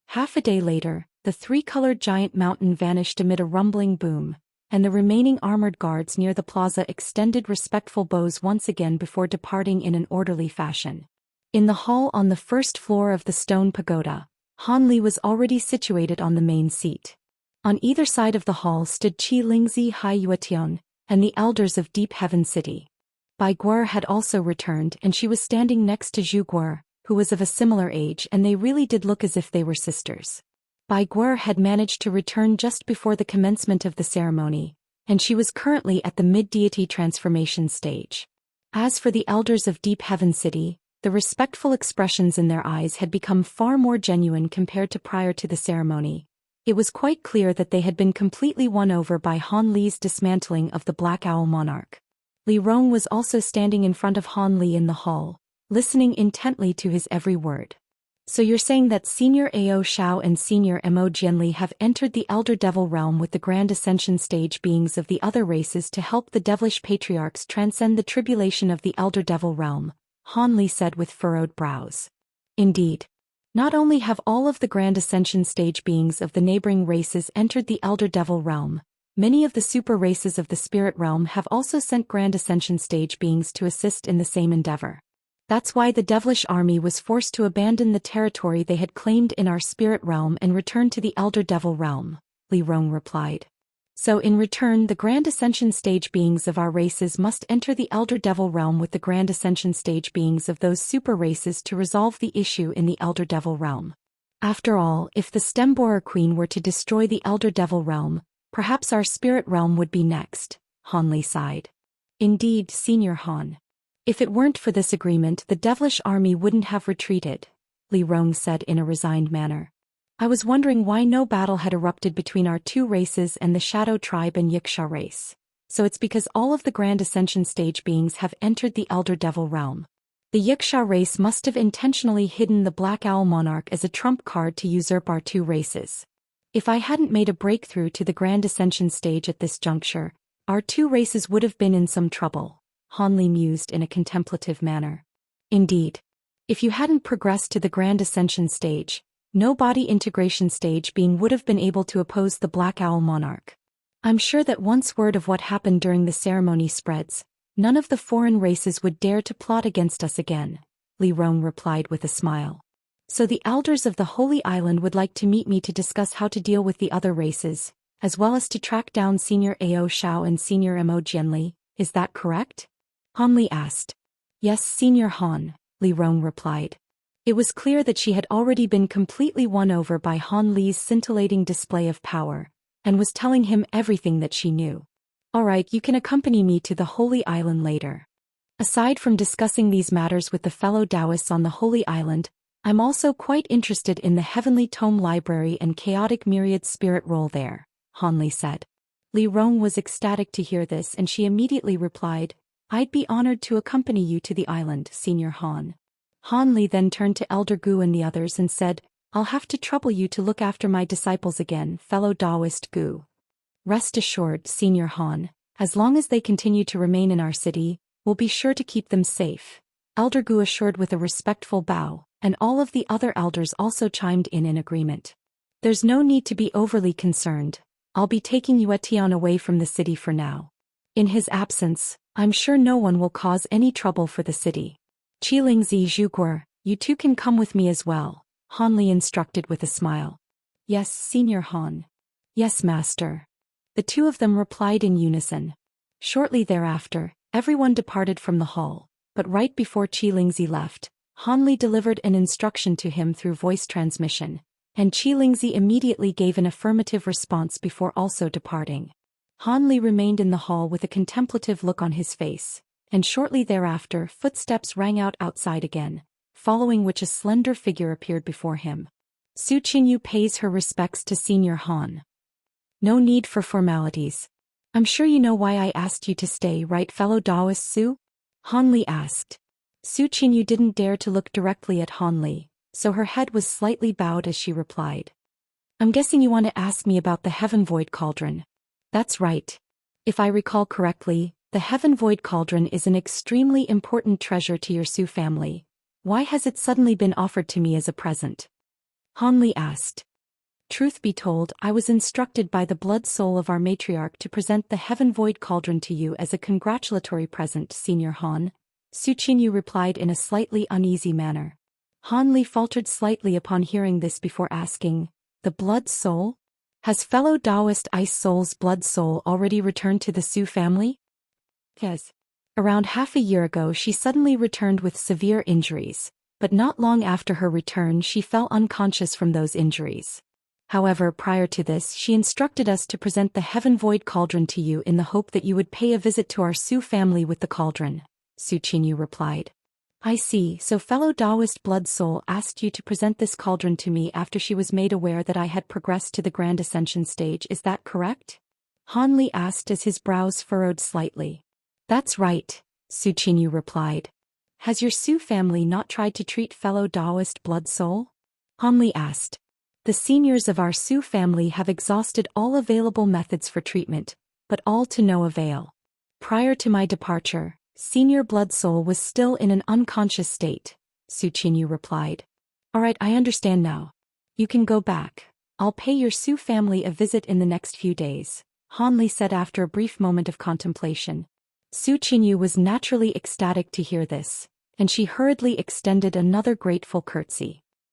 Half a day later, the three-colored giant mountain vanished amid a rumbling boom, and the remaining armored guards near the plaza extended respectful bows once again before departing in an orderly fashion. In the hall on the first floor of the stone pagoda, Han Li was already situated on the main seat. On either side of the hall stood Qi Lingzi Hai Yuetian, and the elders of Deep Heaven City. Bai Guer had also returned, and she was standing next to Zhu Guer, who was of a similar age, and they really did look as if they were sisters. Bai Guer had managed to return just before the commencement of the ceremony, and she was currently at the mid-deity transformation stage. As for the elders of Deep Heaven City, the respectful expressions in their eyes had become far more genuine compared to prior to the ceremony. It was quite clear that they had been completely won over by Han Li's dismantling of the Black Owl Monarch. Li Rong was also standing in front of Han Li in the hall, listening intently to his every word. So you're saying that Senior Ao Shao and Senior Mo Jianli have entered the Elder Devil realm with the Grand Ascension stage beings of the other races to help the devilish patriarchs transcend the tribulation of the Elder Devil realm, Han Li said with furrowed brows. Indeed. Not only have all of the Grand Ascension stage beings of the neighboring races entered the Elder Devil realm, many of the super races of the Spirit realm have also sent Grand Ascension stage beings to assist in the same endeavor. That's why the devilish army was forced to abandon the territory they had claimed in our Spirit realm and return to the Elder Devil realm, Li Rong replied. So in return the Grand Ascension stage beings of our races must enter the Elder Devil realm with the Grand Ascension stage beings of those super races to resolve the issue in the Elder Devil realm. After all, if the Stemborer Queen were to destroy the Elder Devil realm, perhaps our Spirit realm would be next, Han Li sighed. Indeed, Senior Han. If it weren't for this agreement the devilish army wouldn't have retreated, Li Rong said in a resigned manner. I was wondering why no battle had erupted between our two races and the Shadow Tribe and Yiksha race. So it's because all of the Grand Ascension stage beings have entered the Elder Devil realm. The Yiksha race must have intentionally hidden the Black Owl Monarch as a trump card to usurp our two races. If I hadn't made a breakthrough to the Grand Ascension stage at this juncture, our two races would have been in some trouble, Han Li mused in a contemplative manner. Indeed. If you hadn't progressed to the Grand Ascension stage, no body integration stage being would have been able to oppose the Black Owl Monarch. I'm sure that once word of what happened during the ceremony spreads, none of the foreign races would dare to plot against us again, Li Rong replied with a smile. So the elders of the Holy Island would like to meet me to discuss how to deal with the other races, as well as to track down Senior Ao Shao and Senior Mo Jianli, is that correct? Han Li asked. Yes, Senior Han, Li Rong replied. It was clear that she had already been completely won over by Han Li's scintillating display of power, and was telling him everything that she knew. Alright, you can accompany me to the Holy Island later. Aside from discussing these matters with the fellow Daoists on the Holy Island, I'm also quite interested in the Heavenly Tome Library and Chaotic Myriad Spirit role there, Han Li said. Li Rong was ecstatic to hear this and she immediately replied, I'd be honored to accompany you to the island, Senior Han. Han Li then turned to Elder Gu and the others and said, I'll have to trouble you to look after my disciples again, fellow Daoist Gu. Rest assured, Senior Han, as long as they continue to remain in our city, we'll be sure to keep them safe, Elder Gu assured with a respectful bow, and all of the other elders also chimed in agreement. There's no need to be overly concerned, I'll be taking Yue Tian away from the city for now. In his absence, I'm sure no one will cause any trouble for the city. Qilingzi Zhuguer, you two can come with me as well, Han Li instructed with a smile. Yes, Senior Han. Yes, Master. The two of them replied in unison. Shortly thereafter, everyone departed from the hall, but right before Qilingzi left, Han Li delivered an instruction to him through voice transmission, and Qilingzi immediately gave an affirmative response before also departing. Han Li remained in the hall with a contemplative look on his face, and shortly thereafter footsteps rang out outside again, following which a slender figure appeared before him. Su Qinyu pays her respects to Senior Han. No need for formalities. I'm sure you know why I asked you to stay, right, fellow Daoist Su? Han Li asked. Su Qinyu didn't dare to look directly at Han Li, so her head was slightly bowed as she replied. I'm guessing you want to ask me about the Heaven Void Cauldron. That's right. If I recall correctly, the Heaven Void Cauldron is an extremely important treasure to your Su family. Why has it suddenly been offered to me as a present? Han Li asked. Truth be told, I was instructed by the blood soul of our matriarch to present the Heaven Void Cauldron to you as a congratulatory present, Senior Han, Su Qinyu replied in a slightly uneasy manner. Han Li faltered slightly upon hearing this before asking, the blood soul? Has fellow Daoist Ice Soul's blood soul already returned to the Su family? Yes. Around half a year ago she suddenly returned with severe injuries, but not long after her return she fell unconscious from those injuries. However, prior to this she instructed us to present the Heaven Void Cauldron to you in the hope that you would pay a visit to our Su family with the cauldron, Su Qinyu replied. I see, so fellow Daoist Blood Soul asked you to present this cauldron to me after she was made aware that I had progressed to the Grand Ascension stage, is that correct? Han Li asked as his brows furrowed slightly. That's right, Su Qinyu replied. Has your Su family not tried to treat fellow Daoist blood soul? Han Li asked. The seniors of our Su family have exhausted all available methods for treatment, but all to no avail. Prior to my departure, Senior Blood Soul was still in an unconscious state, Su Qinyu replied. Alright, I understand now. You can go back. I'll pay your Su family a visit in the next few days, Han Li said after a brief moment of contemplation. Su Qinyu was naturally ecstatic to hear this, and she hurriedly extended another grateful curtsy.